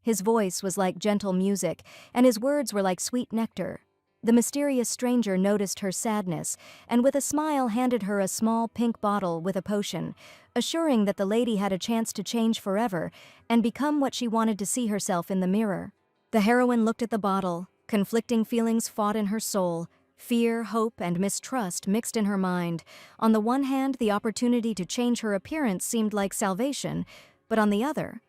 His voice was like gentle music, and his words were like sweet nectar. The mysterious stranger noticed her sadness, and with a smile handed her a small pink bottle with a potion, assuring that the lady had a chance to change forever and become what she wanted to see herself in the mirror. The heroine looked at the bottle. Conflicting feelings fought in her soul. Fear, hope, and mistrust mixed in her mind. On the one hand, the opportunity to change her appearance seemed like salvation, but on the other,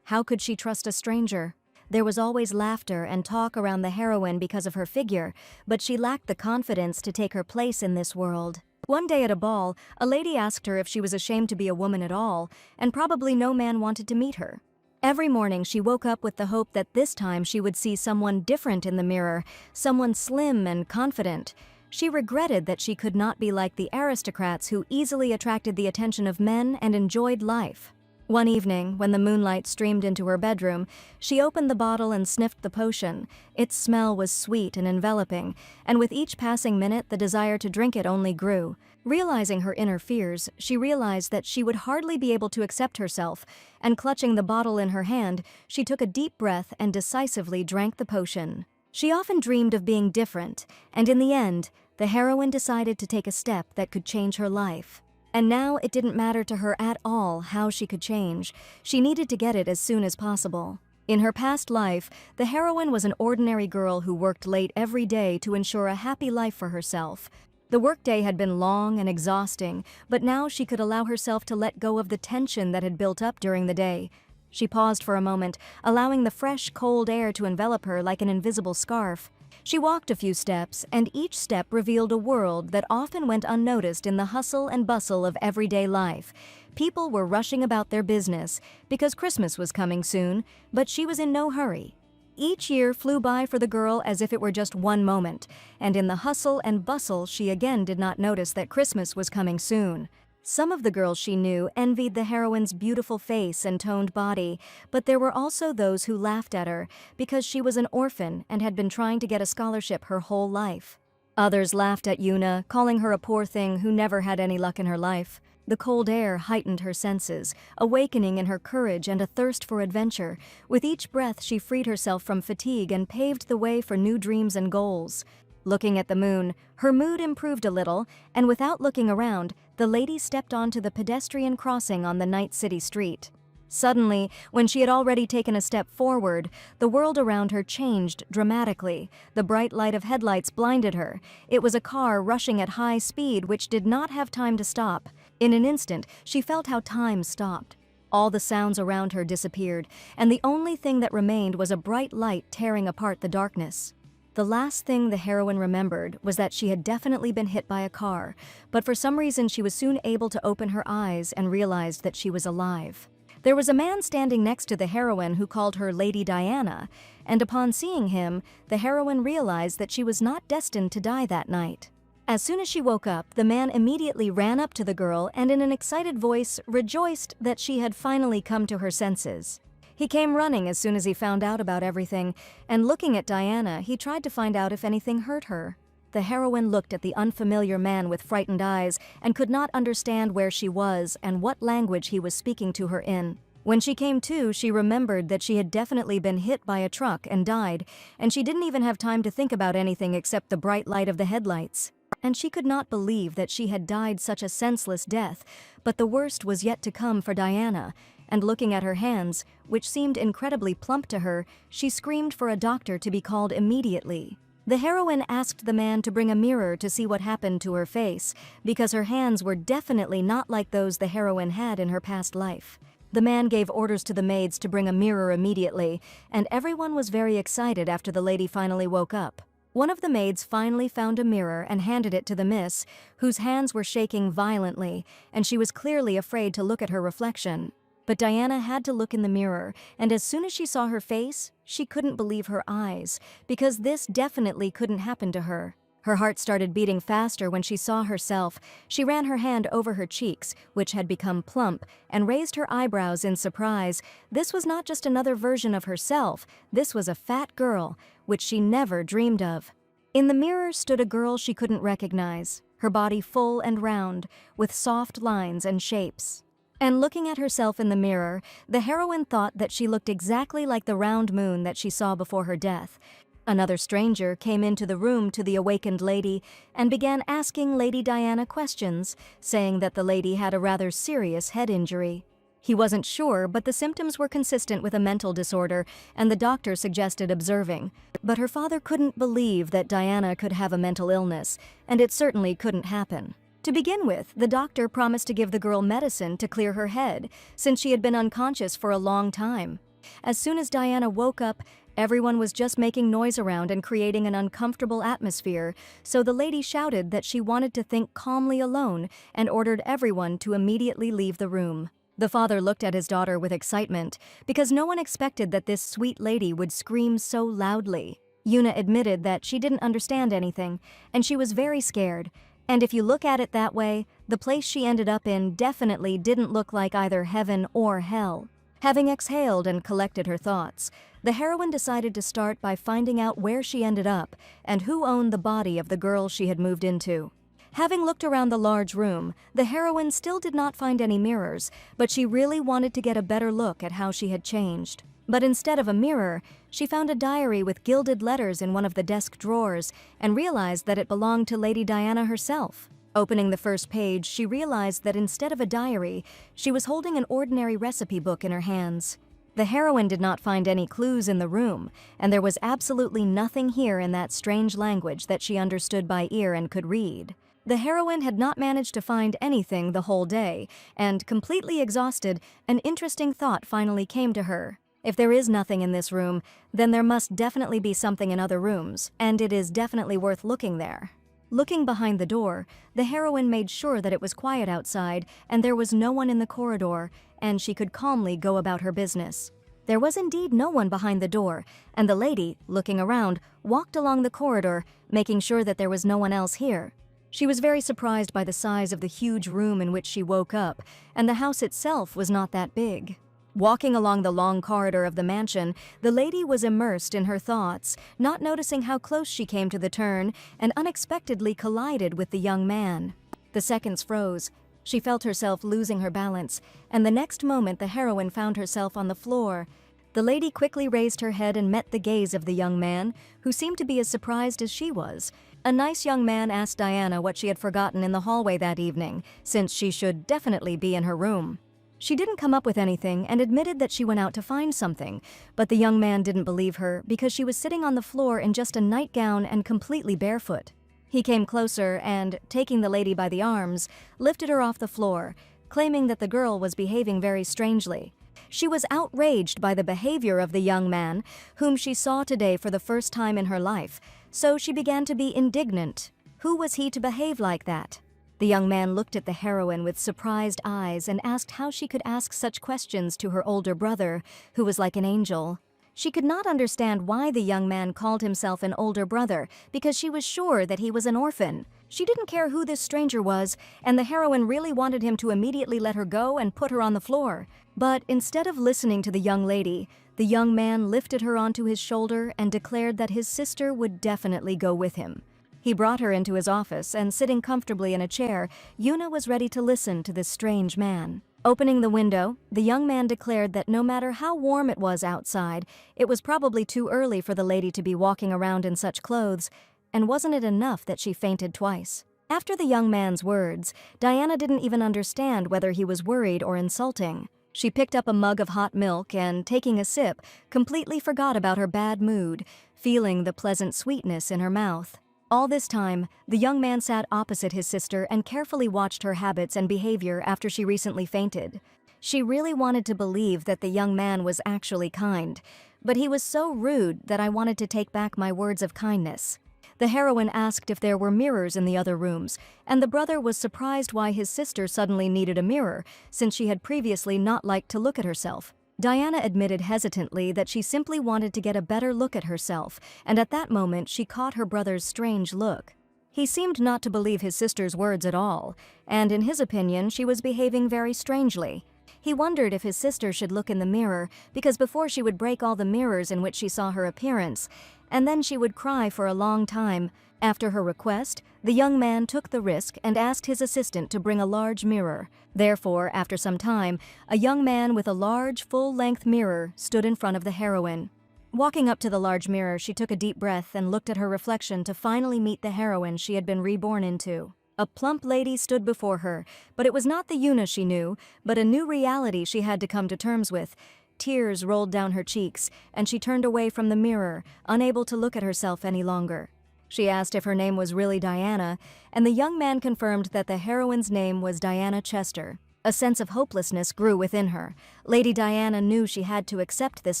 how could she trust a stranger? There was always laughter and talk around the heroine because of her figure, but she lacked the confidence to take her place in this world. One day at a ball, a lady asked her if she was ashamed to be a woman at all, and probably no man wanted to meet her. Every morning she woke up with the hope that this time she would see someone different in the mirror, someone slim and confident. She regretted that she could not be like the aristocrats who easily attracted the attention of men and enjoyed life. One evening, when the moonlight streamed into her bedroom, she opened the bottle and sniffed the potion. Its smell was sweet and enveloping, and with each passing minute the desire to drink it only grew. Realizing her inner fears, she realized that she would hardly be able to accept herself, and clutching the bottle in her hand, she took a deep breath and decisively drank the potion. She often dreamed of being different, and in the end, the heroine decided to take a step that could change her life. And now it didn't matter to her at all how she could change. She needed to get it as soon as possible. In her past life, the heroine was an ordinary girl who worked late every day to ensure a happy life for herself. The workday had been long and exhausting, but now she could allow herself to let go of the tension that had built up during the day. She paused for a moment, allowing the fresh, cold air to envelop her like an invisible scarf. She walked a few steps, and each step revealed a world that often went unnoticed in the hustle and bustle of everyday life. People were rushing about their business because Christmas was coming soon, but she was in no hurry. Each year flew by for the girl as if it were just one moment, and in the hustle and bustle she again did not notice that Christmas was coming soon. Some of the girls she knew envied the heroine's beautiful face and toned body, but there were also those who laughed at her because she was an orphan and had been trying to get a scholarship her whole life. Others laughed at Yuna, calling her a poor thing who never had any luck in her life. The cold air heightened her senses, awakening in her courage and a thirst for adventure. With each breath she freed herself from fatigue and paved the way for new dreams and goals. Looking at the moon, her mood improved a little, and without looking around, the lady stepped onto the pedestrian crossing on the night city street. Suddenly, when she had already taken a step forward, the world around her changed dramatically. The bright light of headlights blinded her. It was a car rushing at high speed which did not have time to stop. In an instant, she felt how time stopped. All the sounds around her disappeared, and the only thing that remained was a bright light tearing apart the darkness. The last thing the heroine remembered was that she had definitely been hit by a car, but for some reason she was soon able to open her eyes and realized that she was alive. There was a man standing next to the heroine who called her Lady Diana, and upon seeing him, the heroine realized that she was not destined to die that night. As soon as she woke up, the man immediately ran up to the girl and in an excited voice rejoiced that she had finally come to her senses. He came running as soon as he found out about everything, and looking at Diana, he tried to find out if anything hurt her. The heroine looked at the unfamiliar man with frightened eyes and could not understand where she was and what language he was speaking to her in. When she came to, she remembered that she had definitely been hit by a truck and died, and she didn't even have time to think about anything except the bright light of the headlights. And she could not believe that she had died such a senseless death, but the worst was yet to come for Diana. And looking at her hands, which seemed incredibly plump to her, she screamed for a doctor to be called immediately. The heroine asked the man to bring a mirror to see what happened to her face, because her hands were definitely not like those the heroine had in her past life. The man gave orders to the maids to bring a mirror immediately, and everyone was very excited after the lady finally woke up. One of the maids finally found a mirror and handed it to the miss, whose hands were shaking violently, and she was clearly afraid to look at her reflection. But Diana had to look in the mirror, and as soon as she saw her face, she couldn't believe her eyes, because this definitely couldn't happen to her. Her heart started beating faster when she saw herself. She ran her hand over her cheeks, which had become plump, and raised her eyebrows in surprise. This was not just another version of herself, this was a fat girl, which she never dreamed of. In the mirror stood a girl she couldn't recognize, her body full and round, with soft lines and shapes. And looking at herself in the mirror, the heroine thought that she looked exactly like the round moon that she saw before her death. Another stranger came into the room to the awakened lady and began asking Lady Diana questions, saying that the lady had a rather serious head injury. He wasn't sure, but the symptoms were consistent with a mental disorder, and the doctor suggested observing. But her father couldn't believe that Diana could have a mental illness, and it certainly couldn't happen. To begin with, the doctor promised to give the girl medicine to clear her head, since she had been unconscious for a long time. As soon as Diana woke up, everyone was just making noise around and creating an uncomfortable atmosphere, so the lady shouted that she wanted to think calmly alone and ordered everyone to immediately leave the room. The father looked at his daughter with excitement, because no one expected that this sweet lady would scream so loudly. Yuna admitted that she didn't understand anything, and she was very scared. And if you look at it that way, the place she ended up in definitely didn't look like either heaven or hell. Having exhaled and collected her thoughts, the heroine decided to start by finding out where she ended up and who owned the body of the girl she had moved into. Having looked around the large room, the heroine still did not find any mirrors, but she really wanted to get a better look at how she had changed. But instead of a mirror, she found a diary with gilded letters in one of the desk drawers and realized that it belonged to Lady Diana herself. Opening the first page, she realized that instead of a diary, she was holding an ordinary recipe book in her hands. The heroine did not find any clues in the room, and there was absolutely nothing here in that strange language that she understood by ear and could read. The heroine had not managed to find anything the whole day, and completely exhausted, an interesting thought finally came to her. If there is nothing in this room, then there must definitely be something in other rooms, and it is definitely worth looking there. Looking behind the door, the heroine made sure that it was quiet outside and there was no one in the corridor, and she could calmly go about her business. There was indeed no one behind the door, and the lady, looking around, walked along the corridor, making sure that there was no one else here. She was very surprised by the size of the huge room in which she woke up, and the house itself was not that big. Walking along the long corridor of the mansion, the lady was immersed in her thoughts, not noticing how close she came to the turn, and unexpectedly collided with the young man. The seconds froze. She felt herself losing her balance, and the next moment the heroine found herself on the floor. The lady quickly raised her head and met the gaze of the young man, who seemed to be as surprised as she was. A nice young man asked Diana what she had forgotten in the hallway that evening, since she should definitely be in her room. She didn't come up with anything and admitted that she went out to find something, but the young man didn't believe her because she was sitting on the floor in just a nightgown and completely barefoot. He came closer and, taking the lady by the arms, lifted her off the floor, claiming that the girl was behaving very strangely. She was outraged by the behavior of the young man, whom she saw today for the first time in her life, so she began to be indignant. Who was he to behave like that? The young man looked at the heroine with surprised eyes and asked how she could ask such questions to her older brother, who was like an angel. She could not understand why the young man called himself an older brother, because she was sure that he was an orphan. She didn't care who this stranger was, and the heroine really wanted him to immediately let her go and put her on the floor. But instead of listening to the young lady, the young man lifted her onto his shoulder and declared that his sister would definitely go with him. He brought her into his office, and sitting comfortably in a chair, Yuna was ready to listen to this strange man. Opening the window, the young man declared that no matter how warm it was outside, it was probably too early for the lady to be walking around in such clothes, and wasn't it enough that she fainted twice? After the young man's words, Diana didn't even understand whether he was worried or insulting. She picked up a mug of hot milk and, taking a sip, completely forgot about her bad mood, feeling the pleasant sweetness in her mouth. All this time, the young man sat opposite his sister and carefully watched her habits and behavior after she recently fainted. She really wanted to believe that the young man was actually kind, but he was so rude that I wanted to take back my words of kindness. The heroine asked if there were mirrors in the other rooms, and the brother was surprised why his sister suddenly needed a mirror, since she had previously not liked to look at herself. Diana admitted hesitantly that she simply wanted to get a better look at herself, and at that moment she caught her brother's strange look. He seemed not to believe his sister's words at all, and in his opinion she was behaving very strangely. He wondered if his sister should look in the mirror, because before she would break all the mirrors in which she saw her appearance, and then she would cry for a long time. After her request, The young man took the risk and asked his assistant to bring a large mirror. Therefore, after some time, a young man with a large, full-length mirror stood in front of the heroine. Walking up to the large mirror, she took a deep breath and looked at her reflection to finally meet the heroine she had been reborn into. A plump lady stood before her, but it was not the Yuna she knew, but a new reality she had to come to terms with. Tears rolled down her cheeks, and she turned away from the mirror, unable to look at herself any longer. She asked if her name was really Diana, and the young man confirmed that the heroine's name was Diana Chester. A sense of hopelessness grew within her. Lady Diana knew she had to accept this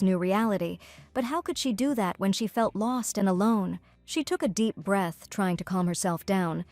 new reality, but how could she do that when she felt lost and alone? She took a deep breath, trying to calm herself down.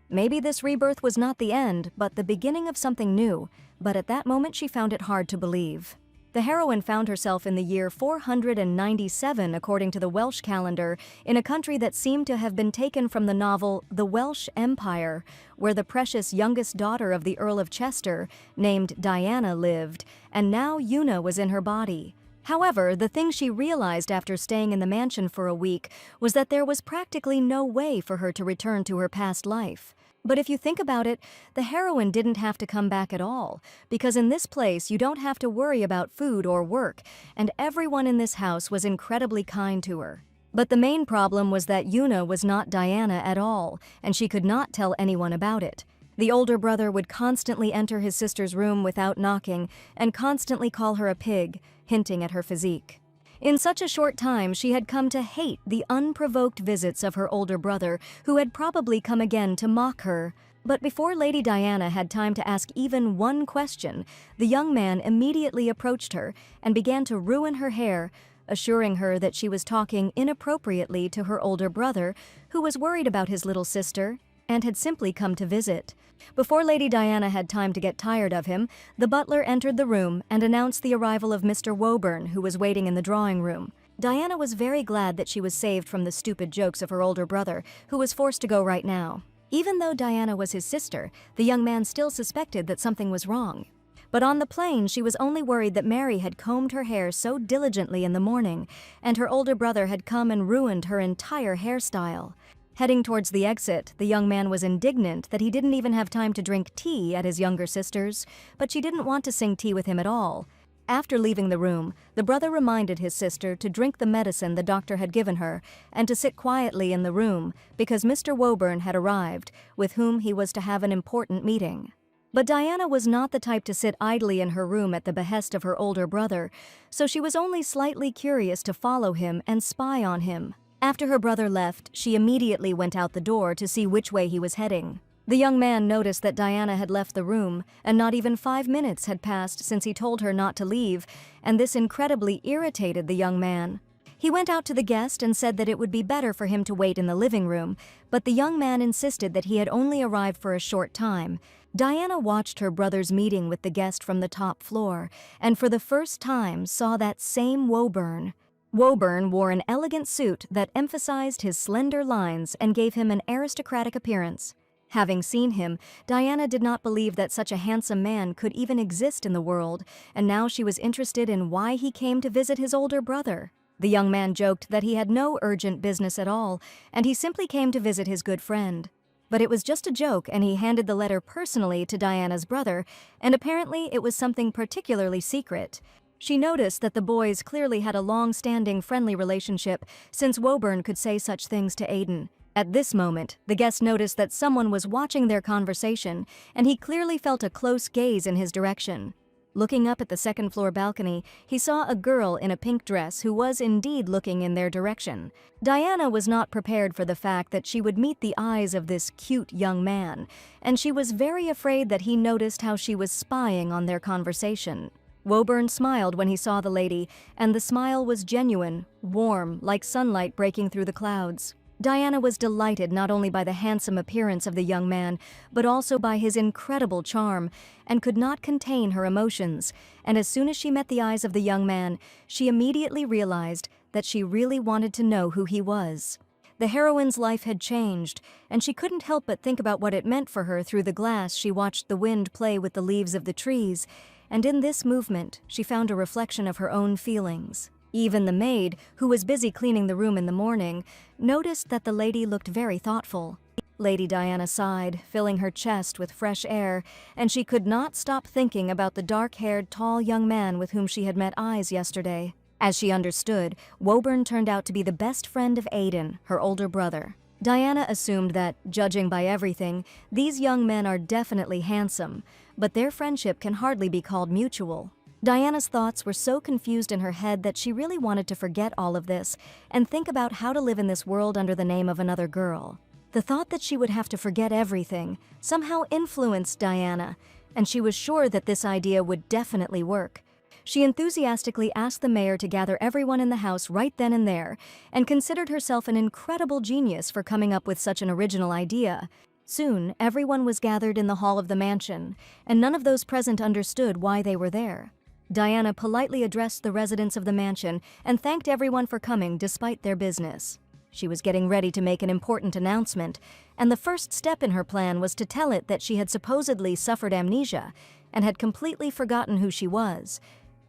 Maybe this rebirth was not the end, but the beginning of something new, but at that moment she found it hard to believe. The heroine found herself in the year 497 according to the Welsh calendar, in a country that seemed to have been taken from the novel The Welsh Empire, where the precious youngest daughter of the Earl of Chester, named Diana, lived, and now Yuna was in her body. However, the thing she realized after staying in the mansion for a week was that there was practically no way for her to return to her past life. But if you think about it, the heroine didn't have to come back at all, because in this place you don't have to worry about food or work, and everyone in this house was incredibly kind to her. But the main problem was that Yuna was not Diana at all, and she could not tell anyone about it. The older brother would constantly enter his sister's room without knocking, and constantly call her a pig, hinting at her physique. In such a short time, she had come to hate the unprovoked visits of her older brother, who had probably come again to mock her. But before Lady Diana had time to ask even one question, the young man immediately approached her and began to ruin her hair, assuring her that she was talking inappropriately to her older brother, who was worried about his little sister and had simply come to visit. Before Lady Diana had time to get tired of him, the butler entered the room and announced the arrival of Mr. Woburn, who was waiting in the drawing room. Diana was very glad that she was saved from the stupid jokes of her older brother, who was forced to go right now. Even though Diana was his sister, the young man still suspected that something was wrong. But on the plane, she was only worried that Mary had combed her hair so diligently in the morning, and her older brother had come and ruined her entire hairstyle. Heading towards the exit, the young man was indignant that he didn't even have time to drink tea at his younger sister's, but she didn't want to sing tea with him at all. After leaving the room, the brother reminded his sister to drink the medicine the doctor had given her and to sit quietly in the room because Mr. Woburn had arrived, with whom he was to have an important meeting. But Diana was not the type to sit idly in her room at the behest of her older brother, so she was only slightly curious to follow him and spy on him. After her brother left, she immediately went out the door to see which way he was heading. The young man noticed that Diana had left the room, and not even 5 minutes had passed since he told her not to leave, and this incredibly irritated the young man. He went out to the guest and said that it would be better for him to wait in the living room, but the young man insisted that he had only arrived for a short time. Diana watched her brother's meeting with the guest from the top floor, and for the first time saw that same Woburn. Woburn wore an elegant suit that emphasized his slender lines and gave him an aristocratic appearance. Having seen him, Diana did not believe that such a handsome man could even exist in the world, and now she was interested in why he came to visit his older brother. The young man joked that he had no urgent business at all, and he simply came to visit his good friend. But it was just a joke, and he handed the letter personally to Diana's brother, and apparently it was something particularly secret. She noticed that the boys clearly had a long-standing friendly relationship, since Woburn could say such things to Aiden. At this moment, the guest noticed that someone was watching their conversation, and he clearly felt a close gaze in his direction. Looking up at the second-floor balcony, he saw a girl in a pink dress who was indeed looking in their direction. Diana was not prepared for the fact that she would meet the eyes of this cute young man, and she was very afraid that he noticed how she was spying on their conversation. Woburn smiled when he saw the lady, and the smile was genuine, warm, like sunlight breaking through the clouds. Diana was delighted not only by the handsome appearance of the young man, but also by his incredible charm, and could not contain her emotions, and as soon as she met the eyes of the young man, she immediately realized that she really wanted to know who he was. The heroine's life had changed, and she couldn't help but think about what it meant for her through the glass she watched the wind play with the leaves of the trees, and in this movement she found a reflection of her own feelings. Even the maid, who was busy cleaning the room in the morning, noticed that the lady looked very thoughtful. Lady Diana sighed, filling her chest with fresh air, and she could not stop thinking about the dark-haired, tall young man with whom she had met eyes yesterday. As she understood, Woburn turned out to be the best friend of Aidan, her older brother. Diana assumed that, judging by everything, these young men are definitely handsome, but their friendship can hardly be called mutual. Diana's thoughts were so confused in her head that she really wanted to forget all of this and think about how to live in this world under the name of another girl. The thought that she would have to forget everything somehow influenced Diana, and she was sure that this idea would definitely work. She enthusiastically asked the mayor to gather everyone in the house right then and there, and considered herself an incredible genius for coming up with such an original idea. Soon, everyone was gathered in the hall of the mansion, and none of those present understood why they were there. Diana politely addressed the residents of the mansion and thanked everyone for coming despite their business. She was getting ready to make an important announcement, and the first step in her plan was to tell it that she had supposedly suffered amnesia and had completely forgotten who she was.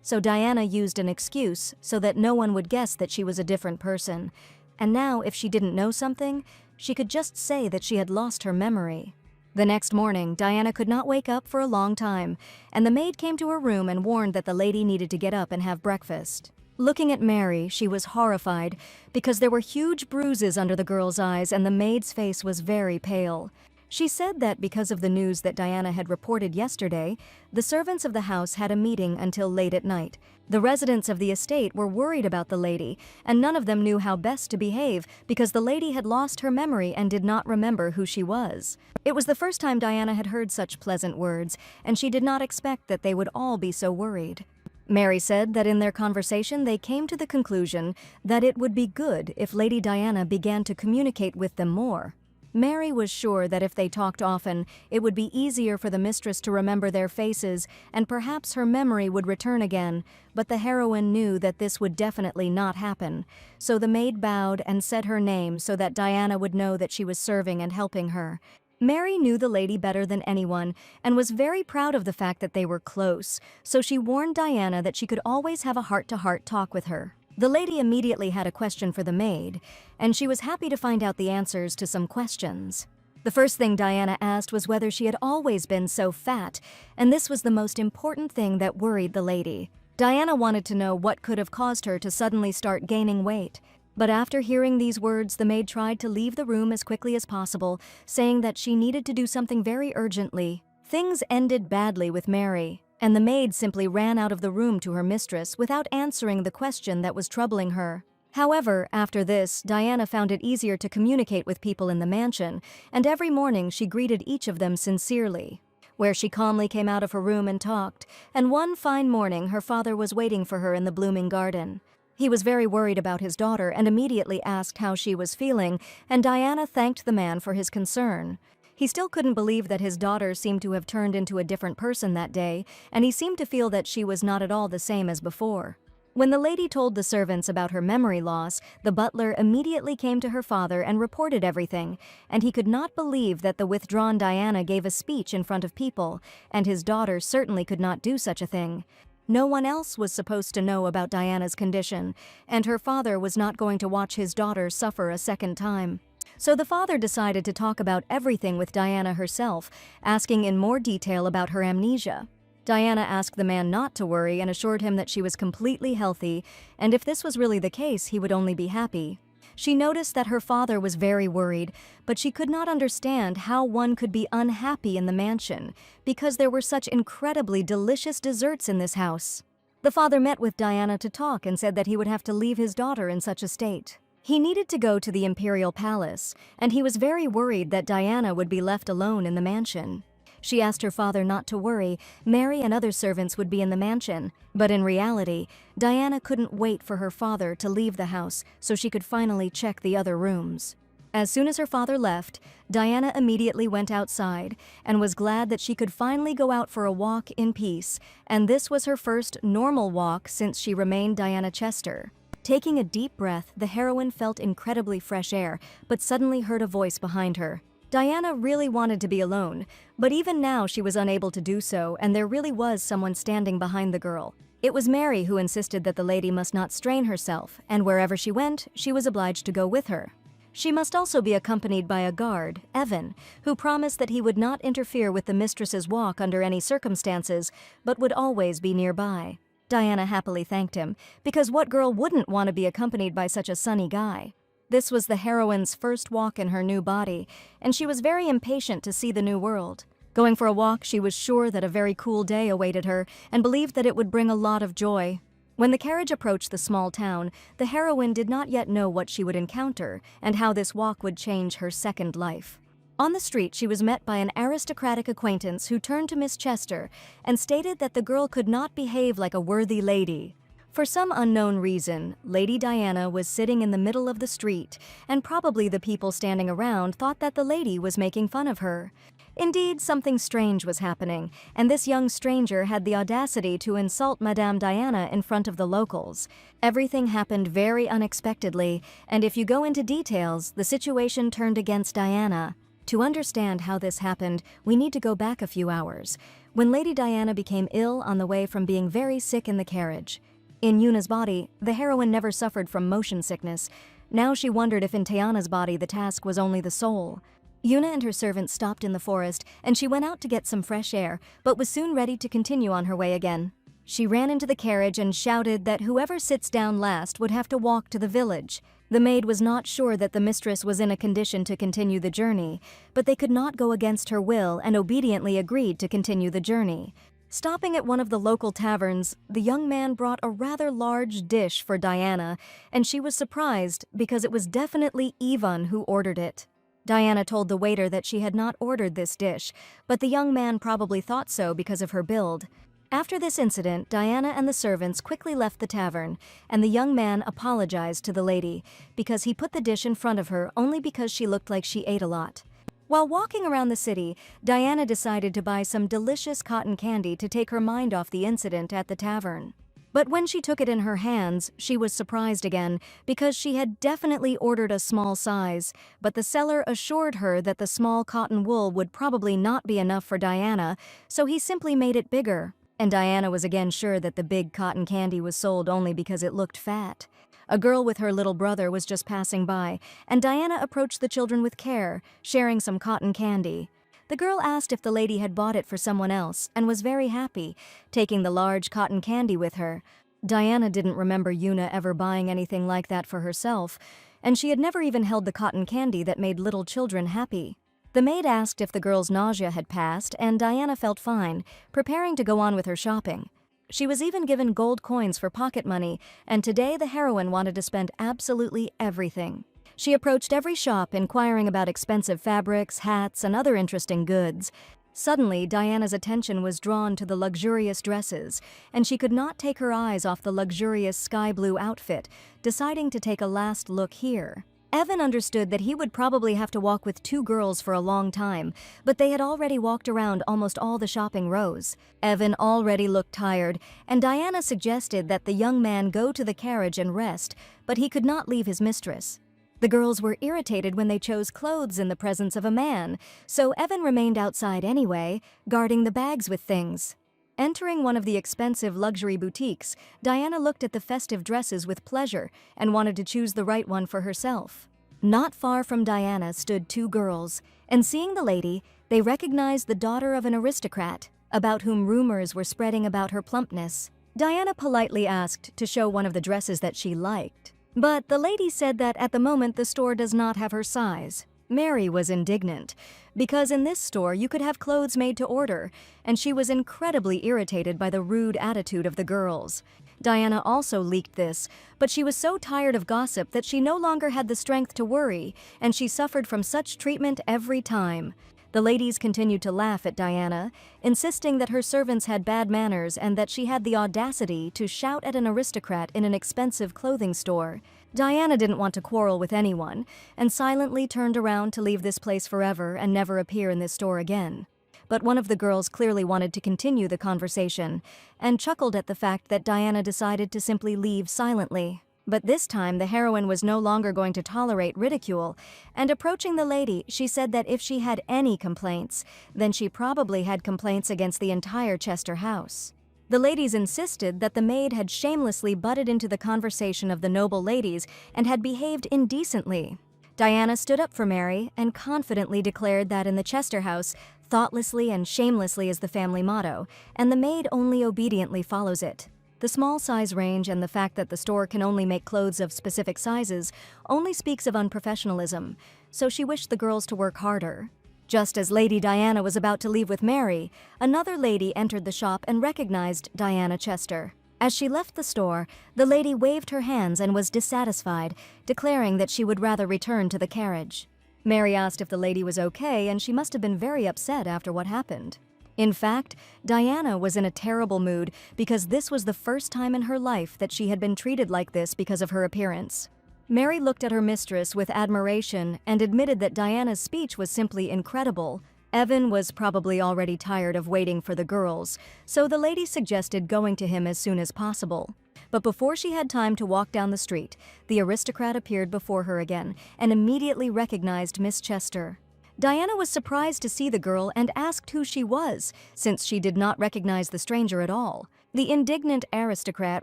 So Diana used an excuse so that no one would guess that she was a different person. And now, if she didn't know something, she could just say that she had lost her memory. The next morning, Diana could not wake up for a long time, and the maid came to her room and warned that the lady needed to get up and have breakfast. Looking at Mary, she was horrified because there were huge bruises under the girl's eyes and the maid's face was very pale. She said that because of the news that Diana had reported yesterday, the servants of the house had a meeting until late at night. The residents of the estate were worried about the lady, and none of them knew how best to behave because the lady had lost her memory and did not remember who she was. It was the first time Diana had heard such pleasant words, and she did not expect that they would all be so worried. Mary said that in their conversation they came to the conclusion that it would be good if Lady Diana began to communicate with them more. Mary was sure that if they talked often, it would be easier for the mistress to remember their faces, and perhaps her memory would return again, but the heroine knew that this would definitely not happen. So the maid bowed and said her name so that Diana would know that she was serving and helping her. Mary knew the lady better than anyone and was very proud of the fact that they were close, so she warned Diana that she could always have a heart-to-heart talk with her. The lady immediately had a question for the maid, and she was happy to find out the answers to some questions. The first thing Diana asked was whether she had always been so fat, and this was the most important thing that worried the lady. Diana wanted to know what could have caused her to suddenly start gaining weight. But after hearing these words, the maid tried to leave the room as quickly as possible, saying that she needed to do something very urgently. Things ended badly with Mary, and the maid simply ran out of the room to her mistress without answering the question that was troubling her. However, after this, Diana found it easier to communicate with people in the mansion, and every morning she greeted each of them sincerely. Where she calmly came out of her room and talked, and one fine morning her father was waiting for her in the blooming garden. He was very worried about his daughter and immediately asked how she was feeling, and Diana thanked the man for his concern. He still couldn't believe that his daughter seemed to have turned into a different person that day, and he seemed to feel that she was not at all the same as before. When the lady told the servants about her memory loss, the butler immediately came to her father and reported everything, and he could not believe that the withdrawn Diana gave a speech in front of people, and his daughter certainly could not do such a thing. No one else was supposed to know about Diana's condition, and her father was not going to watch his daughter suffer a second time. So the father decided to talk about everything with Diana herself, asking in more detail about her amnesia. Diana asked the man not to worry and assured him that she was completely healthy, and if this was really the case, he would only be happy. She noticed that her father was very worried, but she could not understand how one could be unhappy in the mansion, because there were such incredibly delicious desserts in this house. The father met with Diana to talk and said that he would have to leave his daughter in such a state. He needed to go to the imperial palace, and he was very worried that Diana would be left alone in the mansion. She asked her father not to worry, Mary and other servants would be in the mansion, but in reality, Diana couldn't wait for her father to leave the house so she could finally check the other rooms. As soon as her father left, Diana immediately went outside and was glad that she could finally go out for a walk in peace, and this was her first normal walk since she remained Diana Chester. Taking a deep breath, the heroine felt incredibly fresh air, but suddenly heard a voice behind her. Diana really wanted to be alone, but even now she was unable to do so, and there really was someone standing behind the girl. It was Mary who insisted that the lady must not strain herself, and wherever she went, she was obliged to go with her. She must also be accompanied by a guard, Evan, who promised that he would not interfere with the mistress's walk under any circumstances, but would always be nearby. Diana happily thanked him, because what girl wouldn't want to be accompanied by such a sunny guy? This was the heroine's first walk in her new body, and she was very impatient to see the new world. Going for a walk, she was sure that a very cool day awaited her, and believed that it would bring a lot of joy. When the carriage approached the small town, the heroine did not yet know what she would encounter and how this walk would change her second life. On the street, she was met by an aristocratic acquaintance who turned to Miss Chester and stated that the girl could not behave like a worthy lady. For some unknown reason, Lady Diana was sitting in the middle of the street, and probably the people standing around thought that the lady was making fun of her. Indeed, something strange was happening, and this young stranger had the audacity to insult Madame Diana in front of the locals. Everything happened very unexpectedly, and if you go into details, the situation turned against Diana. To understand how this happened, we need to go back a few hours, when Lady Diana became ill on the way from being very sick in the carriage. In Yuna's body, the heroine never suffered from motion sickness. Now she wondered if in Tiana's body the task was only the soul. Yuna and her servant stopped in the forest, and she went out to get some fresh air, but was soon ready to continue on her way again. She ran into the carriage and shouted that whoever sits down last would have to walk to the village. The maid was not sure that the mistress was in a condition to continue the journey, but they could not go against her will and obediently agreed to continue the journey. Stopping at one of the local taverns, the young man brought a rather large dish for Diana, and she was surprised because it was definitely Ivan who ordered it. Diana told the waiter that she had not ordered this dish, but the young man probably thought so because of her build. After this incident, Diana and the servants quickly left the tavern, and the young man apologized to the lady because he put the dish in front of her only because she looked like she ate a lot. While walking around the city, Diana decided to buy some delicious cotton candy to take her mind off the incident at the tavern. But when she took it in her hands, she was surprised again because she had definitely ordered a small size, but the seller assured her that the small cotton wool would probably not be enough for Diana, so he simply made it bigger. And Diana was again sure that the big cotton candy was sold only because it looked fat. A girl with her little brother was just passing by, and Diana approached the children with care, sharing some cotton candy. The girl asked if the lady had bought it for someone else and was very happy, taking the large cotton candy with her. Diana didn't remember Yuna ever buying anything like that for herself, and she had never even held the cotton candy that made little children happy. The maid asked if the girl's nausea had passed, and Diana felt fine, preparing to go on with her shopping. She was even given gold coins for pocket money, and today the heroine wanted to spend absolutely everything. She approached every shop inquiring about expensive fabrics, hats, and other interesting goods. Suddenly, Diana's attention was drawn to the luxurious dresses, and she could not take her eyes off the luxurious sky blue outfit, deciding to take a last look here. Evan understood that he would probably have to walk with two girls for a long time, but they had already walked around almost all the shopping rows. Evan already looked tired, and Diana suggested that the young man go to the carriage and rest, but he could not leave his mistress. The girls were irritated when they chose clothes in the presence of a man, so Evan remained outside anyway, guarding the bags with things. Entering one of the expensive luxury boutiques, Diana looked at the festive dresses with pleasure and wanted to choose the right one for herself. Not far from Diana stood two girls, and seeing the lady, they recognized the daughter of an aristocrat, about whom rumors were spreading about her plumpness. Diana politely asked to show one of the dresses that she liked, but the lady said that at the moment the store does not have her size. Mary was indignant, because in this store you could have clothes made to order, and she was incredibly irritated by the rude attitude of the girls. Diana also leaked this, but she was so tired of gossip that she no longer had the strength to worry, and she suffered from such treatment every time. The ladies continued to laugh at Diana, insisting that her servants had bad manners and that she had the audacity to shout at an aristocrat in an expensive clothing store. Diana didn't want to quarrel with anyone, and silently turned around to leave this place forever and never appear in this store again. But one of the girls clearly wanted to continue the conversation, and chuckled at the fact that Diana decided to simply leave silently. But this time the heroine was no longer going to tolerate ridicule, and approaching the lady, she said that if she had any complaints, then she probably had complaints against the entire Chester house. The ladies insisted that the maid had shamelessly butted into the conversation of the noble ladies and had behaved indecently. Diana stood up for Mary and confidently declared that in the Chester house, thoughtlessly and shamelessly is the family motto, and the maid only obediently follows it. The small size range and the fact that the store can only make clothes of specific sizes only speaks of unprofessionalism, so she wished the girls to work harder. Just as Lady Diana was about to leave with Mary, another lady entered the shop and recognized Diana Chester. As she left the store, the lady waved her hands and was dissatisfied, declaring that she would rather return to the carriage. Mary asked if the lady was okay, and she must have been very upset after what happened. In fact, Diana was in a terrible mood because this was the first time in her life that she had been treated like this because of her appearance. Mary looked at her mistress with admiration and admitted that Diana's speech was simply incredible. Evan was probably already tired of waiting for the girls, so the lady suggested going to him as soon as possible. But before she had time to walk down the street, the aristocrat appeared before her again and immediately recognized Miss Chester. Diana was surprised to see the girl and asked who she was, since she did not recognize the stranger at all. The indignant aristocrat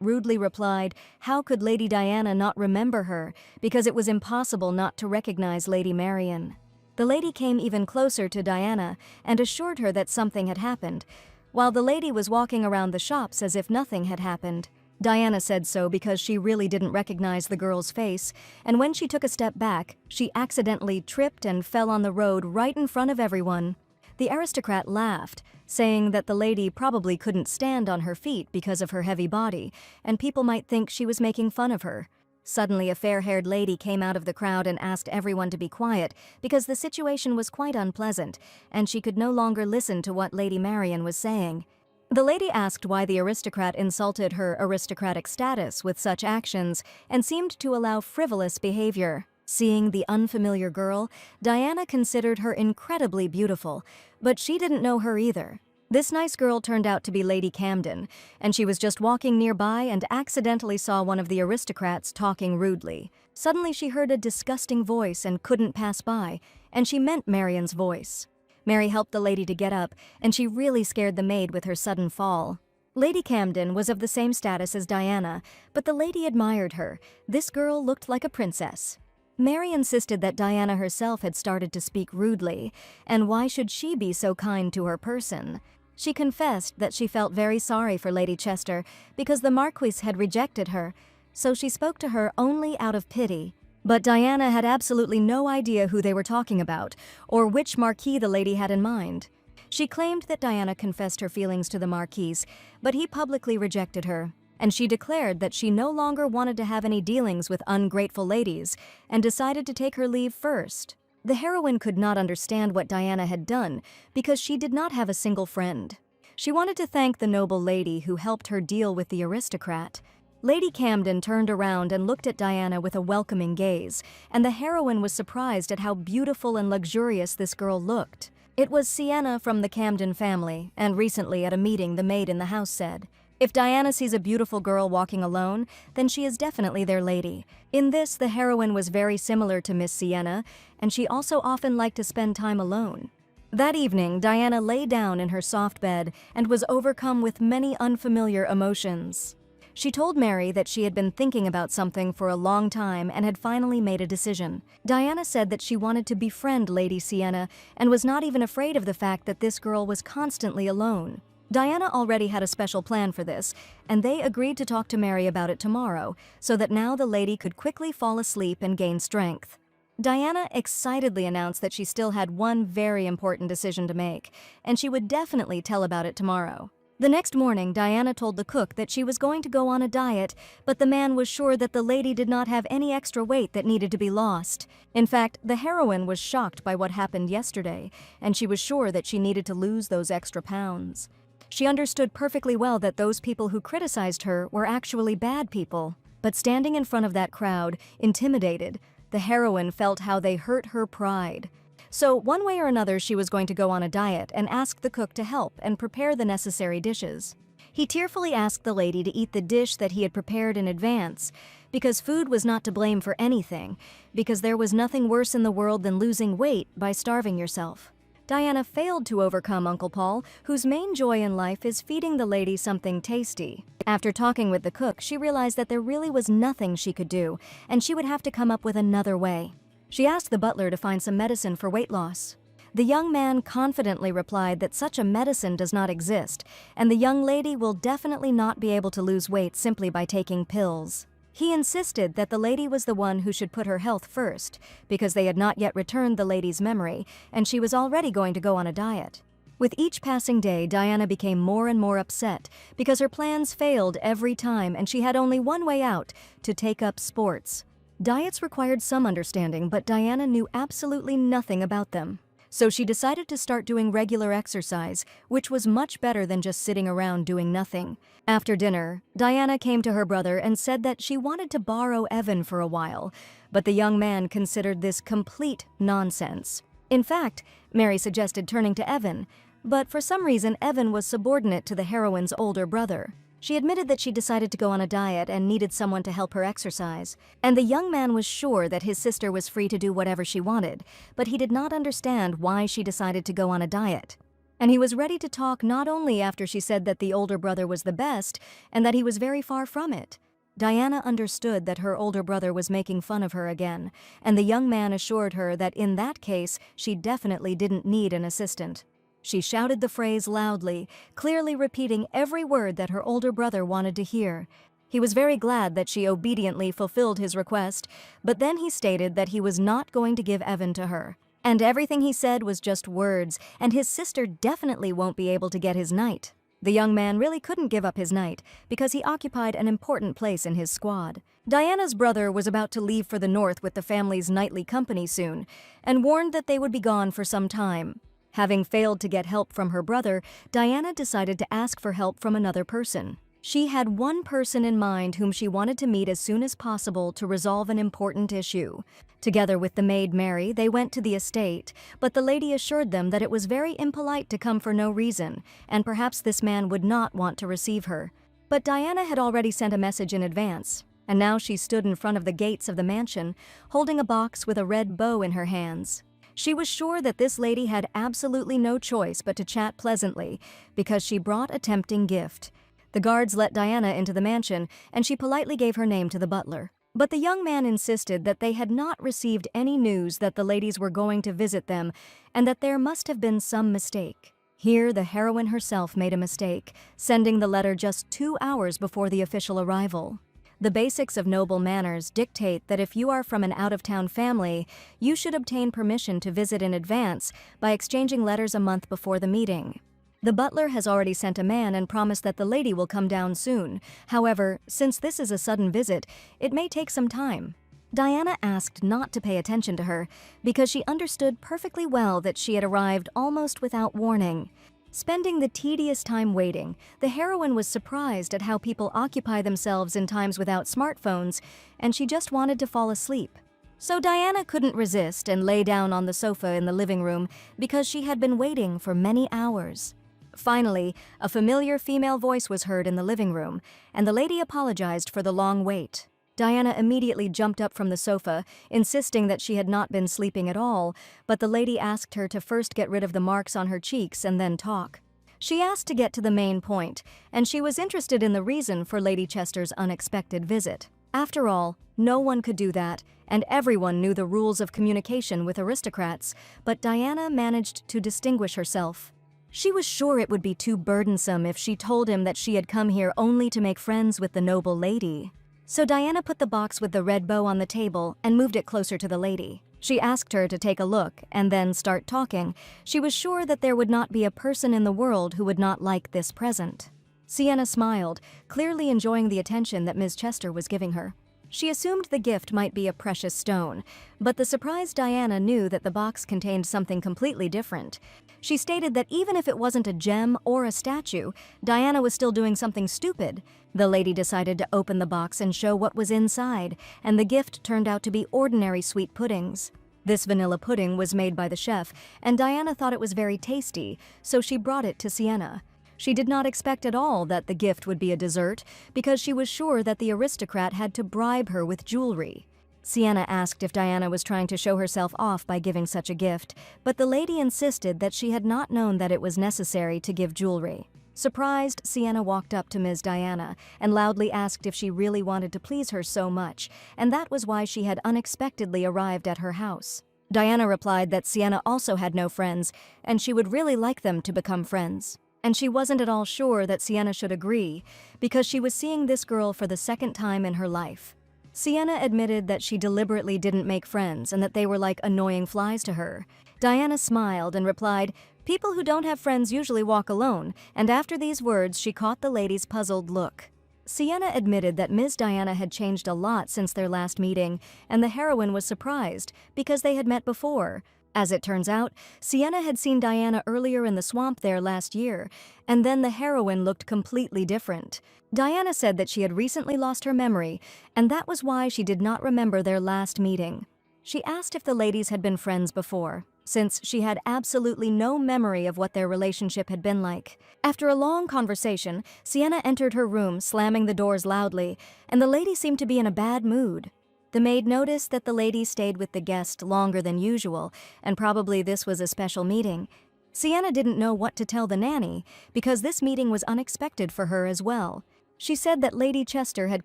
rudely replied, how could Lady Diana not remember her, because it was impossible not to recognize Lady Marian. The lady came even closer to Diana and assured her that something had happened, while the lady was walking around the shops as if nothing had happened. Diana said so because she really didn't recognize the girl's face, and when she took a step back, she accidentally tripped and fell on the road right in front of everyone. The aristocrat laughed, saying that the lady probably couldn't stand on her feet because of her heavy body, and people might think she was making fun of her. Suddenly, a fair-haired lady came out of the crowd and asked everyone to be quiet because the situation was quite unpleasant, and she could no longer listen to what Lady Marian was saying. The lady asked why the aristocrat insulted her aristocratic status with such actions and seemed to allow frivolous behavior. Seeing the unfamiliar girl, Diana considered her incredibly beautiful, but she didn't know her either. This nice girl turned out to be Lady Camden, and she was just walking nearby and accidentally saw one of the aristocrats talking rudely. Suddenly she heard a disgusting voice and couldn't pass by, and she meant Marian's voice. Mary helped the lady to get up, and she really scared the maid with her sudden fall. Lady Camden was of the same status as Diana, but the lady admired her. This girl looked like a princess. Mary insisted that Diana herself had started to speak rudely, and why should she be so kind to her person? She confessed that she felt very sorry for Lady Chester because the Marquise had rejected her, so she spoke to her only out of pity. But Diana had absolutely no idea who they were talking about, or which Marquis the lady had in mind. She claimed that Diana confessed her feelings to the Marquis, but he publicly rejected her, and she declared that she no longer wanted to have any dealings with ungrateful ladies, and decided to take her leave first. The heroine could not understand what Diana had done, because she did not have a single friend. She wanted to thank the noble lady who helped her deal with the aristocrat. Lady Camden turned around and looked at Diana with a welcoming gaze, and the heroine was surprised at how beautiful and luxurious this girl looked. It was Sienna from the Camden family, and recently at a meeting the maid in the house said, "If Diana sees a beautiful girl walking alone, then she is definitely their lady." In this, the heroine was very similar to Miss Sienna, and she also often liked to spend time alone. That evening, Diana lay down in her soft bed and was overcome with many unfamiliar emotions. She told Mary that she had been thinking about something for a long time and had finally made a decision. Diana said that she wanted to befriend Lady Sienna and was not even afraid of the fact that this girl was constantly alone. Diana already had a special plan for this, and they agreed to talk to Mary about it tomorrow, so that now the lady could quickly fall asleep and gain strength. Diana excitedly announced that she still had one very important decision to make, and she would definitely tell about it tomorrow. The next morning, Diana told the cook that she was going to go on a diet, but the man was sure that the lady did not have any extra weight that needed to be lost. In fact, the heroine was shocked by what happened yesterday, and she was sure that she needed to lose those extra pounds. She understood perfectly well that those people who criticized her were actually bad people. But standing in front of that crowd, intimidated, the heroine felt how they hurt her pride. So one way or another, she was going to go on a diet and ask the cook to help and prepare the necessary dishes. He tearfully asked the lady to eat the dish that he had prepared in advance, because food was not to blame for anything, because there was nothing worse in the world than losing weight by starving yourself. Diana failed to overcome Uncle Paul, whose main joy in life is feeding the lady something tasty. After talking with the cook, she realized that there really was nothing she could do, and she would have to come up with another way. She asked the butler to find some medicine for weight loss. The young man confidently replied that such a medicine does not exist, and the young lady will definitely not be able to lose weight simply by taking pills. He insisted that the lady was the one who should put her health first, because they had not yet returned the lady's memory, and she was already going to go on a diet. With each passing day, Diana became more and more upset because her plans failed every time and she had only one way out: to take up sports. Diets required some understanding, but Diana knew absolutely nothing about them. So she decided to start doing regular exercise, which was much better than just sitting around doing nothing. After dinner, Diana came to her brother and said that she wanted to borrow Evan for a while, but the young man considered this complete nonsense. In fact, Mary suggested turning to Evan, but for some reason Evan was subordinate to the heroine's older brother. She admitted that she decided to go on a diet and needed someone to help her exercise, and the young man was sure that his sister was free to do whatever she wanted, but he did not understand why she decided to go on a diet. And he was ready to talk not only after she said that the older brother was the best and that he was very far from it. Diana understood that her older brother was making fun of her again, and the young man assured her that in that case she definitely didn't need an assistant. She shouted the phrase loudly, clearly repeating every word that her older brother wanted to hear. He was very glad that she obediently fulfilled his request, but then he stated that he was not going to give Evan to her. And everything he said was just words, and his sister definitely won't be able to get his knight. The young man really couldn't give up his knight because he occupied an important place in his squad. Diana's brother was about to leave for the north with the family's nightly company soon, and warned that they would be gone for some time. Having failed to get help from her brother, Diana decided to ask for help from another person. She had one person in mind whom she wanted to meet as soon as possible to resolve an important issue. Together with the maid Mary, they went to the estate, but the lady assured them that it was very impolite to come for no reason, and perhaps this man would not want to receive her. But Diana had already sent a message in advance, and now she stood in front of the gates of the mansion, holding a box with a red bow in her hands. She was sure that this lady had absolutely no choice but to chat pleasantly, because she brought a tempting gift. The guards let Diana into the mansion, and she politely gave her name to the butler. But the young man insisted that they had not received any news that the ladies were going to visit them, and that there must have been some mistake. Here, the heroine herself made a mistake, sending the letter just 2 hours before the official arrival. The basics of noble manners dictate that if you are from an out-of-town family, you should obtain permission to visit in advance by exchanging letters a month before the meeting. The butler has already sent a man and promised that the lady will come down soon. However, since this is a sudden visit, it may take some time. Diana asked not to pay attention to her because she understood perfectly well that she had arrived almost without warning. Spending the tedious time waiting, the heroine was surprised at how people occupy themselves in times without smartphones, and she just wanted to fall asleep. So Diana couldn't resist and lay down on the sofa in the living room because she had been waiting for many hours. Finally, a familiar female voice was heard in the living room, and the lady apologized for the long wait. Diana immediately jumped up from the sofa, insisting that she had not been sleeping at all, but the lady asked her to first get rid of the marks on her cheeks and then talk. She asked to get to the main point, and she was interested in the reason for Lady Chester's unexpected visit. After all, no one could do that, and everyone knew the rules of communication with aristocrats, but Diana managed to distinguish herself. She was sure it would be too burdensome if she told him that she had come here only to make friends with the noble lady. So Diana put the box with the red bow on the table and moved it closer to the lady. She asked her to take a look and then start talking. She was sure that there would not be a person in the world who would not like this present. Sienna smiled, clearly enjoying the attention that Ms. Chester was giving her. She assumed the gift might be a precious stone, but the surprised Diana knew that the box contained something completely different. She stated that even if it wasn't a gem or a statue, Diana was still doing something stupid. The lady decided to open the box and show what was inside, and the gift turned out to be ordinary sweet puddings. This vanilla pudding was made by the chef, and Diana thought it was very tasty, so she brought it to Sienna. She did not expect at all that the gift would be a dessert, because she was sure that the aristocrat had to bribe her with jewelry. Sienna asked if Diana was trying to show herself off by giving such a gift, but the lady insisted that she had not known that it was necessary to give jewelry. Surprised, Sienna walked up to Ms. Diana and loudly asked if she really wanted to please her so much, and that was why she had unexpectedly arrived at her house. Diana replied that Sienna also had no friends, and she would really like them to become friends. And she wasn't at all sure that Sienna should agree, because she was seeing this girl for the second time in her life. Sienna admitted that she deliberately didn't make friends and that they were like annoying flies to her. Diana smiled and replied, "People who don't have friends usually walk alone," and after these words she caught the lady's puzzled look. Sienna admitted that Ms. Diana had changed a lot since their last meeting, and the heroine was surprised because they had met before. As it turns out, Sienna had seen Diana earlier in the swamp there last year, and then the heroine looked completely different. Diana said that she had recently lost her memory, and that was why she did not remember their last meeting. She asked if the ladies had been friends before, since she had absolutely no memory of what their relationship had been like. After a long conversation, Sienna entered her room, slamming the doors loudly, and the lady seemed to be in a bad mood. The maid noticed that the lady stayed with the guest longer than usual, and probably this was a special meeting. Sienna didn't know what to tell the nanny, because this meeting was unexpected for her as well. She said that Lady Chester had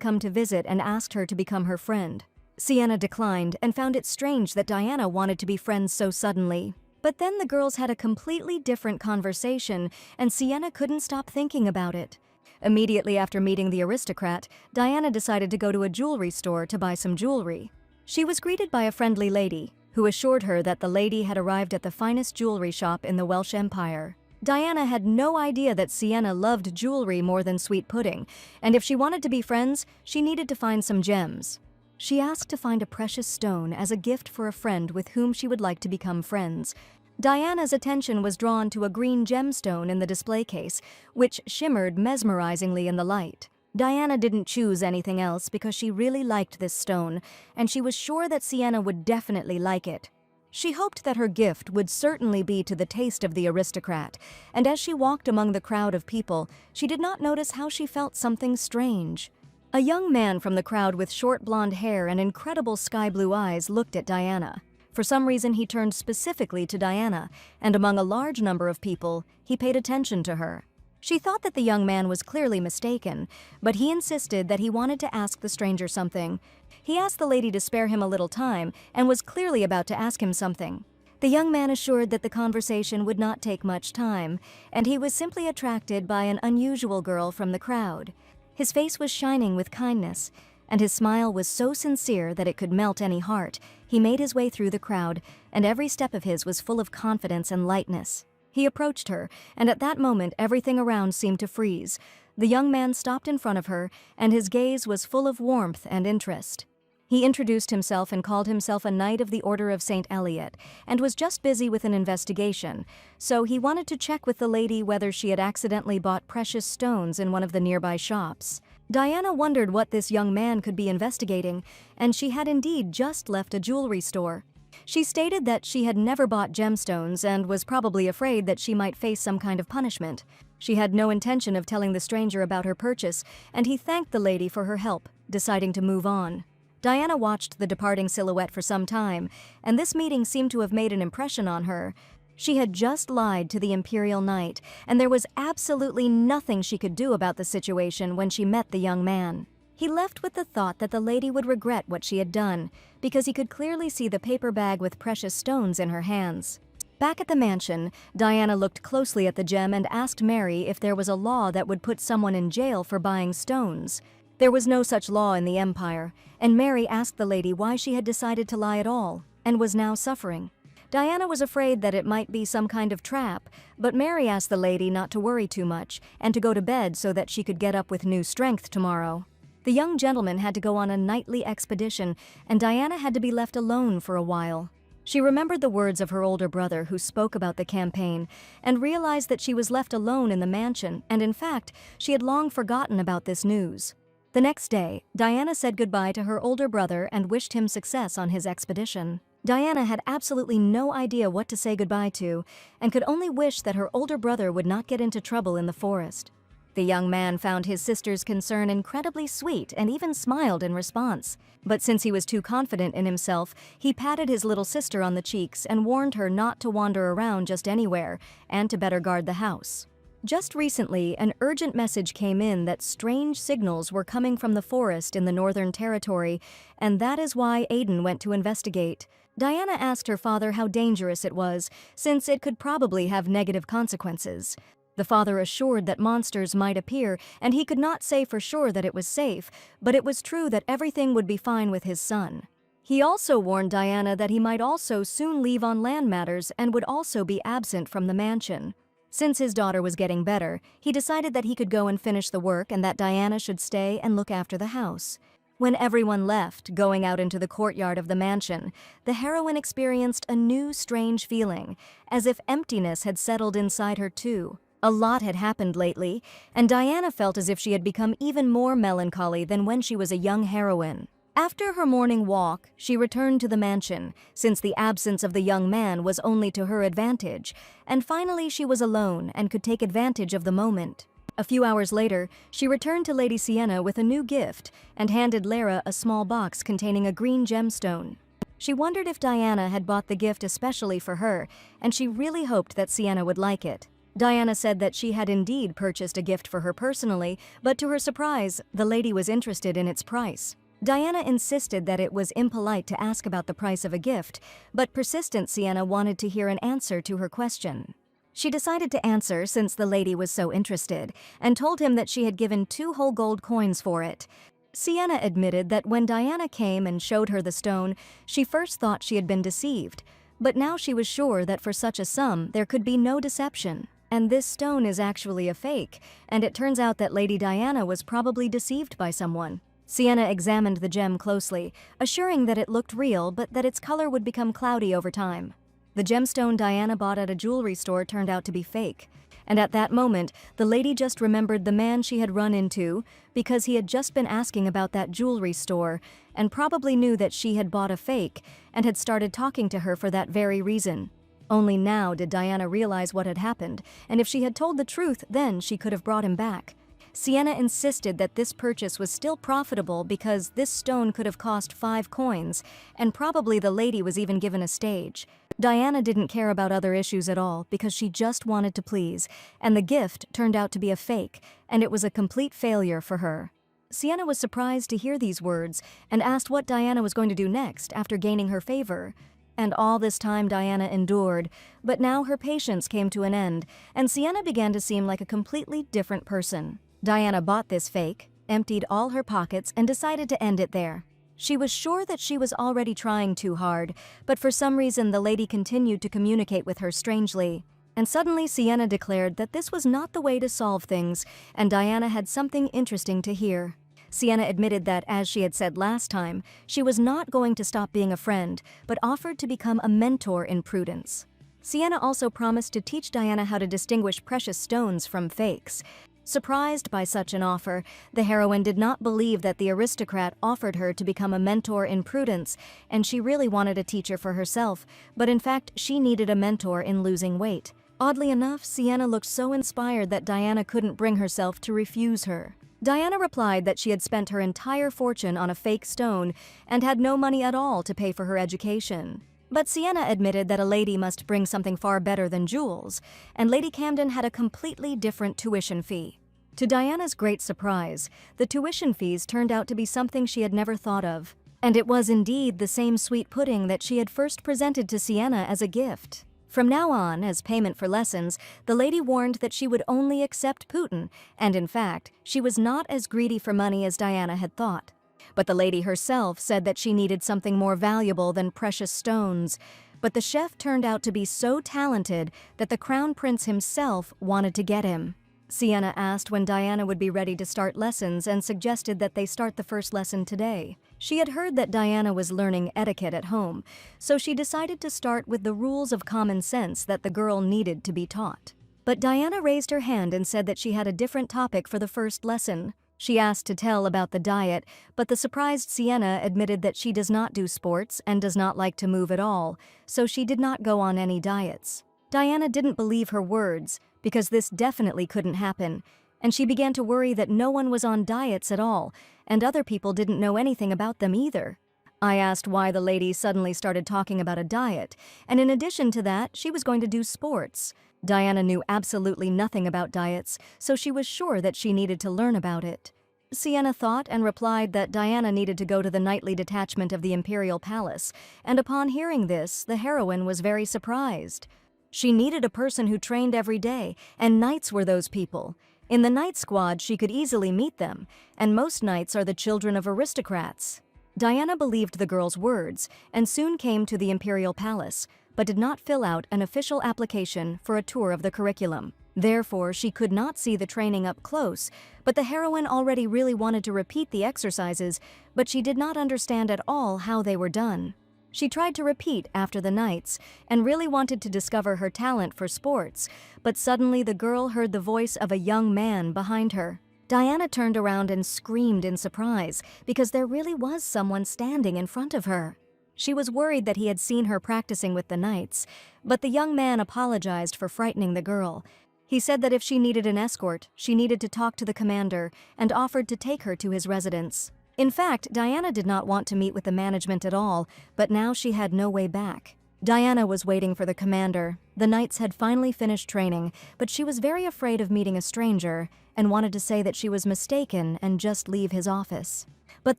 come to visit and asked her to become her friend. Sienna declined and found it strange that Diana wanted to be friends so suddenly. But then the girls had a completely different conversation, and Sienna couldn't stop thinking about it. Immediately after meeting the aristocrat, Diana decided to go to a jewelry store to buy some jewelry. She was greeted by a friendly lady, who assured her that the lady had arrived at the finest jewelry shop in the Welsh Empire. Diana had no idea that Sienna loved jewelry more than sweet pudding, and if she wanted to be friends, she needed to find some gems. She asked to find a precious stone as a gift for a friend with whom she would like to become friends. Diana's attention was drawn to a green gemstone in the display case, which shimmered mesmerizingly in the light. Diana didn't choose anything else because she really liked this stone, and she was sure that Sienna would definitely like it. She hoped that her gift would certainly be to the taste of the aristocrat, and as she walked among the crowd of people, she did not notice how she felt something strange. A young man from the crowd with short blonde hair and incredible sky-blue eyes looked at Diana. For some reason, he turned specifically to Diana, and among a large number of people, he paid attention to her. She thought that the young man was clearly mistaken, but he insisted that he wanted to ask the stranger something. He asked the lady to spare him a little time and was clearly about to ask him something. The young man assured that the conversation would not take much time, and he was simply attracted by an unusual girl from the crowd. His face was shining with kindness, and his smile was so sincere that it could melt any heart. He made his way through the crowd, and every step of his was full of confidence and lightness. He approached her, and at that moment everything around seemed to freeze. The young man stopped in front of her, and his gaze was full of warmth and interest. He introduced himself and called himself a Knight of the Order of St. Eliot, and was just busy with an investigation, so he wanted to check with the lady whether she had accidentally bought precious stones in one of the nearby shops. Diana wondered what this young man could be investigating, and she had indeed just left a jewelry store. She stated that she had never bought gemstones and was probably afraid that she might face some kind of punishment. She had no intention of telling the stranger about her purchase, and he thanked the lady for her help, deciding to move on. Diana watched the departing silhouette for some time, and this meeting seemed to have made an impression on her. She had just lied to the Imperial Knight, and there was absolutely nothing she could do about the situation when she met the young man. He left with the thought that the lady would regret what she had done, because he could clearly see the paper bag with precious stones in her hands. Back at the mansion, Diana looked closely at the gem and asked Mary if there was a law that would put someone in jail for buying stones. There was no such law in the Empire, and Mary asked the lady why she had decided to lie at all, and was now suffering. Diana was afraid that it might be some kind of trap, but Mary asked the lady not to worry too much and to go to bed so that she could get up with new strength tomorrow. The young gentleman had to go on a nightly expedition, and Diana had to be left alone for a while. She remembered the words of her older brother who spoke about the campaign, and realized that she was left alone in the mansion, and in fact, she had long forgotten about this news. The next day, Diana said goodbye to her older brother and wished him success on his expedition. Diana had absolutely no idea what to say goodbye to, and could only wish that her older brother would not get into trouble in the forest. The young man found his sister's concern incredibly sweet and even smiled in response. But since he was too confident in himself, he patted his little sister on the cheeks and warned her not to wander around just anywhere and to better guard the house. Just recently, an urgent message came in that strange signals were coming from the forest in the Northern Territory, and that is why Aiden went to investigate. Diana asked her father how dangerous it was, since it could probably have negative consequences. The father assured that monsters might appear, and he could not say for sure that it was safe, but it was true that everything would be fine with his son. He also warned Diana that he might also soon leave on land matters and would also be absent from the mansion. Since his daughter was getting better, he decided that he could go and finish the work and that Diana should stay and look after the house. When everyone left, going out into the courtyard of the mansion, the heroine experienced a new strange feeling, as if emptiness had settled inside her too. A lot had happened lately, and Diana felt as if she had become even more melancholy than when she was a young heroine. After her morning walk, she returned to the mansion, since the absence of the young man was only to her advantage, and finally she was alone and could take advantage of the moment. A few hours later, she returned to Lady Sienna with a new gift and handed Lara a small box containing a green gemstone. She wondered if Diana had bought the gift especially for her, and she really hoped that Sienna would like it. Diana said that she had indeed purchased a gift for her personally, but to her surprise, the lady was interested in its price. Diana insisted that it was impolite to ask about the price of a gift, but persistent Sienna wanted to hear an answer to her question. She decided to answer since the lady was so interested, and told him that she had given 2 whole gold coins for it. Sienna admitted that when Diana came and showed her the stone, she first thought she had been deceived, but now she was sure that for such a sum there could be no deception. And this stone is actually a fake, and it turns out that Lady Diana was probably deceived by someone. Sienna examined the gem closely, assuring that it looked real but that its color would become cloudy over time. The gemstone Diana bought at a jewelry store turned out to be fake, and at that moment, the lady just remembered the man she had run into because he had just been asking about that jewelry store and probably knew that she had bought a fake and had started talking to her for that very reason. Only now did Diana realize what had happened, and if she had told the truth, then she could have brought him back. Sienna insisted that this purchase was still profitable because this stone could have cost 5 coins, and probably the lady was even given a stage. Diana didn't care about other issues at all because she just wanted to please, and the gift turned out to be a fake, and it was a complete failure for her. Sienna was surprised to hear these words and asked what Diana was going to do next after gaining her favor. And all this time Diana endured, but now her patience came to an end, and Sienna began to seem like a completely different person. Diana bought this fake, emptied all her pockets, and decided to end it there. She was sure that she was already trying too hard, but for some reason the lady continued to communicate with her strangely. And suddenly Sienna declared that this was not the way to solve things, and Diana had something interesting to hear. Sienna admitted that, as she had said last time, she was not going to stop being a friend, but offered to become a mentor in prudence. Sienna also promised to teach Diana how to distinguish precious stones from fakes. Surprised by such an offer, the heroine did not believe that the aristocrat offered her to become a mentor in prudence, and she really wanted a teacher for herself, but in fact she needed a mentor in losing weight. Oddly enough, Sienna looked so inspired that Diana couldn't bring herself to refuse her. Diana replied that she had spent her entire fortune on a fake stone and had no money at all to pay for her education. But Sienna admitted that a lady must bring something far better than jewels, and Lady Camden had a completely different tuition fee. To Diana's great surprise, the tuition fees turned out to be something she had never thought of, and it was indeed the same sweet pudding that she had first presented to Sienna as a gift. From now on, as payment for lessons, the lady warned that she would only accept Putin, and in fact, she was not as greedy for money as Diana had thought. But the lady herself said that she needed something more valuable than precious stones. But the chef turned out to be so talented that the crown prince himself wanted to get him. Sienna asked when Diana would be ready to start lessons and suggested that they start the first lesson today. She had heard that Diana was learning etiquette at home, so she decided to start with the rules of common sense that the girl needed to be taught. But Diana raised her hand and said that she had a different topic for the first lesson. She asked to tell about the diet, but the surprised Sienna admitted that she does not do sports and does not like to move at all, so she did not go on any diets. Diana didn't believe her words, because this definitely couldn't happen, and she began to worry that no one was on diets at all, and other people didn't know anything about them either. I asked why the lady suddenly started talking about a diet, and in addition to that, she was going to do sports. Diana knew absolutely nothing about diets, so she was sure that she needed to learn about it. Sienna thought and replied that Diana needed to go to the nightly detachment of the Imperial Palace, and upon hearing this, the heroine was very surprised. She needed a person who trained every day, and knights were those people. In the Knight Squad, she could easily meet them, and most knights are the children of aristocrats. Diana believed the girl's words and soon came to the Imperial Palace, but did not fill out an official application for a tour of the curriculum. Therefore, she could not see the training up close, but the heroine already really wanted to repeat the exercises, but she did not understand at all how they were done. She tried to repeat after the knights and really wanted to discover her talent for sports, but suddenly the girl heard the voice of a young man behind her. Diana turned around and screamed in surprise because there really was someone standing in front of her. She was worried that he had seen her practicing with the knights, but the young man apologized for frightening the girl. He said that if she needed an escort, she needed to talk to the commander and offered to take her to his residence. In fact, Diana did not want to meet with the management at all, but now she had no way back. Diana was waiting for the commander. The knights had finally finished training, but she was very afraid of meeting a stranger and wanted to say that she was mistaken and just leave his office. But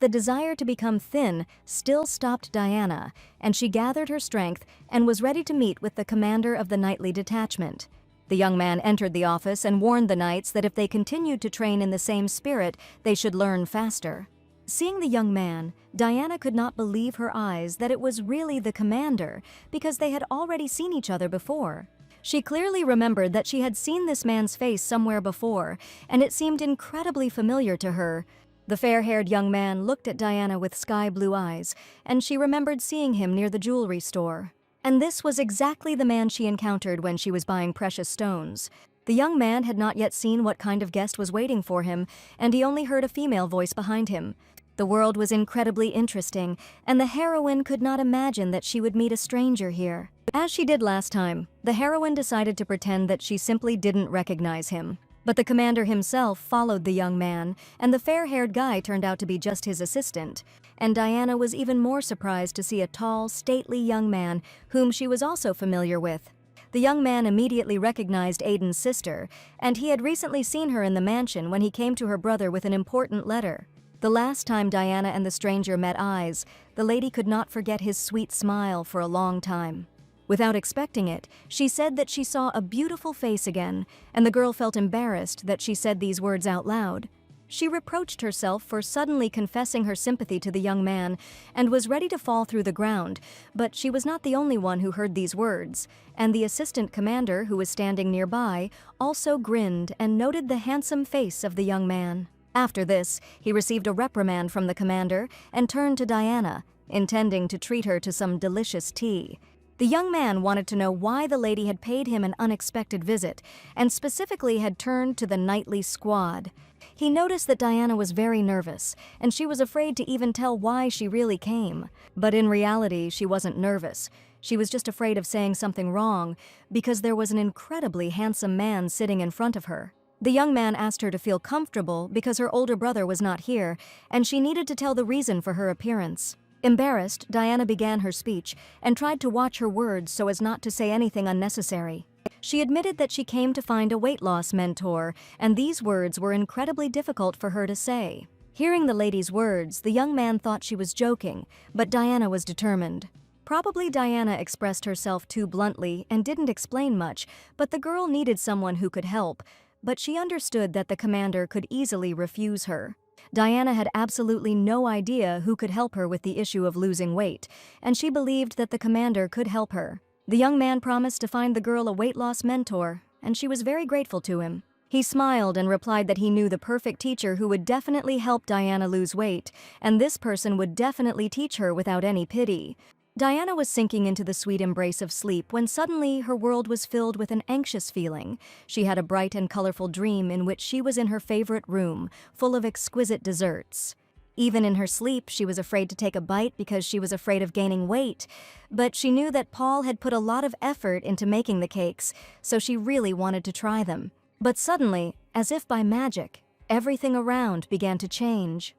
the desire to become thin still stopped Diana, and she gathered her strength and was ready to meet with the commander of the nightly detachment. The young man entered the office and warned the knights that if they continued to train in the same spirit, they should learn faster. Seeing the young man, Diana could not believe her eyes that it was really the commander, because they had already seen each other before. She clearly remembered that she had seen this man's face somewhere before, and it seemed incredibly familiar to her. The fair-haired young man looked at Diana with sky-blue eyes, and she remembered seeing him near the jewelry store. And this was exactly the man she encountered when she was buying precious stones. The young man had not yet seen what kind of guest was waiting for him, and he only heard a female voice behind him. The world was incredibly interesting, and the heroine could not imagine that she would meet a stranger here. As she did last time, the heroine decided to pretend that she simply didn't recognize him. But the commander himself followed the young man, and the fair-haired guy turned out to be just his assistant. And Diana was even more surprised to see a tall, stately young man whom she was also familiar with. The young man immediately recognized Aiden's sister, and he had recently seen her in the mansion when he came to her brother with an important letter. The last time Diana and the stranger met eyes, the lady could not forget his sweet smile for a long time. Without expecting it, she said that she saw a beautiful face again, and the girl felt embarrassed that she said these words out loud. She reproached herself for suddenly confessing her sympathy to the young man and was ready to fall through the ground, but she was not the only one who heard these words, and the assistant commander, who was standing nearby, also grinned and noted the handsome face of the young man. After this, he received a reprimand from the commander and turned to Diana, intending to treat her to some delicious tea. The young man wanted to know why the lady had paid him an unexpected visit, and specifically had turned to the nightly squad. He noticed that Diana was very nervous, and she was afraid to even tell why she really came. But in reality, she wasn't nervous. She was just afraid of saying something wrong, because there was an incredibly handsome man sitting in front of her. The young man asked her to feel comfortable because her older brother was not here, and she needed to tell the reason for her appearance. Embarrassed, Diana began her speech and tried to watch her words so as not to say anything unnecessary. She admitted that she came to find a weight loss mentor, and these words were incredibly difficult for her to say. Hearing the lady's words, the young man thought she was joking, but Diana was determined. Probably Diana expressed herself too bluntly and didn't explain much, but the girl needed someone who could help. But she understood that the commander could easily refuse her. Diana had absolutely no idea who could help her with the issue of losing weight, and she believed that the commander could help her. The young man promised to find the girl a weight loss mentor, and she was very grateful to him. He smiled and replied that he knew the perfect teacher who would definitely help Diana lose weight, and this person would definitely teach her without any pity. Diana was sinking into the sweet embrace of sleep when suddenly her world was filled with an anxious feeling. She had a bright and colorful dream in which she was in her favorite room, full of exquisite desserts. Even in her sleep, she was afraid to take a bite because she was afraid of gaining weight. But she knew that Paul had put a lot of effort into making the cakes, so she really wanted to try them. But suddenly, as if by magic, everything around began to change.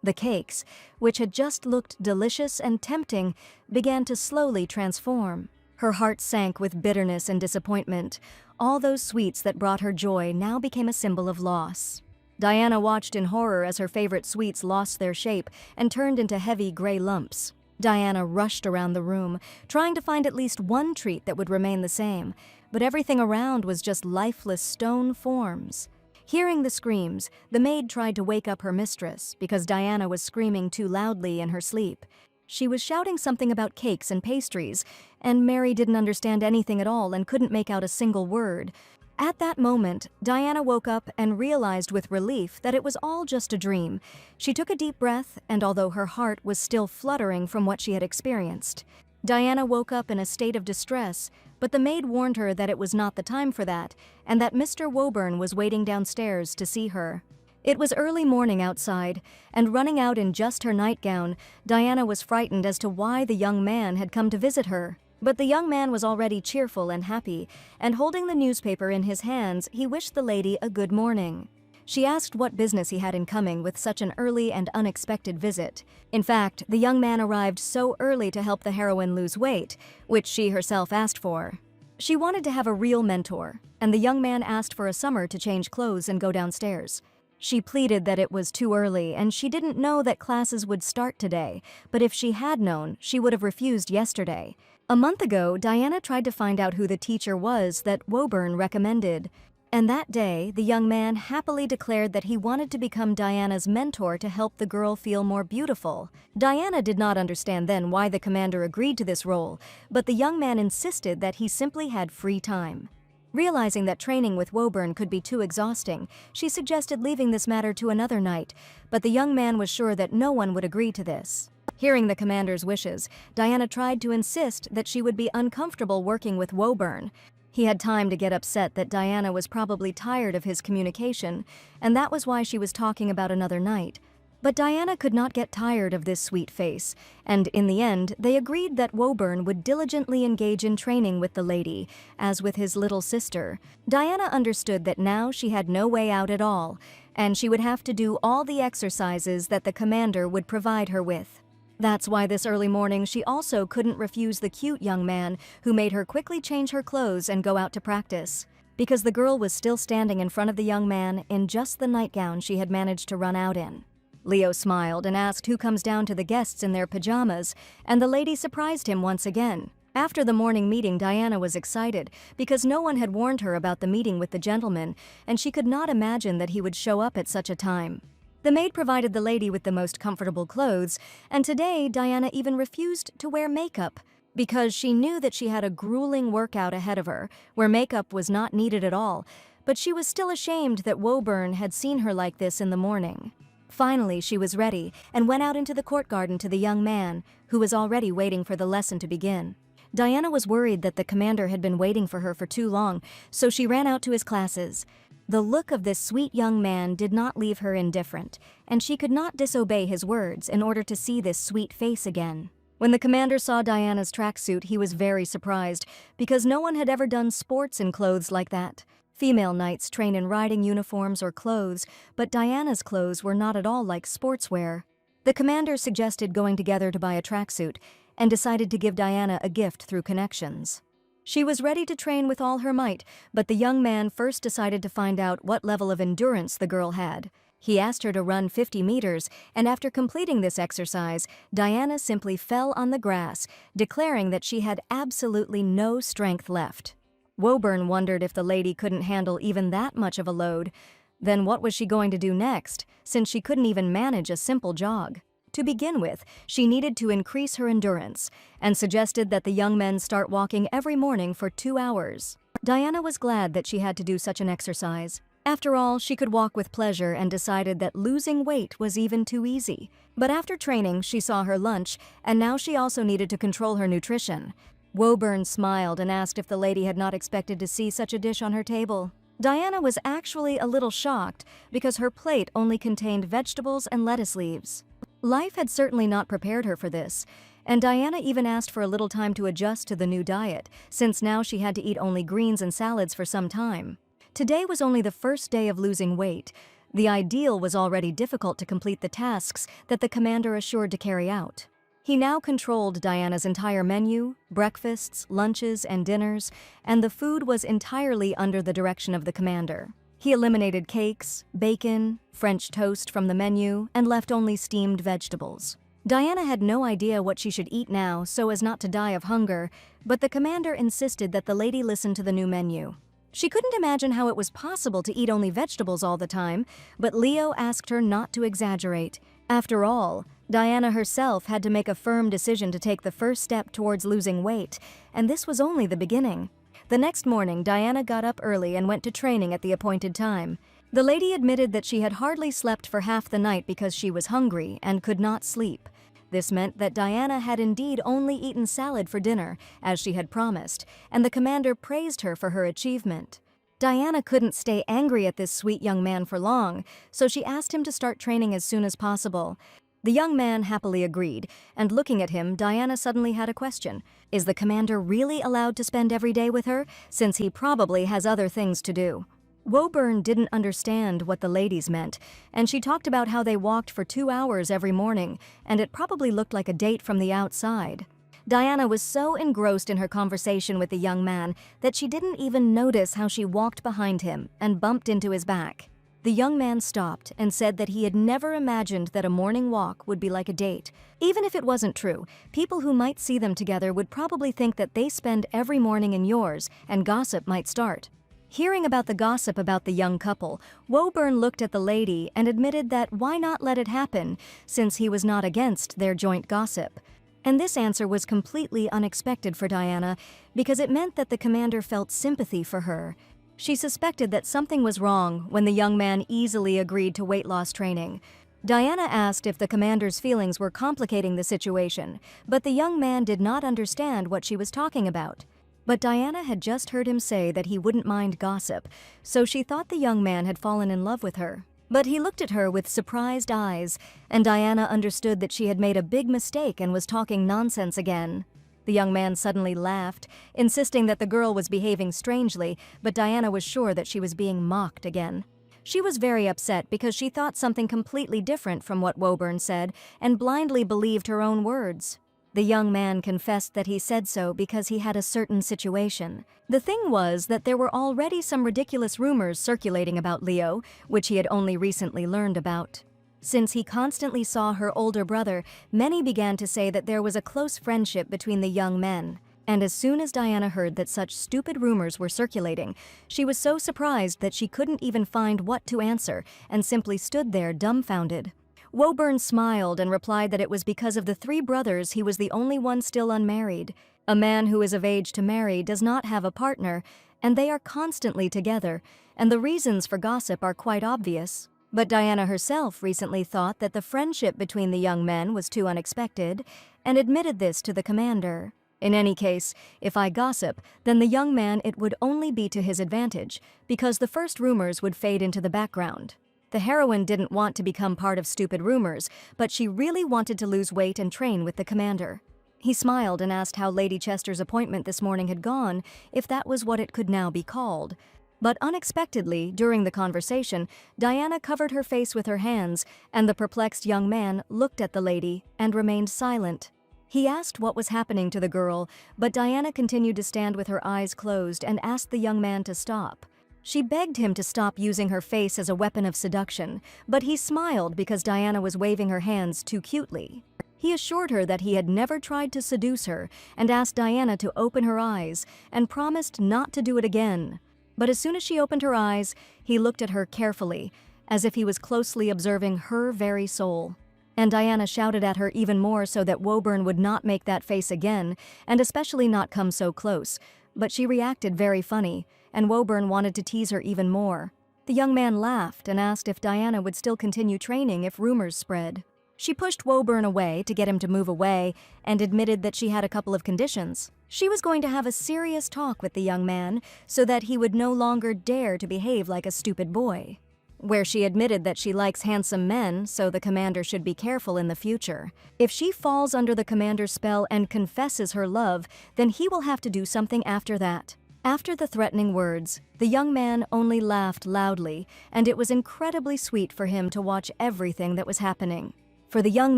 The cakes, which had just looked delicious and tempting, began to slowly transform. Her heart sank with bitterness and disappointment. All those sweets that brought her joy now became a symbol of loss. Diana watched in horror as her favorite sweets lost their shape and turned into heavy gray lumps. Diana rushed around the room, trying to find at least one treat that would remain the same, but everything around was just lifeless stone forms. Hearing the screams, the maid tried to wake up her mistress because Diana was screaming too loudly in her sleep. She was shouting something about cakes and pastries, and Mary didn't understand anything at all and couldn't make out a single word. At that moment, Diana woke up and realized with relief that it was all just a dream. She took a deep breath, and although her heart was still fluttering from what she had experienced, Diana woke up in a state of distress, but the maid warned her that it was not the time for that, and that Mr. Woburn was waiting downstairs to see her. It was early morning outside, and running out in just her nightgown, Diana was frightened as to why the young man had come to visit her. But the young man was already cheerful and happy, and holding the newspaper in his hands, he wished the lady a good morning. She asked what business he had in coming with such an early and unexpected visit. In fact, the young man arrived so early to help the heroine lose weight, which she herself asked for. She wanted to have a real mentor, and the young man asked for a summer to change clothes and go downstairs. She pleaded that it was too early and she didn't know that classes would start today, but if she had known, she would have refused yesterday. A month ago, Diana tried to find out who the teacher was that Woburn recommended. And that day, the young man happily declared that he wanted to become Diana's mentor to help the girl feel more beautiful. Diana did not understand then why the commander agreed to this role, but the young man insisted that he simply had free time. Realizing that training with Woburn could be too exhausting, she suggested leaving this matter to another night, but the young man was sure that no one would agree to this. Hearing the commander's wishes, Diana tried to insist that she would be uncomfortable working with Woburn. He had time to get upset that Diana was probably tired of his communication, and that was why she was talking about another night. But Diana could not get tired of this sweet face, and in the end, they agreed that Woburn would diligently engage in training with the lady, as with his little sister. Diana understood that now she had no way out at all, and she would have to do all the exercises that the commander would provide her with. That's why this early morning she also couldn't refuse the cute young man who made her quickly change her clothes and go out to practice. Because the girl was still standing in front of the young man in just the nightgown she had managed to run out in. Leo smiled and asked who comes down to the guests in their pajamas, and the lady surprised him once again. After the morning meeting, Diana was excited because no one had warned her about the meeting with the gentleman, and she could not imagine that he would show up at such a time. The maid provided the lady with the most comfortable clothes, and today Diana even refused to wear makeup because she knew that she had a grueling workout ahead of her, where makeup was not needed at all, but she was still ashamed that Woburn had seen her like this in the morning. Finally, she was ready and went out into the court garden to the young man, who was already waiting for the lesson to begin. Diana was worried that the commander had been waiting for her for too long, so she ran out to his classes. The look of this sweet young man did not leave her indifferent, and she could not disobey his words in order to see this sweet face again. When the commander saw Diana's tracksuit, he was very surprised, because no one had ever done sports in clothes like that. Female knights train in riding uniforms or clothes, but Diana's clothes were not at all like sportswear. The commander suggested going together to buy a tracksuit, and decided to give Diana a gift through connections. She was ready to train with all her might, but the young man first decided to find out what level of endurance the girl had. He asked her to run 50 meters, and after completing this exercise, Diana simply fell on the grass, declaring that she had absolutely no strength left. Woburn wondered if the lady couldn't handle even that much of a load. Then what was she going to do next, since she couldn't even manage a simple jog? To begin with, she needed to increase her endurance, and suggested that the young men start walking every morning for 2 hours. Diana was glad that she had to do such an exercise. After all, she could walk with pleasure and decided that losing weight was even too easy. But after training, she saw her lunch, and now she also needed to control her nutrition. Woburn smiled and asked if the lady had not expected to see such a dish on her table. Diana was actually a little shocked because her plate only contained vegetables and lettuce leaves. Life had certainly not prepared her for this, and Diana even asked for a little time to adjust to the new diet, since now she had to eat only greens and salads for some time. Today was only the first day of losing weight. The ideal was already difficult to complete the tasks that the commander assured to carry out. He now controlled Diana's entire menu, breakfasts, lunches, and dinners, and the food was entirely under the direction of the commander. He eliminated cakes, bacon, French toast from the menu, and left only steamed vegetables. Diana had no idea what she should eat now so as not to die of hunger, but the commander insisted that the lady listen to the new menu. She couldn't imagine how it was possible to eat only vegetables all the time, but Leo asked her not to exaggerate. After all, Diana herself had to make a firm decision to take the first step towards losing weight, and this was only the beginning. The next morning, Diana got up early and went to training at the appointed time. The lady admitted that she had hardly slept for half the night because she was hungry and could not sleep. This meant that Diana had indeed only eaten salad for dinner, as she had promised, and the commander praised her for her achievement. Diana couldn't stay angry at this sweet young man for long, so she asked him to start training as soon as possible. The young man happily agreed, and looking at him, Diana suddenly had a question. Is the commander really allowed to spend every day with her, since he probably has other things to do? Woburn didn't understand what the ladies meant, and she talked about how they walked for 2 hours every morning, and it probably looked like a date from the outside. Diana was so engrossed in her conversation with the young man that she didn't even notice how she walked behind him and bumped into his back. The young man stopped and said that he had never imagined that a morning walk would be like a date. Even if it wasn't true, people who might see them together would probably think that they spend every morning in yours, and gossip might start. Hearing about the gossip about the young couple, Woburn looked at the lady and admitted that why not let it happen, since he was not against their joint gossip. And this answer was completely unexpected for Diana, because it meant that the commander felt sympathy for her. She suspected that something was wrong when the young man easily agreed to weight loss training. Diana asked if the commander's feelings were complicating the situation, but the young man did not understand what she was talking about. But Diana had just heard him say that he wouldn't mind gossip, so she thought the young man had fallen in love with her. But he looked at her with surprised eyes, and Diana understood that she had made a big mistake and was talking nonsense again. The young man suddenly laughed, insisting that the girl was behaving strangely, but Diana was sure that she was being mocked again. She was very upset because she thought something completely different from what Woburn said and blindly believed her own words. The young man confessed that he said so because he had a certain situation. The thing was that there were already some ridiculous rumors circulating about Leo, which he had only recently learned about. Since he constantly saw her older brother, many began to say that there was a close friendship between the young men. And as soon as Diana heard that such stupid rumors were circulating, she was so surprised that she couldn't even find what to answer and simply stood there dumbfounded. Woburn smiled and replied that it was because of the 3 brothers he was the only one still unmarried. A man who is of age to marry does not have a partner, and they are constantly together, and the reasons for gossip are quite obvious. But Diana herself recently thought that the friendship between the young men was too unexpected, and admitted this to the commander. In any case, if I gossip, then the young man it would only be to his advantage, because the first rumors would fade into the background. The heroine didn't want to become part of stupid rumors, but she really wanted to lose weight and train with the commander. He smiled and asked how Lady Chester's appointment this morning had gone, if that was what it could now be called. But unexpectedly, during the conversation, Diana covered her face with her hands, and the perplexed young man looked at the lady and remained silent. He asked what was happening to the girl, but Diana continued to stand with her eyes closed and asked the young man to stop. She begged him to stop using her face as a weapon of seduction, but he smiled because Diana was waving her hands too cutely. He assured her that he had never tried to seduce her and asked Diana to open her eyes and promised not to do it again. But as soon as she opened her eyes, he looked at her carefully, as if he was closely observing her very soul. And Diana shouted at her even more so that Woburn would not make that face again, and especially not come so close. But she reacted very funny, and Woburn wanted to tease her even more. The young man laughed and asked if Diana would still continue training if rumors spread. She pushed Woburn away to get him to move away and admitted that she had a couple of conditions. She was going to have a serious talk with the young man so that he would no longer dare to behave like a stupid boy. Where she admitted that she likes handsome men, so the commander should be careful in the future. If she falls under the commander's spell and confesses her love, then he will have to do something after that. After the threatening words, the young man only laughed loudly, and it was incredibly sweet for him to watch everything that was happening. For the young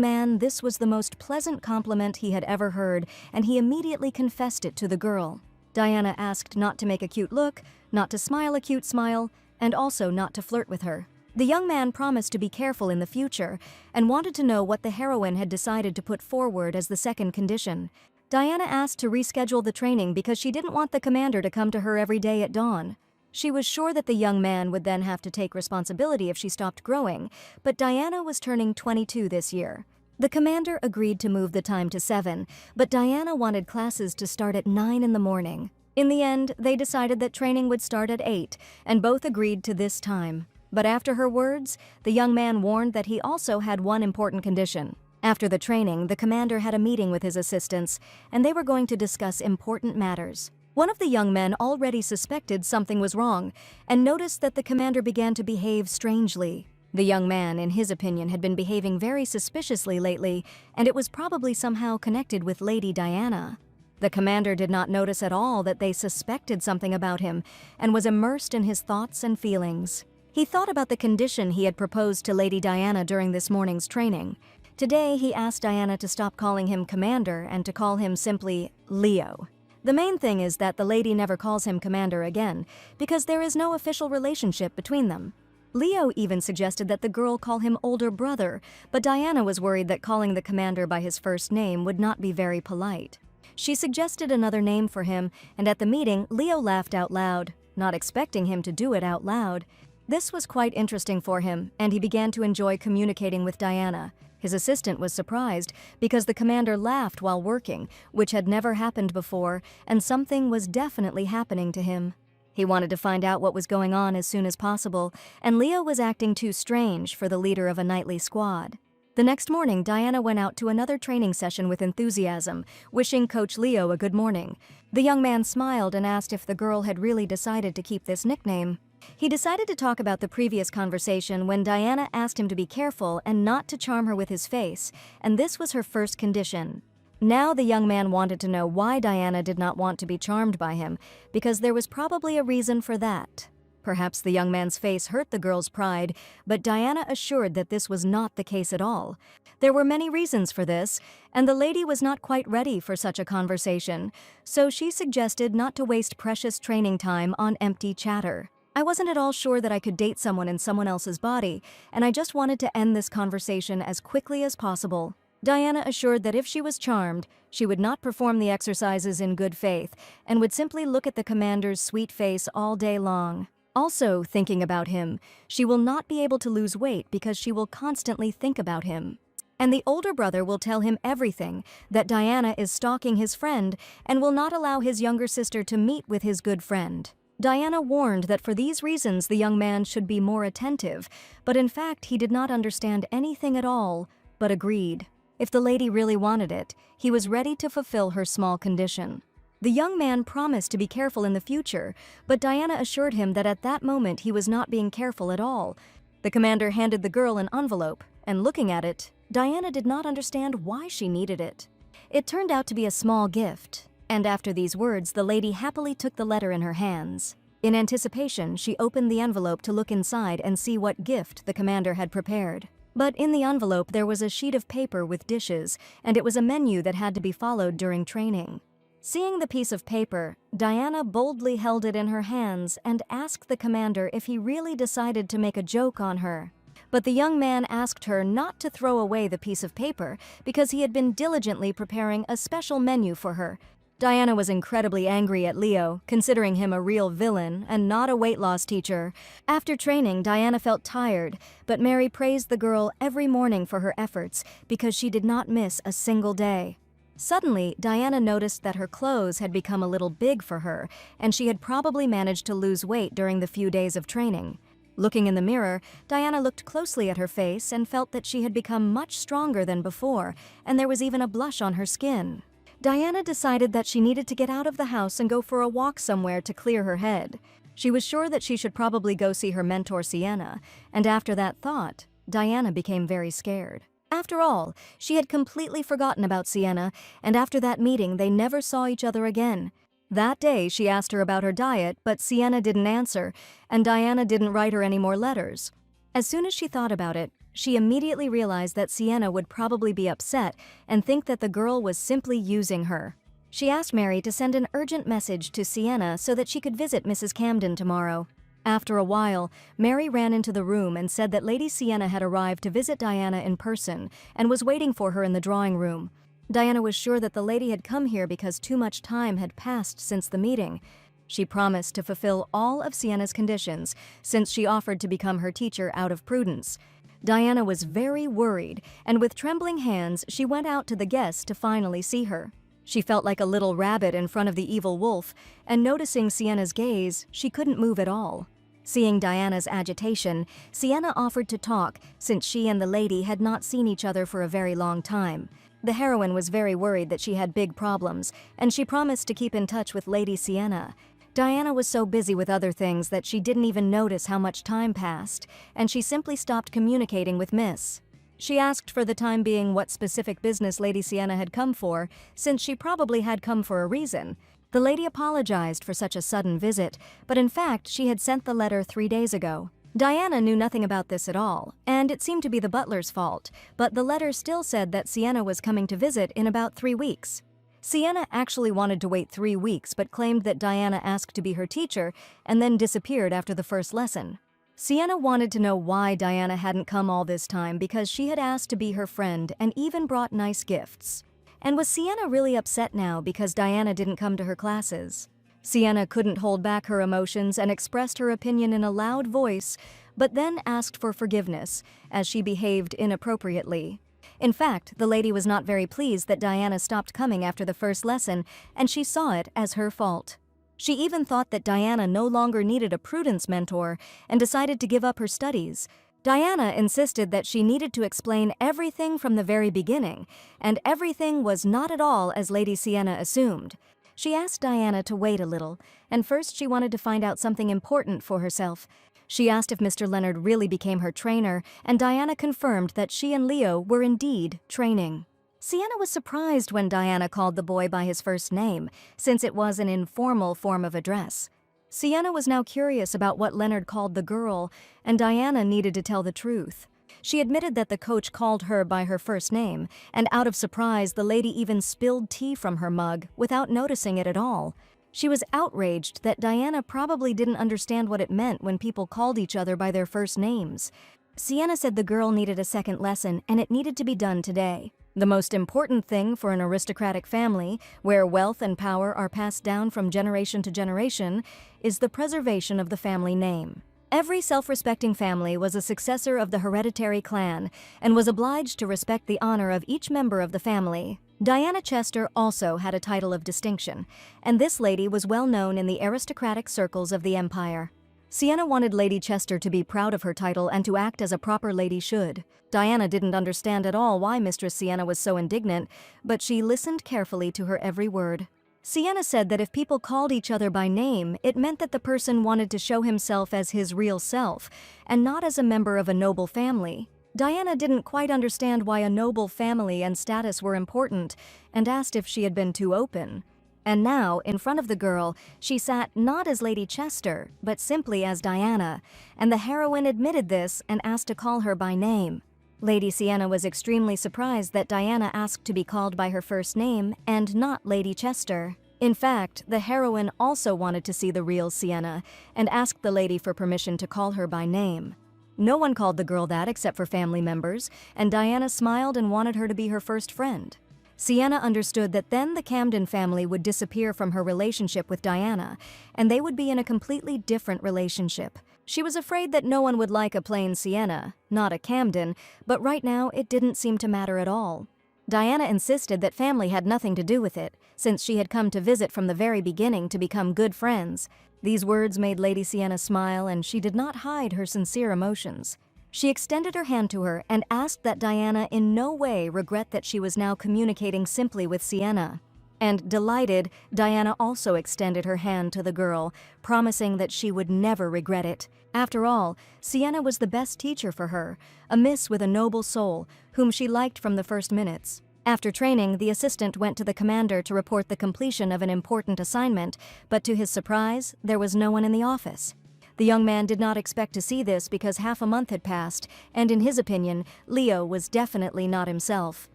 man, this was the most pleasant compliment he had ever heard, and he immediately confessed it to the girl. Diana asked not to make a cute look, not to smile a cute smile, and also not to flirt with her. The young man promised to be careful in the future and wanted to know what the heroine had decided to put forward as the second condition. Diana asked to reschedule the training because she didn't want the commander to come to her every day at dawn. She was sure that the young man would then have to take responsibility if she stopped growing, but Diana was turning 22 this year. The commander agreed to move the time to 7, but Diana wanted classes to start at 9 in the morning. In the end, they decided that training would start at 8, and both agreed to this time. But after her words, the young man warned that he also had one important condition. After the training, the commander had a meeting with his assistants, and they were going to discuss important matters. One of the young men already suspected something was wrong, and noticed that the commander began to behave strangely. The young man, in his opinion, had been behaving very suspiciously lately, and it was probably somehow connected with Lady Diana. The commander did not notice at all that they suspected something about him, and was immersed in his thoughts and feelings. He thought about the condition he had proposed to Lady Diana during this morning's training. Today, he asked Diana to stop calling him Commander and to call him simply Leo. The main thing is that the lady never calls him Commander again, because there is no official relationship between them. Leo even suggested that the girl call him older brother, but Diana was worried that calling the commander by his first name would not be very polite. She suggested another name for him, and at the meeting, Leo laughed out loud, not expecting him to do it out loud. This was quite interesting for him, and he began to enjoy communicating with Diana. His assistant was surprised because the commander laughed while working, which had never happened before, and something was definitely happening to him. He wanted to find out what was going on as soon as possible, and Leo was acting too strange for the leader of a nightly squad. The next morning, Diana went out to another training session with enthusiasm, wishing Coach Leo a good morning. The young man smiled and asked if the girl had really decided to keep this nickname. He decided to talk about the previous conversation when Diana asked him to be careful and not to charm her with his face, and this was her first condition. Now the young man wanted to know why Diana did not want to be charmed by him, because there was probably a reason for that. Perhaps the young man's face hurt the girl's pride, but Diana assured that this was not the case at all. There were many reasons for this, and the lady was not quite ready for such a conversation, so she suggested not to waste precious training time on empty chatter. I wasn't at all sure that I could date someone in someone else's body, and I just wanted to end this conversation as quickly as possible. Diana assured that if she was charmed, she would not perform the exercises in good faith, and would simply look at the commander's sweet face all day long. Also, thinking about him, she will not be able to lose weight because she will constantly think about him. And the older brother will tell him everything, that Diana is stalking his friend and will not allow his younger sister to meet with his good friend. Diana warned that for these reasons the young man should be more attentive, but in fact he did not understand anything at all, but agreed. If the lady really wanted it, he was ready to fulfill her small condition. The young man promised to be careful in the future, but Diana assured him that at that moment he was not being careful at all. The commander handed the girl an envelope, and looking at it, Diana did not understand why she needed it. It turned out to be a small gift. And after these words, the lady happily took the letter in her hands. In anticipation, she opened the envelope to look inside and see what gift the commander had prepared. But in the envelope there was a sheet of paper with dishes, and it was a menu that had to be followed during training. Seeing the piece of paper, Diana boldly held it in her hands and asked the commander if he really decided to make a joke on her. But the young man asked her not to throw away the piece of paper because he had been diligently preparing a special menu for her. Diana was incredibly angry at Leo, considering him a real villain and not a weight loss teacher. After training, Diana felt tired, but Mary praised the girl every morning for her efforts because she did not miss a single day. Suddenly, Diana noticed that her clothes had become a little big for her, and she had probably managed to lose weight during the few days of training. Looking in the mirror, Diana looked closely at her face and felt that she had become much stronger than before, and there was even a blush on her skin. Diana decided that she needed to get out of the house and go for a walk somewhere to clear her head. She was sure that she should probably go see her mentor Sienna, and after that thought, Diana became very scared. After all, she had completely forgotten about Sienna, and after that meeting they never saw each other again. That day she asked her about her diet, but Sienna didn't answer, and Diana didn't write her any more letters. As soon as she thought about it, She immediately realized that Sienna would probably be upset and think that the girl was simply using her. She asked Mary to send an urgent message to Sienna so that she could visit Mrs. Camden tomorrow. After a while, Mary ran into the room and said that Lady Sienna had arrived to visit Diana in person and was waiting for her in the drawing room. Diana was sure that the lady had come here because too much time had passed since the meeting. She promised to fulfill all of Sienna's conditions, since she offered to become her teacher out of prudence. Diana was very worried, and with trembling hands she went out to the guests to finally see her. She felt like a little rabbit in front of the evil wolf, and noticing Sienna's gaze, she couldn't move at all. Seeing Diana's agitation, Sienna offered to talk, since she and the lady had not seen each other for a very long time. The heroine was very worried that she had big problems, and she promised to keep in touch with Lady Sienna. Diana was so busy with other things that she didn't even notice how much time passed, and she simply stopped communicating with Miss. She asked for the time being what specific business Lady Sienna had come for, since she probably had come for a reason. The lady apologized for such a sudden visit, but in fact she had sent the letter 3 days ago. Diana knew nothing about this at all, and it seemed to be the butler's fault, but the letter still said that Sienna was coming to visit in about 3 weeks. Sienna actually wanted to wait 3 weeks but claimed that Diana asked to be her teacher and then disappeared after the first lesson. Sienna wanted to know why Diana hadn't come all this time because she had asked to be her friend and even brought nice gifts. And was Sienna really upset now because Diana didn't come to her classes? Sienna couldn't hold back her emotions and expressed her opinion in a loud voice, but then asked for forgiveness, as she behaved inappropriately. In fact, the lady was not very pleased that Diana stopped coming after the first lesson, and she saw it as her fault. She even thought that Diana no longer needed a prudence mentor and decided to give up her studies. Diana insisted that she needed to explain everything from the very beginning, and everything was not at all as Lady Sienna assumed. She asked Diana to wait a little, and first she wanted to find out something important for herself. She asked if Mr. Leonard really became her trainer, and Diana confirmed that she and Leo were indeed training. Sienna was surprised when Diana called the boy by his first name, since it was an informal form of address. Sienna was now curious about what Leonard called the girl, and Diana needed to tell the truth. She admitted that the coach called her by her first name, and out of surprise the lady even spilled tea from her mug without noticing it at all. She was outraged that Diana probably didn't understand what it meant when people called each other by their first names. Sienna said the girl needed a second lesson and it needed to be done today. The most important thing for an aristocratic family, where wealth and power are passed down from generation to generation, is the preservation of the family name. Every self-respecting family was a successor of the hereditary clan and was obliged to respect the honor of each member of the family. Diana Chester also had a title of distinction, and this lady was well known in the aristocratic circles of the empire. Sienna wanted Lady Chester to be proud of her title and to act as a proper lady should. Diana didn't understand at all why Mistress Sienna was so indignant, but she listened carefully to her every word. Sienna said that if people called each other by name, it meant that the person wanted to show himself as his real self, and not as a member of a noble family. Diana didn't quite understand why a noble family and status were important, and asked if she had been too open. And now, in front of the girl, she sat not as Lady Chester, but simply as Diana, and the heroine admitted this and asked to call her by name. Lady Sienna was extremely surprised that Diana asked to be called by her first name and not Lady Chester. In fact, the heroine also wanted to see the real Sienna and asked the lady for permission to call her by name. No one called the girl that except for family members, and Diana smiled and wanted her to be her first friend. Sienna understood that then the Camden family would disappear from her relationship with Diana, and they would be in a completely different relationship. She was afraid that no one would like a plain Sienna, not a Camden, but right now it didn't seem to matter at all. Diana insisted that family had nothing to do with it, since she had come to visit from the very beginning to become good friends. These words made Lady Sienna smile, and she did not hide her sincere emotions. She extended her hand to her and asked that Diana in no way regret that she was now communicating simply with Sienna. And delighted, Diana also extended her hand to the girl, promising that she would never regret it. After all, Sienna was the best teacher for her, a miss with a noble soul, whom she liked from the first minutes. After training, the assistant went to the commander to report the completion of an important assignment, but to his surprise, there was no one in the office. The young man did not expect to see this because half a month had passed, and in his opinion, Leo was definitely not himself.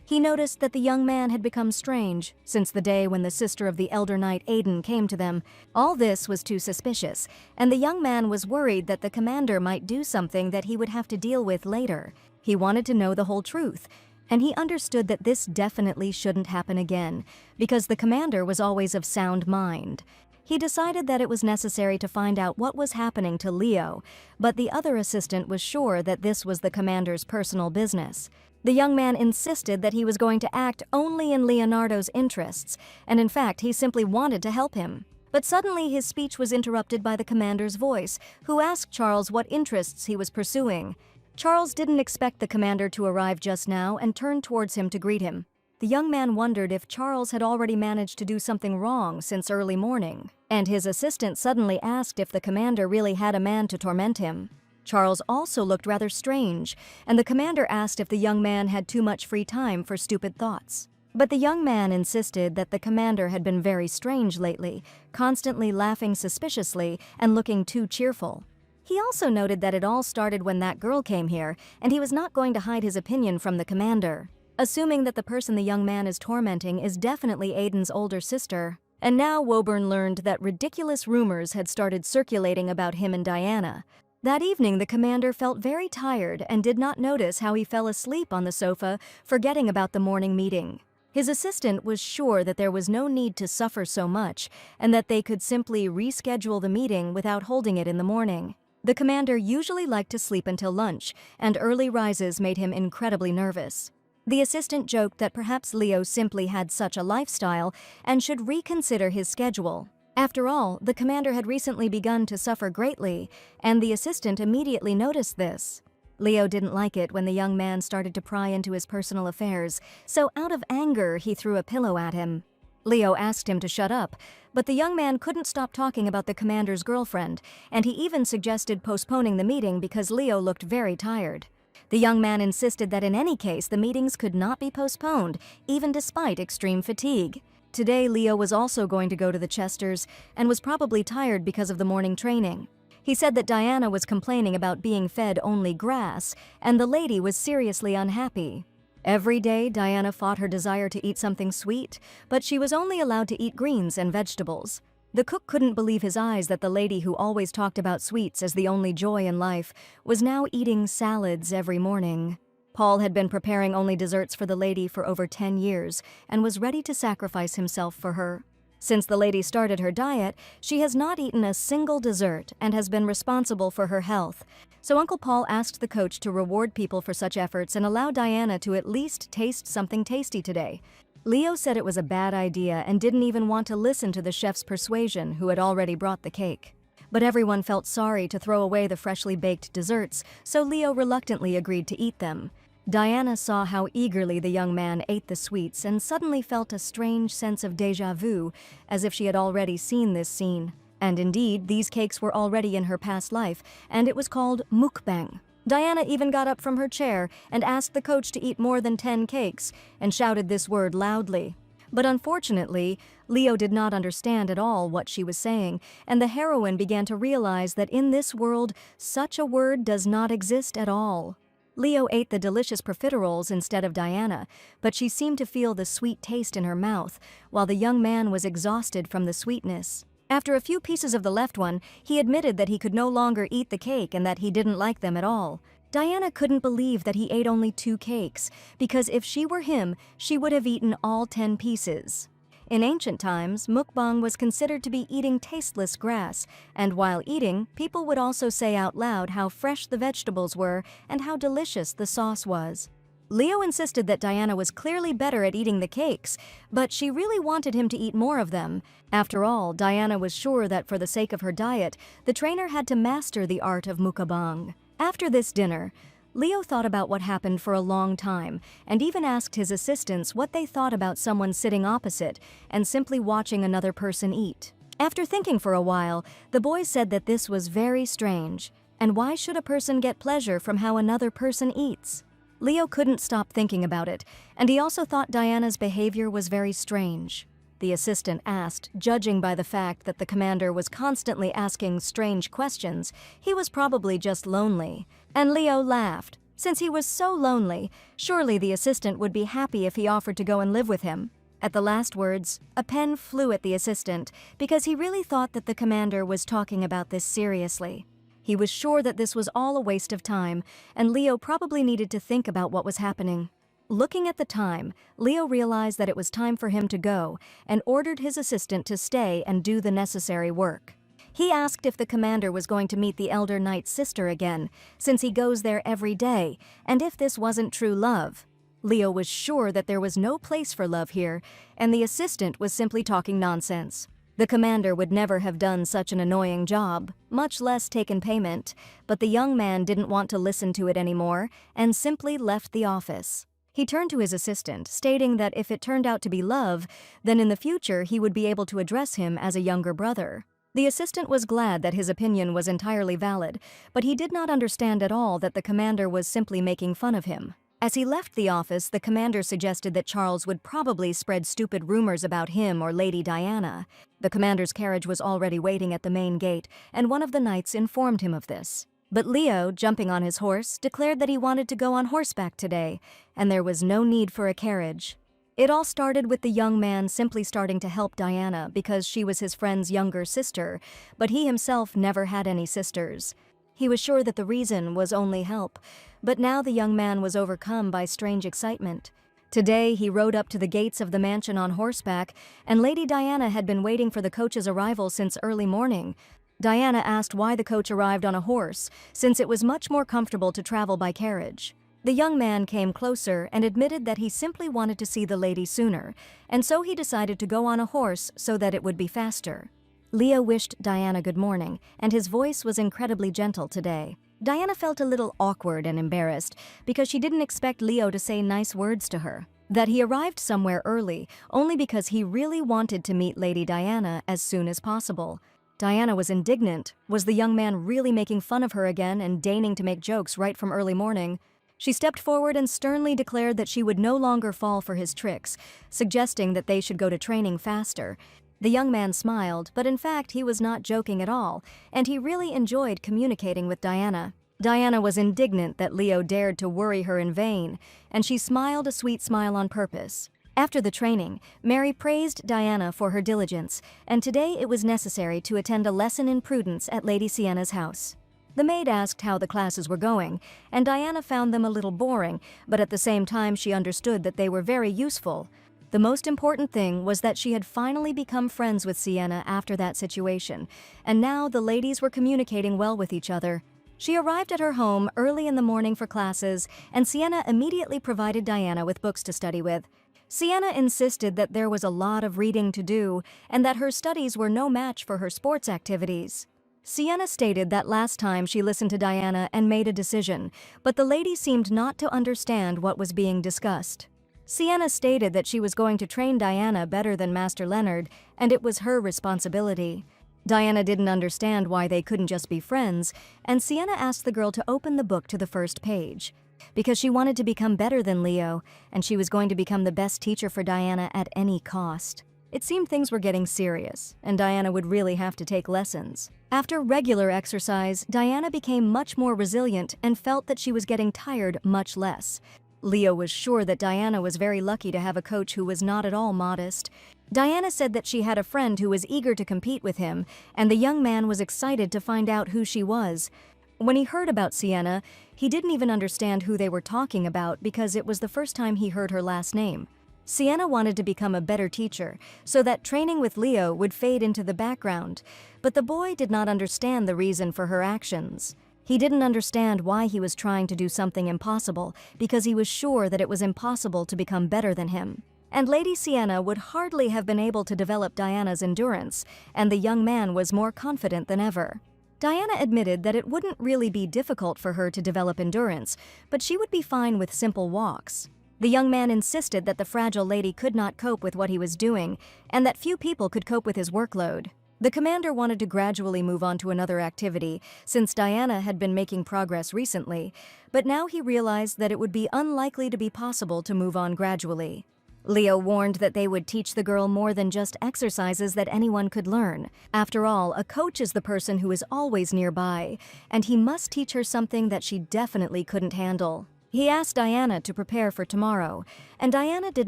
He noticed that the young man had become strange since the day when the sister of the elder knight Aiden came to them. All this was too suspicious, and the young man was worried that the commander might do something that he would have to deal with later. He wanted to know the whole truth, and he understood that this definitely shouldn't happen again, because the commander was always of sound mind. He decided that it was necessary to find out what was happening to Leo, but the other assistant was sure that this was the commander's personal business. The young man insisted that he was going to act only in Leonardo's interests, and in fact, he simply wanted to help him. But suddenly his speech was interrupted by the commander's voice, who asked Charles what interests he was pursuing. Charles didn't expect the commander to arrive just now and turned towards him to greet him. The young man wondered if Charles had already managed to do something wrong since early morning, and his assistant suddenly asked if the commander really had a man to torment him. Charles also looked rather strange, and the commander asked if the young man had too much free time for stupid thoughts. But the young man insisted that the commander had been very strange lately, constantly laughing suspiciously and looking too cheerful. He also noted that it all started when that girl came here, and he was not going to hide his opinion from the commander. Assuming that the person the young man is tormenting is definitely Aiden's older sister. And now Woburn learned that ridiculous rumors had started circulating about him and Diana. That evening, the commander felt very tired and did not notice how he fell asleep on the sofa, forgetting about the morning meeting. His assistant was sure that there was no need to suffer so much, and that they could simply reschedule the meeting without holding it in the morning. The commander usually liked to sleep until lunch, and early rises made him incredibly nervous. The assistant joked that perhaps Leo simply had such a lifestyle and should reconsider his schedule. After all, the commander had recently begun to suffer greatly, and the assistant immediately noticed this. Leo didn't like it when the young man started to pry into his personal affairs, so out of anger he threw a pillow at him. Leo asked him to shut up, but the young man couldn't stop talking about the commander's girlfriend, and he even suggested postponing the meeting because Leo looked very tired. The young man insisted that in any case the meetings could not be postponed, even despite extreme fatigue. Today, Leo was also going to go to the Chesters and was probably tired because of the morning training. He said that Diana was complaining about being fed only grass, and the lady was seriously unhappy. Every day, Diana fought her desire to eat something sweet, but she was only allowed to eat greens and vegetables. The cook couldn't believe his eyes that the lady who always talked about sweets as the only joy in life was now eating salads every morning. Paul had been preparing only desserts for the lady for over 10 years and was ready to sacrifice himself for her. Since the lady started her diet, she has not eaten a single dessert and has been responsible for her health. So Uncle Paul asked the coach to reward people for such efforts and allow Diana to at least taste something tasty today. Leo said it was a bad idea and didn't even want to listen to the chef's persuasion, who had already brought the cake. But everyone felt sorry to throw away the freshly baked desserts, so Leo reluctantly agreed to eat them. Diana saw how eagerly the young man ate the sweets and suddenly felt a strange sense of déjà vu, as if she had already seen this scene. And indeed, these cakes were already in her past life, and it was called mukbang. Diana even got up from her chair and asked the coach to eat more than 10 cakes, and shouted this word loudly. But unfortunately, Leo did not understand at all what she was saying, and the heroine began to realize that in this world, such a word does not exist at all. Leo ate the delicious profiteroles instead of Diana, but she seemed to feel the sweet taste in her mouth, while the young man was exhausted from the sweetness. After a few pieces of the left one, he admitted that he could no longer eat the cake and that he didn't like them at all. Diana couldn't believe that he ate only 2 cakes, because if she were him, she would have eaten all 10 pieces. In ancient times, mukbang was considered to be eating tasteless grass, and while eating, people would also say out loud how fresh the vegetables were and how delicious the sauce was. Leo insisted that Diana was clearly better at eating the cakes, but she really wanted him to eat more of them. After all, Diana was sure that for the sake of her diet, the trainer had to master the art of mukbang. After this dinner, Leo thought about what happened for a long time, and even asked his assistants what they thought about someone sitting opposite and simply watching another person eat. After thinking for a while, the boys said that this was very strange, and why should a person get pleasure from how another person eats? Leo couldn't stop thinking about it, and he also thought Diana's behavior was very strange. the assistant asked, judging by the fact that the commander was constantly asking strange questions. He was probably just lonely. And Leo laughed. Since he was so lonely, surely the assistant would be happy if he offered to go and live with him. At the last words, a pen flew at the assistant because he really thought that the commander was talking about this seriously. He was sure that this was all a waste of time, and Leo probably needed to think about what was happening. Looking at the time, Leo realized that it was time for him to go and ordered his assistant to stay and do the necessary work. He asked if the commander was going to meet the elder knight's sister again, since he goes there every day, and if this wasn't true love. Leo was sure that there was no place for love here, and the assistant was simply talking nonsense. The commander would never have done such an annoying job, much less taken payment, but the young man didn't want to listen to it anymore and simply left the office. He turned to his assistant, stating that if it turned out to be love, then in the future he would be able to address him as a younger brother. The assistant was glad that his opinion was entirely valid, but he did not understand at all that the commander was simply making fun of him. As he left the office, the commander suggested that Charles would probably spread stupid rumors about him or Lady Diana. The commander's carriage was already waiting at the main gate, and one of the knights informed him of this. But Leo, jumping on his horse, declared that he wanted to go on horseback today, and there was no need for a carriage. It all started with the young man simply starting to help Diana because she was his friend's younger sister, but he himself never had any sisters. He was sure that the reason was only help, but now the young man was overcome by strange excitement. Today he rode up to the gates of the mansion on horseback, and Lady Diana had been waiting for the coach's arrival since early morning. Diana asked why the coach arrived on a horse, since it was much more comfortable to travel by carriage. The young man came closer and admitted that he simply wanted to see the lady sooner, and so he decided to go on a horse so that it would be faster. Leo wished Diana good morning, and his voice was incredibly gentle today. Diana felt a little awkward and embarrassed because she didn't expect Leo to say nice words to her. That he arrived somewhere early only because he really wanted to meet Lady Diana as soon as possible. Diana was indignant. Was the young man really making fun of her again and deigning to make jokes right from early morning? She stepped forward and sternly declared that she would no longer fall for his tricks, suggesting that they should go to training faster. The young man smiled, but in fact he was not joking at all, and he really enjoyed communicating with Diana. Diana was indignant that Leo dared to worry her in vain, and she smiled a sweet smile on purpose. After the training, Mary praised Diana for her diligence, and today it was necessary to attend a lesson in prudence at Lady Sienna's house. The maid asked how the classes were going, and Diana found them a little boring, but at the same time she understood that they were very useful. The most important thing was that she had finally become friends with Sienna after that situation, and now the ladies were communicating well with each other. She arrived at her home early in the morning for classes, and Sienna immediately provided Diana with books to study with. Sienna insisted that there was a lot of reading to do, and that her studies were no match for her sports activities. Sienna stated that last time she listened to Diana and made a decision, but the lady seemed not to understand what was being discussed. Sienna stated that she was going to train Diana better than Master Leonard, and it was her responsibility. Diana didn't understand why they couldn't just be friends, and Sienna asked the girl to open the book to the first page. Because she wanted to become better than Leo, and she was going to become the best teacher for Diana at any cost. It seemed things were getting serious, and Diana would really have to take lessons. After regular exercise, Diana became much more resilient and felt that she was getting tired much less. Leo was sure that Diana was very lucky to have a coach who was not at all modest. Diana said that she had a friend who was eager to compete with him, and the young man was excited to find out who she was. When he heard about Sienna, he didn't even understand who they were talking about because it was the first time he heard her last name. Sienna wanted to become a better teacher, so that training with Leo would fade into the background, but the boy did not understand the reason for her actions. He didn't understand why he was trying to do something impossible, because he was sure that it was impossible to become better than him. And Lady Sienna would hardly have been able to develop Diana's endurance, and the young man was more confident than ever. Diana admitted that it wouldn't really be difficult for her to develop endurance, but she would be fine with simple walks. The young man insisted that the fragile lady could not cope with what he was doing, and that few people could cope with his workload. The commander wanted to gradually move on to another activity, since Diana had been making progress recently, but now he realized that it would be unlikely to be possible to move on gradually. Leo warned that they would teach the girl more than just exercises that anyone could learn. After all, a coach is the person who is always nearby, and he must teach her something that she definitely couldn't handle. He asked Diana to prepare for tomorrow, and Diana did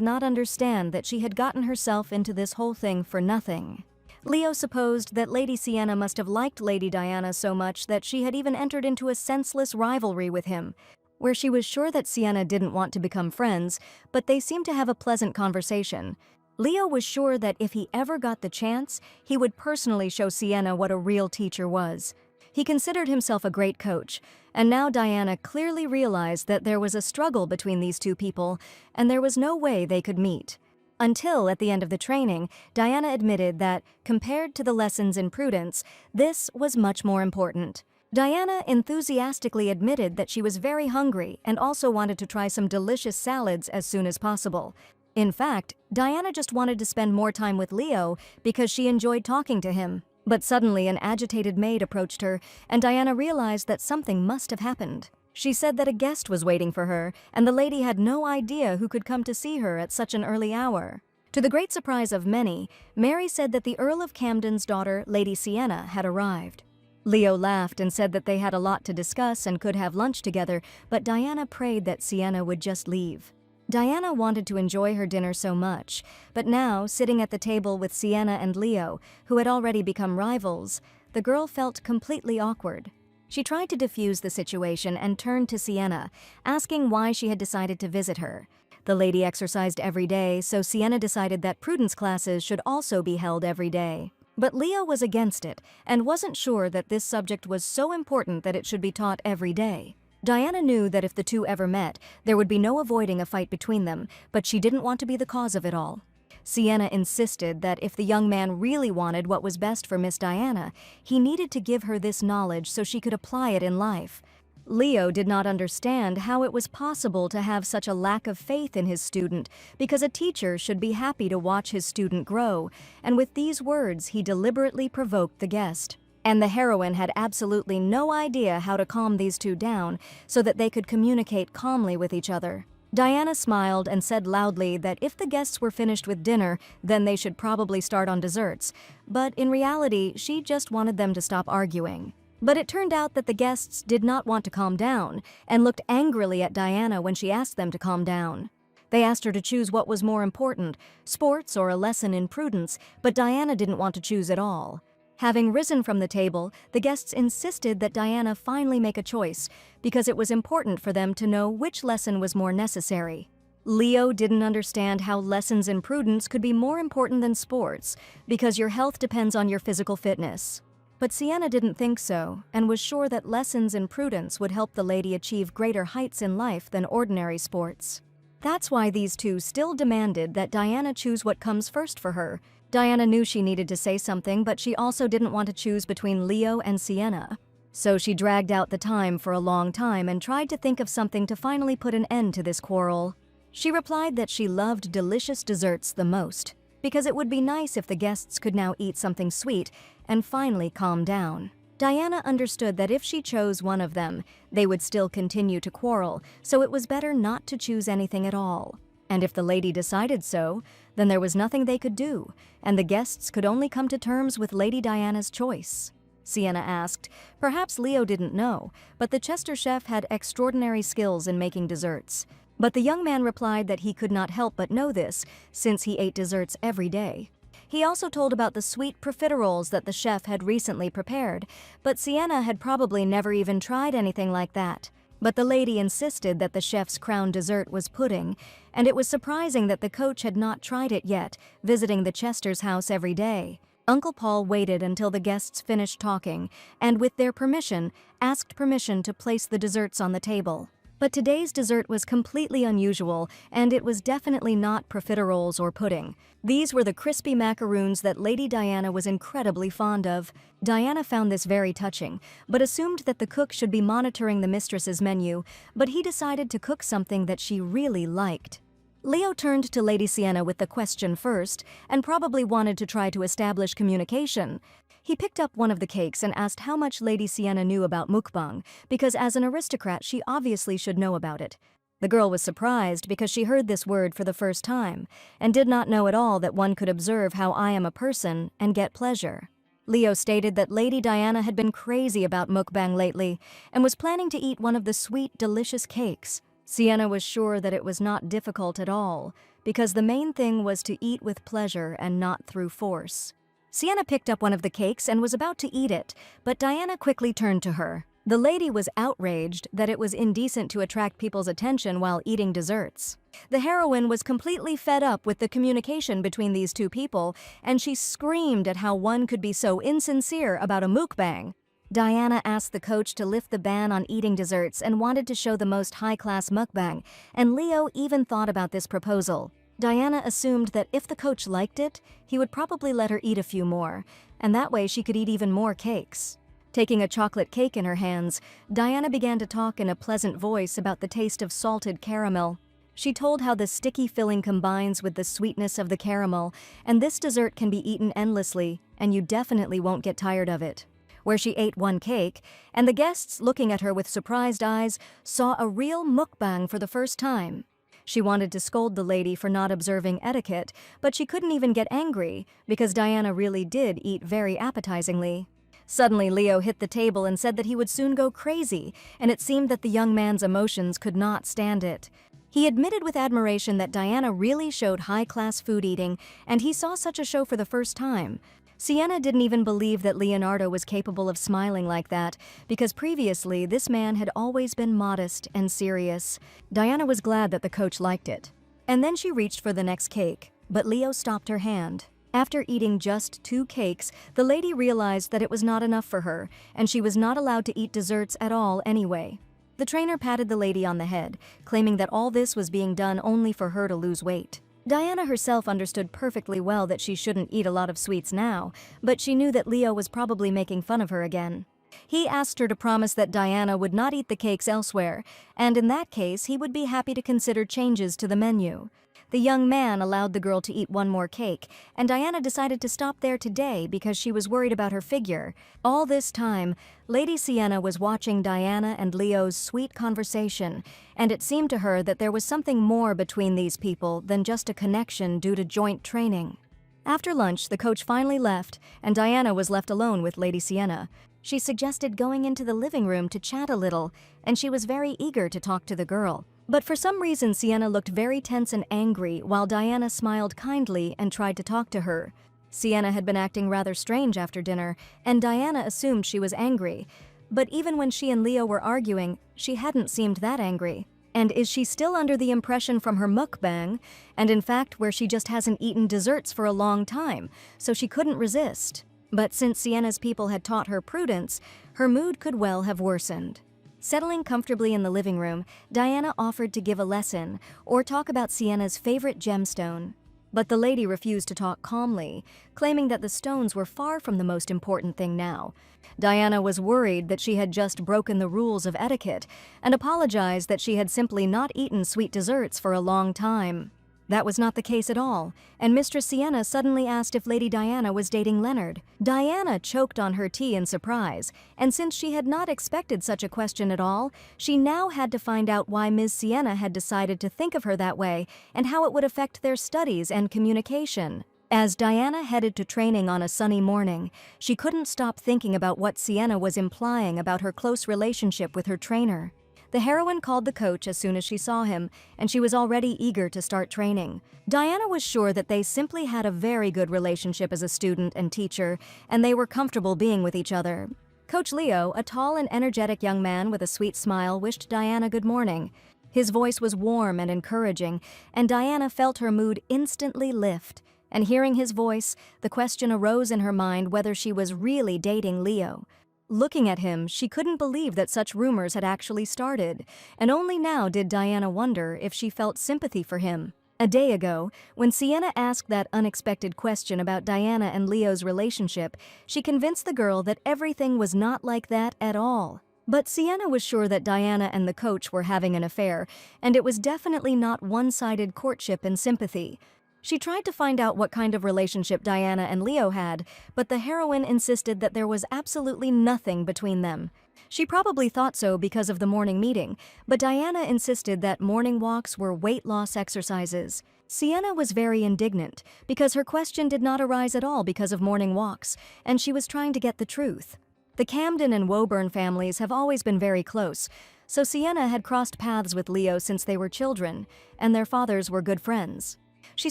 not understand that she had gotten herself into this whole thing for nothing. Leo supposed that Lady Sienna must have liked Lady Diana so much that she had even entered into a senseless rivalry with him, where she was sure that Sienna didn't want to become friends, but they seemed to have a pleasant conversation. Leo was sure that if he ever got the chance, he would personally show Sienna what a real teacher was. He considered himself a great coach, and now Diana clearly realized that there was a struggle between these two people, and there was no way they could meet. Until, at the end of the training, Diana admitted that, compared to the lessons in prudence, this was much more important. Diana enthusiastically admitted that she was very hungry and also wanted to try some delicious salads as soon as possible. In fact, Diana just wanted to spend more time with Leo because she enjoyed talking to him. But suddenly an agitated maid approached her, and Diana realized that something must have happened. She said that a guest was waiting for her, and the lady had no idea who could come to see her at such an early hour. To the great surprise of many, Mary said that the Earl of Camden's daughter, Lady Sienna, had arrived. Leo laughed and said that they had a lot to discuss and could have lunch together, but Diana prayed that Sienna would just leave. Diana wanted to enjoy her dinner so much, but now, sitting at the table with Sienna and Leo, who had already become rivals, the girl felt completely awkward. She tried to diffuse the situation and turned to Sienna, asking why she had decided to visit her. The lady exercised every day, so Sienna decided that prudence classes should also be held every day. But Leo was against it and wasn't sure that this subject was so important that it should be taught every day. Diana knew that if the two ever met, there would be no avoiding a fight between them, but she didn't want to be the cause of it all. Sienna insisted that if the young man really wanted what was best for Miss Diana, he needed to give her this knowledge so she could apply it in life. Leo did not understand how it was possible to have such a lack of faith in his student, because a teacher should be happy to watch his student grow, and with these words he deliberately provoked the guest. And the heroine had absolutely no idea how to calm these two down so that they could communicate calmly with each other. Diana smiled and said loudly that if the guests were finished with dinner, then they should probably start on desserts, but in reality, she just wanted them to stop arguing. But it turned out that the guests did not want to calm down and looked angrily at Diana when she asked them to calm down. They asked her to choose what was more important, sports or a lesson in prudence, but Diana didn't want to choose at all. Having risen from the table, the guests insisted that Diana finally make a choice because it was important for them to know which lesson was more necessary. Leo didn't understand how lessons in prudence could be more important than sports because your health depends on your physical fitness. But Sienna didn't think so and was sure that lessons in prudence would help the lady achieve greater heights in life than ordinary sports. That's why these two still demanded that Diana choose what comes first for her. Diana knew she needed to say something, but she also didn't want to choose between Leo and Sienna. So she dragged out the time for a long time and tried to think of something to finally put an end to this quarrel. She replied that she loved delicious desserts the most, because it would be nice if the guests could now eat something sweet and finally calm down. Diana understood that if she chose one of them, they would still continue to quarrel, so it was better not to choose anything at all. And if the lady decided so, then there was nothing they could do, and the guests could only come to terms with Lady Diana's choice. Sienna asked. Perhaps Leo didn't know, but the Chester chef had extraordinary skills in making desserts. But the young man replied that he could not help but know this, since he ate desserts every day. He also told about the sweet profiteroles that the chef had recently prepared, but Sienna had probably never even tried anything like that. But the lady insisted that the chef's crown dessert was pudding, and it was surprising that the coach had not tried it yet, visiting the Chester's house every day. Uncle Paul waited until the guests finished talking, and with their permission, asked permission to place the desserts on the table. But today's dessert was completely unusual, and it was definitely not profiteroles or pudding. These were the crispy macaroons that Lady Diana was incredibly fond of. Diana found this very touching, but assumed that the cook should be monitoring the mistress's menu, but he decided to cook something that she really liked. Leo turned to Lady Sienna with the question first, and probably wanted to try to establish communication. He picked up one of the cakes and asked how much Lady Sienna knew about mukbang, because as an aristocrat she obviously should know about it. The girl was surprised because she heard this word for the first time and did not know at all that one could observe how I am a person and get pleasure. Leo stated that Lady Diana had been crazy about mukbang lately and was planning to eat one of the sweet, delicious cakes. Sienna was sure that it was not difficult at all, because the main thing was to eat with pleasure and not through force. Sienna picked up one of the cakes and was about to eat it, but Diana quickly turned to her. The lady was outraged that it was indecent to attract people's attention while eating desserts. The heroine was completely fed up with the communication between these two people, and she screamed at how one could be so insincere about a mukbang. Diana asked the coach to lift the ban on eating desserts and wanted to show the most high-class mukbang, and Leo even thought about this proposal. Diana assumed that if the coach liked it, he would probably let her eat a few more, and that way she could eat even more cakes. Taking a chocolate cake in her hands, Diana began to talk in a pleasant voice about the taste of salted caramel. She told how the sticky filling combines with the sweetness of the caramel, and this dessert can be eaten endlessly, and you definitely won't get tired of it. Where she ate one cake, and the guests, looking at her with surprised eyes, saw a real mukbang for the first time. She wanted to scold the lady for not observing etiquette, but she couldn't even get angry because Diana really did eat very appetizingly. Suddenly, Leo hit the table and said that he would soon go crazy, and it seemed that the young man's emotions could not stand it. He admitted with admiration that Diana really showed high-class food eating, and he saw such a show for the first time. Sienna didn't even believe that Leonardo was capable of smiling like that, because previously this man had always been modest and serious. Diana was glad that the coach liked it. And then she reached for the next cake, but Leo stopped her hand. After eating just 2 cakes, the lady realized that it was not enough for her, and she was not allowed to eat desserts at all anyway. The trainer patted the lady on the head, claiming that all this was being done only for her to lose weight. Diana herself understood perfectly well that she shouldn't eat a lot of sweets now, but she knew that Leo was probably making fun of her again. He asked her to promise that Diana would not eat the cakes elsewhere, and in that case he would be happy to consider changes to the menu. The young man allowed the girl to eat one more cake, and Diana decided to stop there today because she was worried about her figure. All this time, Lady Sienna was watching Diana and Leo's sweet conversation, and it seemed to her that there was something more between these people than just a connection due to joint training. After lunch, the coach finally left, and Diana was left alone with Lady Sienna. She suggested going into the living room to chat a little, and she was very eager to talk to the girl. But for some reason, Sienna looked very tense and angry, while Diana smiled kindly and tried to talk to her. Sienna had been acting rather strange after dinner, and Diana assumed she was angry. But even when she and Leo were arguing, she hadn't seemed that angry. And is she still under the impression from her mukbang, and in fact where she just hasn't eaten desserts for a long time, so she couldn't resist? But since Sienna's people had taught her prudence, her mood could well have worsened. Settling comfortably in the living room, Diana offered to give a lesson or talk about Sienna's favorite gemstone. But the lady refused to talk calmly, claiming that the stones were far from the most important thing now. Diana was worried that she had just broken the rules of etiquette and apologized that she had simply not eaten sweet desserts for a long time. That was not the case at all, and Mistress Sienna suddenly asked if Lady Diana was dating Leonard. Diana choked on her tea in surprise, and since she had not expected such a question at all, she now had to find out why Ms. Sienna had decided to think of her that way and how it would affect their studies and communication. As Diana headed to training on a sunny morning, she couldn't stop thinking about what Sienna was implying about her close relationship with her trainer. The heroine called the coach as soon as she saw him, and she was already eager to start training. Diana was sure that they simply had a very good relationship as a student and teacher, and they were comfortable being with each other. Coach Leo, a tall and energetic young man with a sweet smile, wished Diana good morning. His voice was warm and encouraging, and Diana felt her mood instantly lift. And hearing his voice, the question arose in her mind whether she was really dating Leo. Looking at him, she couldn't believe that such rumors had actually started, and only now did Diana wonder if she felt sympathy for him. A day ago, when Sienna asked that unexpected question about Diana and Leo's relationship, she convinced the girl that everything was not like that at all. But Sienna was sure that Diana and the coach were having an affair, and it was definitely not one-sided courtship and sympathy. She tried to find out what kind of relationship Diana and Leo had, but the heroine insisted that there was absolutely nothing between them. She probably thought so because of the morning meeting, but Diana insisted that morning walks were weight loss exercises. Sienna was very indignant because her question did not arise at all because of morning walks, and she was trying to get the truth. The Camden and Woburn families have always been very close, so Sienna had crossed paths with Leo since they were children, and their fathers were good friends. She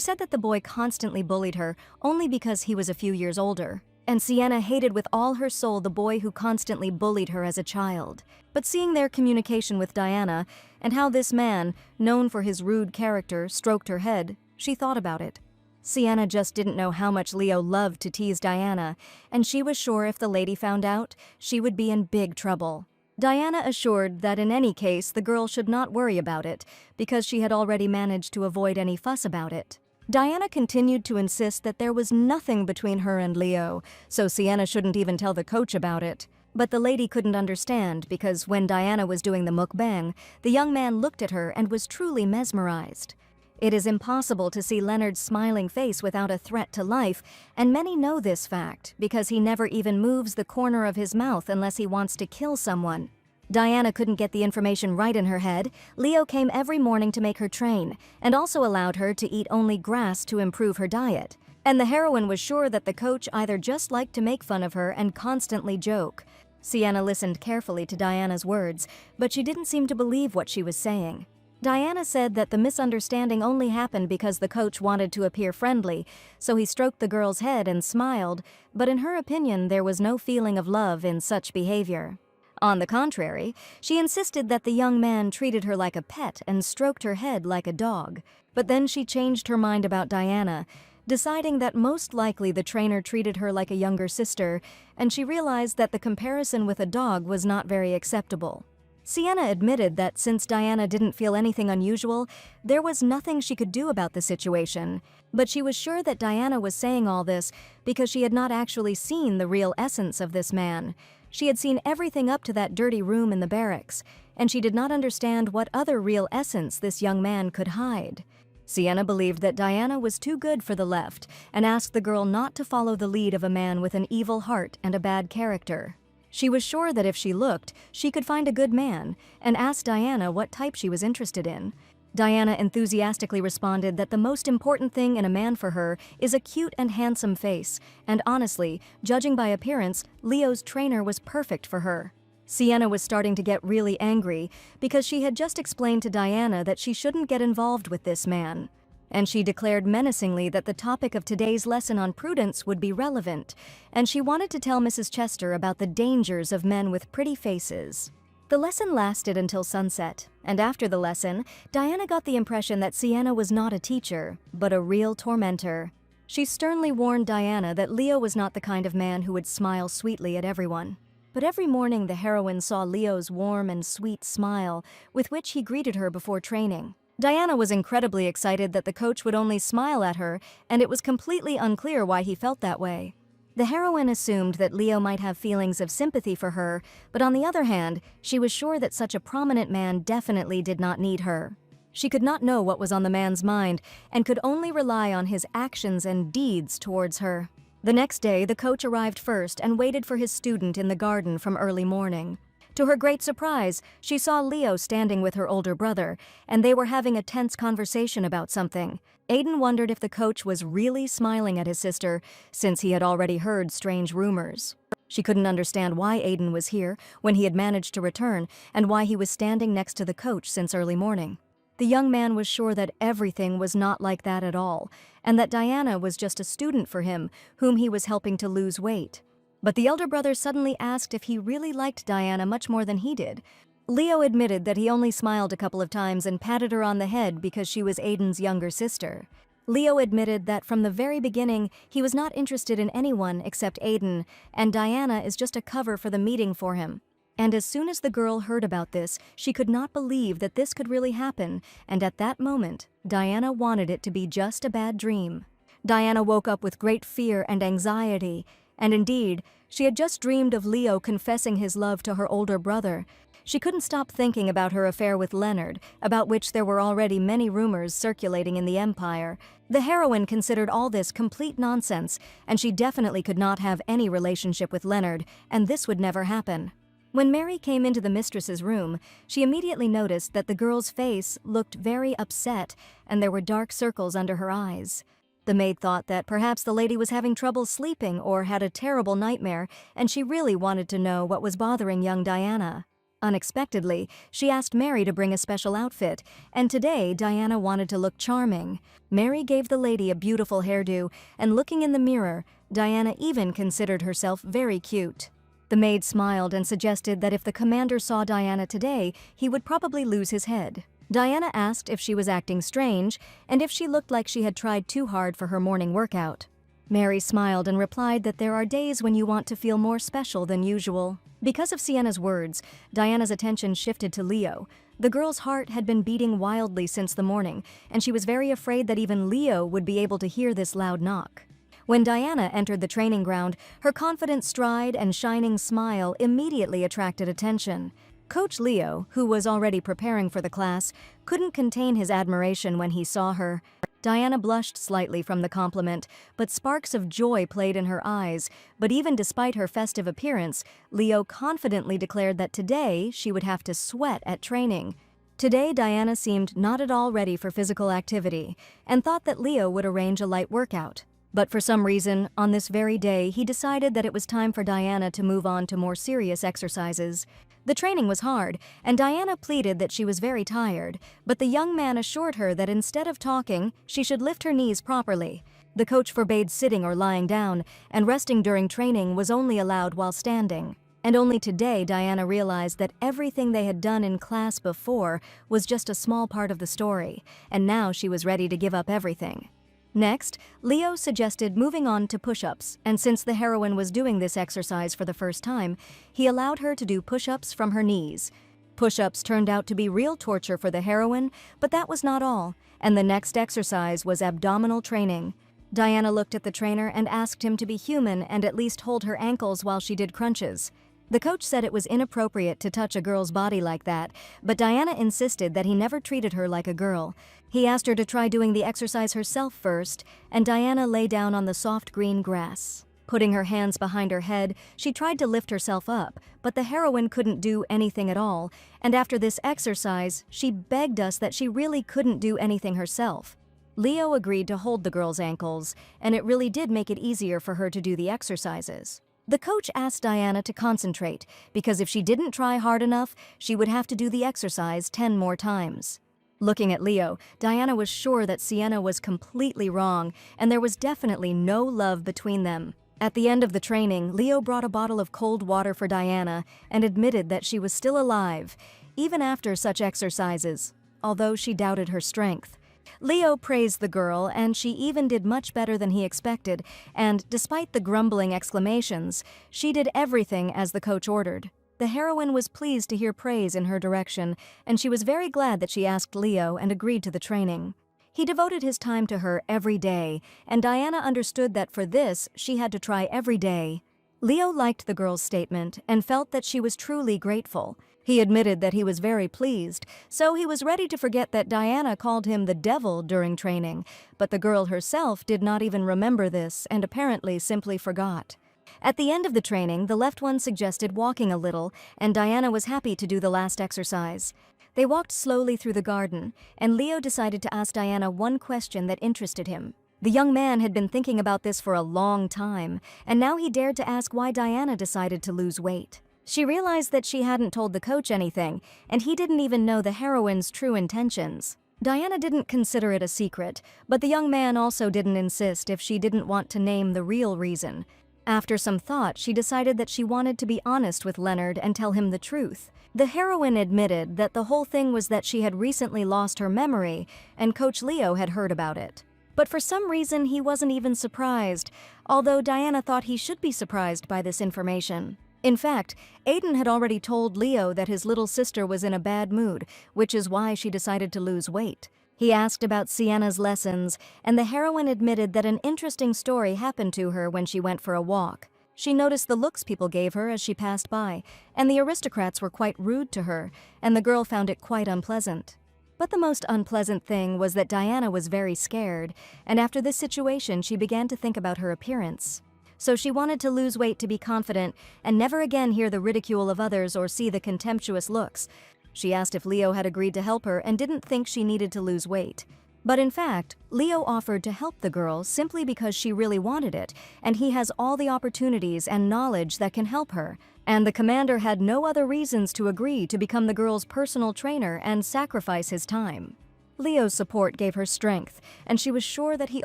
said that the boy constantly bullied her only because he was a few years older, and Sienna hated with all her soul the boy who constantly bullied her as a child. But seeing their communication with Diana, and how this man, known for his rude character, stroked her head, she thought about it. Sienna just didn't know how much Leo loved to tease Diana, and she was sure if the lady found out, she would be in big trouble. Diana assured that in any case the girl should not worry about it, because she had already managed to avoid any fuss about it. Diana continued to insist that there was nothing between her and Leo, so Sienna shouldn't even tell the coach about it. But the lady couldn't understand because when Diana was doing the mukbang, the young man looked at her and was truly mesmerized. It is impossible to see Leonard's smiling face without a threat to life, and many know this fact because he never even moves the corner of his mouth unless he wants to kill someone. Diana couldn't get the information right in her head. Leo came every morning to make her train, and also allowed her to eat only grass to improve her diet. And the heroine was sure that the coach either just liked to make fun of her and constantly joke. Sienna listened carefully to Diana's words, but she didn't seem to believe what she was saying. Diana said that the misunderstanding only happened because the coach wanted to appear friendly, so he stroked the girl's head and smiled, but in her opinion there was no feeling of love in such behavior. On the contrary, she insisted that the young man treated her like a pet and stroked her head like a dog. But then she changed her mind about Diana, deciding that most likely the trainer treated her like a younger sister, and she realized that the comparison with a dog was not very acceptable. Sienna admitted that since Diana didn't feel anything unusual, there was nothing she could do about the situation, but she was sure that Diana was saying all this because she had not actually seen the real essence of this man. She had seen everything up to that dirty room in the barracks, and she did not understand what other real essence this young man could hide. Sienna believed that Diana was too good for the left and asked the girl not to follow the lead of a man with an evil heart and a bad character. She was sure that if she looked, she could find a good man, and asked Diana what type she was interested in. Diana enthusiastically responded that the most important thing in a man for her is a cute and handsome face, and honestly, judging by appearance, Leo's trainer was perfect for her. Sienna was starting to get really angry because she had just explained to Diana that she shouldn't get involved with this man. And she declared menacingly that the topic of today's lesson on prudence would be relevant, and she wanted to tell Mrs. Chester about the dangers of men with pretty faces. The lesson lasted until sunset, and after the lesson, Diana got the impression that Sienna was not a teacher, but a real tormentor. She sternly warned Diana that Leo was not the kind of man who would smile sweetly at everyone. But every morning the heroine saw Leo's warm and sweet smile, with which he greeted her before training. Diana was incredibly excited that the coach would only smile at her, and it was completely unclear why he felt that way. The heroine assumed that Leo might have feelings of sympathy for her, but on the other hand, she was sure that such a prominent man definitely did not need her. She could not know what was on the man's mind, and could only rely on his actions and deeds towards her. The next day, the coach arrived first and waited for his student in the garden from early morning. To her great surprise, she saw Leo standing with her older brother, and they were having a tense conversation about something. Aiden wondered if the coach was really smiling at his sister, since he had already heard strange rumors. She couldn't understand why Aiden was here when he had managed to return, and why he was standing next to the coach since early morning. The young man was sure that everything was not like that at all, and that Diana was just a student for him, whom he was helping to lose weight. But the elder brother suddenly asked if he really liked Diana much more than he did. Leo admitted that he only smiled a couple of times and patted her on the head because she was Aiden's younger sister. Leo admitted that from the very beginning, he was not interested in anyone except Aiden, and Diana is just a cover for the meeting for him. And as soon as the girl heard about this, she could not believe that this could really happen, and at that moment, Diana wanted it to be just a bad dream. Diana woke up with great fear and anxiety, and indeed, she had just dreamed of Leo confessing his love to her older brother. She couldn't stop thinking about her affair with Leonard, about which there were already many rumors circulating in the Empire. The heroine considered all this complete nonsense, and she definitely could not have any relationship with Leonard, and this would never happen. When Mary came into the mistress's room, she immediately noticed that the girl's face looked very upset and there were dark circles under her eyes. The maid thought that perhaps the lady was having trouble sleeping or had a terrible nightmare, and she really wanted to know what was bothering young Diana. Unexpectedly, she asked Mary to bring a special outfit, and today Diana wanted to look charming. Mary gave the lady a beautiful hairdo, and looking in the mirror, Diana even considered herself very cute. The maid smiled and suggested that if the commander saw Diana today, he would probably lose his head. Diana asked if she was acting strange and if she looked like she had tried too hard for her morning workout. Mary smiled and replied that there are days when you want to feel more special than usual. Because of Sienna's words, Diana's attention shifted to Leo. The girl's heart had been beating wildly since the morning, and she was very afraid that even Leo would be able to hear this loud knock. When Diana entered the training ground, her confident stride and shining smile immediately attracted attention. Coach Leo, who was already preparing for the class, couldn't contain his admiration when he saw her. Diana blushed slightly from the compliment, but sparks of joy played in her eyes. But even despite her festive appearance, Leo confidently declared that today she would have to sweat at training. Today, Diana seemed not at all ready for physical activity and thought that Leo would arrange a light workout. But for some reason, on this very day, he decided that it was time for Diana to move on to more serious exercises. The training was hard, and Diana pleaded that she was very tired, but the young man assured her that instead of talking, she should lift her knees properly. The coach forbade sitting or lying down, and resting during training was only allowed while standing. And only today Diana realized that everything they had done in class before was just a small part of the story, and now she was ready to give up everything. Next, Leo suggested moving on to push-ups, and since the heroine was doing this exercise for the first time, he allowed her to do push-ups from her knees. Push-ups turned out to be real torture for the heroine, but that was not all, and the next exercise was abdominal training. Diana looked at the trainer and asked him to be human and at least hold her ankles while she did crunches. The coach said it was inappropriate to touch a girl's body like that, but Diana insisted that he never treated her like a girl. He asked her to try doing the exercise herself first, and Diana lay down on the soft green grass. Putting her hands behind her head, she tried to lift herself up, but the heroine couldn't do anything at all, and after this exercise, she begged us that she really couldn't do anything herself. Leo agreed to hold the girl's ankles, and it really did make it easier for her to do the exercises. The coach asked Diana to concentrate, because if she didn't try hard enough, she would have to do the exercise 10 more times. Looking at Leo, Diana was sure that Sienna was completely wrong, and there was definitely no love between them. At the end of the training, Leo brought a bottle of cold water for Diana and admitted that she was still alive, even after such exercises, although she doubted her strength. Leo praised the girl, and she even did much better than he expected, and despite the grumbling exclamations, she did everything as the coach ordered. The heroine was pleased to hear praise in her direction, and she was very glad that she asked Leo and agreed to the training. He devoted his time to her every day, and Diana understood that for this, she had to try every day. Leo liked the girl's statement and felt that she was truly grateful. He admitted that he was very pleased, so he was ready to forget that Diana called him the devil during training, but the girl herself did not even remember this and apparently simply forgot. At the end of the training, the left one suggested walking a little, and Diana was happy to do the last exercise. They walked slowly through the garden, and Leo decided to ask Diana one question that interested him. The young man had been thinking about this for a long time, and now he dared to ask why Diana decided to lose weight. She realized that she hadn't told the coach anything, and he didn't even know the heroine's true intentions. Diana didn't consider it a secret, but the young man also didn't insist if she didn't want to name the real reason. After some thought, she decided that she wanted to be honest with Leonard and tell him the truth. The heroine admitted that the whole thing was that she had recently lost her memory, and Coach Leo had heard about it. But for some reason, he wasn't even surprised, although Diana thought he should be surprised by this information. In fact, Aiden had already told Leo that his little sister was in a bad mood, which is why she decided to lose weight. He asked about Sienna's lessons, and the heroine admitted that an interesting story happened to her when she went for a walk. She noticed the looks people gave her as she passed by, and the aristocrats were quite rude to her, and the girl found it quite unpleasant. But the most unpleasant thing was that Diana was very scared, and after this situation she began to think about her appearance. so she wanted to lose weight to be confident and never again hear the ridicule of others or see the contemptuous looks. She asked if Leo had agreed to help her and didn't think she needed to lose weight. But in fact, Leo offered to help the girl simply because she really wanted it, and he has all the opportunities and knowledge that can help her. And the commander had no other reasons to agree to become the girl's personal trainer and sacrifice his time. Leo's support gave her strength, and she was sure that he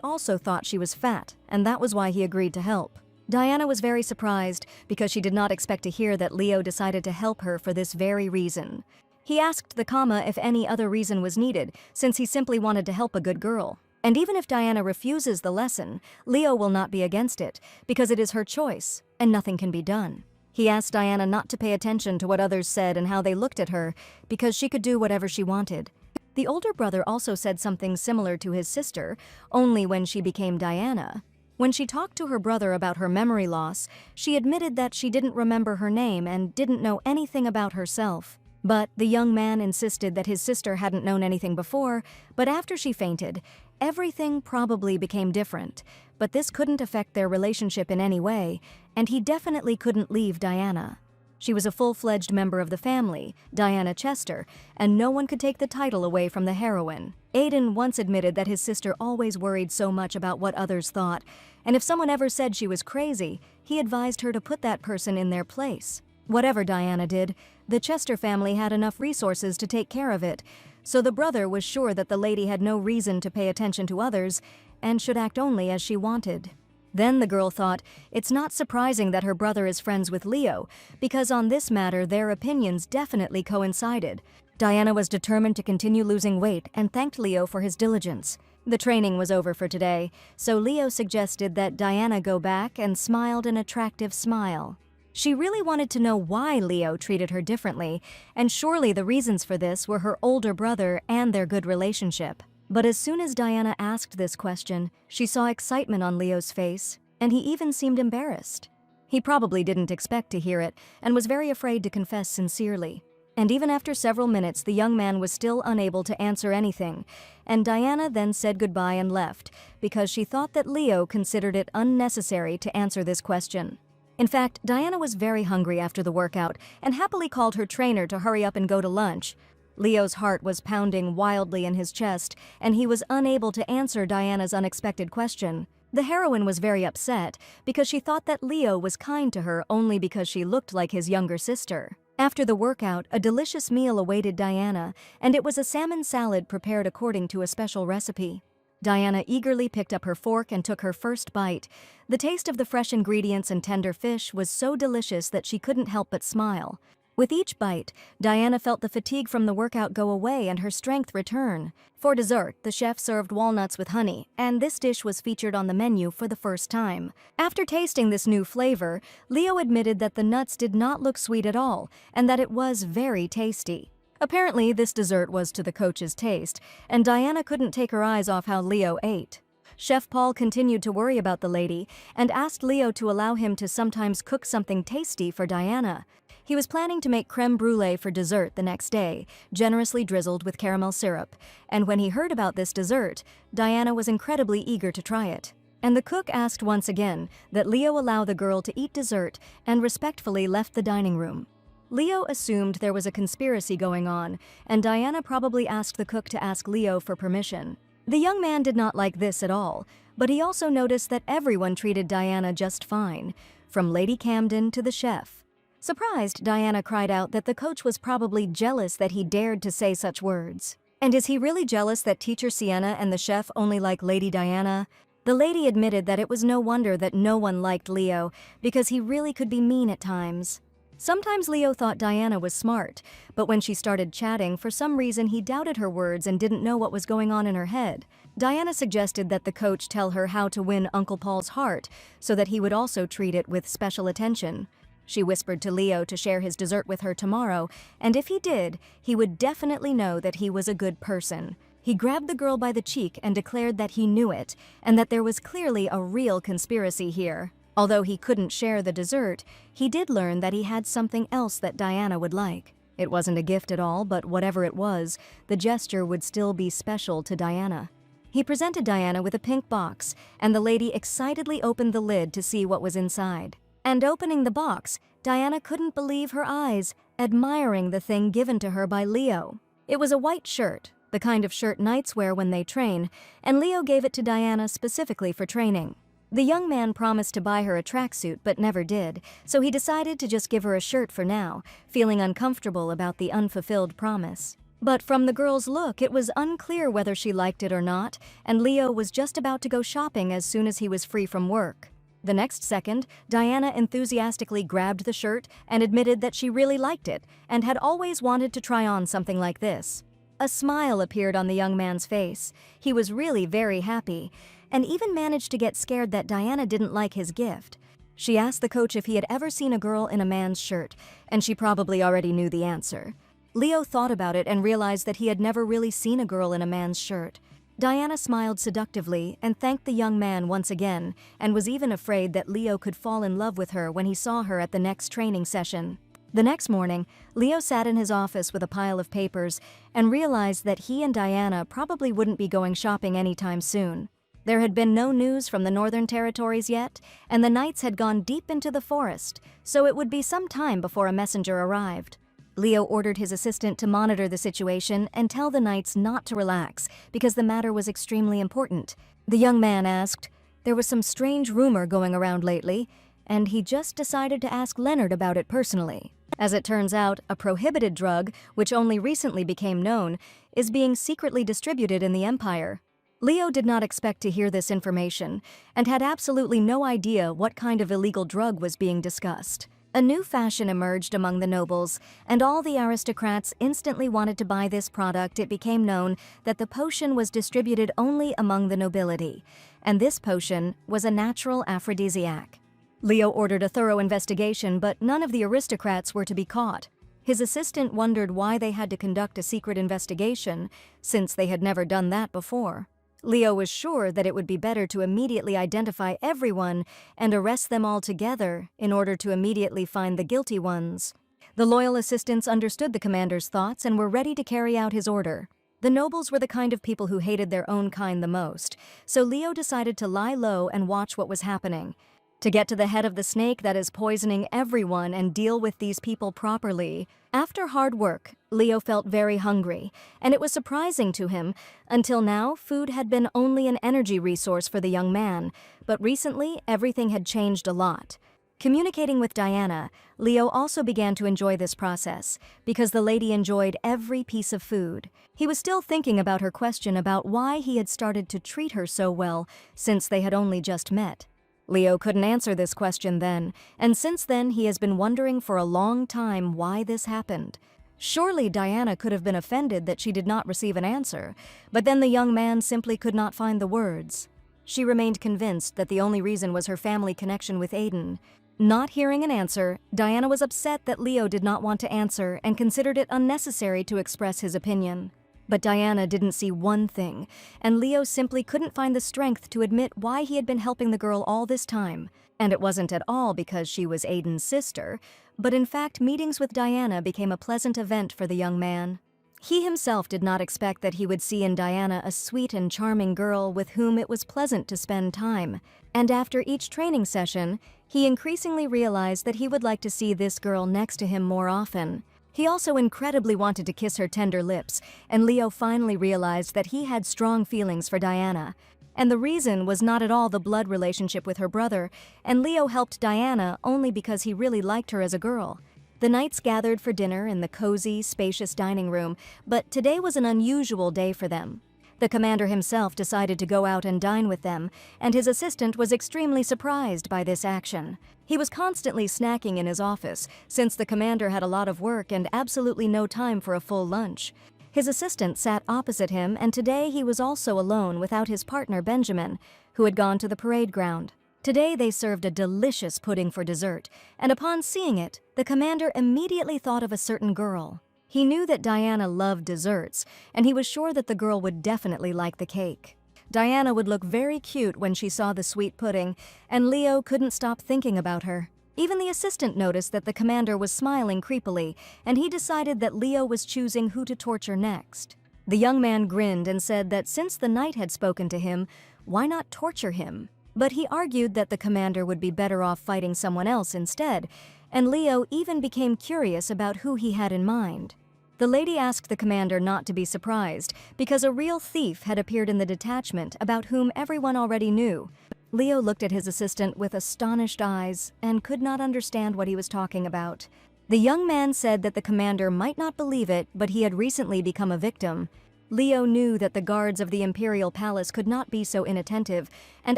also thought she was fat, and that was why he agreed to help. Diana was very surprised because she did not expect to hear that Leo decided to help her for this very reason. He asked the comma if any other reason was needed, since he simply wanted to help a good girl. And even if Diana refuses the lesson, Leo will not be against it, because it is her choice, and nothing can be done. He asked Diana not to pay attention to what others said and how they looked at her, because she could do whatever she wanted. The older brother also said something similar to his sister, only when she became Diana. When she talked to her brother about her memory loss, she admitted that she didn't remember her name and didn't know anything about herself. But the young man insisted that his sister hadn't known anything before, but after she fainted, everything probably became different. But this couldn't affect their relationship in any way, and he definitely couldn't leave Diana. She was a full-fledged member of the family, Diana Chester, and no one could take the title away from the heroine. Aiden once admitted that his sister always worried so much about what others thought, and if someone ever said she was crazy, he advised her to put that person in their place. Whatever Diana did, the Chester family had enough resources to take care of it, so the brother was sure that the lady had no reason to pay attention to others and should act only as she wanted. Then the girl thought, it's not surprising that her brother is friends with Leo, because on this matter their opinions definitely coincided. Diana was determined to continue losing weight and thanked Leo for his diligence. The training was over for today, so Leo suggested that Diana go back and smiled an attractive smile. She really wanted to know why Leo treated her differently, and surely the reasons for this were her older brother and their good relationship. But as soon as Diana asked this question, she saw excitement on Leo's face, and he even seemed embarrassed. He probably didn't expect to hear it, and was very afraid to confess sincerely. And even after several minutes, the young man was still unable to answer anything, and Diana then said goodbye and left, because she thought that Leo considered it unnecessary to answer this question. In fact, Diana was very hungry after the workout and happily called her trainer to hurry up and go to lunch. Leo's heart was pounding wildly in his chest, and he was unable to answer Diana's unexpected question. The heroine was very upset because she thought that Leo was kind to her only because she looked like his younger sister. After the workout, a delicious meal awaited Diana, and it was a salmon salad prepared according to a special recipe. Diana eagerly picked up her fork and took her first bite. The taste of the fresh ingredients and tender fish was so delicious that she couldn't help but smile. With each bite, Diana felt the fatigue from the workout go away and her strength return. For dessert, the chef served walnuts with honey, and this dish was featured on the menu for the first time. After tasting this new flavor, Leo admitted that the nuts did not look sweet at all, and that it was very tasty. Apparently, this dessert was to the coach's taste, and Diana couldn't take her eyes off how Leo ate. Chef Paul continued to worry about the lady and asked Leo to allow him to sometimes cook something tasty for Diana. He was planning to make creme brulee for dessert the next day, generously drizzled with caramel syrup, and when he heard about this dessert, Diana was incredibly eager to try it. And the cook asked once again that Leo allow the girl to eat dessert and respectfully left the dining room. Leo assumed there was a conspiracy going on, and Diana probably asked the cook to ask Leo for permission. The young man did not like this at all, but he also noticed that everyone treated Diana just fine, from Lady Camden to the chef. Surprised, Diana cried out that the coach was probably jealous that he dared to say such words. And is he really jealous that Teacher Sienna and the chef only like Lady Diana? The lady admitted that it was no wonder that no one liked Leo, because he really could be mean at times. Sometimes Leo thought Diana was smart, but when she started chatting, for some reason he doubted her words and didn't know what was going on in her head. Diana suggested that the coach tell her how to win Uncle Paul's heart, so that he would also treat it with special attention. She whispered to Leo to share his dessert with her tomorrow, and if he did, he would definitely know that he was a good person. He grabbed the girl by the cheek and declared that he knew it, and that there was clearly a real conspiracy here. Although he couldn't share the dessert, he did learn that he had something else that Diana would like. It wasn't a gift at all, but whatever it was, the gesture would still be special to Diana. He presented Diana with a pink box, and the lady excitedly opened the lid to see what was inside. And opening the box, Diana couldn't believe her eyes, admiring the thing given to her by Leo. It was a white shirt, the kind of shirt knights wear when they train, and Leo gave it to Diana specifically for training. The young man promised to buy her a tracksuit but never did, so he decided to just give her a shirt for now, feeling uncomfortable about the unfulfilled promise. But from the girl's look, it was unclear whether she liked it or not, and Leo was just about to go shopping as soon as he was free from work. The next second, Diana enthusiastically grabbed the shirt and admitted that she really liked it and had always wanted to try on something like this. A smile appeared on the young man's face. He was really very happy, and even managed to get scared that Diana didn't like his gift. She asked the coach if he had ever seen a girl in a man's shirt, and she probably already knew the answer. Leo thought about it and realized that he had never really seen a girl in a man's shirt. Diana smiled seductively and thanked the young man once again, and was even afraid that Leo could fall in love with her when he saw her at the next training session. The next morning, Leo sat in his office with a pile of papers and realized that he and Diana probably wouldn't be going shopping anytime soon. There had been no news from the Northern Territories yet, and the Knights had gone deep into the forest, so it would be some time before a messenger arrived. Leo ordered his assistant to monitor the situation and tell the Knights not to relax because the matter was extremely important. The young man asked, "There was some strange rumor going around lately, and he just decided to ask Leonard about it personally. As it turns out, a prohibited drug, which only recently became known, is being secretly distributed in the Empire." Leo did not expect to hear this information, and had absolutely no idea what kind of illegal drug was being discussed. A new fashion emerged among the nobles, and all the aristocrats instantly wanted to buy this product. It became known that the potion was distributed only among the nobility, and this potion was a natural aphrodisiac. Leo ordered a thorough investigation, but none of the aristocrats were to be caught. His assistant wondered why they had to conduct a secret investigation, since they had never done that before. Leo was sure that it would be better to immediately identify everyone and arrest them all together in order to immediately find the guilty ones. The loyal assistants understood the commander's thoughts and were ready to carry out his order. The nobles were the kind of people who hated their own kind the most, so Leo decided to lie low and watch what was happening. To get to the head of the snake that is poisoning everyone and deal with these people properly. After hard work, Leo felt very hungry, and it was surprising to him. Until now, food had been only an energy resource for the young man, but recently everything had changed a lot. Communicating with Diana, Leo also began to enjoy this process, because the lady enjoyed every piece of food. He was still thinking about her question about why he had started to treat her so well, since they had only just met. Leo couldn't answer this question then, and since then he has been wondering for a long time why this happened. Surely Diana could have been offended that she did not receive an answer, but then the young man simply could not find the words. She remained convinced that the only reason was her family connection with Aiden. Not hearing an answer, Diana was upset that Leo did not want to answer and considered it unnecessary to express his opinion. But Diana didn't see one thing, and Leo simply couldn't find the strength to admit why he had been helping the girl all this time. And it wasn't at all because she was Aiden's sister, but in fact meetings with Diana became a pleasant event for the young man. He himself did not expect that he would see in Diana a sweet and charming girl with whom it was pleasant to spend time. And after each training session, he increasingly realized that he would like to see this girl next to him more often. He also incredibly wanted to kiss her tender lips, and Leo finally realized that he had strong feelings for Diana. And the reason was not at all the blood relationship with her brother, and Leo helped Diana only because he really liked her as a girl. The Knights gathered for dinner in the cozy, spacious dining room, but today was an unusual day for them. The commander himself decided to go out and dine with them, and his assistant was extremely surprised by this action. He was constantly snacking in his office, since the commander had a lot of work and absolutely no time for a full lunch. His assistant sat opposite him, and today he was also alone without his partner Benjamin, who had gone to the parade ground. Today they served a delicious pudding for dessert, and upon seeing it, the commander immediately thought of a certain girl. He knew that Diana loved desserts, and he was sure that the girl would definitely like the cake. Diana would look very cute when she saw the sweet pudding, and Leo couldn't stop thinking about her. Even the assistant noticed that the commander was smiling creepily, and he decided that Leo was choosing who to torture next. The young man grinned and said that since the knight had spoken to him, why not torture him? But he argued that the commander would be better off fighting someone else instead, and Leo even became curious about who he had in mind. The lady asked the commander not to be surprised, because a real thief had appeared in the detachment about whom everyone already knew. Leo looked at his assistant with astonished eyes and could not understand what he was talking about. The young man said that the commander might not believe it, but he had recently become a victim. Leo knew that the guards of the imperial palace could not be so inattentive, and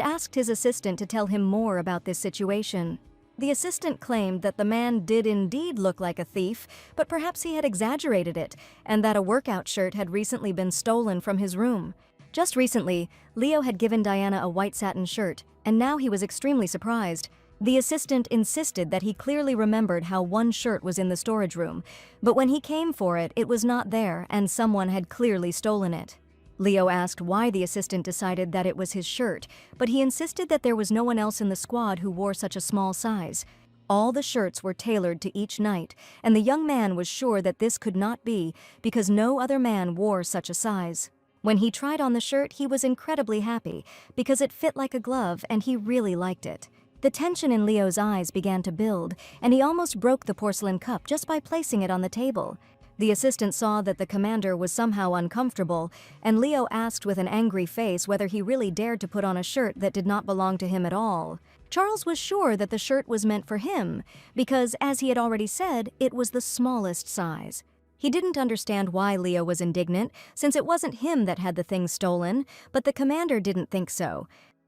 asked his assistant to tell him more about this situation. The assistant claimed that the man did indeed look like a thief, but perhaps he had exaggerated it, and that a workout shirt had recently been stolen from his room. Just recently, Leo had given Diana a white satin shirt, and now he was extremely surprised. The assistant insisted that he clearly remembered how one shirt was in the storage room, but when he came for it, it was not there, and someone had clearly stolen it. Leo asked why the assistant decided that it was his shirt, but he insisted that there was no one else in the squad who wore such a small size. All the shirts were tailored to each knight, and the young man was sure that this could not be because no other man wore such a size. When he tried on the shirt, he was incredibly happy because it fit like a glove and he really liked it. The tension in Leo's eyes began to build, and he almost broke the porcelain cup just by placing it on the table. The assistant saw that the commander was somehow uncomfortable, and Leo asked with an angry face whether he really dared to put on a shirt that did not belong to him at all. Charles was sure that the shirt was meant for him, because, as he had already said, it was the smallest size. He didn't understand why Leo was indignant, since it wasn't him that had the thing stolen, but the commander didn't think so.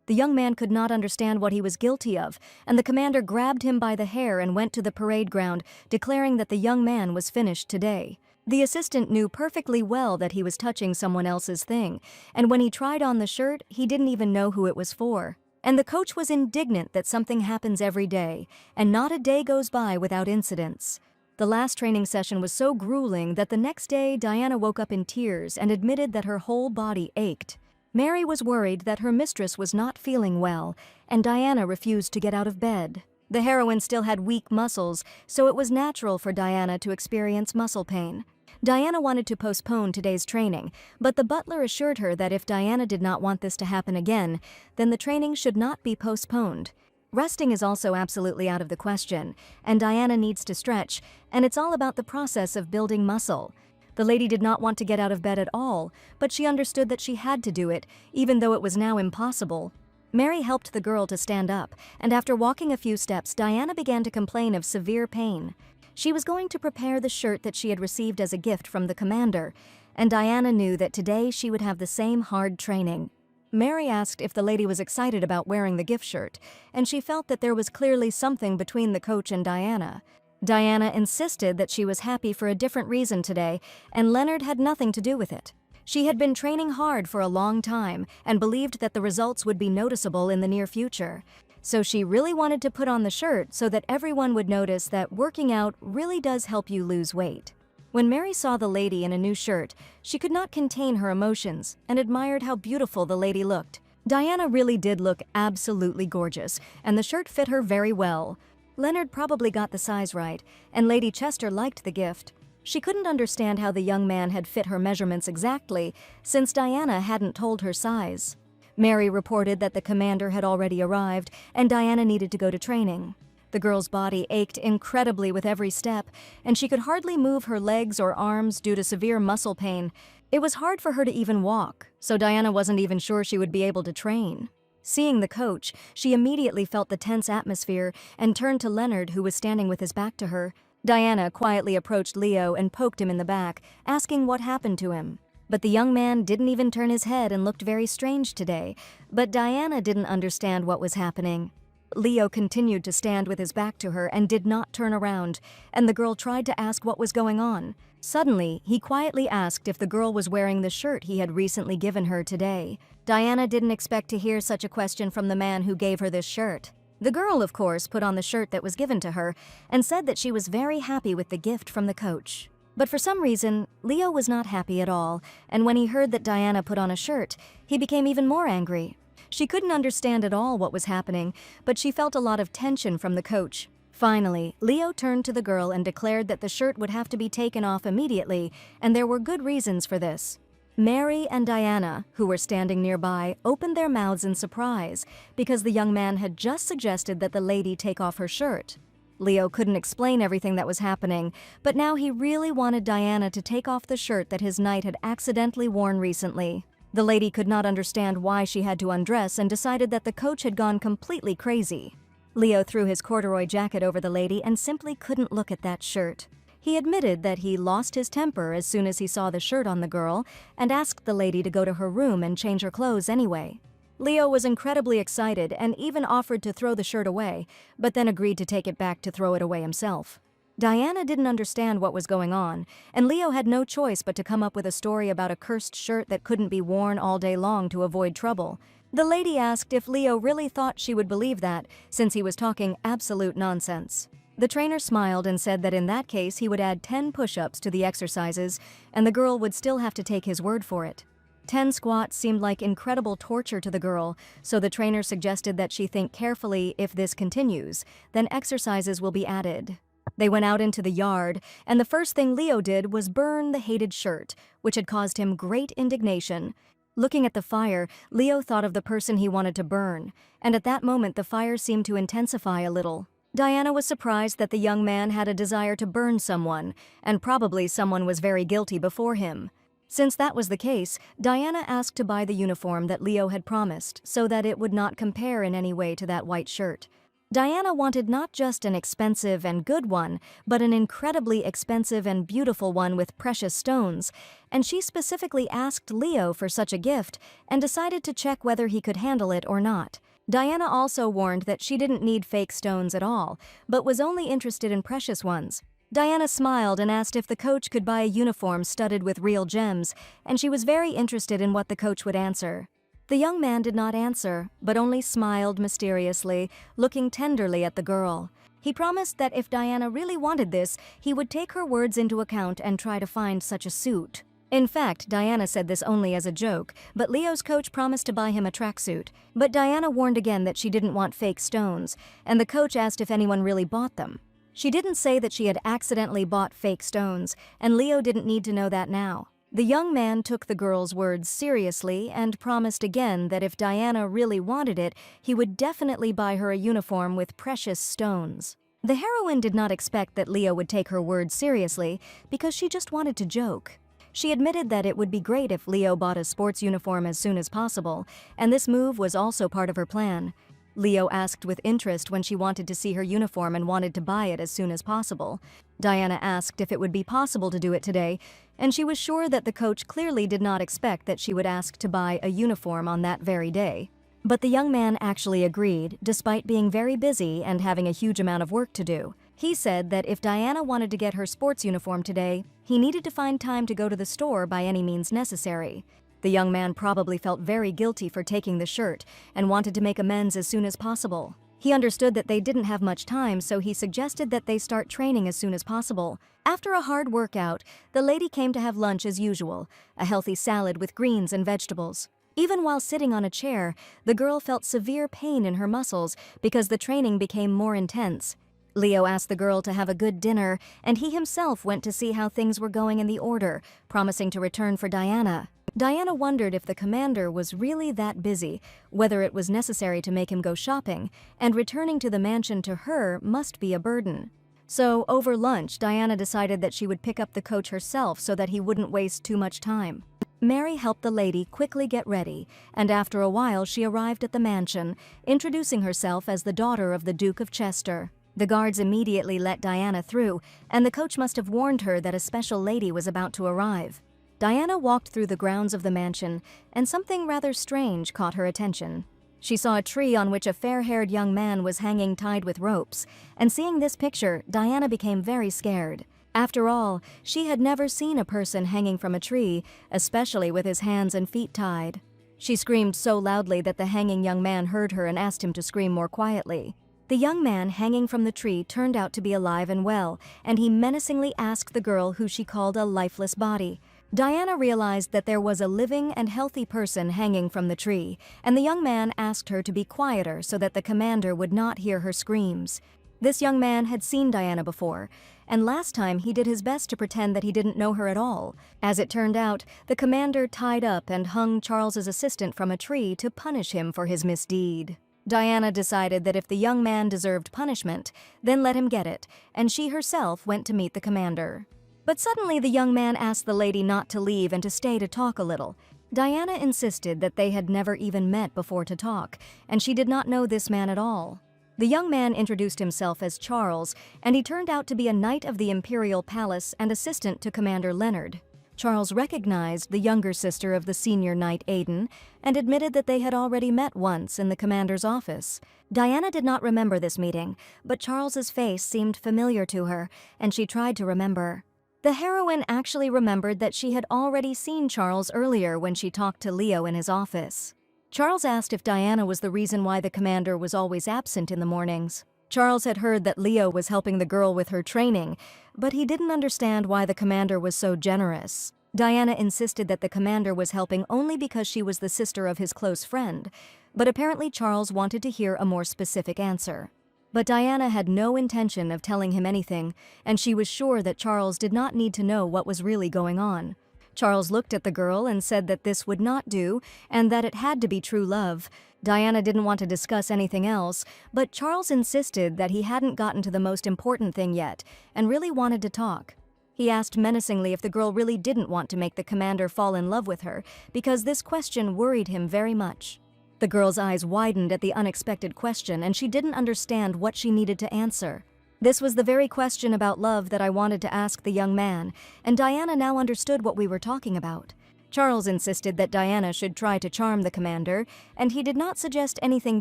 The young man could not understand what he was guilty of, and the commander grabbed him by the hair and went to the parade ground, declaring that the young man was finished today. The assistant knew perfectly well that he was touching someone else's thing, and when he tried on the shirt, he didn't even know who it was for. And the coach was indignant that something happens every day, and not a day goes by without incidents. The last training session was so grueling that the next day Diana woke up in tears and admitted that her whole body ached. Mary was worried that her mistress was not feeling well, and Diana refused to get out of bed. The heroine still had weak muscles, so it was natural for Diana to experience muscle pain. Diana wanted to postpone today's training, but the butler assured her that if Diana did not want this to happen again, then the training should not be postponed. Resting is also absolutely out of the question, and Diana needs to stretch, and it's all about the process of building muscle. The lady did not want to get out of bed at all, but she understood that she had to do it, even though it was now impossible. Mary helped the girl to stand up, and after walking a few steps, Diana began to complain of severe pain. She was going to prepare the shirt that she had received as a gift from the commander, and Diana knew that today she would have the same hard training. Mary asked if the lady was excited about wearing the gift shirt, and she felt that there was clearly something between the coach and Diana. Diana insisted that she was happy for a different reason today, and Leonard had nothing to do with it. She had been training hard for a long time and believed that the results would be noticeable in the near future. So she really wanted to put on the shirt so that everyone would notice that working out really does help you lose weight. When Mary saw the lady in a new shirt, she could not contain her emotions and admired how beautiful the lady looked. Diana really did look absolutely gorgeous, and the shirt fit her very well. Leonard probably got the size right, and Lady Chester liked the gift. She couldn't understand how the young man had fit her measurements exactly, since Diana hadn't told her size. Mary reported that the commander had already arrived, and Diana needed to go to training. The girl's body ached incredibly with every step, and she could hardly move her legs or arms due to severe muscle pain. It was hard for her to even walk, so Diana wasn't even sure she would be able to train. Seeing the coach, she immediately felt the tense atmosphere and turned to Leonard, who was standing with his back to her. Diana quietly approached Leo and poked him in the back, asking what happened to him. But the young man didn't even turn his head and looked very strange today, but Diana didn't understand what was happening. Leo continued to stand with his back to her and did not turn around, and the girl tried to ask what was going on. Suddenly, he quietly asked if the girl was wearing the shirt he had recently given her today. Diana didn't expect to hear such a question from the man who gave her this shirt. The girl, of course, put on the shirt that was given to her and said that she was very happy with the gift from the coach. But for some reason, Leo was not happy at all, and when he heard that Diana put on a shirt, he became even more angry. She couldn't understand at all what was happening, but she felt a lot of tension from the coach. Finally, Leo turned to the girl and declared that the shirt would have to be taken off immediately, and there were good reasons for this. Mary and Diana, who were standing nearby, opened their mouths in surprise because the young man had just suggested that the lady take off her shirt. Leo couldn't explain everything that was happening, but now he really wanted Diana to take off the shirt that his knight had accidentally worn recently. The lady could not understand why she had to undress and decided that the coach had gone completely crazy. Leo threw his corduroy jacket over the lady and simply couldn't look at that shirt. He admitted that he lost his temper as soon as he saw the shirt on the girl and asked the lady to go to her room and change her clothes anyway. Leo was incredibly excited and even offered to throw the shirt away, but then agreed to take it back to throw it away himself. Diana didn't understand what was going on, and Leo had no choice but to come up with a story about a cursed shirt that couldn't be worn all day long to avoid trouble. The lady asked if Leo really thought she would believe that, since he was talking absolute nonsense. The trainer smiled and said that in that case he would add 10 push-ups to the exercises, and the girl would still have to take his word for it. 10 squats seemed like incredible torture to the girl, so the trainer suggested that she think carefully. If this continues, then exercises will be added. They went out into the yard, and the first thing Leo did was burn the hated shirt, which had caused him great indignation. Looking at the fire, Leo thought of the person he wanted to burn, and at that moment the fire seemed to intensify a little. Diana was surprised that the young man had a desire to burn someone, and probably someone was very guilty before him. Since that was the case, Diana asked to buy the uniform that Leo had promised so that it would not compare in any way to that white shirt. Diana wanted not just an expensive and good one, but an incredibly expensive and beautiful one with precious stones, and she specifically asked Leo for such a gift and decided to check whether he could handle it or not. Diana also warned that she didn't need fake stones at all, but was only interested in precious ones. Diana smiled and asked if the coach could buy a uniform studded with real gems, and she was very interested in what the coach would answer. The young man did not answer, but only smiled mysteriously, looking tenderly at the girl. He promised that if Diana really wanted this, he would take her words into account and try to find such a suit. In fact, Diana said this only as a joke, but Leo's coach promised to buy him a tracksuit. But Diana warned again that she didn't want fake stones, and the coach asked if anyone really bought them. She didn't say that she had accidentally bought fake stones, and Leo didn't need to know that now. The young man took the girl's words seriously and promised again that if Diana really wanted it, he would definitely buy her a uniform with precious stones. The heroine did not expect that Leo would take her words seriously because she just wanted to joke. She admitted that it would be great if Leo bought a sports uniform as soon as possible, and this move was also part of her plan. Leo asked with interest when she wanted to see her uniform and wanted to buy it as soon as possible. Diana asked if it would be possible to do it today, and she was sure that the coach clearly did not expect that she would ask to buy a uniform on that very day. But the young man actually agreed, despite being very busy and having a huge amount of work to do. He said that if Diana wanted to get her sports uniform today, he needed to find time to go to the store by any means necessary. The young man probably felt very guilty for taking the shirt and wanted to make amends as soon as possible. He understood that they didn't have much time, so he suggested that they start training as soon as possible. After a hard workout, the lady came to have lunch as usual, a healthy salad with greens and vegetables. Even while sitting on a chair, the girl felt severe pain in her muscles because the training became more intense. Leo asked the girl to have a good dinner, and he himself went to see how things were going in the order, promising to return for Diana. Diana wondered if the commander was really that busy, whether it was necessary to make him go shopping, and returning to the mansion to her must be a burden. So, over lunch, Diana decided that she would pick up the coach herself so that he wouldn't waste too much time. Mary helped the lady quickly get ready, and after a while she arrived at the mansion, introducing herself as the daughter of the Duke of Chester. The guards immediately let Diana through, and the coach must have warned her that a special lady was about to arrive. Diana walked through the grounds of the mansion, and something rather strange caught her attention. She saw a tree on which a fair-haired young man was hanging tied with ropes, and seeing this picture, Diana became very scared. After all, she had never seen a person hanging from a tree, especially with his hands and feet tied. She screamed so loudly that the hanging young man heard her and asked him to scream more quietly. The young man hanging from the tree turned out to be alive and well, and he menacingly asked the girl who she called a lifeless body. Diana realized that there was a living and healthy person hanging from the tree, and the young man asked her to be quieter so that the commander would not hear her screams. This young man had seen Diana before, and last time he did his best to pretend that he didn't know her at all. As it turned out, the commander tied up and hung Charles's assistant from a tree to punish him for his misdeed. Diana decided that if the young man deserved punishment, then let him get it, and she herself went to meet the commander. But suddenly the young man asked the lady not to leave and to stay to talk a little. Diana insisted that they had never even met before to talk, and she did not know this man at all. The young man introduced himself as Charles, and he turned out to be a knight of the Imperial Palace and assistant to Commander Leonard. Charles recognized the younger sister of the senior knight Aiden and admitted that they had already met once in the commander's office. Diana did not remember this meeting, but Charles's face seemed familiar to her, and she tried to remember. The heroine actually remembered that she had already seen Charles earlier when she talked to Leo in his office. Charles asked if Diana was the reason why the commander was always absent in the mornings. Charles had heard that Leo was helping the girl with her training, but he didn't understand why the commander was so generous. Diana insisted that the commander was helping only because she was the sister of his close friend, but apparently Charles wanted to hear a more specific answer. But Diana had no intention of telling him anything, and she was sure that Charles did not need to know what was really going on. Charles looked at the girl and said that this would not do, and that it had to be true love. Diana didn't want to discuss anything else, but Charles insisted that he hadn't gotten to the most important thing yet, and really wanted to talk. He asked menacingly if the girl really didn't want to make the commander fall in love with her, because this question worried him very much. The girl's eyes widened at the unexpected question, and she didn't understand what she needed to answer. This was the very question about love that I wanted to ask the young man, and Diana now understood what we were talking about. Charles insisted that Diana should try to charm the commander, and he did not suggest anything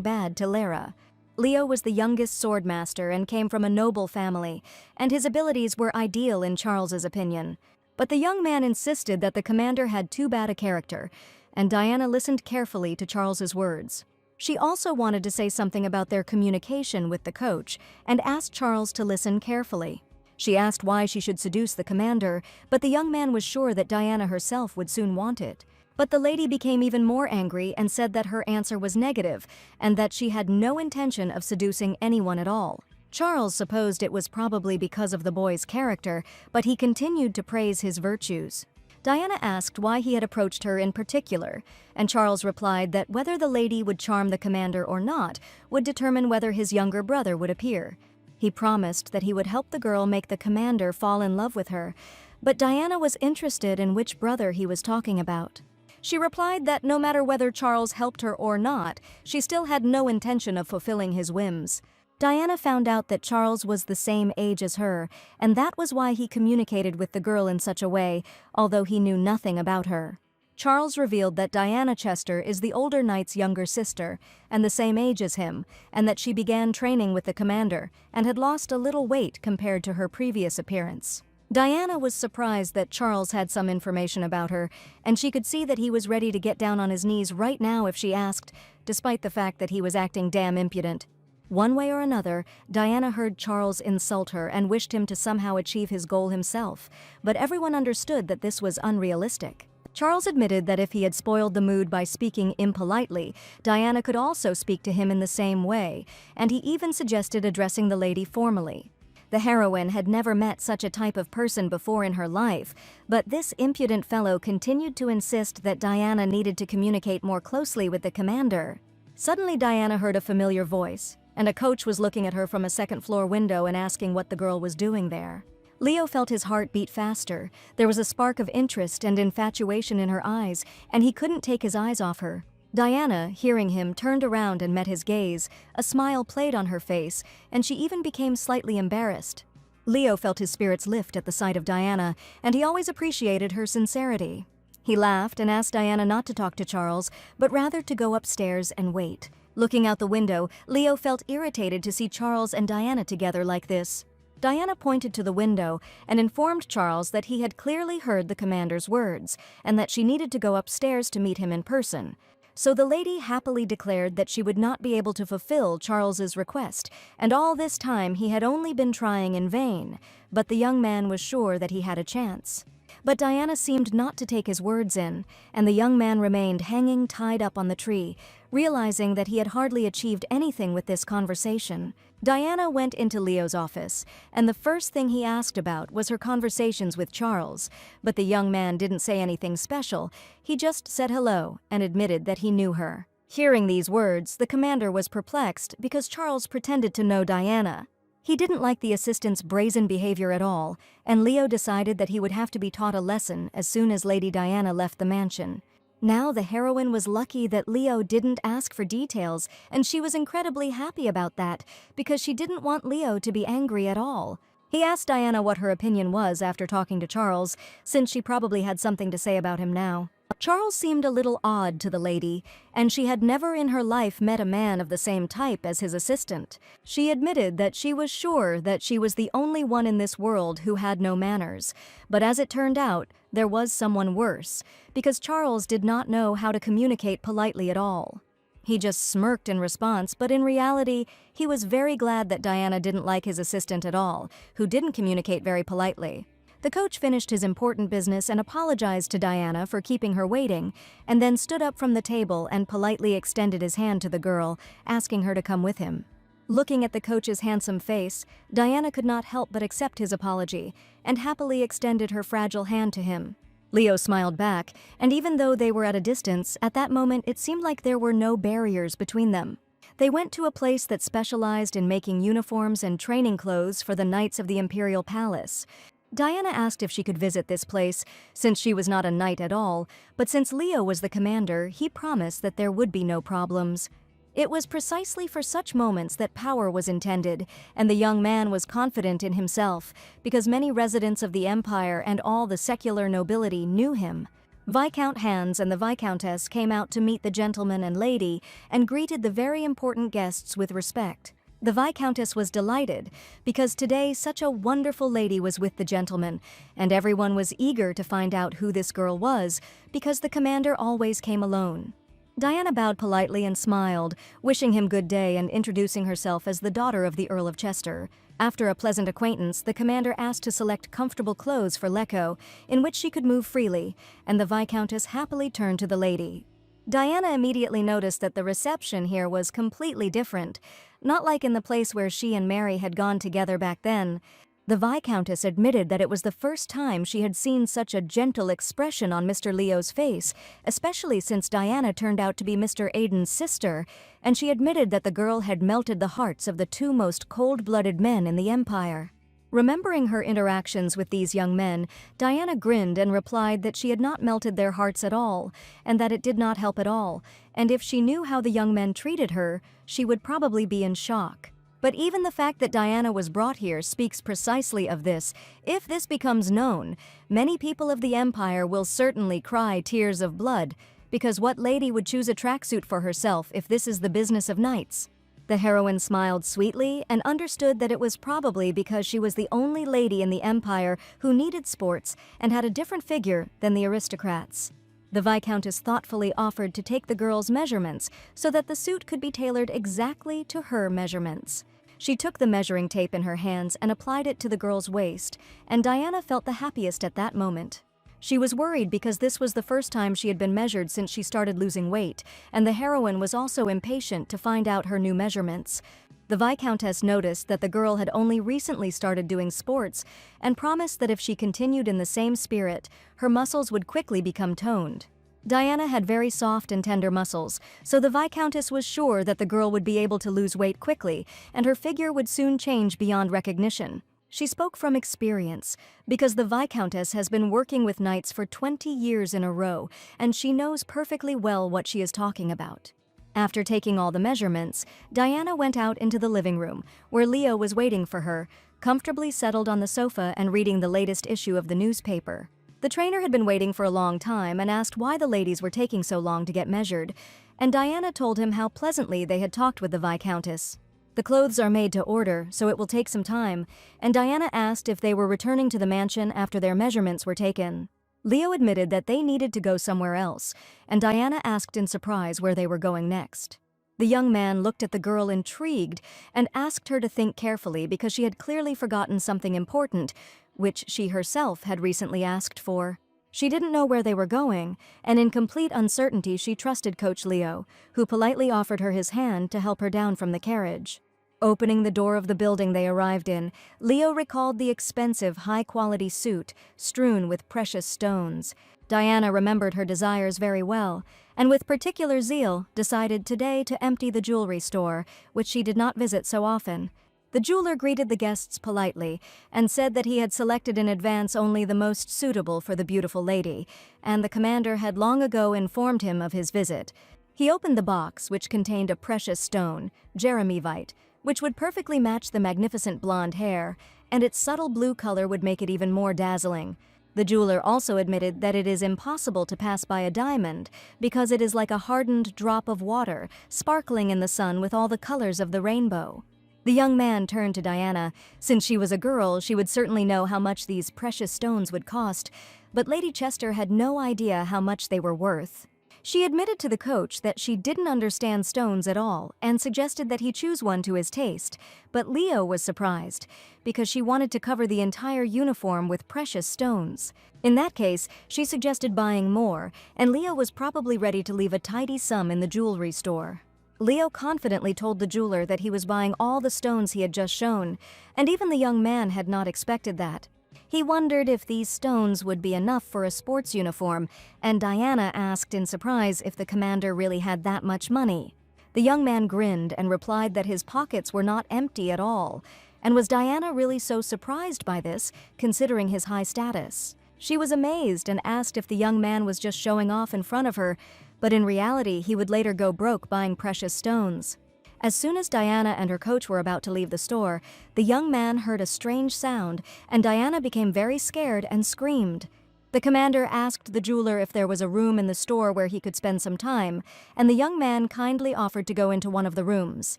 bad to Lara. Leo was the youngest swordmaster and came from a noble family, and his abilities were ideal in Charles's opinion. But the young man insisted that the commander had too bad a character, and Diana listened carefully to Charles's words. She also wanted to say something about their communication with the coach and asked Charles to listen carefully. She asked why she should seduce the commander, but the young man was sure that Diana herself would soon want it. But the lady became even more angry and said that her answer was negative and that she had no intention of seducing anyone at all. Charles supposed it was probably because of the boy's character, but he continued to praise his virtues. Diana asked why he had approached her in particular, and Charles replied that whether the lady would charm the commander or not would determine whether his younger brother would appear. He promised that he would help the girl make the commander fall in love with her, but Diana was interested in which brother he was talking about. She replied that no matter whether Charles helped her or not, she still had no intention of fulfilling his whims. Diana found out that Charles was the same age as her, and that was why he communicated with the girl in such a way, although he knew nothing about her. Charles revealed that Diana Chester is the older knight's younger sister, and the same age as him, and that she began training with the commander, and had lost a little weight compared to her previous appearance. Diana was surprised that Charles had some information about her, and she could see that he was ready to get down on his knees right now if she asked, despite the fact that he was acting damn impudent. One way or another, Diana heard Charles insult her and wished him to somehow achieve his goal himself, but everyone understood that this was unrealistic. Charles admitted that if he had spoiled the mood by speaking impolitely, Diana could also speak to him in the same way, and he even suggested addressing the lady formally. The heroine had never met such a type of person before in her life, but this impudent fellow continued to insist that Diana needed to communicate more closely with the commander. Suddenly Diana heard a familiar voice, and a coach was looking at her from a second-floor window and asking what the girl was doing there. Leo felt his heart beat faster. There was a spark of interest and infatuation in her eyes, and he couldn't take his eyes off her. Diana, hearing him, turned around and met his gaze. A smile played on her face, and she even became slightly embarrassed. Leo felt his spirits lift at the sight of Diana, and he always appreciated her sincerity. He laughed and asked Diana not to talk to Charles, but rather to go upstairs and wait. Looking out the window, Leo felt irritated to see Charles and Diana together like this. Diana pointed to the window and informed Charles that he had clearly heard the commander's words, and that she needed to go upstairs to meet him in person. So the lady happily declared that she would not be able to fulfill Charles's request, and all this time he had only been trying in vain, but the young man was sure that he had a chance. but Diana seemed not to take his words in, and the young man remained hanging tied up on the tree, realizing that he had hardly achieved anything with this conversation. Diana went into Leo's office, and the first thing he asked about was her conversations with Charles, but the young man didn't say anything special. He just said hello and admitted that he knew her. Hearing these words, the commander was perplexed because Charles pretended to know Diana. He didn't like the assistant's brazen behavior at all, and Leo decided that he would have to be taught a lesson as soon as Lady Diana left the mansion. Now the heroine was lucky that Leo didn't ask for details, and she was incredibly happy about that because she didn't want Leo to be angry at all. He asked Diana what her opinion was after talking to Charles, since she probably had something to say about him now. Charles seemed a little odd to the lady, and she had never in her life met a man of the same type as his assistant. She admitted that she was sure that she was the only one in this world who had no manners, but as it turned out, there was someone worse, because Charles did not know how to communicate politely at all. He just smirked in response, but in reality, he was very glad that Diana didn't like his assistant at all, who didn't communicate very politely. The coach finished his important business and apologized to Diana for keeping her waiting, and then stood up from the table and politely extended his hand to the girl, asking her to come with him. Looking at the coach's handsome face, Diana could not help but accept his apology, and happily extended her fragile hand to him. Leo smiled back, and even though they were at a distance, at that moment it seemed like there were no barriers between them. They went to a place that specialized in making uniforms and training clothes for the Knights of the Imperial Palace. Diana asked if she could visit this place, since she was not a knight at all, but since Leo was the commander, he promised that there would be no problems. It was precisely for such moments that power was intended, and the young man was confident in himself, because many residents of the Empire and all the secular nobility knew him. Viscount Hans and the Viscountess came out to meet the gentleman and lady, and greeted the very important guests with respect. The Viscountess was delighted, because today such a wonderful lady was with the gentleman, and everyone was eager to find out who this girl was, because the commander always came alone. Diana bowed politely and smiled, wishing him good day and introducing herself as the daughter of the Earl of Chester. After a pleasant acquaintance, the commander asked to select comfortable clothes for Lecco, in which she could move freely, and the Viscountess happily turned to the lady. Diana immediately noticed that the reception here was completely different, not like in the place where she and Mary had gone together back then. The Viscountess admitted that it was the first time she had seen such a gentle expression on Mr. Leo's face, especially since Diana turned out to be Mr. Aiden's sister, and she admitted that the girl had melted the hearts of the two most cold-blooded men in the Empire. Remembering her interactions with these young men, Diana grinned and replied that she had not melted their hearts at all, and that it did not help at all, and if she knew how the young men treated her, she would probably be in shock. But even the fact that Diana was brought here speaks precisely of this. If this becomes known, many people of the Empire will certainly cry tears of blood, because what lady would choose a tracksuit for herself if this is the business of knights? The heroine smiled sweetly and understood that it was probably because she was the only lady in the Empire who needed sports and had a different figure than the aristocrats. The Viscountess thoughtfully offered to take the girl's measurements so that the suit could be tailored exactly to her measurements. She took the measuring tape in her hands and applied it to the girl's waist, and Diana felt the happiest at that moment. She was worried because this was the first time she had been measured since she started losing weight, and the heroine was also impatient to find out her new measurements. The Viscountess noticed that the girl had only recently started doing sports and promised that if she continued in the same spirit, her muscles would quickly become toned. Diana had very soft and tender muscles, so the Viscountess was sure that the girl would be able to lose weight quickly, and her figure would soon change beyond recognition. She spoke from experience, because the Viscountess has been working with knights for 20 years in a row, and she knows perfectly well what she is talking about. After taking all the measurements, Diana went out into the living room, where Leo was waiting for her, comfortably settled on the sofa and reading the latest issue of the newspaper. The trainer had been waiting for a long time and asked why the ladies were taking so long to get measured, and Diana told him how pleasantly they had talked with the Viscountess. The clothes are made to order, so it will take some time, and Diana asked if they were returning to the mansion after their measurements were taken. Leo admitted that they needed to go somewhere else, and Diana asked in surprise where they were going next. The young man looked at the girl intrigued and asked her to think carefully because she had clearly forgotten something important, which she herself had recently asked for. She didn't know where they were going, and in complete uncertainty she trusted Coach Leo, who politely offered her his hand to help her down from the carriage. Opening the door of the building they arrived in, Leo recalled the expensive, high-quality suit strewn with precious stones. Diana remembered her desires very well, and with particular zeal decided today to empty the jewelry store, which she did not visit so often. The jeweler greeted the guests politely and said that he had selected in advance only the most suitable for the beautiful lady, and the commander had long ago informed him of his visit. He opened the box, which contained a precious stone, jeremyvite, which would perfectly match the magnificent blonde hair, and its subtle blue color would make it even more dazzling. The jeweler also admitted that it is impossible to pass by a diamond because it is like a hardened drop of water, sparkling in the sun with all the colors of the rainbow. The young man turned to Diana. Since she was a girl, she would certainly know how much these precious stones would cost, but Lady Chester had no idea how much they were worth. She admitted to the coach that she didn't understand stones at all and suggested that he choose one to his taste, but Leo was surprised because she wanted to cover the entire uniform with precious stones. In that case, she suggested buying more, and Leo was probably ready to leave a tidy sum in the jewelry store. Leo confidently told the jeweler that he was buying all the stones he had just shown, and even the young man had not expected that. He wondered if these stones would be enough for a sports uniform, and Diana asked in surprise if the commander really had that much money. The young man grinned and replied that his pockets were not empty at all. And was Diana really so surprised by this, considering his high status? She was amazed and asked if the young man was just showing off in front of her, but in reality he would later go broke buying precious stones. As soon as Diana and her coach were about to leave the store, the young man heard a strange sound, and Diana became very scared and screamed. The commander asked the jeweler if there was a room in the store where he could spend some time, and the young man kindly offered to go into one of the rooms.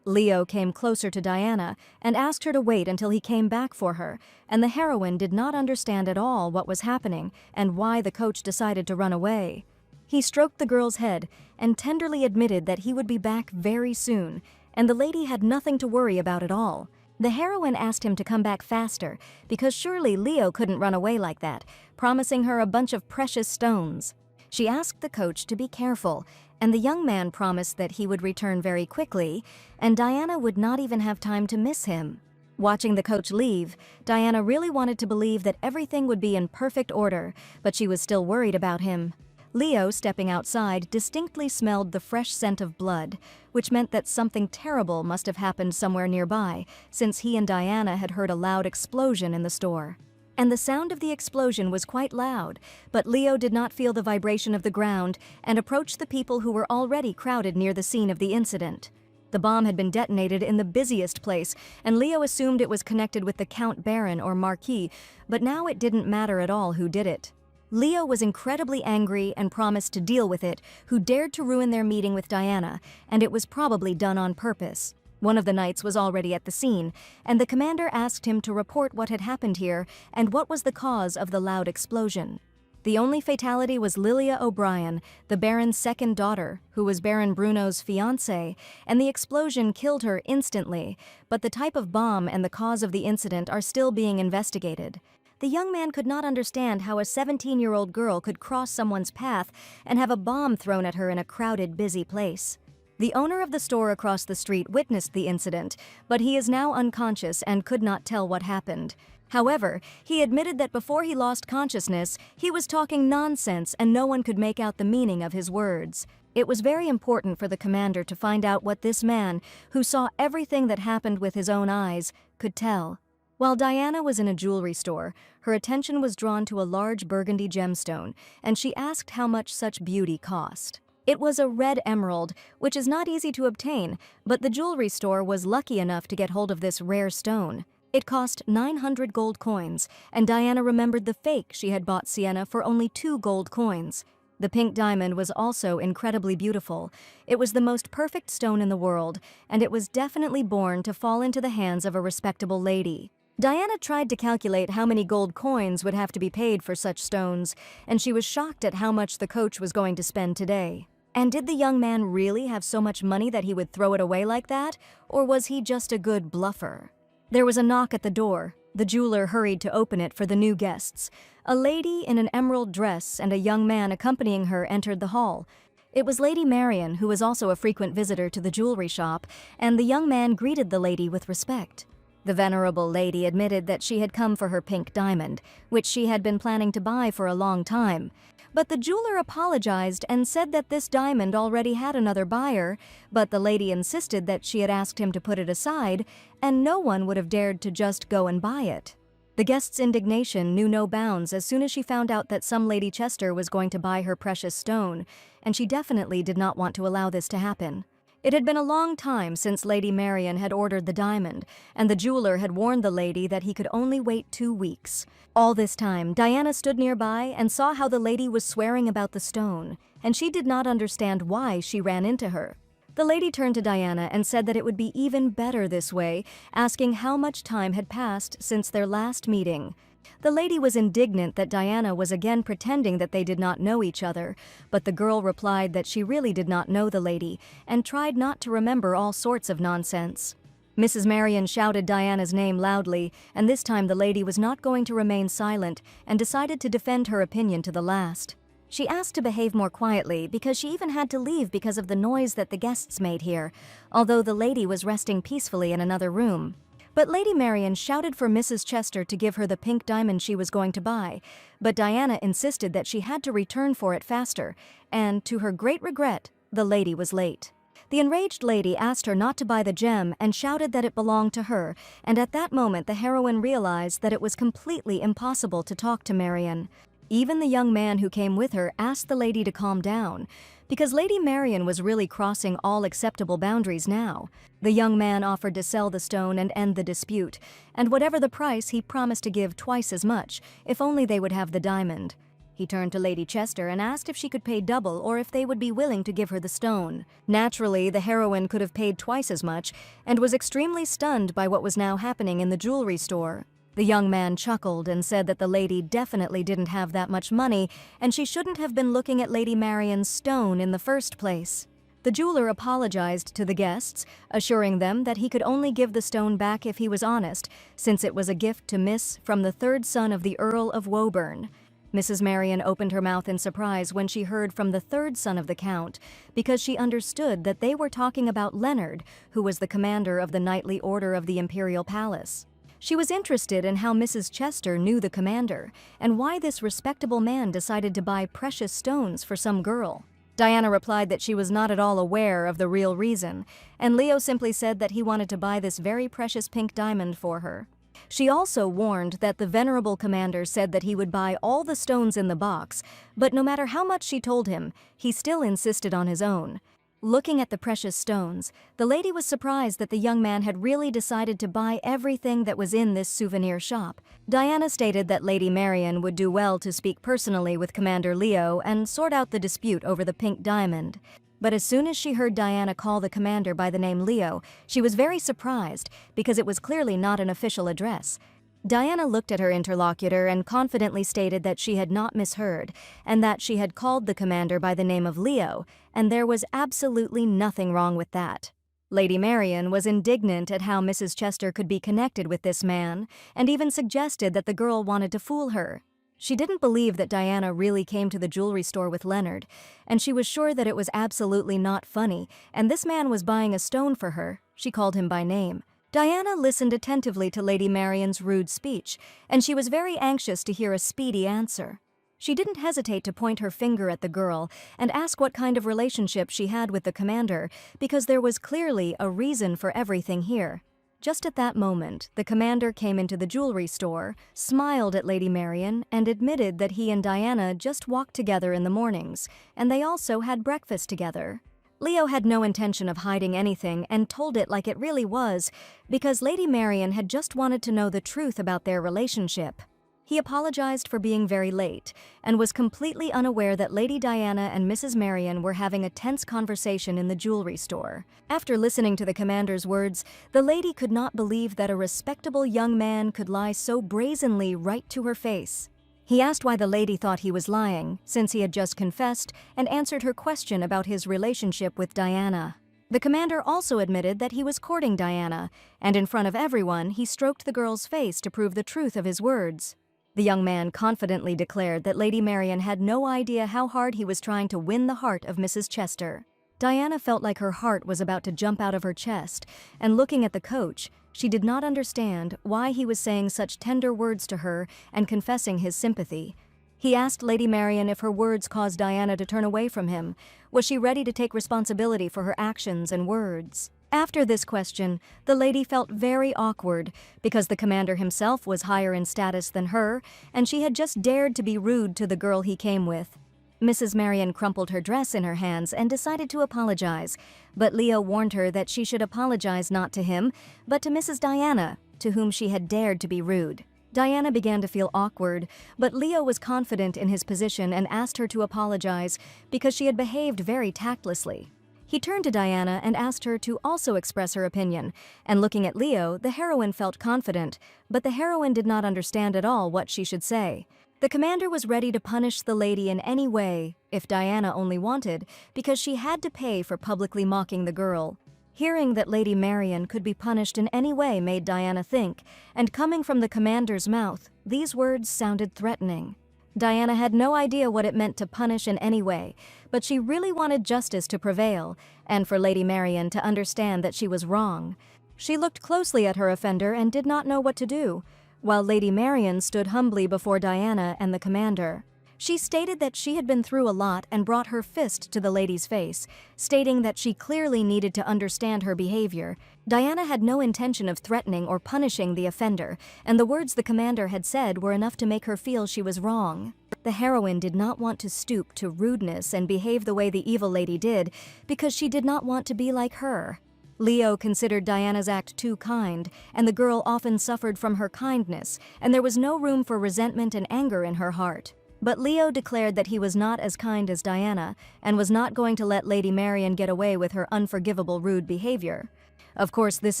Leo came closer to Diana and asked her to wait until he came back for her, and the heroine did not understand at all what was happening and why the coach decided to run away. He stroked the girl's head and tenderly admitted that he would be back very soon, and the lady had nothing to worry about at all. The heroine asked him to come back faster, because surely Leo couldn't run away like that, promising her a bunch of precious stones. She asked the coach to be careful, and the young man promised that he would return very quickly, and Diana would not even have time to miss him. Watching the coach leave, Diana really wanted to believe that everything would be in perfect order, but she was still worried about him. Leo, stepping outside, distinctly smelled the fresh scent of blood, which meant that something terrible must have happened somewhere nearby, since he and Diana had heard a loud explosion in the store. And the sound of the explosion was quite loud, but Leo did not feel the vibration of the ground and approached the people who were already crowded near the scene of the incident. The bomb had been detonated in the busiest place, and Leo assumed it was connected with the Count Baron or Marquis, but now it didn't matter at all who did it. Leo was incredibly angry and promised to deal with it, who dared to ruin their meeting with Diana, and it was probably done on purpose. One of the knights was already at the scene, and the commander asked him to report what had happened here and what was the cause of the loud explosion. The only fatality was Lilia O'Brien, the Baron's second daughter, who was Baron Bruno's fiancée, and the explosion killed her instantly, but the type of bomb and the cause of the incident are still being investigated. The young man could not understand how a 17-year-old girl could cross someone's path and have a bomb thrown at her in a crowded, busy place. The owner of the store across the street witnessed the incident, but he is now unconscious and could not tell what happened. However, he admitted that before he lost consciousness, he was talking nonsense and no one could make out the meaning of his words. It was very important for the commander to find out what this man, who saw everything that happened with his own eyes, could tell. While Diana was in a jewelry store, her attention was drawn to a large burgundy gemstone, and she asked how much such beauty cost. It was a red emerald, which is not easy to obtain, but the jewelry store was lucky enough to get hold of this rare stone. It cost 900 gold coins, and Diana remembered the fake she had bought Sienna for only 2 gold coins. The pink diamond was also incredibly beautiful. It was the most perfect stone in the world, and it was definitely born to fall into the hands of a respectable lady. Diana tried to calculate how many gold coins would have to be paid for such stones, and she was shocked at how much the coach was going to spend today. And did the young man really have so much money that he would throw it away like that, or was he just a good bluffer? There was a knock at the door. The jeweler hurried to open it for the new guests. A lady in an emerald dress and a young man accompanying her entered the hall. It was Lady Marian, who was also a frequent visitor to the jewelry shop, and the young man greeted the lady with respect. The venerable lady admitted that she had come for her pink diamond, which she had been planning to buy for a long time. But the jeweler apologized and said that this diamond already had another buyer, but the lady insisted that she had asked him to put it aside, and no one would have dared to just go and buy it. The guest's indignation knew no bounds as soon as she found out that some Lady Chester was going to buy her precious stone, and she definitely did not want to allow this to happen. It had been a long time since Lady Marian had ordered the diamond, and the jeweler had warned the lady that he could only wait 2 weeks. All this time, Diana stood nearby and saw how the lady was swearing about the stone, and she did not understand why she ran into her. The lady turned to Diana and said that it would be even better this way, asking how much time had passed since their last meeting. The lady was indignant that Diana was again pretending that they did not know each other, but the girl replied that she really did not know the lady and tried not to remember all sorts of nonsense. Mrs. Marian shouted Diana's name loudly, and this time the lady was not going to remain silent and decided to defend her opinion to the last. She asked to behave more quietly because she even had to leave because of the noise that the guests made here, although the lady was resting peacefully in another room. But Lady Marian shouted for Mrs. Chester to give her the pink diamond she was going to buy, but Diana insisted that she had to return for it faster, and, to her great regret, the lady was late. The enraged lady asked her not to buy the gem and shouted that it belonged to her, and at that moment the heroine realized that it was completely impossible to talk to Marian. Even the young man who came with her asked the lady to calm down, because Lady Marian was really crossing all acceptable boundaries now. The young man offered to sell the stone and end the dispute, and whatever the price, he promised to give twice as much, if only they would have the diamond. He turned to Lady Chester and asked if she could pay double or if they would be willing to give her the stone. Naturally, the heroine could have paid twice as much and was extremely stunned by what was now happening in the jewelry store. The young man chuckled and said that the lady definitely didn't have that much money and she shouldn't have been looking at Lady Marian's stone in the first place. The jeweler apologized to the guests, assuring them that he could only give the stone back if he was honest, since it was a gift to Miss from the third son of the Earl of Woburn. Mrs. Marian opened her mouth in surprise when she heard from the third son of the Count, because she understood that they were talking about Leonard, who was the commander of the Knightly Order of the Imperial Palace. She was interested in how Mrs. Chester knew the commander, and why this respectable man decided to buy precious stones for some girl. Diana replied that she was not at all aware of the real reason, and Leo simply said that he wanted to buy this very precious pink diamond for her. She also warned that the venerable commander said that he would buy all the stones in the box, but no matter how much she told him, he still insisted on his own. Looking at the precious stones, the lady was surprised that the young man had really decided to buy everything that was in this souvenir shop. Diana stated that Lady Marian would do well to speak personally with Commander Leo and sort out the dispute over the pink diamond. But as soon as she heard Diana call the commander by the name Leo, she was very surprised because it was clearly not an official address. Diana looked at her interlocutor and confidently stated that she had not misheard, and that she had called the commander by the name of Leo, and there was absolutely nothing wrong with that. Lady Marian was indignant at how Mrs. Chester could be connected with this man, and even suggested that the girl wanted to fool her. She didn't believe that Diana really came to the jewelry store with Leonard, and she was sure that it was absolutely not funny, and this man was buying a stone for her. She called him by name. Diana listened attentively to Lady Marian's rude speech, and she was very anxious to hear a speedy answer. She didn't hesitate to point her finger at the girl and ask what kind of relationship she had with the commander, because there was clearly a reason for everything here. Just at that moment, the commander came into the jewelry store, smiled at Lady Marian, and admitted that he and Diana just walked together in the mornings, and they also had breakfast together. Leo had no intention of hiding anything and told it like it really was, because Lady Marian had just wanted to know the truth about their relationship. He apologized for being very late, and was completely unaware that Lady Diana and Mrs. Marian were having a tense conversation in the jewelry store. After listening to the commander's words, the lady could not believe that a respectable young man could lie so brazenly right to her face. He asked why the lady thought he was lying, since he had just confessed, and answered her question about his relationship with Diana. The commander also admitted that he was courting Diana, and in front of everyone, he stroked the girl's face to prove the truth of his words. The young man confidently declared that Lady Marian had no idea how hard he was trying to win the heart of Mrs. Chester. Diana felt like her heart was about to jump out of her chest, and looking at the coach, she did not understand why he was saying such tender words to her and confessing his sympathy. He asked Lady Marian if her words caused Diana to turn away from him. Was she ready to take responsibility for her actions and words? After this question, the lady felt very awkward because the commander himself was higher in status than her, and she had just dared to be rude to the girl he came with. Mrs. Marian crumpled her dress in her hands and decided to apologize, but Leo warned her that she should apologize not to him, but to Mrs. Diana, to whom she had dared to be rude. Diana began to feel awkward, but Leo was confident in his position and asked her to apologize because she had behaved very tactlessly. He turned to Diana and asked her to also express her opinion, and looking at Leo, the heroine felt confident, but the heroine did not understand at all what she should say. The commander was ready to punish the lady in any way, if Diana only wanted, because she had to pay for publicly mocking the girl. Hearing that Lady Marian could be punished in any way made Diana think, and coming from the commander's mouth, these words sounded threatening. Diana had no idea what it meant to punish in any way, but she really wanted justice to prevail, and for Lady Marian to understand that she was wrong. She looked closely at her offender and did not know what to do, while Lady Marian stood humbly before Diana and the commander. She stated that she had been through a lot and brought her fist to the lady's face, stating that she clearly needed to understand her behavior. Diana had no intention of threatening or punishing the offender, and the words the commander had said were enough to make her feel she was wrong. The heroine did not want to stoop to rudeness and behave the way the evil lady did because she did not want to be like her. Leo considered Diana's act too kind, and the girl often suffered from her kindness, and there was no room for resentment and anger in her heart. But Leo declared that he was not as kind as Diana, and was not going to let Lady Marian get away with her unforgivable rude behavior. Of course, this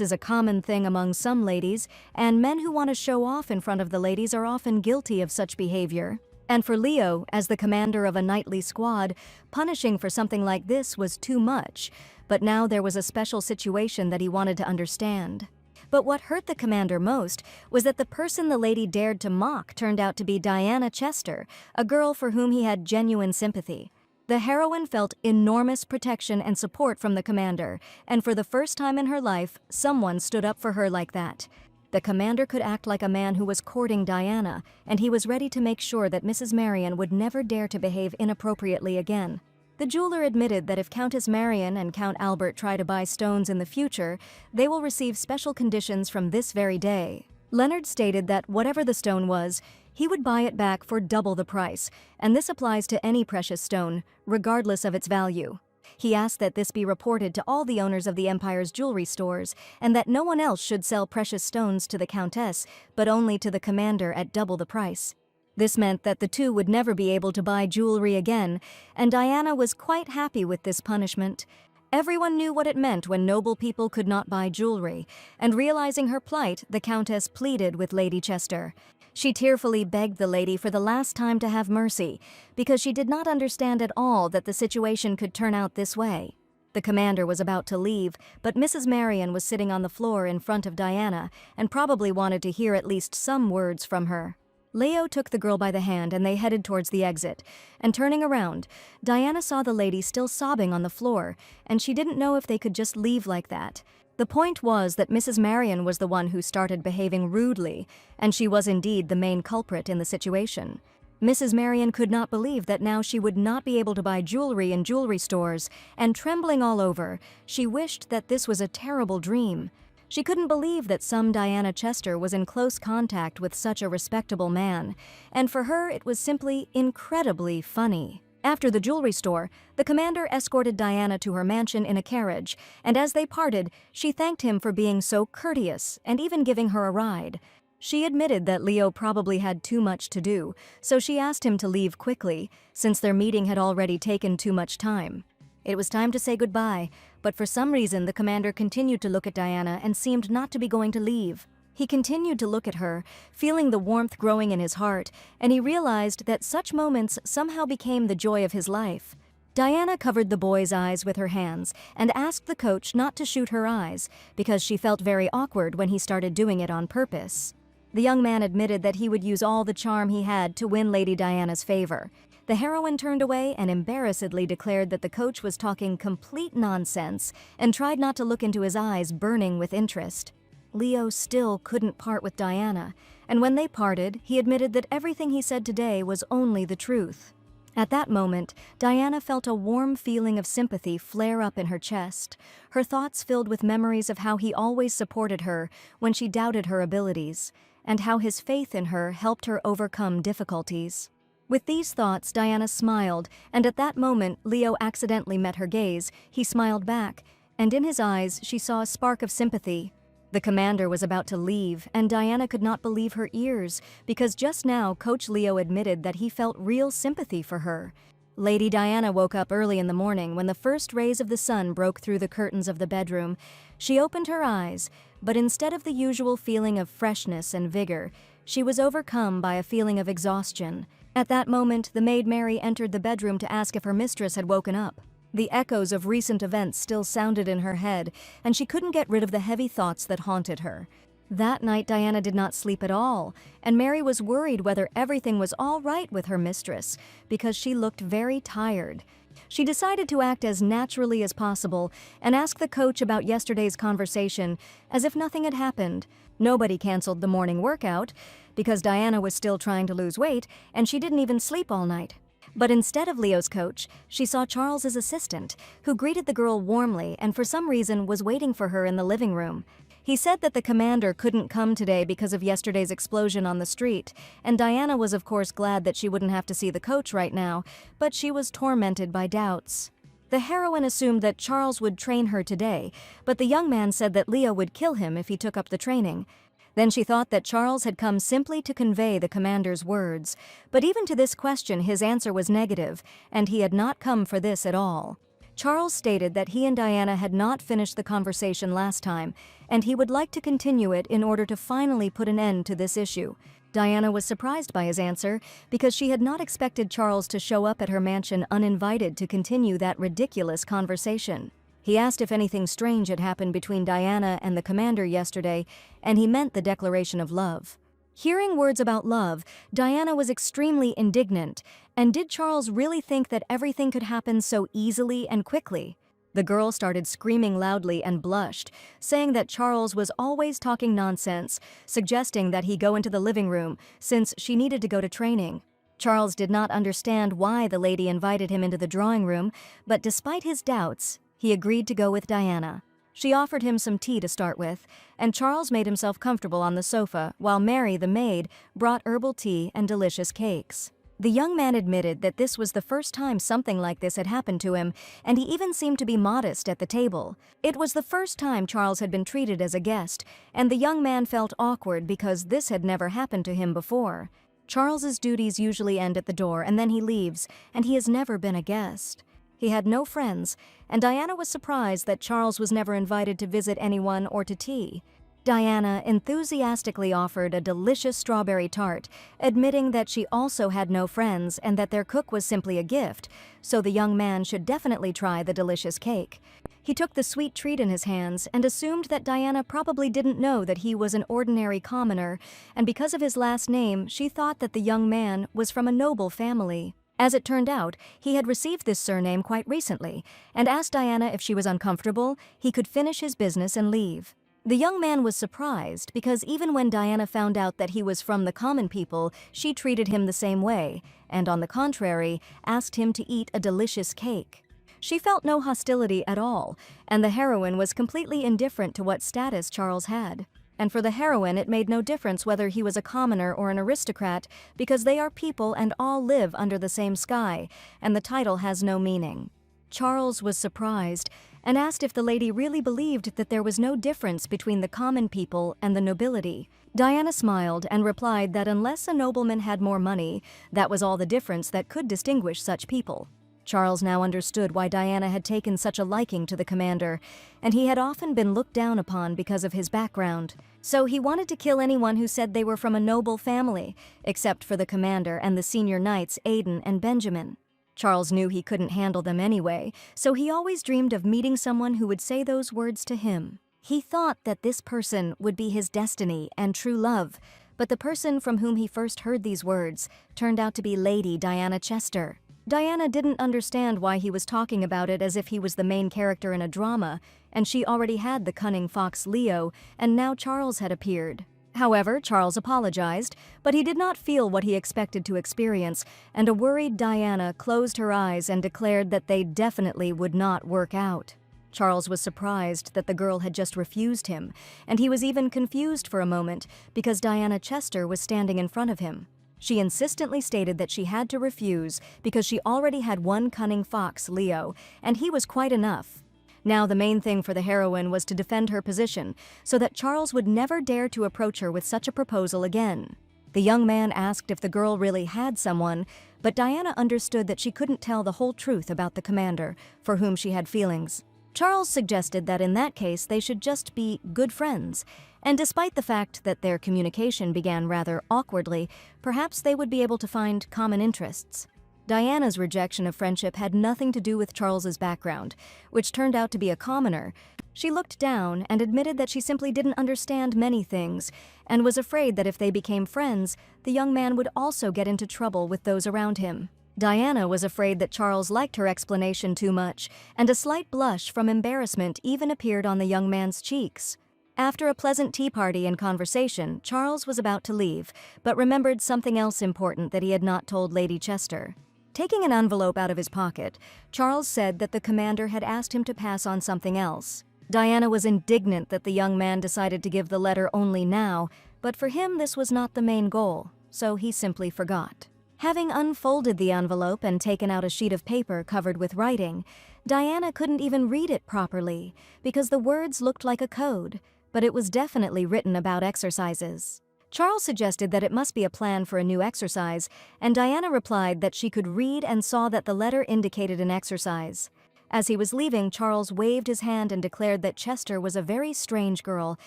is a common thing among some ladies, and men who want to show off in front of the ladies are often guilty of such behavior. And for Leo, as the commander of a knightly squad, punishing for something like this was too much, but now there was a special situation that he wanted to understand. But what hurt the commander most was that the person the lady dared to mock turned out to be Diana Chester, a girl for whom he had genuine sympathy. The heroine felt enormous protection and support from the commander, and for the first time in her life, someone stood up for her like that. The commander could act like a man who was courting Diana, and he was ready to make sure that Mrs. Marian would never dare to behave inappropriately again. The jeweler admitted that if Countess Marian and Count Albert try to buy stones in the future, they will receive special conditions from this very day. Leonard stated that whatever the stone was, he would buy it back for double the price, and this applies to any precious stone, regardless of its value. He asked that this be reported to all the owners of the Empire's jewelry stores, and that no one else should sell precious stones to the Countess, but only to the commander at double the price. This meant that the two would never be able to buy jewelry again, and Diana was quite happy with this punishment. Everyone knew what it meant when noble people could not buy jewelry, and realizing her plight, the Countess pleaded with Lady Chester. She tearfully begged the lady for the last time to have mercy, because she did not understand at all that the situation could turn out this way. The commander was about to leave, but Mrs. Marian was sitting on the floor in front of Diana, and probably wanted to hear at least some words from her. Leo took the girl by the hand and they headed towards the exit, and turning around, Diana saw the lady still sobbing on the floor, and she didn't know if they could just leave like that. The point was that Mrs. Marian was the one who started behaving rudely, and she was indeed the main culprit in the situation. Mrs. Marian could not believe that now she would not be able to buy jewelry in jewelry stores, and trembling all over, she wished that this was a terrible dream. She couldn't believe that some Diana Chester was in close contact with such a respectable man, and for her it was simply incredibly funny. After the jewelry store, the commander escorted Diana to her mansion in a carriage, and as they parted, she thanked him for being so courteous and even giving her a ride. She admitted that Leo probably had too much to do, so she asked him to leave quickly, since their meeting had already taken too much time. It was time to say goodbye, but for some reason the commander continued to look at Diana and seemed not to be going to leave. He continued to look at her, feeling the warmth growing in his heart, and he realized that such moments somehow became the joy of his life. Diana covered the boy's eyes with her hands and asked the coach not to shoot her eyes because she felt very awkward when he started doing it on purpose. The young man admitted that he would use all the charm he had to win Lady Diana's favor. The heroine turned away and embarrassedly declared that the coach was talking complete nonsense and tried not to look into his eyes burning with interest. Leo still couldn't part with Diana, and when they parted, he admitted that everything he said today was only the truth. At that moment, Diana felt a warm feeling of sympathy flare up in her chest, her thoughts filled with memories of how he always supported her when she doubted her abilities, and how his faith in her helped her overcome difficulties. With these thoughts, Diana smiled, and at that moment Leo accidentally met her gaze. He smiled back, and in his eyes she saw a spark of sympathy. The commander was about to leave, and Diana could not believe her ears, because just now Coach Leo admitted that he felt real sympathy for her. Lady Diana woke up early in the morning when the first rays of the sun broke through the curtains of the bedroom. She opened her eyes, but instead of the usual feeling of freshness and vigor, she was overcome by a feeling of exhaustion. At that moment, the maid Mary entered the bedroom to ask if her mistress had woken up. The echoes of recent events still sounded in her head, and she couldn't get rid of the heavy thoughts that haunted her. That night, Diana did not sleep at all, and Mary was worried whether everything was all right with her mistress, because she looked very tired. She decided to act as naturally as possible and ask the coach about yesterday's conversation as if nothing had happened. Nobody canceled the morning workout, because Diana was still trying to lose weight, and she didn't even sleep all night. But instead of Leo's coach, she saw Charles's assistant, who greeted the girl warmly and for some reason was waiting for her in the living room. He said that the commander couldn't come today because of yesterday's explosion on the street, and Diana was of course glad that she wouldn't have to see the coach right now, but she was tormented by doubts. The heroine assumed that Charles would train her today, but the young man said that Leo would kill him if he took up the training. Then she thought that Charles had come simply to convey the commander's words, but even to this question his answer was negative, and he had not come for this at all. Charles stated that he and Diana had not finished the conversation last time, and he would like to continue it in order to finally put an end to this issue. Diana was surprised by his answer because she had not expected Charles to show up at her mansion uninvited to continue that ridiculous conversation. He asked if anything strange had happened between Diana and the commander yesterday, and he meant the declaration of love. Hearing words about love, Diana was extremely indignant, and did Charles really think that everything could happen so easily and quickly? The girl started screaming loudly and blushed, saying that Charles was always talking nonsense, suggesting that he go into the living room since she needed to go to training. Charles did not understand why the lady invited him into the drawing room, but despite his doubts, he agreed to go with Diana. She offered him some tea to start with, and Charles made himself comfortable on the sofa while Mary, the maid, brought herbal tea and delicious cakes. The young man admitted that this was the first time something like this had happened to him, and he even seemed to be modest at the table. It was the first time Charles had been treated as a guest, and the young man felt awkward because this had never happened to him before. Charles's duties usually end at the door and then he leaves, and he has never been a guest. He had no friends, and Diana was surprised that Charles was never invited to visit anyone or to tea. Diana enthusiastically offered a delicious strawberry tart, admitting that she also had no friends and that their cook was simply a gift, so the young man should definitely try the delicious cake. He took the sweet treat in his hands and assumed that Diana probably didn't know that he was an ordinary commoner, and because of his last name, she thought that the young man was from a noble family. As it turned out, he had received this surname quite recently, and asked Diana if she was uncomfortable, he could finish his business and leave. The young man was surprised because even when Diana found out that he was from the common people, she treated him the same way, and on the contrary, asked him to eat a delicious cake. She felt no hostility at all, and the heroine was completely indifferent to what status Charles had. And for the heroine, it made no difference whether he was a commoner or an aristocrat, because they are people and all live under the same sky, and the title has no meaning. Charles was surprised and asked if the lady really believed that there was no difference between the common people and the nobility. Diana smiled and replied that unless a nobleman had more money, that was all the difference that could distinguish such people. Charles now understood why Diana had taken such a liking to the commander, and he had often been looked down upon because of his background. So he wanted to kill anyone who said they were from a noble family, except for the commander and the senior knights Aidan and Benjamin. Charles knew he couldn't handle them anyway, so he always dreamed of meeting someone who would say those words to him. He thought that this person would be his destiny and true love, but the person from whom he first heard these words turned out to be Lady Diana Chester. Diana didn't understand why he was talking about it as if he was the main character in a drama, and she already had the cunning fox Leo, and now Charles had appeared. However, Charles apologized, but he did not feel what he expected to experience, and a worried Diana closed her eyes and declared that they definitely would not work out. Charles was surprised that the girl had just refused him, and he was even confused for a moment because Diana Chester was standing in front of him. She insistently stated that she had to refuse because she already had one cunning fox, Leo, and he was quite enough. Now the main thing for the heroine was to defend her position so that Charles would never dare to approach her with such a proposal again. The young man asked if the girl really had someone, but Diana understood that she couldn't tell the whole truth about the commander, for whom she had feelings. Charles suggested that in that case they should just be good friends, and despite the fact that their communication began rather awkwardly, perhaps they would be able to find common interests. Diana's rejection of friendship had nothing to do with Charles's background, which turned out to be a commoner. She looked down and admitted that she simply didn't understand many things, and was afraid that if they became friends, the young man would also get into trouble with those around him. Diana was afraid that Charles liked her explanation too much, and a slight blush from embarrassment even appeared on the young man's cheeks. After a pleasant tea party and conversation, Charles was about to leave, but remembered something else important that he had not told Lady Chester. Taking an envelope out of his pocket, Charles said that the commander had asked him to pass on something else. Diana was indignant that the young man decided to give the letter only now, but for him this was not the main goal, so he simply forgot. Having unfolded the envelope and taken out a sheet of paper covered with writing, Diana couldn't even read it properly because the words looked like a code, but it was definitely written about exercises. Charles suggested that it must be a plan for a new exercise, and Diana replied that she could read and saw that the letter indicated an exercise. As he was leaving, Charles waved his hand and declared that Chester was a very strange girl,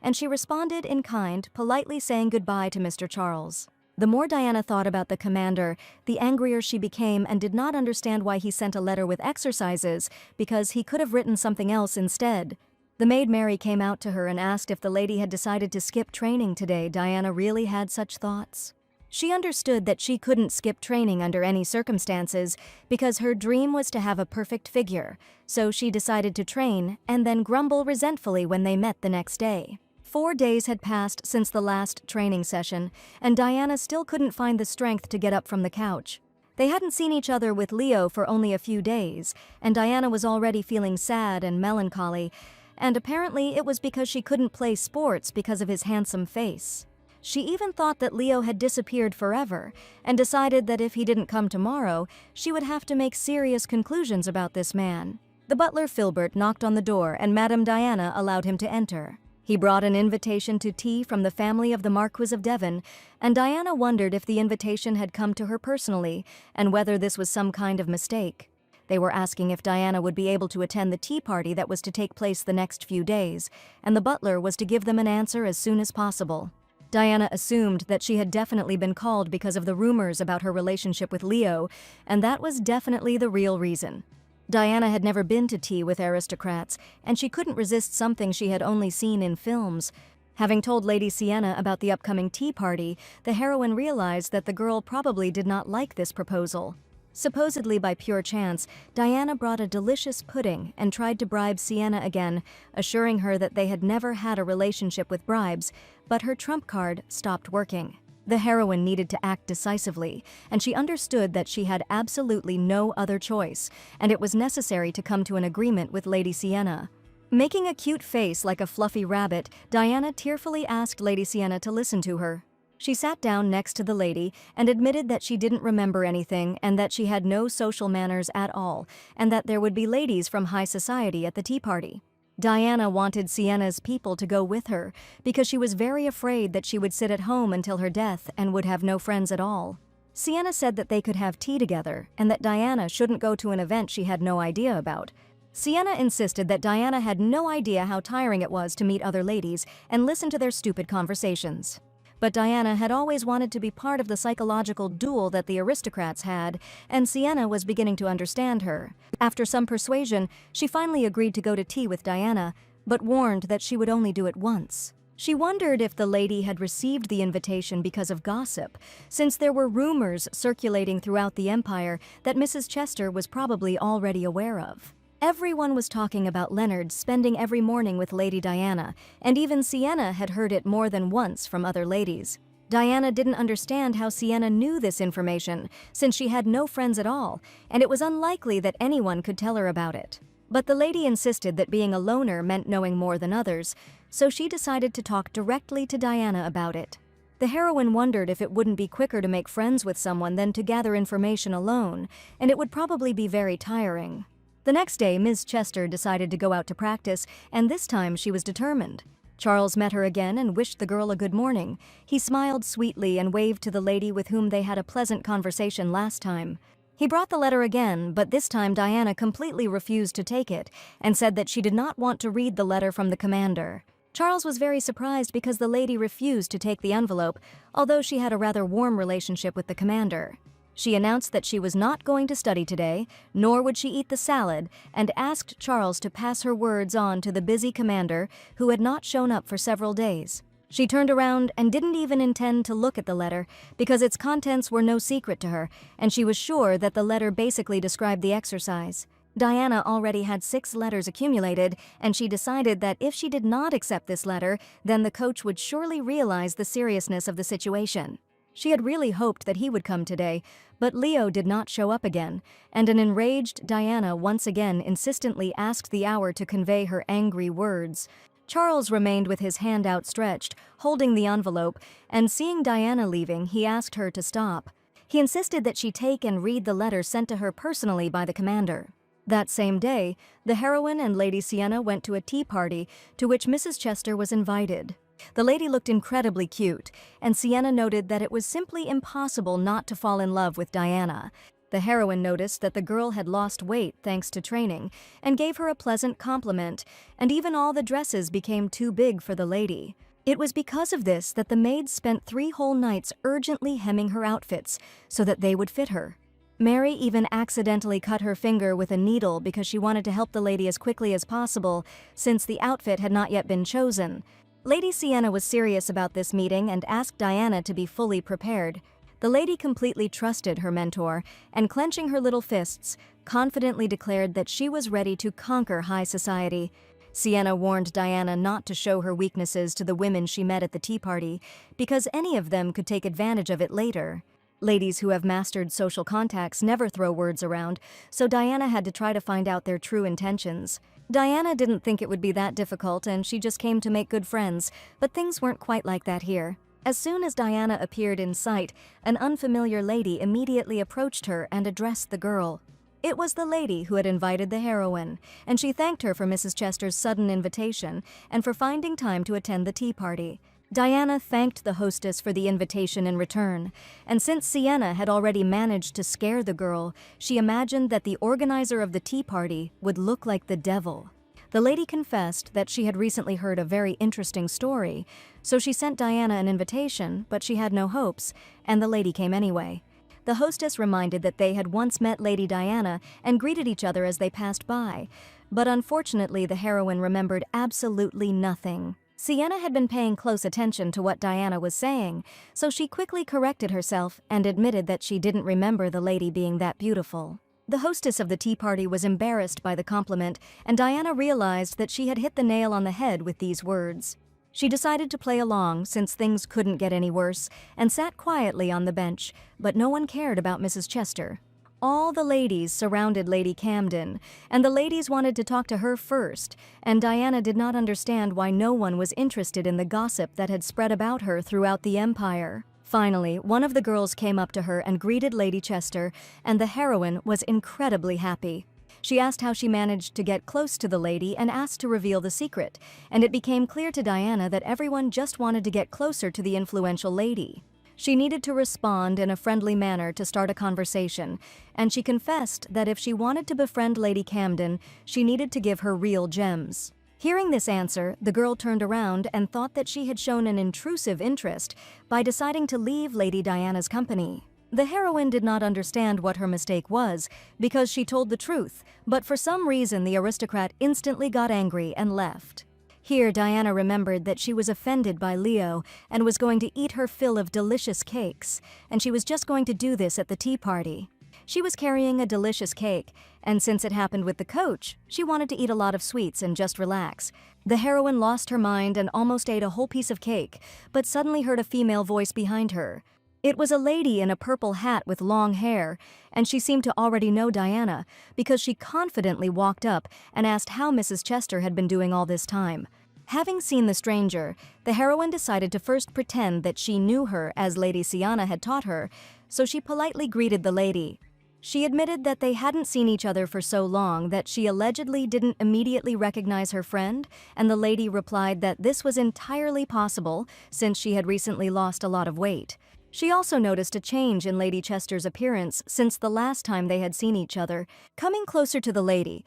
and she responded in kind, politely saying goodbye to Mr. Charles. The more Diana thought about the commander, the angrier she became and did not understand why he sent a letter with exercises, because he could have written something else instead. The maid Mary came out to her and asked if the lady had decided to skip training today. Diana really had such thoughts. She understood that she couldn't skip training under any circumstances because her dream was to have a perfect figure, so she decided to train and then grumble resentfully when they met the next day. 4 days had passed since the last training session, and Diana still couldn't find the strength to get up from the couch. They hadn't seen each other with Leo for only a few days, and Diana was already feeling sad and melancholy, and apparently it was because she couldn't play sports because of his handsome face. She even thought that Leo had disappeared forever, and decided that if he didn't come tomorrow, she would have to make serious conclusions about this man. The butler Filbert knocked on the door, and Madame Diana allowed him to enter. He brought an invitation to tea from the family of the Marquis of Devon, and Diana wondered if the invitation had come to her personally, and whether this was some kind of mistake. They were asking if Diana would be able to attend the tea party that was to take place the next few days, and the butler was to give them an answer as soon as possible. Diana assumed that she had definitely been called because of the rumors about her relationship with Leo, and that was definitely the real reason. Diana had never been to tea with aristocrats, and she couldn't resist something she had only seen in films. Having told Lady Sienna about the upcoming tea party, the heroine realized that the girl probably did not like this proposal. Supposedly by pure chance, Diana brought a delicious pudding and tried to bribe Sienna again, assuring her that they had never had a relationship with bribes, but her trump card stopped working. The heroine needed to act decisively, and she understood that she had absolutely no other choice, and it was necessary to come to an agreement with Lady Sienna. Making a cute face like a fluffy rabbit, Diana tearfully asked Lady Sienna to listen to her. She sat down next to the lady and admitted that she didn't remember anything and that she had no social manners at all, and that there would be ladies from high society at the tea party. Diana wanted Sienna's people to go with her because she was very afraid that she would sit at home until her death and would have no friends at all. Sienna said that they could have tea together and that Diana shouldn't go to an event she had no idea about. Sienna insisted that Diana had no idea how tiring it was to meet other ladies and listen to their stupid conversations. But Diana had always wanted to be part of the psychological duel that the aristocrats had, and Sienna was beginning to understand her. After some persuasion, she finally agreed to go to tea with Diana, but warned that she would only do it once. She wondered if the lady had received the invitation because of gossip, since there were rumors circulating throughout the empire that Mrs. Chester was probably already aware of. Everyone was talking about Leonard spending every morning with Lady Diana, and even Sienna had heard it more than once from other ladies. Diana didn't understand how Sienna knew this information, since she had no friends at all, and it was unlikely that anyone could tell her about it. But the lady insisted that being a loner meant knowing more than others, so she decided to talk directly to Diana about it. The heroine wondered if it wouldn't be quicker to make friends with someone than to gather information alone, and it would probably be very tiring. The next day, Ms. Chester decided to go out to practice, and this time she was determined. Charles met her again and wished the girl a good morning. He smiled sweetly and waved to the lady with whom they had a pleasant conversation last time. He brought the letter again, but this time Diana completely refused to take it and said that she did not want to read the letter from the commander. Charles was very surprised because the lady refused to take the envelope, although she had a rather warm relationship with the commander. She announced that she was not going to study today, nor would she eat the salad, and asked Charles to pass her words on to the busy commander who had not shown up for several days. She turned around and didn't even intend to look at the letter because its contents were no secret to her, and she was sure that the letter basically described the exercise. Diana already had 6 letters accumulated, and she decided that if she did not accept this letter, then the coach would surely realize the seriousness of the situation. She had really hoped that he would come today, but Leo did not show up again, and an enraged Diana once again insistently asked the hour to convey her angry words. Charles remained with his hand outstretched, holding the envelope, and seeing Diana leaving, he asked her to stop. He insisted that she take and read the letter sent to her personally by the commander. That same day, the heroine and Lady Sienna went to a tea party to which Mrs. Chester was invited. The lady looked incredibly cute, and Sienna noted that it was simply impossible not to fall in love with Diana. The heroine noticed that the girl had lost weight thanks to training, and gave her a pleasant compliment, and even all the dresses became too big for the lady. It was because of this that the maids spent 3 whole nights urgently hemming her outfits so that they would fit her. Mary even accidentally cut her finger with a needle because she wanted to help the lady as quickly as possible, since the outfit had not yet been chosen. Lady Sienna was serious about this meeting and asked Diana to be fully prepared. The lady completely trusted her mentor, and clenching her little fists, confidently declared that she was ready to conquer high society. Sienna warned Diana not to show her weaknesses to the women she met at the tea party, because any of them could take advantage of it later. Ladies who have mastered social contacts never throw words around, so Diana had to try to find out their true intentions. Diana didn't think it would be that difficult, and she just came to make good friends, but things weren't quite like that here. As soon as Diana appeared in sight, an unfamiliar lady immediately approached her and addressed the girl. It was the lady who had invited the heroine, and she thanked her for Mrs. Chester's sudden invitation and for finding time to attend the tea party. Diana thanked the hostess for the invitation in return, and since Sienna had already managed to scare the girl, she imagined that the organizer of the tea party would look like the devil. The lady confessed that she had recently heard a very interesting story, so she sent Diana an invitation, but she had no hopes, and the lady came anyway. The hostess reminded that they had once met Lady Diana and greeted each other as they passed by, but unfortunately the heroine remembered absolutely nothing. Sienna had been paying close attention to what Diana was saying, so she quickly corrected herself and admitted that she didn't remember the lady being that beautiful. The hostess of the tea party was embarrassed by the compliment, and Diana realized that she had hit the nail on the head with these words. She decided to play along since things couldn't get any worse, and sat quietly on the bench, but no one cared about Mrs. Chester. All the ladies surrounded Lady Camden, and the ladies wanted to talk to her first, and Diana did not understand why no one was interested in the gossip that had spread about her throughout the empire. Finally, one of the girls came up to her and greeted Lady Chester, and the heroine was incredibly happy. She asked how she managed to get close to the lady and asked to reveal the secret, and it became clear to Diana that everyone just wanted to get closer to the influential lady. She needed to respond in a friendly manner to start a conversation, and she confessed that if she wanted to befriend Lady Camden, she needed to give her real gems. Hearing this answer, the girl turned around and thought that she had shown an intrusive interest by deciding to leave Lady Diana's company. The heroine did not understand what her mistake was because she told the truth, but for some reason the aristocrat instantly got angry and left. Here Diana remembered that she was offended by Leo and was going to eat her fill of delicious cakes, and she was just going to do this at the tea party. She was carrying a delicious cake, and since it happened with the coach, she wanted to eat a lot of sweets and just relax. The heroine lost her mind and almost ate a whole piece of cake, but suddenly heard a female voice behind her. It was a lady in a purple hat with long hair, and she seemed to already know Diana because she confidently walked up and asked how Mrs. Chester had been doing all this time. Having seen the stranger, the heroine decided to first pretend that she knew her as Lady Sienna had taught her, so she politely greeted the lady. She admitted that they hadn't seen each other for so long that she allegedly didn't immediately recognize her friend, and the lady replied that this was entirely possible since she had recently lost a lot of weight. She also noticed a change in Lady Chester's appearance since the last time they had seen each other. Coming closer to the lady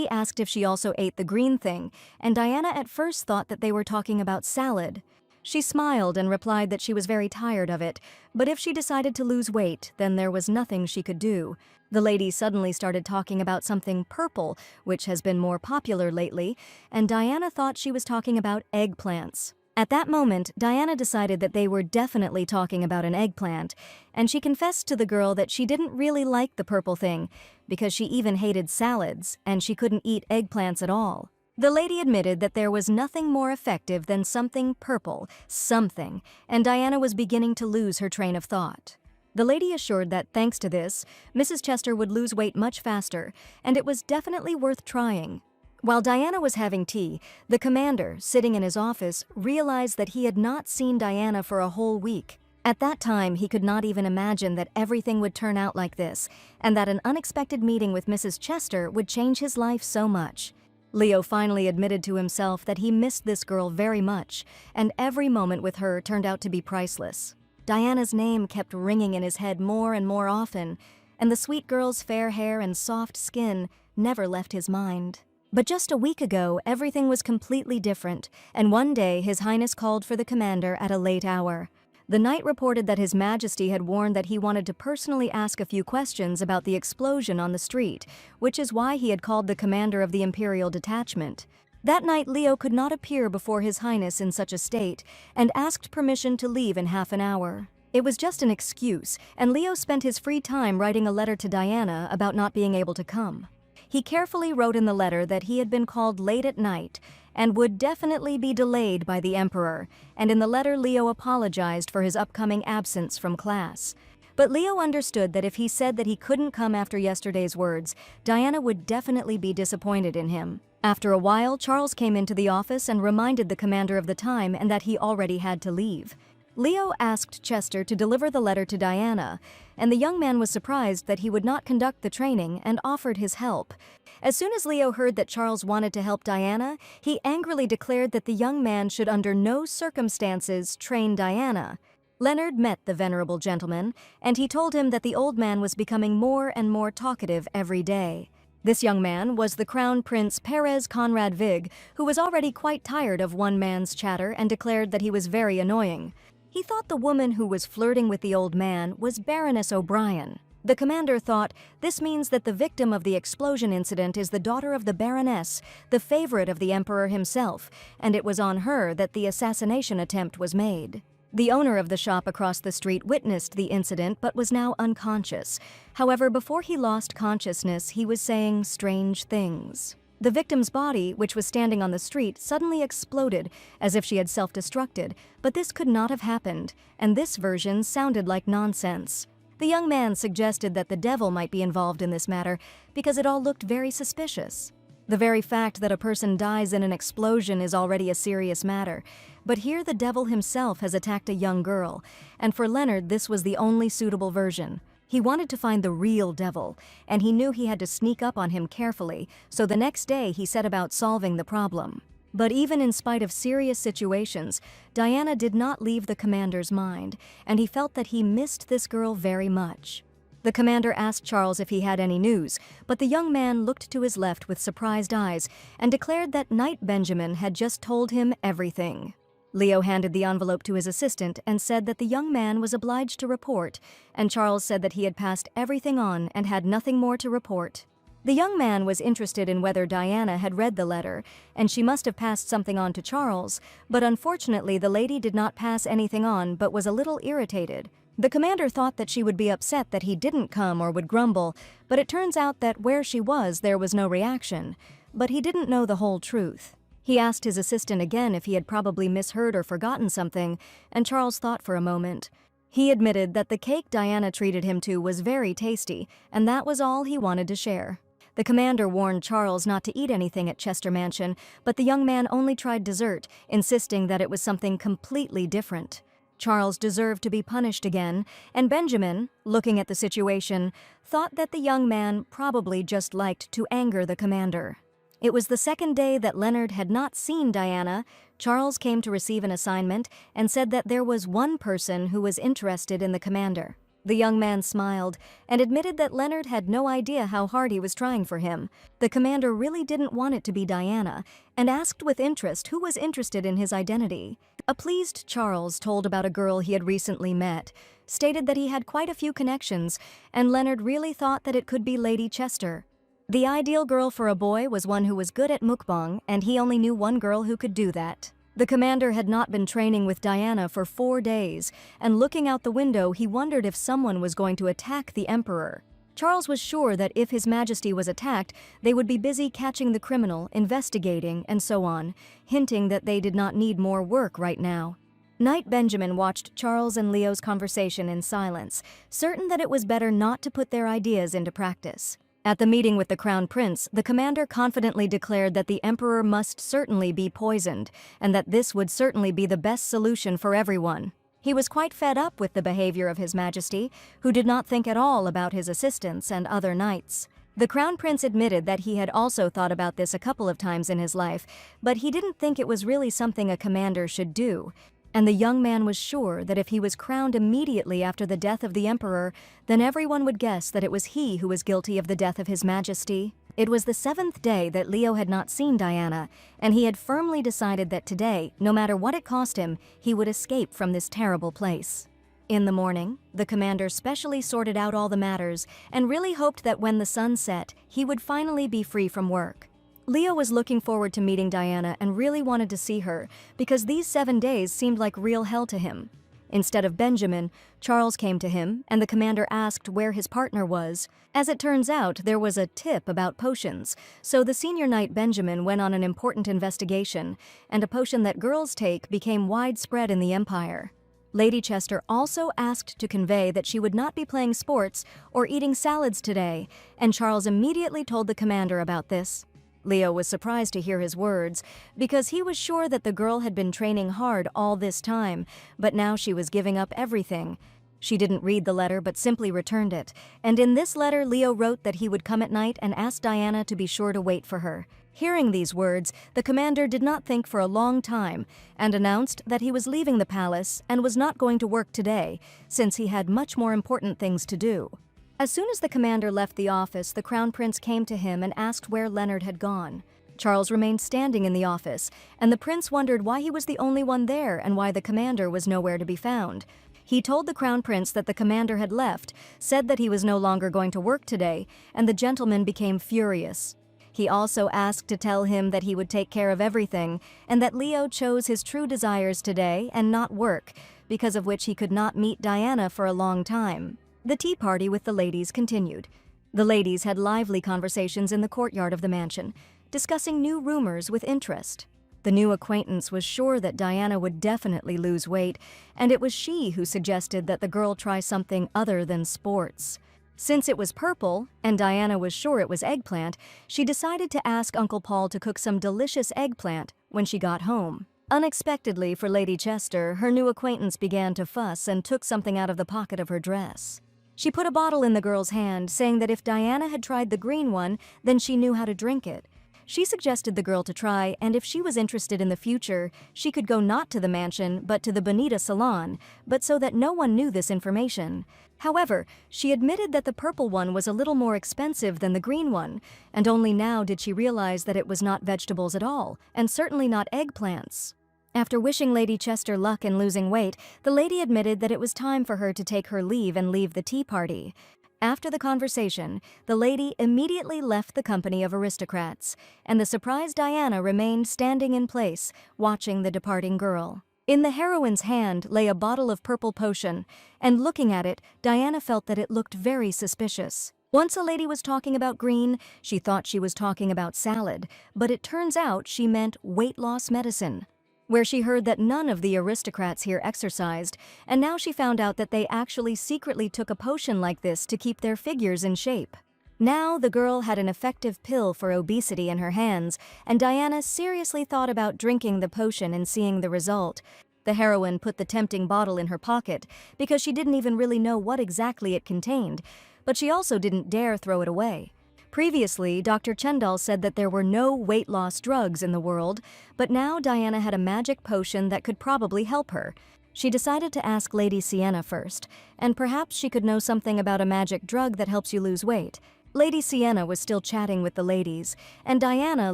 asked if she also ate the green thing, and Diana at first thought that they were talking about salad. She smiled and replied that she was very tired of it, but if she decided to lose weight, then there was nothing she could do. The lady suddenly started talking about something purple, which has been more popular lately, and Diana thought she was talking about eggplants. At that moment, Diana decided that they were definitely talking about an eggplant, and she confessed to the girl that she didn't really like the purple thing, because she even hated salads, and she couldn't eat eggplants at all. The lady admitted that there was nothing more effective than something purple, something, and Diana was beginning to lose her train of thought. The lady assured that thanks to this, Mrs. Chester would lose weight much faster, and it was definitely worth trying. While Diana was having tea, the commander, sitting in his office, realized that he had not seen Diana for a whole week. At that time, he could not even imagine that everything would turn out like this, and that an unexpected meeting with Mrs. Chester would change his life so much. Leo finally admitted to himself that he missed this girl very much, and every moment with her turned out to be priceless. Diana's name kept ringing in his head more and more often, and the sweet girl's fair hair and soft skin never left his mind. But just a week ago, everything was completely different, and one day His Highness called for the commander at a late hour. The knight reported that His Majesty had warned that he wanted to personally ask a few questions about the explosion on the street, which is why he had called the commander of the Imperial detachment. That night, Leo could not appear before His Highness in such a state, and asked permission to leave in half an hour. It was just an excuse, and Leo spent his free time writing a letter to Diana about not being able to come. He carefully wrote in the letter that he had been called late at night and would definitely be delayed by the Emperor, and in the letter Leo apologized for his upcoming absence from class. But Leo understood that if he said that he couldn't come after yesterday's words, Diana would definitely be disappointed in him. After a while, Charles came into the office and reminded the commander of the time and that he already had to leave. Leo asked Chester to deliver the letter to Diana, and the young man was surprised that he would not conduct the training and offered his help. As soon as Leo heard that Charles wanted to help Diana, he angrily declared that the young man should under no circumstances train Diana. Leonard met the venerable gentleman, and he told him that the old man was becoming more and more talkative every day. This young man was the Crown Prince Perez Conrad Vig, who was already quite tired of one man's chatter and declared that he was very annoying. He thought the woman who was flirting with the old man was Baroness O'Brien. The commander thought, this means that the victim of the explosion incident is the daughter of the Baroness, the favorite of the Emperor himself, and it was on her that the assassination attempt was made. The owner of the shop across the street witnessed the incident but was now unconscious. However, before he lost consciousness, he was saying strange things. The victim's body, which was standing on the street, suddenly exploded as if she had self-destructed, but this could not have happened, and this version sounded like nonsense. The young man suggested that the devil might be involved in this matter because it all looked very suspicious. The very fact that a person dies in an explosion is already a serious matter, but here the devil himself has attacked a young girl, and for Leonard this was the only suitable version. He wanted to find the real devil, and he knew he had to sneak up on him carefully, so the next day he set about solving the problem. But even in spite of serious situations, Diana did not leave the commander's mind, and he felt that he missed this girl very much. The commander asked Charles if he had any news, but the young man looked to his left with surprised eyes and declared that Knight Benjamin had just told him everything. Leo handed the envelope to his assistant and said that the young man was obliged to report, and Charles said that he had passed everything on and had nothing more to report. The young man was interested in whether Diana had read the letter, and she must have passed something on to Charles, but unfortunately the lady did not pass anything on but was a little irritated. The commander thought that she would be upset that he didn't come or would grumble, but it turns out that where she was there was no reaction. But he didn't know the whole truth. He asked his assistant again if he had probably misheard or forgotten something, and Charles thought for a moment. He admitted that the cake Diana treated him to was very tasty, and that was all he wanted to share. The commander warned Charles not to eat anything at Chester Mansion, but the young man only tried dessert, insisting that it was something completely different. Charles deserved to be punished again, and Benjamin, looking at the situation, thought that the young man probably just liked to anger the commander. It was the second day that Leonard had not seen Diana. Charles came to receive an assignment and said that there was one person who was interested in the commander. The young man smiled and admitted that Leonard had no idea how hard he was trying for him. The commander really didn't want it to be Diana and asked with interest who was interested in his identity. A pleased Charles told about a girl he had recently met, stated that he had quite a few connections, and Leonard really thought that it could be Lady Chester. The ideal girl for a boy was one who was good at mukbang, and he only knew one girl who could do that. The commander had not been training with Diana for 4 days, and looking out the window he wondered if someone was going to attack the emperor. Charles was sure that if His Majesty was attacked, they would be busy catching the criminal, investigating, and so on, hinting that they did not need more work right now. Knight Benjamin watched Charles and Leo's conversation in silence, certain that it was better not to put their ideas into practice. At the meeting with the Crown Prince, the commander confidently declared that the emperor must certainly be poisoned, and that this would certainly be the best solution for everyone. He was quite fed up with the behavior of His Majesty, who did not think at all about his assistants and other knights. The Crown Prince admitted that he had also thought about this a couple of times in his life, but he didn't think it was really something a commander should do. And the young man was sure that if he was crowned immediately after the death of the emperor, then everyone would guess that it was he who was guilty of the death of His Majesty. It was the 7th day that Leo had not seen Diana, and he had firmly decided that today, no matter what it cost him, he would escape from this terrible place. In the morning, the commander specially sorted out all the matters and really hoped that when the sun set, he would finally be free from work. Leo was looking forward to meeting Diana and really wanted to see her, because these 7 days seemed like real hell to him. Instead of Benjamin, Charles came to him, and the commander asked where his partner was. As it turns out, there was a tip about potions, so the senior knight Benjamin went on an important investigation, and a potion that girls take became widespread in the empire. Lady Chester also asked to convey that she would not be playing sports or eating salads today, and Charles immediately told the commander about this. Leo was surprised to hear his words, because he was sure that the girl had been training hard all this time, but now she was giving up everything. She didn't read the letter but simply returned it, and in this letter Leo wrote that he would come at night and ask Diana to be sure to wait for her. Hearing these words, the commander did not think for a long time, and announced that he was leaving the palace and was not going to work today, since he had much more important things to do. As soon as the commander left the office, the Crown Prince came to him and asked where Leonard had gone. Charles remained standing in the office, and the prince wondered why he was the only one there and why the commander was nowhere to be found. He told the Crown Prince that the commander had left, said that he was no longer going to work today, and the gentleman became furious. He also asked to tell him that he would take care of everything, and that Leo chose his true desires today and not work, because of which he could not meet Diana for a long time. The tea party with the ladies continued. The ladies had lively conversations in the courtyard of the mansion, discussing new rumors with interest. The new acquaintance was sure that Diana would definitely lose weight, and it was she who suggested that the girl try something other than sports. Since it was purple, and Diana was sure it was eggplant, she decided to ask Uncle Paul to cook some delicious eggplant when she got home. Unexpectedly for Lady Chester, her new acquaintance began to fuss and took something out of the pocket of her dress. She put a bottle in the girl's hand, saying that if Diana had tried the green one, then she knew how to drink it. She suggested the girl to try, and if she was interested in the future, she could go not to the mansion but to the Bonita salon, but so that no one knew this information. However, she admitted that the purple one was a little more expensive than the green one, and only now did she realize that it was not vegetables at all, and certainly not eggplants. After wishing Lady Chester luck in losing weight, the lady admitted that it was time for her to take her leave and leave the tea party. After the conversation, the lady immediately left the company of aristocrats, and the surprised Diana remained standing in place, watching the departing girl. In the heroine's hand lay a bottle of purple potion, and looking at it, Diana felt that it looked very suspicious. Once a lady was talking about green, she thought she was talking about salad, but it turns out she meant weight loss medicine. Where she heard that none of the aristocrats here exercised, and now she found out that they actually secretly took a potion like this to keep their figures in shape. Now the girl had an effective pill for obesity in her hands, and Diana seriously thought about drinking the potion and seeing the result. The heroine put the tempting bottle in her pocket because she didn't even really know what exactly it contained, but she also didn't dare throw it away. Previously, Dr. Chendal said that there were no weight loss drugs in the world, but now Diana had a magic potion that could probably help her. She decided to ask Lady Sienna first, and perhaps she could know something about a magic drug that helps you lose weight. Lady Sienna was still chatting with the ladies, and Diana,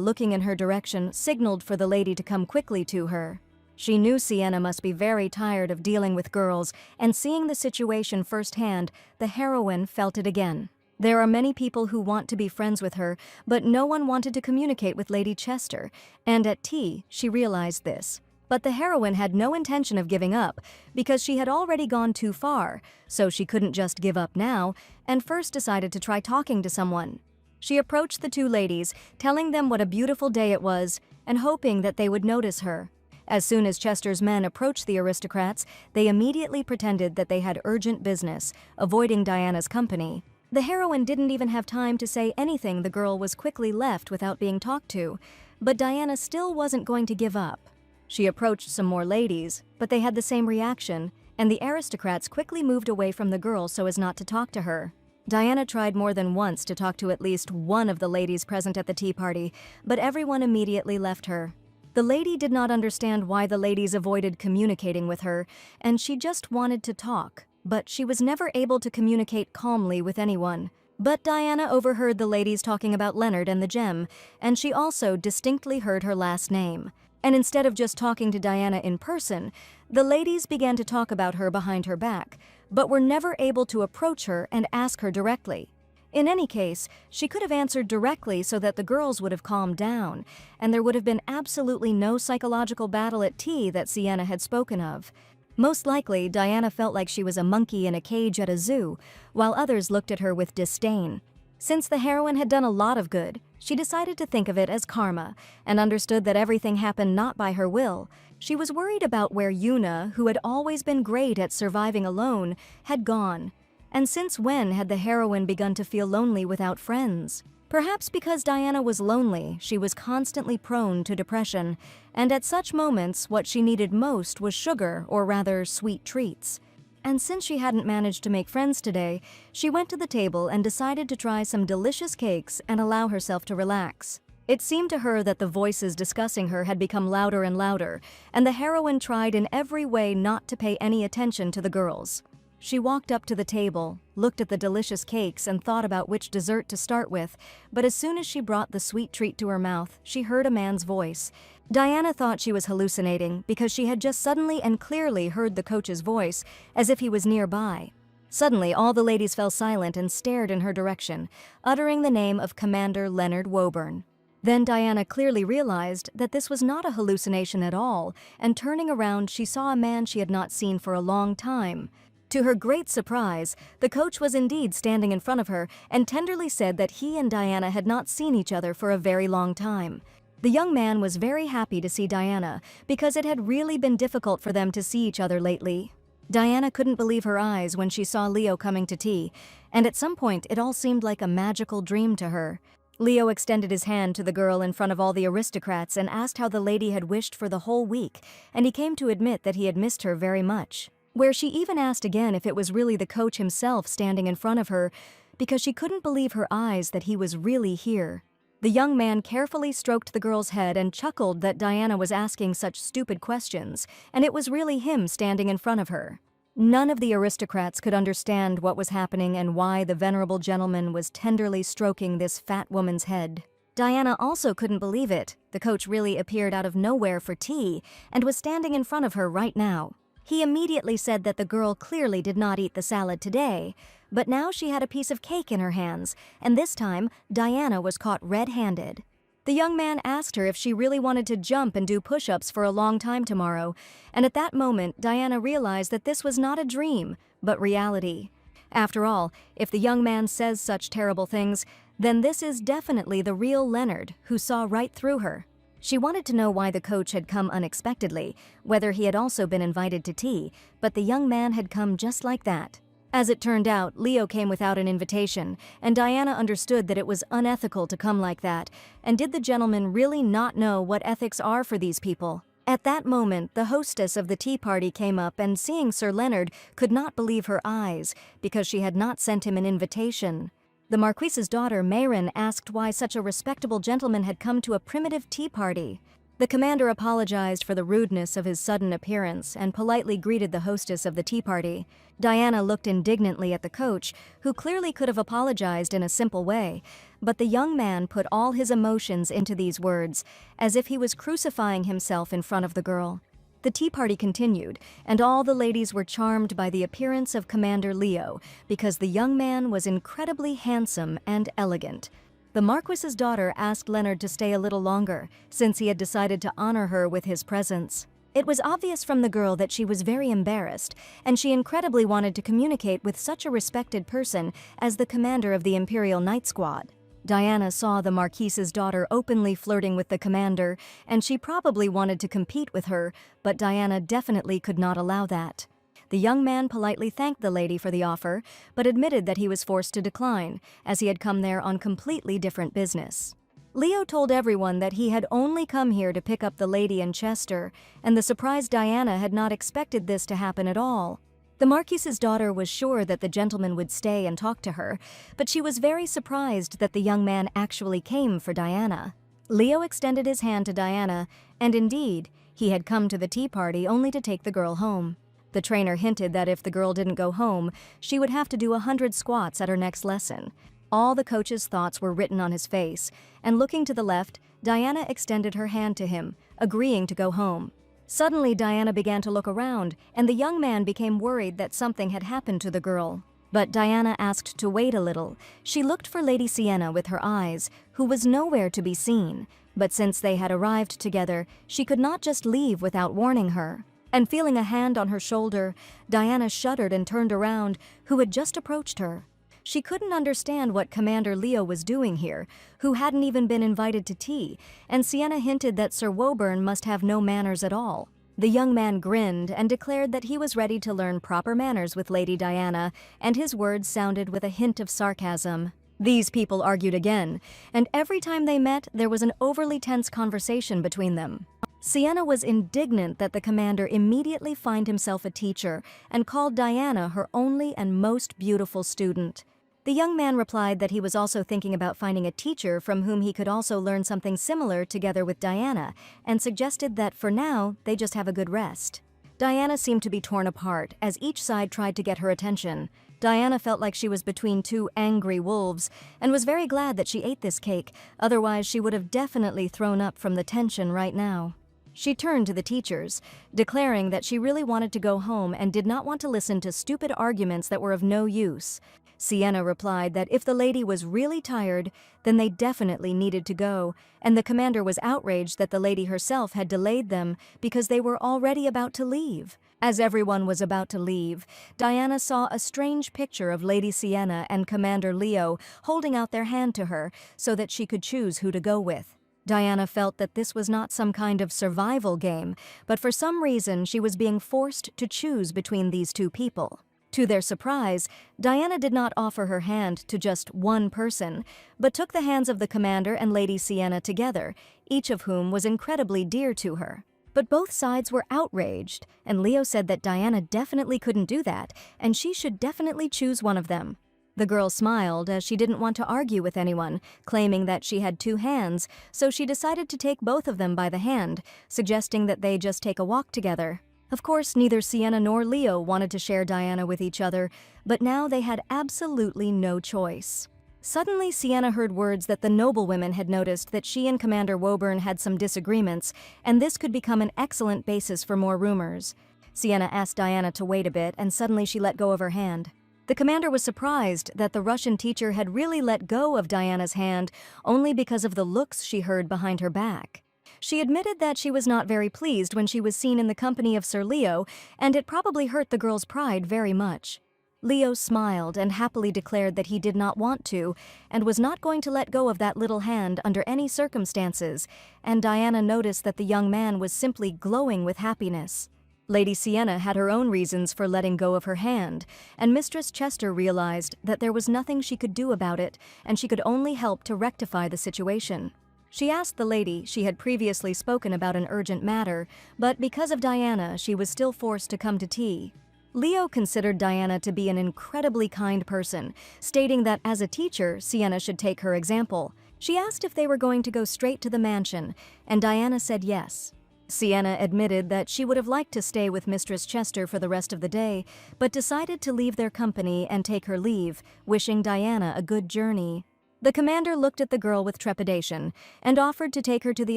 looking in her direction, signaled for the lady to come quickly to her. She knew Sienna must be very tired of dealing with girls, and seeing the situation firsthand, the heroine felt it again. There are many people who want to be friends with her, but no one wanted to communicate with Lady Chester, and at tea, she realized this. But the heroine had no intention of giving up, because she had already gone too far, so she couldn't just give up now, and first decided to try talking to someone. She approached the two ladies, telling them what a beautiful day it was, and hoping that they would notice her. As soon as Chester's men approached the aristocrats, they immediately pretended that they had urgent business, avoiding Diana's company. The heroine didn't even have time to say anything. The girl was quickly left without being talked to, but Diana still wasn't going to give up. She approached some more ladies, but they had the same reaction, and the aristocrats quickly moved away from the girl so as not to talk to her. Diana tried more than once to talk to at least one of the ladies present at the tea party, but everyone immediately left her. The lady did not understand why the ladies avoided communicating with her, and she just wanted to talk. But she was never able to communicate calmly with anyone. But Diana overheard the ladies talking about Leonard and the gem, and she also distinctly heard her last name. And instead of just talking to Diana in person, the ladies began to talk about her behind her back, but were never able to approach her and ask her directly. In any case, she could have answered directly so that the girls would have calmed down, and there would have been absolutely no psychological battle at tea that Sienna had spoken of. Most likely, Diana felt like she was a monkey in a cage at a zoo, while others looked at her with disdain. Since the heroine had done a lot of good, she decided to think of it as karma, and understood that everything happened not by her will. She was worried about where Yuna, who had always been great at surviving alone, had gone. And since when had the heroine begun to feel lonely without friends? Perhaps because Diana was lonely, she was constantly prone to depression, and at such moments what she needed most was sugar, or rather sweet treats. And since she hadn't managed to make friends today, she went to the table and decided to try some delicious cakes and allow herself to relax. It seemed to her that the voices discussing her had become louder and louder, and the heroine tried in every way not to pay any attention to the girls. She walked up to the table, looked at the delicious cakes and thought about which dessert to start with, but as soon as she brought the sweet treat to her mouth, she heard a man's voice. Diana thought she was hallucinating because she had just suddenly and clearly heard the coach's voice, as if he was nearby. Suddenly, all the ladies fell silent and stared in her direction, uttering the name of Commander Leonard Woburn. Then Diana clearly realized that this was not a hallucination at all, and turning around, she saw a man she had not seen for a long time. To her great surprise, the coach was indeed standing in front of her and tenderly said that he and Diana had not seen each other for a very long time. The young man was very happy to see Diana because it had really been difficult for them to see each other lately. Diana couldn't believe her eyes when she saw Leo coming to tea, and at some point it all seemed like a magical dream to her. Leo extended his hand to the girl in front of all the aristocrats and asked how the lady had wished for the whole week, and he came to admit that he had missed her very much. Where she even asked again if it was really the coach himself standing in front of her, because she couldn't believe her eyes that he was really here. The young man carefully stroked the girl's head and chuckled that Diana was asking such stupid questions, and it was really him standing in front of her. None of the aristocrats could understand what was happening and why the venerable gentleman was tenderly stroking this fat woman's head. Diana also couldn't believe it. The coach really appeared out of nowhere for tea and was standing in front of her right now. He immediately said that the girl clearly did not eat the salad today, but now she had a piece of cake in her hands, and this time Diana was caught red-handed. The young man asked her if she really wanted to jump and do push-ups for a long time tomorrow, and at that moment Diana realized that this was not a dream, but reality. After all, if the young man says such terrible things, then this is definitely the real Leonard who saw right through her. She wanted to know why the coach had come unexpectedly, whether he had also been invited to tea, but the young man had come just like that. As it turned out, Leo came without an invitation, and Diana understood that it was unethical to come like that, and did the gentleman really not know what ethics are for these people? At that moment, the hostess of the tea party came up and seeing Sir Leonard could not believe her eyes, because she had not sent him an invitation. The Marquise's daughter, Mayrin, asked why such a respectable gentleman had come to a primitive tea party. The commander apologized for the rudeness of his sudden appearance and politely greeted the hostess of the tea party. Diana looked indignantly at the coach, who clearly could have apologized in a simple way, but the young man put all his emotions into these words, as if he was crucifying himself in front of the girl. The tea party continued, and all the ladies were charmed by the appearance of Commander Leo, because the young man was incredibly handsome and elegant. The Marquis's daughter asked Leonard to stay a little longer, since he had decided to honor her with his presence. It was obvious from the girl that she was very embarrassed, and she incredibly wanted to communicate with such a respected person as the commander of the Imperial Night Squad. Diana saw the Marquise's daughter openly flirting with the commander, and she probably wanted to compete with her, but Diana definitely could not allow that. The young man politely thanked the lady for the offer, but admitted that he was forced to decline, as he had come there on completely different business. Leo told everyone that he had only come here to pick up the lady in Chester, and the surprised Diana had not expected this to happen at all. The Marquise's daughter was sure that the gentleman would stay and talk to her, but she was very surprised that the young man actually came for Diana. Leo extended his hand to Diana, and indeed, he had come to the tea party only to take the girl home. The trainer hinted that if the girl didn't go home, she would have to do 100 squats at her next lesson. All the coach's thoughts were written on his face, and looking to the left, Diana extended her hand to him, agreeing to go home. Suddenly, Diana began to look around, and the young man became worried that something had happened to the girl. But Diana asked to wait a little. She looked for Lady Sienna with her eyes, who was nowhere to be seen, but since they had arrived together, she could not just leave without warning her. And feeling a hand on her shoulder, Diana shuddered and turned around, who had just approached her. She couldn't understand what Commander Leo was doing here, who hadn't even been invited to tea, and Sienna hinted that Sir Woburn must have no manners at all. The young man grinned and declared that he was ready to learn proper manners with Lady Diana, and his words sounded with a hint of sarcasm. These people argued again, and every time they met, there was an overly tense conversation between them. Sienna was indignant that the commander immediately fined himself a teacher and called Diana her only and most beautiful student. The young man replied that he was also thinking about finding a teacher from whom he could also learn something similar together with Diana, and suggested that for now, they just have a good rest. Diana seemed to be torn apart as each side tried to get her attention. Diana felt like she was between two angry wolves and was very glad that she ate this cake, otherwise she would have definitely thrown up from the tension right now. She turned to the teachers, declaring that she really wanted to go home and did not want to listen to stupid arguments that were of no use. Sienna replied that if the lady was really tired, then they definitely needed to go, and the commander was outraged that the lady herself had delayed them because they were already about to leave. As everyone was about to leave, Diana saw a strange picture of Lady Sienna and Commander Leo holding out their hand to her so that she could choose who to go with. Diana felt that this was not some kind of survival game, but for some reason she was being forced to choose between these two people. To their surprise, Diana did not offer her hand to just one person, but took the hands of the commander and Lady Sienna together, each of whom was incredibly dear to her. But both sides were outraged, and Leo said that Diana definitely couldn't do that, and she should definitely choose one of them. The girl smiled as she didn't want to argue with anyone, claiming that she had 2 hands, so she decided to take both of them by the hand, suggesting that they just take a walk together. Of course, neither Sienna nor Leo wanted to share Diana with each other, but now they had absolutely no choice. Suddenly, Sienna heard words that the noblewomen had noticed that she and Commander Woburn had some disagreements, and this could become an excellent basis for more rumors. Sienna asked Diana to wait a bit, and suddenly she let go of her hand. The commander was surprised that the Russian teacher had really let go of Diana's hand only because of the looks she heard behind her back. She admitted that she was not very pleased when she was seen in the company of Sir Leo, and it probably hurt the girl's pride very much. Leo smiled and happily declared that he did not want to, and was not going to let go of that little hand under any circumstances, and Diana noticed that the young man was simply glowing with happiness. Lady Sienna had her own reasons for letting go of her hand, and Mistress Chester realized that there was nothing she could do about it, and she could only help to rectify the situation. She asked the lady she had previously spoken about an urgent matter, but because of Diana, she was still forced to come to tea. Leo considered Diana to be an incredibly kind person, stating that as a teacher, Sienna should take her example. She asked if they were going to go straight to the mansion, and Diana said yes. Sienna admitted that she would have liked to stay with Mistress Chester for the rest of the day, but decided to leave their company and take her leave, wishing Diana a good journey. The commander looked at the girl with trepidation and offered to take her to the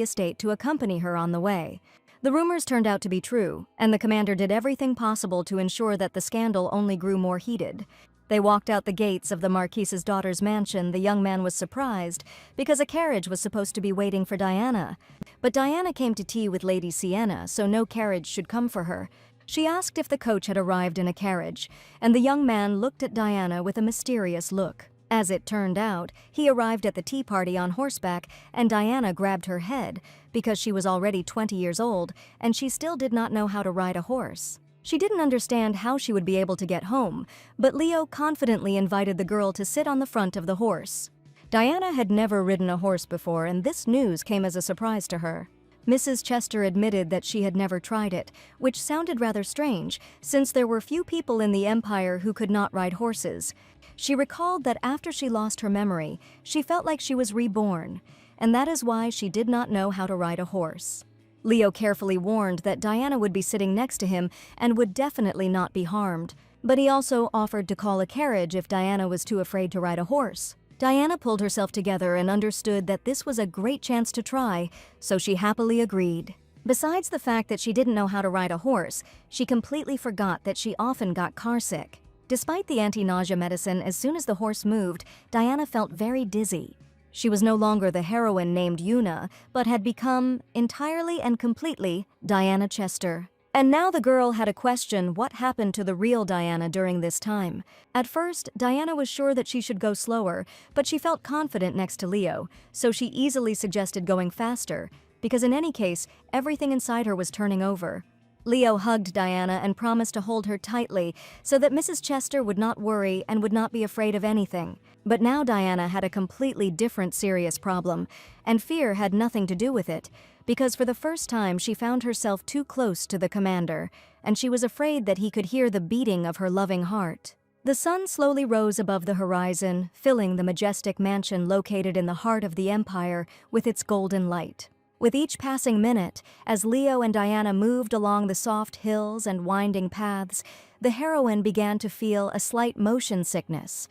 estate to accompany her on the way. The rumors turned out to be true, and the commander did everything possible to ensure that the scandal only grew more heated. They walked out the gates of the Marquise's daughter's mansion. The young man was surprised because a carriage was supposed to be waiting for Diana. But Diana came to tea with Lady Sienna, so no carriage should come for her. She asked if the coach had arrived in a carriage, and the young man looked at Diana with a mysterious look. As it turned out, he arrived at the tea party on horseback, and Diana grabbed her head because she was already 20 years old and she still did not know how to ride a horse. She didn't understand how she would be able to get home, but Leo confidently invited the girl to sit on the front of the horse. Diana had never ridden a horse before, and this news came as a surprise to her. Mrs. Chester admitted that she had never tried it, which sounded rather strange, since there were few people in the empire who could not ride horses. She recalled that after she lost her memory, she felt like she was reborn, and that is why she did not know how to ride a horse. Leo carefully warned that Diana would be sitting next to him and would definitely not be harmed, but he also offered to call a carriage if Diana was too afraid to ride a horse. Diana pulled herself together and understood that this was a great chance to try, so she happily agreed. Besides the fact that she didn't know how to ride a horse, she completely forgot that she often got carsick. Despite the anti-nausea medicine, as soon as the horse moved, Diana felt very dizzy. She was no longer the heroine named Yuna, but had become, entirely and completely, Diana Chester. And now the girl had a question: what happened to the real Diana during this time? At first, Diana was sure that she should go slower, but she felt confident next to Leo, so she easily suggested going faster, because in any case, everything inside her was turning over. Leo hugged Diana and promised to hold her tightly so that Mrs. Chester would not worry and would not be afraid of anything. But now Diana had a completely different serious problem, and fear had nothing to do with it, because for the first time she found herself too close to the commander, and she was afraid that he could hear the beating of her loving heart. The sun slowly rose above the horizon, filling the majestic mansion located in the heart of the empire with its golden light. With each passing minute, as Leo and Diana moved along the soft hills and winding paths, the heroine began to feel a slight motion sickness.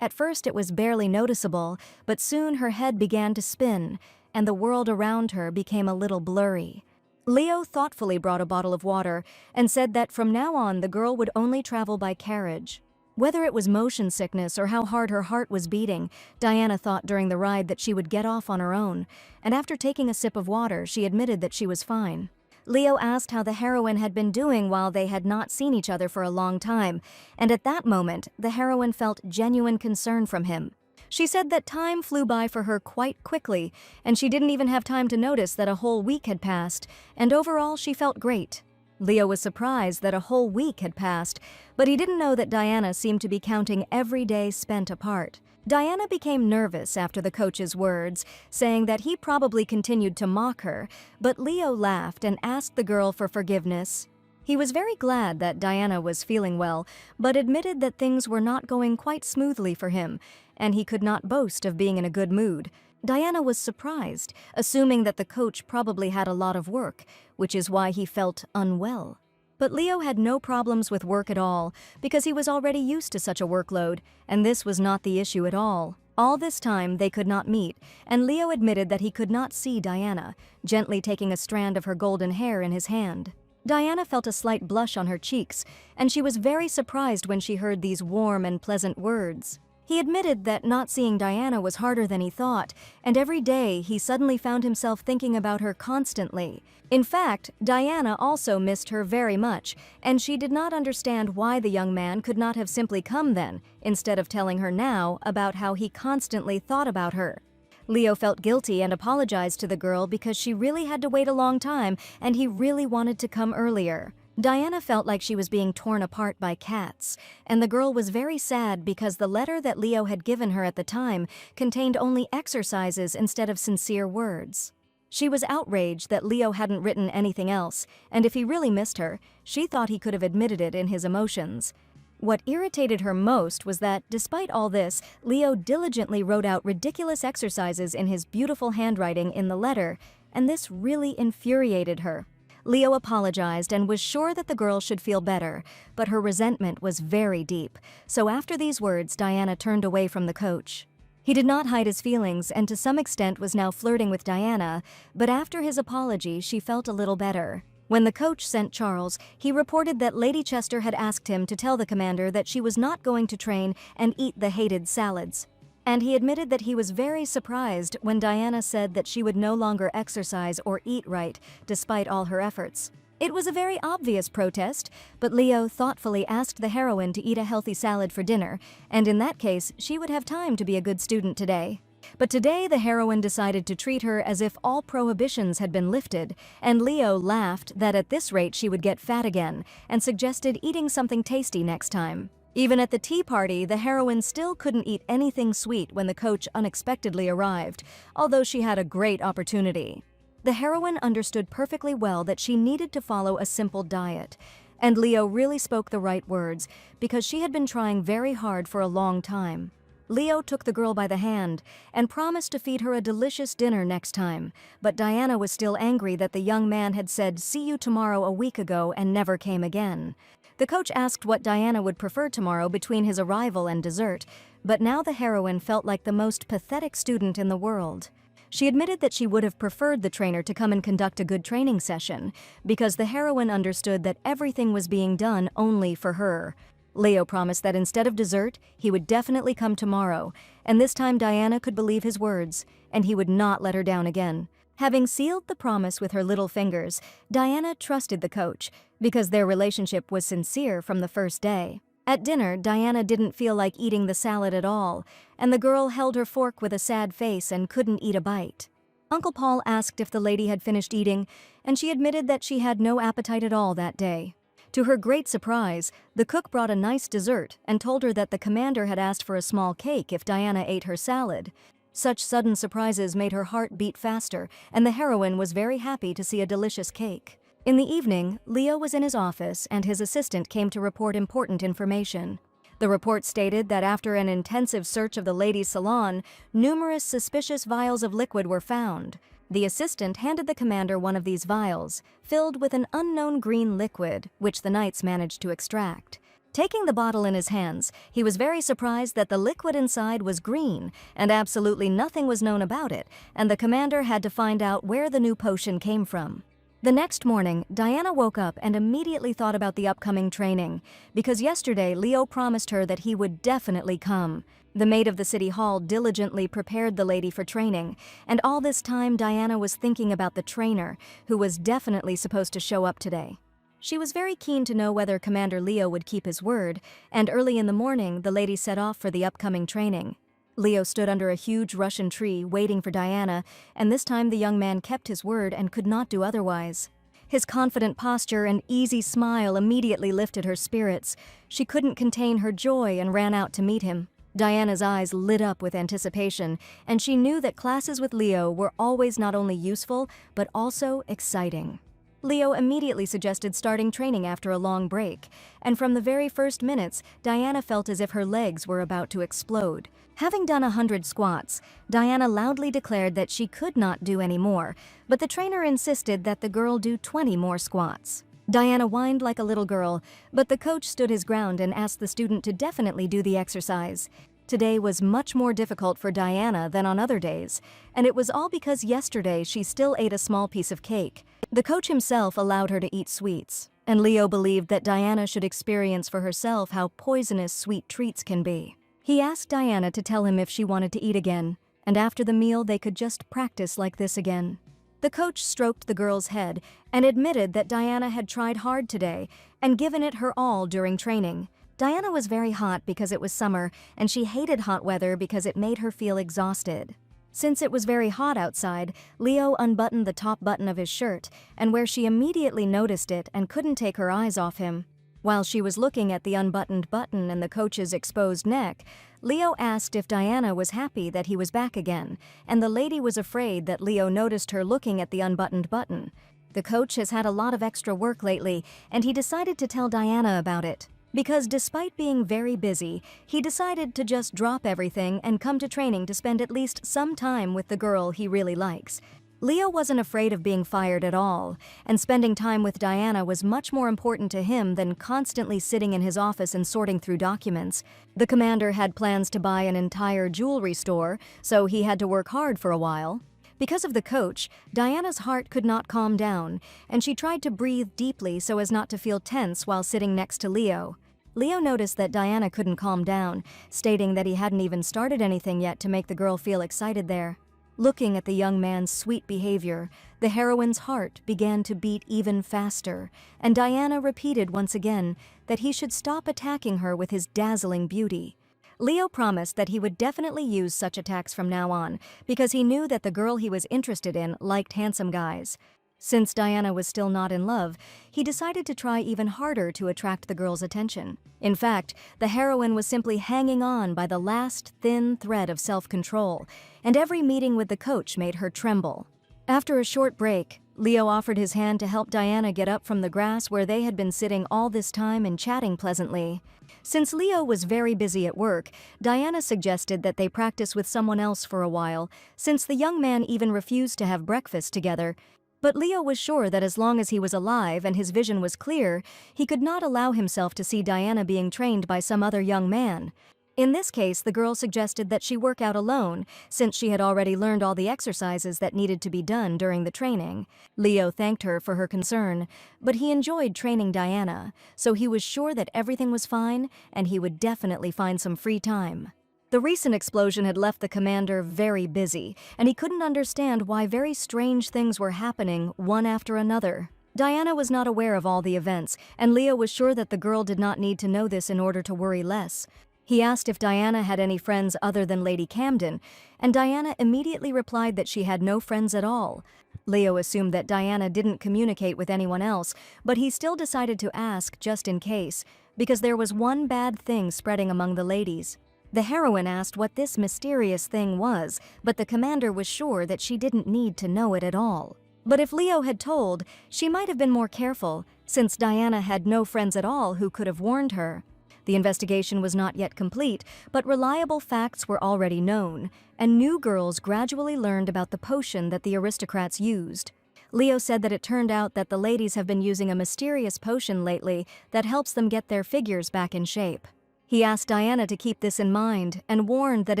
At first it was barely noticeable, but soon her head began to spin, and the world around her became a little blurry. Leo thoughtfully brought a bottle of water and said that from now on the girl would only travel by carriage. Whether it was motion sickness or how hard her heart was beating, Diana thought during the ride that she would get off on her own, and after taking a sip of water, she admitted that she was fine. Leo asked how the heroine had been doing while they had not seen each other for a long time, and at that moment, the heroine felt genuine concern from him. She said that time flew by for her quite quickly, and she didn't even have time to notice that a whole week had passed, and overall she felt great. Leo was surprised that a whole week had passed, but he didn't know that Diana seemed to be counting every day spent apart. Diana became nervous after the coach's words, saying that he probably continued to mock her, but Leo laughed and asked the girl for forgiveness. He was very glad that Diana was feeling well, but admitted that things were not going quite smoothly for him, and he could not boast of being in a good mood. Diana was surprised, assuming that the coach probably had a lot of work, which is why he felt unwell. But Leo had no problems with work at all, because he was already used to such a workload, and this was not the issue at all. All this time they could not meet, and Leo admitted that he could not see Diana, gently taking a strand of her golden hair in his hand. Diana felt a slight blush on her cheeks, and she was very surprised when she heard these warm and pleasant words. He admitted that not seeing Diana was harder than he thought, and every day he suddenly found himself thinking about her constantly. In fact, Diana also missed her very much, and she did not understand why the young man could not have simply come then, instead of telling her now about how he constantly thought about her. Leo felt guilty and apologized to the girl because she really had to wait a long time and he really wanted to come earlier. Diana felt like she was being torn apart by cats, and the girl was very sad because the letter that Leo had given her at the time contained only exercises instead of sincere words. She was outraged that Leo hadn't written anything else, and if he really missed her, she thought he could have admitted it in his emotions. What irritated her most was that, despite all this, Leo diligently wrote out ridiculous exercises in his beautiful handwriting in the letter, and this really infuriated her. Leo apologized and was sure that the girl should feel better, but her resentment was very deep, so after these words, Diana turned away from the coach. He did not hide his feelings and to some extent was now flirting with Diana, but after his apology, she felt a little better. When the coach sent Charles, he reported that Lady Chester had asked him to tell the commander that she was not going to train and eat the hated salads. And he admitted that he was very surprised when Diana said that she would no longer exercise or eat right, despite all her efforts. It was a very obvious protest, but Leo thoughtfully asked the heroine to eat a healthy salad for dinner, and in that case, she would have time to be a good student today. But today the heroine decided to treat her as if all prohibitions had been lifted, and Leo laughed that at this rate she would get fat again, and suggested eating something tasty next time. Even at the tea party, the heroine still couldn't eat anything sweet when the coach unexpectedly arrived, although she had a great opportunity. The heroine understood perfectly well that she needed to follow a simple diet, and Leo really spoke the right words because she had been trying very hard for a long time. Leo took the girl by the hand and promised to feed her a delicious dinner next time, but Diana was still angry that the young man had said "see you tomorrow" a week ago and never came again. The coach asked what Diana would prefer tomorrow between his arrival and dessert, but now the heroine felt like the most pathetic student in the world. She admitted that she would have preferred the trainer to come and conduct a good training session, because the heroine understood that everything was being done only for her. Leo promised that instead of dessert, he would definitely come tomorrow, and this time Diana could believe his words, and he would not let her down again. Having sealed the promise with her little fingers, Diana trusted the coach, because their relationship was sincere from the first day. At dinner, Diana didn't feel like eating the salad at all, and the girl held her fork with a sad face and couldn't eat a bite. Uncle Paul asked if the lady had finished eating, and she admitted that she had no appetite at all that day. To her great surprise, the cook brought a nice dessert and told her that the commander had asked for a small cake if Diana ate her salad. Such sudden surprises made her heart beat faster, and the heroine was very happy to see a delicious cake. In the evening, Leo was in his office and his assistant came to report important information. The report stated that after an intensive search of the ladies' salon, numerous suspicious vials of liquid were found. The assistant handed the commander one of these vials, filled with an unknown green liquid, which the knights managed to extract. Taking the bottle in his hands, he was very surprised that the liquid inside was green, and absolutely nothing was known about it, and the commander had to find out where the new potion came from. The next morning, Diana woke up and immediately thought about the upcoming training, because yesterday Leo promised her that he would definitely come. The maid of the city hall diligently prepared the lady for training, and all this time Diana was thinking about the trainer, who was definitely supposed to show up today. She was very keen to know whether Commander Leo would keep his word, and early in the morning the lady set off for the upcoming training. Leo stood under a huge Russian tree waiting for Diana, and this time the young man kept his word and could not do otherwise. His confident posture and easy smile immediately lifted her spirits. She couldn't contain her joy and ran out to meet him. Diana's eyes lit up with anticipation, and she knew that classes with Leo were always not only useful, but also exciting. Leo immediately suggested starting training after a long break, and from the very first minutes, Diana felt as if her legs were about to explode. Having done 100 squats, Diana loudly declared that she could not do any more, but the trainer insisted that the girl do 20 more squats. Diana whined like a little girl, but the coach stood his ground and asked the student to definitely do the exercise. Today was much more difficult for Diana than on other days, and it was all because yesterday she still ate a small piece of cake. The coach himself allowed her to eat sweets, and Leo believed that Diana should experience for herself how poisonous sweet treats can be. He asked Diana to tell him if she wanted to eat again, and after the meal they could just practice like this again. The coach stroked the girl's head and admitted that Diana had tried hard today and given it her all during training. Diana was very hot because it was summer, and she hated hot weather because it made her feel exhausted. Since it was very hot outside, Leo unbuttoned the top button of his shirt, and where she immediately noticed it and couldn't take her eyes off him. While she was looking at the unbuttoned button and the coach's exposed neck, Leo asked if Diana was happy that he was back again, and the lady was afraid that Leo noticed her looking at the unbuttoned button. The coach has had a lot of extra work lately, and he decided to tell Diana about it. Because despite being very busy, he decided to just drop everything and come to training to spend at least some time with the girl he really likes. Leo wasn't afraid of being fired at all, and spending time with Diana was much more important to him than constantly sitting in his office and sorting through documents. The commander had plans to buy an entire jewelry store, so he had to work hard for a while. Because of the coach, Diana's heart could not calm down, and she tried to breathe deeply so as not to feel tense while sitting next to Leo. Leo noticed that Diana couldn't calm down, stating that he hadn't even started anything yet to make the girl feel excited there. Looking at the young man's sweet behavior, the heroine's heart began to beat even faster, and Diana repeated once again that he should stop attacking her with his dazzling beauty. Leo promised that he would definitely use such attacks from now on, because he knew that the girl he was interested in liked handsome guys. Since Diana was still not in love, he decided to try even harder to attract the girl's attention. In fact, the heroine was simply hanging on by the last thin thread of self-control, and every meeting with the coach made her tremble. After a short break, Leo offered his hand to help Diana get up from the grass where they had been sitting all this time and chatting pleasantly. Since Leo was very busy at work, Diana suggested that they practice with someone else for a while, since the young man even refused to have breakfast together. But Leo was sure that as long as he was alive and his vision was clear, he could not allow himself to see Diana being trained by some other young man. In this case, the girl suggested that she work out alone, since she had already learned all the exercises that needed to be done during the training. Leo thanked her for her concern, but he enjoyed training Diana, so he was sure that everything was fine and he would definitely find some free time. The recent explosion had left the commander very busy, and he couldn't understand why very strange things were happening one after another. Diana was not aware of all the events, and Leo was sure that the girl did not need to know this in order to worry less. He asked if Diana had any friends other than Lady Camden, and Diana immediately replied that she had no friends at all. Leo assumed that Diana didn't communicate with anyone else, but he still decided to ask just in case, because there was one bad thing spreading among the ladies. The heroine asked what this mysterious thing was, but the commander was sure that she didn't need to know it at all. But if Leo had told, she might have been more careful, since Diana had no friends at all who could have warned her. The investigation was not yet complete, but reliable facts were already known, and new girls gradually learned about the potion that the aristocrats used. Leo said that it turned out that the ladies have been using a mysterious potion lately that helps them get their figures back in shape. He asked Diana to keep this in mind and warned that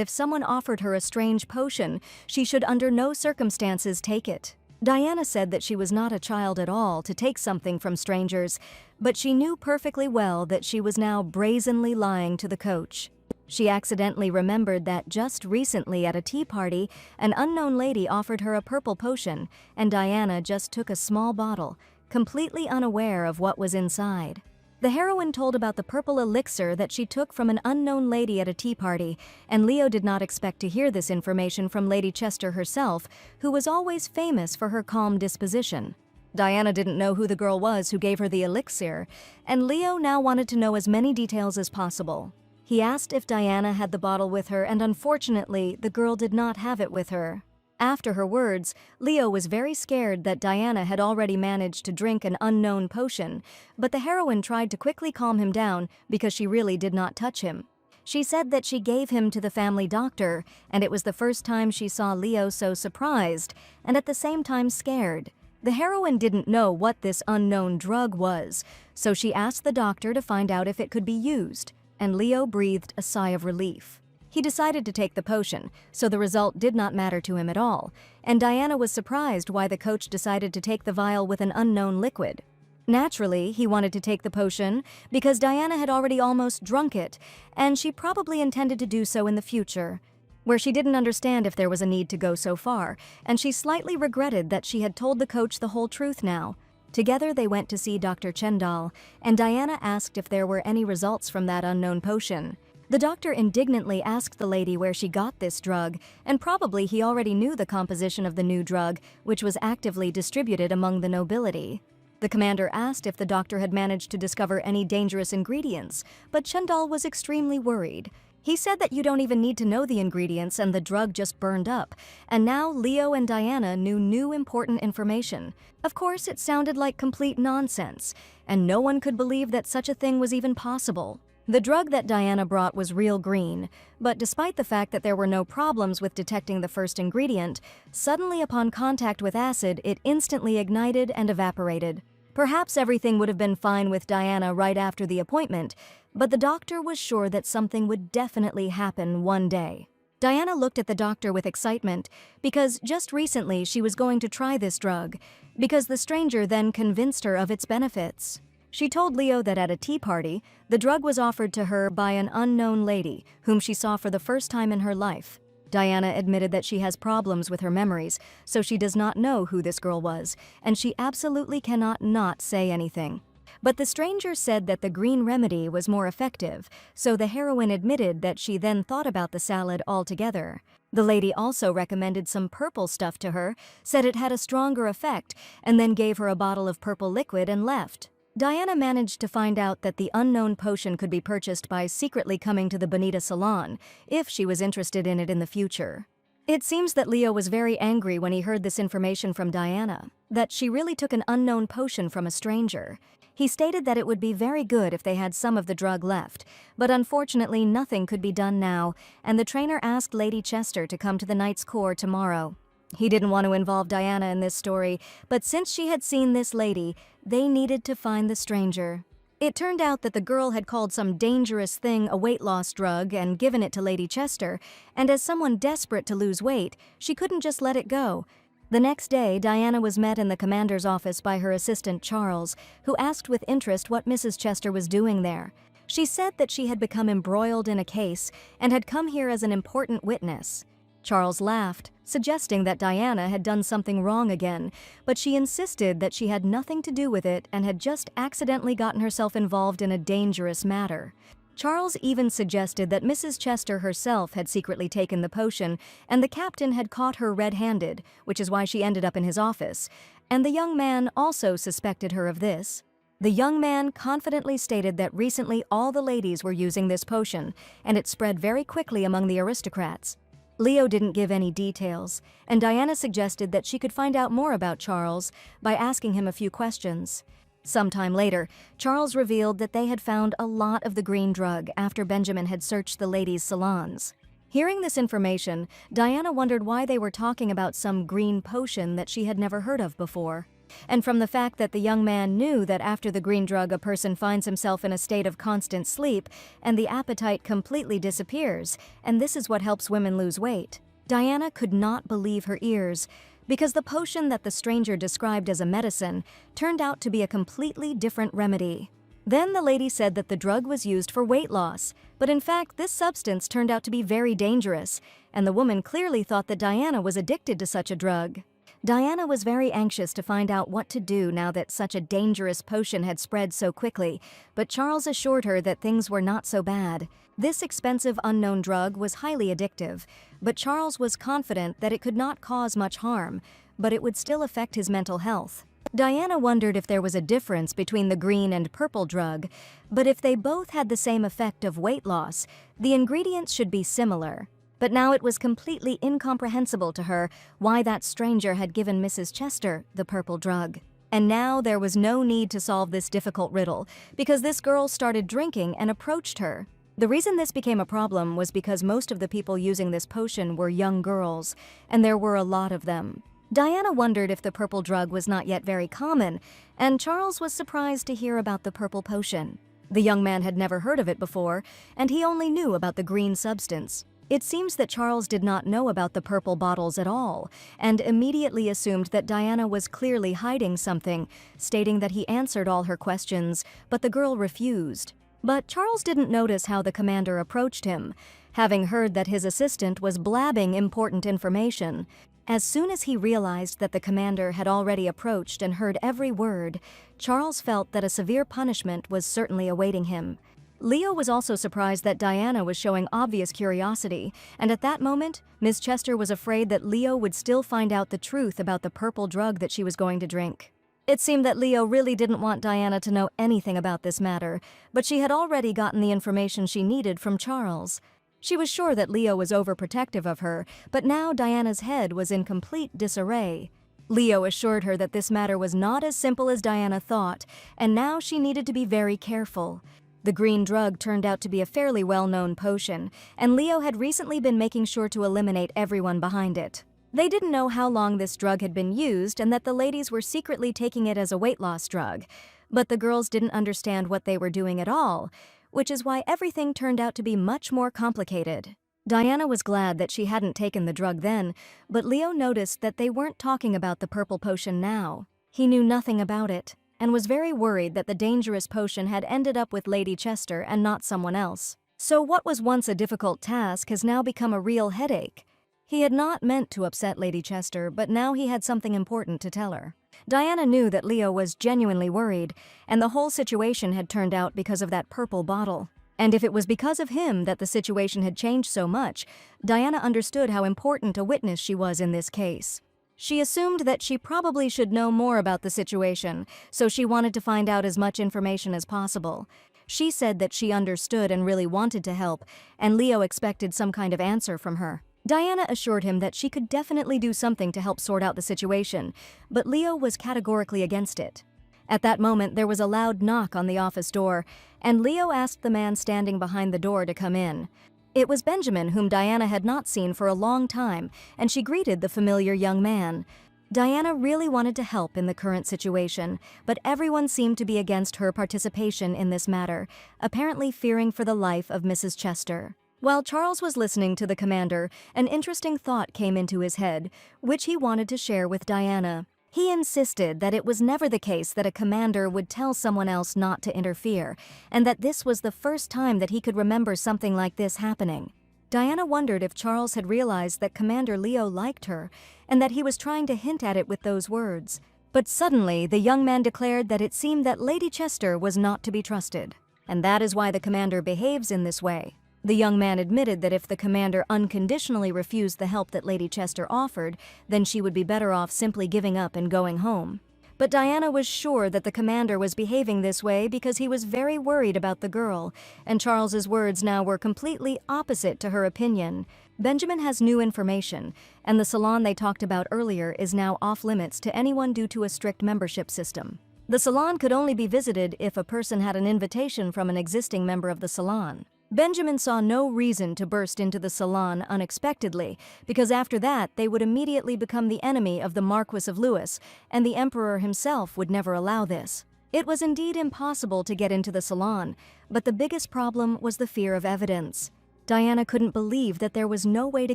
if someone offered her a strange potion, she should under no circumstances take it. Diana said that she was not a child at all to take something from strangers, but she knew perfectly well that she was now brazenly lying to the coach. She accidentally remembered that just recently at a tea party, an unknown lady offered her a purple potion, and Diana just took a small bottle, completely unaware of what was inside. The heroine told about the purple elixir that she took from an unknown lady at a tea party, and Leo did not expect to hear this information from Lady Chester herself, who was always famous for her calm disposition. Diana didn't know who the girl was who gave her the elixir, and Leo now wanted to know as many details as possible. He asked if Diana had the bottle with her, and unfortunately, the girl did not have it with her. After her words, Leo was very scared that Diana had already managed to drink an unknown potion, but the heroine tried to quickly calm him down because she really did not touch him. She said that she gave him to the family doctor, and it was the first time she saw Leo so surprised and at the same time scared. The heroine didn't know what this unknown drug was, so she asked the doctor to find out if it could be used, and Leo breathed a sigh of relief. He decided to take the potion, so the result did not matter to him at all, and Diana was surprised why the coach decided to take the vial with an unknown liquid. Naturally, he wanted to take the potion because Diana had already almost drunk it, and she probably intended to do so in the future, where she didn't understand if there was a need to go so far, and she slightly regretted that she had told the coach the whole truth now. Together they went to see Dr. Chendal, and Diana asked if there were any results from that unknown potion. The doctor indignantly asked the lady where she got this drug, and probably he already knew the composition of the new drug, which was actively distributed among the nobility. The commander asked if the doctor had managed to discover any dangerous ingredients, but Chendal was extremely worried. He said that you don't even need to know the ingredients and the drug just burned up, and now Leo and Diana knew new important information. Of course, it sounded like complete nonsense, and no one could believe that such a thing was even possible. The drug that Diana brought was real green, but despite the fact that there were no problems with detecting the first ingredient, suddenly upon contact with acid, it instantly ignited and evaporated. Perhaps everything would have been fine with Diana right after the appointment, but the doctor was sure that something would definitely happen one day. Diana looked at the doctor with excitement because just recently she was going to try this drug, because the stranger then convinced her of its benefits. She told Leo that at a tea party, the drug was offered to her by an unknown lady whom she saw for the first time in her life. Diana admitted that she has problems with her memories, so she does not know who this girl was, and she absolutely cannot not say anything. But the stranger said that the green remedy was more effective, so the heroine admitted that she then thought about the salad altogether. The lady also recommended some purple stuff to her, said it had a stronger effect, and then gave her a bottle of purple liquid and left. Diana managed to find out that the unknown potion could be purchased by secretly coming to the Bonita salon, if she was interested in it in the future. It seems that Leo was very angry when he heard this information from Diana, that she really took an unknown potion from a stranger. He stated that it would be very good if they had some of the drug left, but unfortunately nothing could be done now, and the trainer asked Lady Chester to come to the Knight's Court tomorrow. He didn't want to involve Diana in this story, but since she had seen this lady, they needed to find the stranger. It turned out that the girl had called some dangerous thing a weight loss drug and given it to Lady Chester, and as someone desperate to lose weight, she couldn't just let it go. The next day, Diana was met in the commander's office by her assistant Charles, who asked with interest what Mrs. Chester was doing there. She said that she had become embroiled in a case and had come here as an important witness. Charles laughed, suggesting that Diana had done something wrong again, but she insisted that she had nothing to do with it and had just accidentally gotten herself involved in a dangerous matter. Charles even suggested that Mrs. Chester herself had secretly taken the potion, and the captain had caught her red-handed, which is why she ended up in his office, and the young man also suspected her of this. The young man confidently stated that recently all the ladies were using this potion, and it spread very quickly among the aristocrats. Leo didn't give any details, and Diana suggested that she could find out more about Charles by asking him a few questions. Sometime later, Charles revealed that they had found a lot of the green drug after Benjamin had searched the ladies' salons. Hearing this information, Diana wondered why they were talking about some green potion that she had never heard of before. And from the fact that the young man knew that after the green drug a person finds himself in a state of constant sleep and the appetite completely disappears, and this is what helps women lose weight. Diana could not believe her ears, because the potion that the stranger described as a medicine turned out to be a completely different remedy. Then the lady said that the drug was used for weight loss, but in fact this substance turned out to be very dangerous, and the woman clearly thought that Diana was addicted to such a drug. Diana was very anxious to find out what to do now that such a dangerous potion had spread so quickly, but Charles assured her that things were not so bad. This expensive unknown drug was highly addictive, but Charles was confident that it could not cause much harm, but it would still affect his mental health. Diana wondered if there was a difference between the green and purple drug, but if they both had the same effect of weight loss, the ingredients should be similar. But now it was completely incomprehensible to her why that stranger had given Mrs. Chester the purple drug. And now there was no need to solve this difficult riddle, because this girl started drinking and approached her. The reason this became a problem was because most of the people using this potion were young girls, and there were a lot of them. Diana wondered if the purple drug was not yet very common, and Charles was surprised to hear about the purple potion. The young man had never heard of it before, and he only knew about the green substance. It seems that Charles did not know about the purple bottles at all, and immediately assumed that Diana was clearly hiding something, stating that he answered all her questions, but the girl refused. But Charles didn't notice how the commander approached him, having heard that his assistant was blabbing important information. As soon as he realized that the commander had already approached and heard every word, Charles felt that a severe punishment was certainly awaiting him. Leo was also surprised that Diana was showing obvious curiosity, and at that moment, Miss Chester was afraid that Leo would still find out the truth about the purple drug that she was going to drink. It seemed that Leo really didn't want Diana to know anything about this matter, but she had already gotten the information she needed from Charles. She was sure that Leo was overprotective of her, but now Diana's head was in complete disarray. Leo assured her that this matter was not as simple as Diana thought, and now she needed to be very careful. The green drug turned out to be a fairly well-known potion, and Leo had recently been making sure to eliminate everyone behind it. They didn't know how long this drug had been used and that the ladies were secretly taking it as a weight loss drug, but the girls didn't understand what they were doing at all, which is why everything turned out to be much more complicated. Diana was glad that she hadn't taken the drug then, but Leo noticed that they weren't talking about the purple potion now. He knew nothing about it, and was very worried that the dangerous potion had ended up with Lady Chester and not someone else. So what was once a difficult task has now become a real headache. He had not meant to upset Lady Chester, but now he had something important to tell her. Diana knew that Leo was genuinely worried, and the whole situation had turned out because of that purple bottle. And if it was because of him that the situation had changed so much, Diana understood how important a witness she was in this case. She assumed that she probably should know more about the situation, so she wanted to find out as much information as possible. She said that she understood and really wanted to help, and Leo expected some kind of answer from her. Diana assured him that she could definitely do something to help sort out the situation, but Leo was categorically against it. At that moment, there was a loud knock on the office door, and Leo asked the man standing behind the door to come in. It was Benjamin, whom Diana had not seen for a long time, and she greeted the familiar young man. Diana really wanted to help in the current situation, but everyone seemed to be against her participation in this matter, apparently fearing for the life of Mrs. Chester. While Charles was listening to the commander, an interesting thought came into his head, which he wanted to share with Diana. He insisted that it was never the case that a commander would tell someone else not to interfere, and that this was the first time that he could remember something like this happening. Diana wondered if Charles had realized that Commander Leo liked her, and that he was trying to hint at it with those words. But suddenly, the young man declared that it seemed that Lady Chester was not to be trusted, and that is why the commander behaves in this way. The young man admitted that if the commander unconditionally refused the help that Lady Chester offered, then she would be better off simply giving up and going home. But Diana was sure that the commander was behaving this way because he was very worried about the girl, and Charles's words now were completely opposite to her opinion. Benjamin has new information, and the salon they talked about earlier is now off-limits to anyone due to a strict membership system. The salon could only be visited if a person had an invitation from an existing member of the salon. Benjamin saw no reason to burst into the salon unexpectedly, because after that they would immediately become the enemy of the Marquis of Lewis, and the Emperor himself would never allow this. It was indeed impossible to get into the salon, but the biggest problem was the fear of evidence. Diana couldn't believe that there was no way to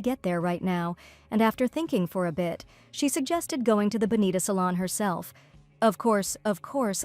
get there right now, and after thinking for a bit, she suggested going to the Bonita salon herself. Of course,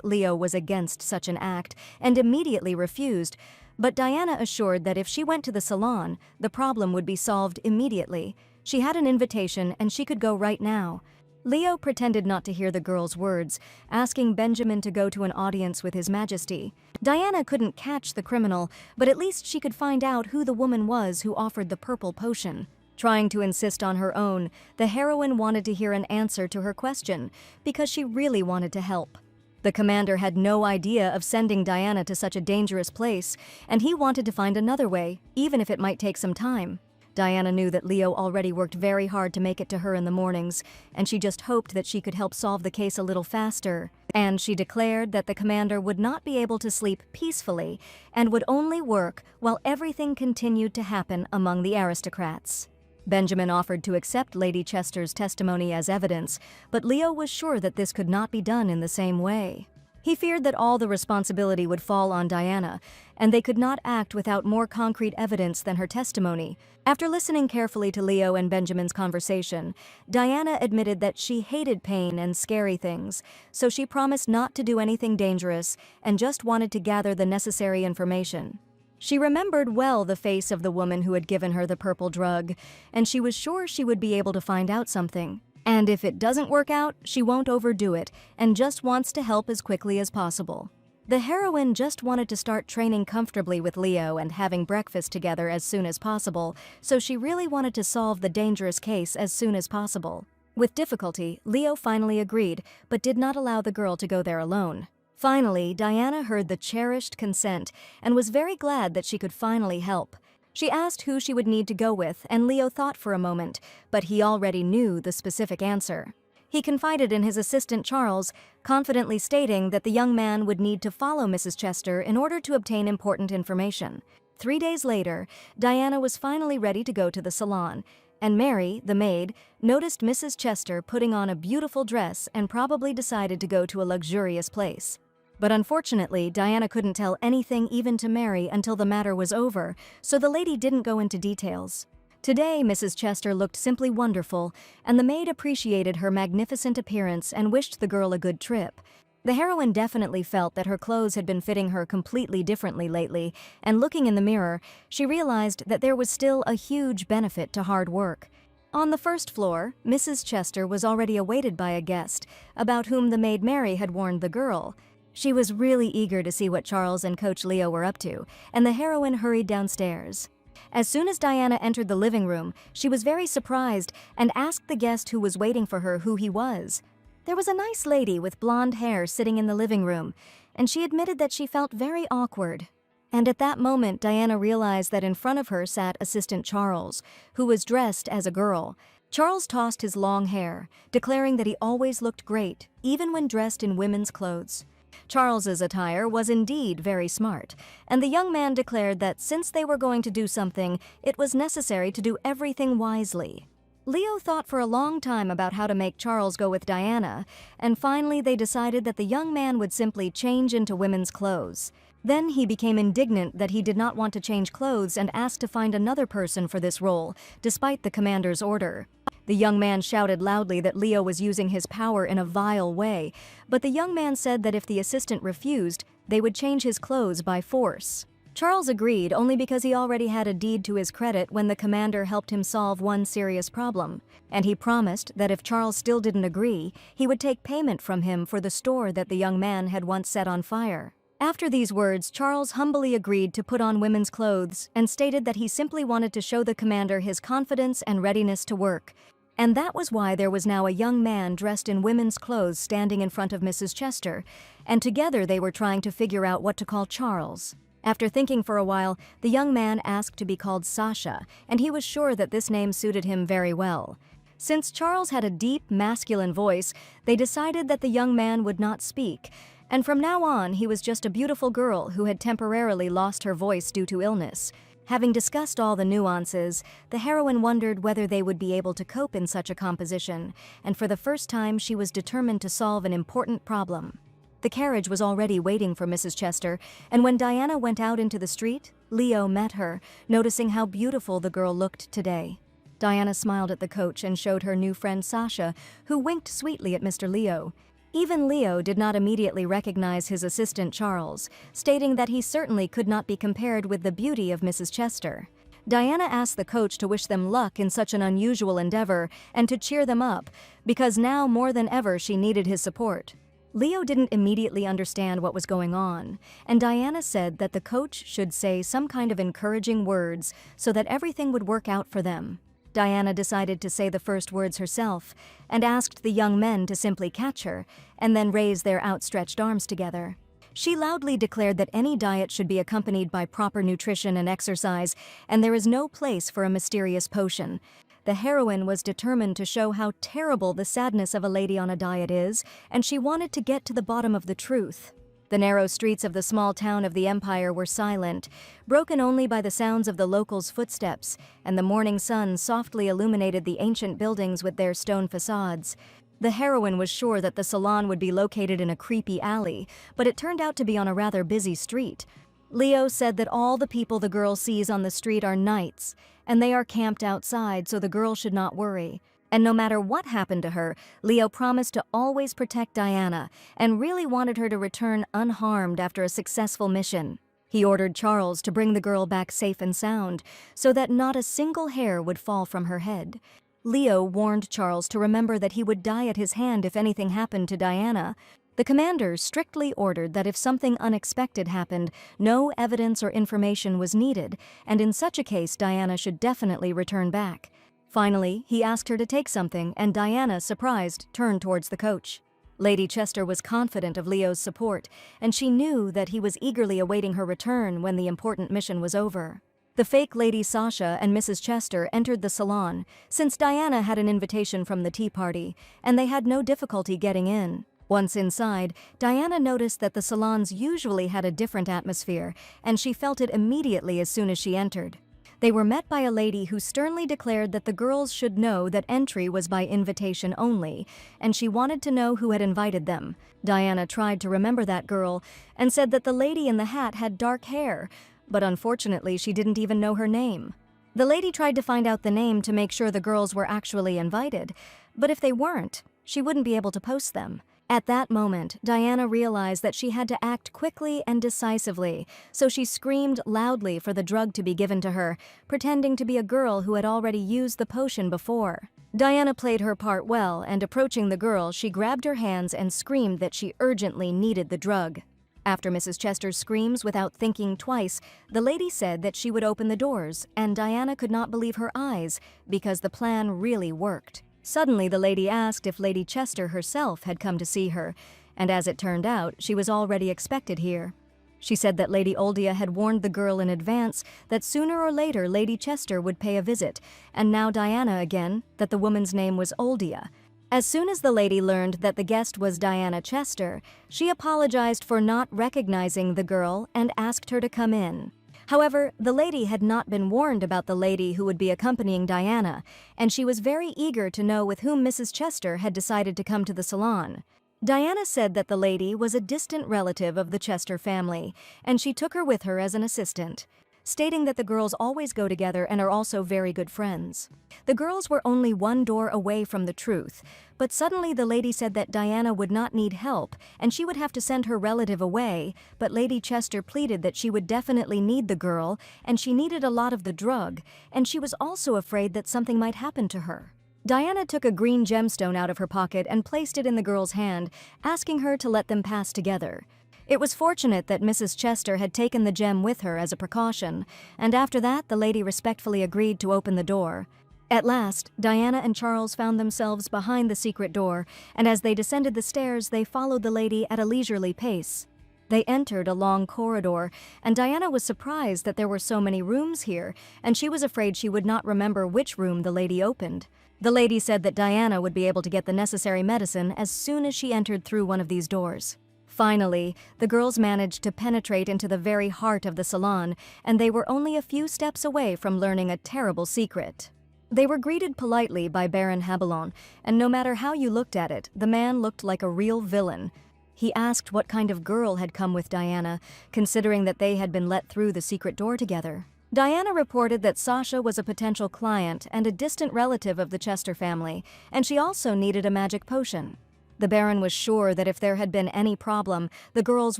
Leo was against such an act, and immediately refused, but Diana assured that if she went to the salon, the problem would be solved immediately. She had an invitation and she could go right now. Leo pretended not to hear the girl's words, asking Benjamin to go to an audience with His Majesty. Diana couldn't catch the criminal, but at least she could find out who the woman was who offered the purple potion. Trying to insist on her own, the heroine wanted to hear an answer to her question, because she really wanted to help. The commander had no idea of sending Diana to such a dangerous place, and he wanted to find another way, even if it might take some time. Diana knew that Leo already worked very hard to make it to her in the mornings, and she just hoped that she could help solve the case a little faster. And she declared that the commander would not be able to sleep peacefully and would only work while everything continued to happen among the aristocrats. Benjamin offered to accept Lady Chester's testimony as evidence, but Leo was sure that this could not be done in the same way. He feared that all the responsibility would fall on Diana, and they could not act without more concrete evidence than her testimony. After listening carefully to Leo and Benjamin's conversation, Diana admitted that she hated pain and scary things, so she promised not to do anything dangerous and just wanted to gather the necessary information. She remembered well the face of the woman who had given her the purple drug, and she was sure she would be able to find out something. And if it doesn't work out, she won't overdo it and just wants to help as quickly as possible. The heroine just wanted to start training comfortably with Leo and having breakfast together as soon as possible, so she really wanted to solve the dangerous case as soon as possible. With difficulty, Leo finally agreed, but did not allow the girl to go there alone. Finally, Diana heard the cherished consent and was very glad that she could finally help. She asked who she would need to go with, and Leo thought for a moment, but he already knew the specific answer. He confided in his assistant Charles, confidently stating that the young man would need to follow Mrs. Chester in order to obtain important information. 3 days later, Diana was finally ready to go to the salon, and Mary, the maid, noticed Mrs. Chester putting on a beautiful dress and probably decided to go to a luxurious place. But unfortunately, Diana couldn't tell anything even to Mary until the matter was over, so the lady didn't go into details. Today, Mrs. Chester looked simply wonderful, and the maid appreciated her magnificent appearance and wished the girl a good trip. The heroine definitely felt that her clothes had been fitting her completely differently lately, and looking in the mirror, she realized that there was still a huge benefit to hard work. On the first floor, Mrs. Chester was already awaited by a guest, about whom the maid Mary had warned the girl. She was really eager to see what Charles and Coach Leo were up to, and the heroine hurried downstairs. As soon as Diana entered the living room, she was very surprised and asked the guest who was waiting for her who he was. There was a nice lady with blonde hair sitting in the living room, and she admitted that she felt very awkward. And at that moment, Diana realized that in front of her sat Assistant Charles, who was dressed as a girl. Charles tossed his long hair, declaring that he always looked great, even when dressed in women's clothes. Charles's attire was indeed very smart, and the young man declared that since they were going to do something, it was necessary to do everything wisely. Leo thought for a long time about how to make Charles go with Diana, and finally they decided that the young man would simply change into women's clothes. Then he became indignant that he did not want to change clothes and asked to find another person for this role, despite the commander's order. The young man shouted loudly that Leo was using his power in a vile way, but the young man said that if the assistant refused, they would change his clothes by force. Charles agreed only because he already had a deed to his credit when the commander helped him solve one serious problem, and he promised that if Charles still didn't agree, he would take payment from him for the store that the young man had once set on fire. After these words, Charles humbly agreed to put on women's clothes and stated that he simply wanted to show the commander his confidence and readiness to work. And that was why there was now a young man dressed in women's clothes standing in front of Mrs. Chester, and together they were trying to figure out what to call Charles. After thinking for a while, the young man asked to be called Sasha, and he was sure that this name suited him very well. Since Charles had a deep, masculine voice, they decided that the young man would not speak, and from now on he was just a beautiful girl who had temporarily lost her voice due to illness. Having discussed all the nuances, the heroine wondered whether they would be able to cope in such a composition, and for the first time she was determined to solve an important problem. The carriage was already waiting for Mrs. Chester, and when Diana went out into the street, Leo met her, noticing how beautiful the girl looked today. Diana smiled at the coach and showed her new friend Sasha, who winked sweetly at Mr. Leo. Even Leo did not immediately recognize his assistant Charles, stating that he certainly could not be compared with the beauty of Mrs. Chester. Diana asked the coach to wish them luck in such an unusual endeavor and to cheer them up, because now more than ever she needed his support. Leo didn't immediately understand what was going on, and Diana said that the coach should say some kind of encouraging words so that everything would work out for them. Diana decided to say the first words herself and asked the young men to simply catch her and then raise their outstretched arms together. She loudly declared that any diet should be accompanied by proper nutrition and exercise, and there is no place for a mysterious potion. The heroine was determined to show how terrible the sadness of a lady on a diet is, and she wanted to get to the bottom of the truth. The narrow streets of the small town of the Empire were silent, broken only by the sounds of the locals' footsteps, and the morning sun softly illuminated the ancient buildings with their stone facades. The heroine was sure that the salon would be located in a creepy alley, but it turned out to be on a rather busy street. Leo said that all the people the girl sees on the street are knights, and they are camped outside so the girl should not worry. And no matter what happened to her, Leo promised to always protect Diana and really wanted her to return unharmed after a successful mission. He ordered Charles to bring the girl back safe and sound so that not a single hair would fall from her head. Leo warned Charles to remember that he would die at his hand if anything happened to Diana. The commander strictly ordered that if something unexpected happened, no evidence or information was needed, and in such a case Diana should definitely return back. Finally, he asked her to take something, and Diana, surprised, turned towards the coach. Lady Chester was confident of Leo's support, and she knew that he was eagerly awaiting her return when the important mission was over. The fake Lady Sasha and Mrs. Chester entered the salon, since Diana had an invitation from the tea party, and they had no difficulty getting in. Once inside, Diana noticed that the salons usually had a different atmosphere, and she felt it immediately as soon as she entered. They were met by a lady who sternly declared that the girls should know that entry was by invitation only, and she wanted to know who had invited them. Diana tried to remember that girl and said that the lady in the hat had dark hair, but unfortunately she didn't even know her name. The lady tried to find out the name to make sure the girls were actually invited, but if they weren't, she wouldn't be able to post them. At that moment, Diana realized that she had to act quickly and decisively, so she screamed loudly for the drug to be given to her, pretending to be a girl who had already used the potion before. Diana played her part well, and approaching the girl, she grabbed her hands and screamed that she urgently needed the drug. After Mrs. Chester's screams without thinking twice, the lady said that she would open the doors, and Diana could not believe her eyes, because the plan really worked. Suddenly, the lady asked if Lady Chester herself had come to see her, and as it turned out, she was already expected here. She said that Lady Oldia had warned the girl in advance that sooner or later Lady Chester would pay a visit, and now Diana again, that the woman's name was Oldia. As soon as the lady learned that the guest was Diana Chester, she apologized for not recognizing the girl and asked her to come in. However, the lady had not been warned about the lady who would be accompanying Diana, and she was very eager to know with whom Mrs. Chester had decided to come to the salon. Diana said that the lady was a distant relative of the Chester family, and she took her with her as an assistant, stating that the girls always go together and are also very good friends. The girls were only one door away from the truth, but suddenly the lady said that Diana would not need help and she would have to send her relative away, but Lady Chester pleaded that she would definitely need the girl and she needed a lot of the drug, and she was also afraid that something might happen to her. Diana took a green gemstone out of her pocket and placed it in the girl's hand, asking her to let them pass together. It was fortunate that Mrs. Chester had taken the gem with her as a precaution, and after that the lady respectfully agreed to open the door. At last, Diana and Charles found themselves behind the secret door, and as they descended the stairs they followed the lady at a leisurely pace. They entered a long corridor, and Diana was surprised that there were so many rooms here, and she was afraid she would not remember which room the lady opened. The lady said that Diana would be able to get the necessary medicine as soon as she entered through one of these doors. Finally, the girls managed to penetrate into the very heart of the salon, and they were only a few steps away from learning a terrible secret. They were greeted politely by Baron Habelon, and no matter how you looked at it, the man looked like a real villain. He asked what kind of girl had come with Diana, considering that they had been let through the secret door together. Diana reported that Sasha was a potential client and a distant relative of the Chester family, and she also needed a magic potion. The Baron was sure that if there had been any problem, the girls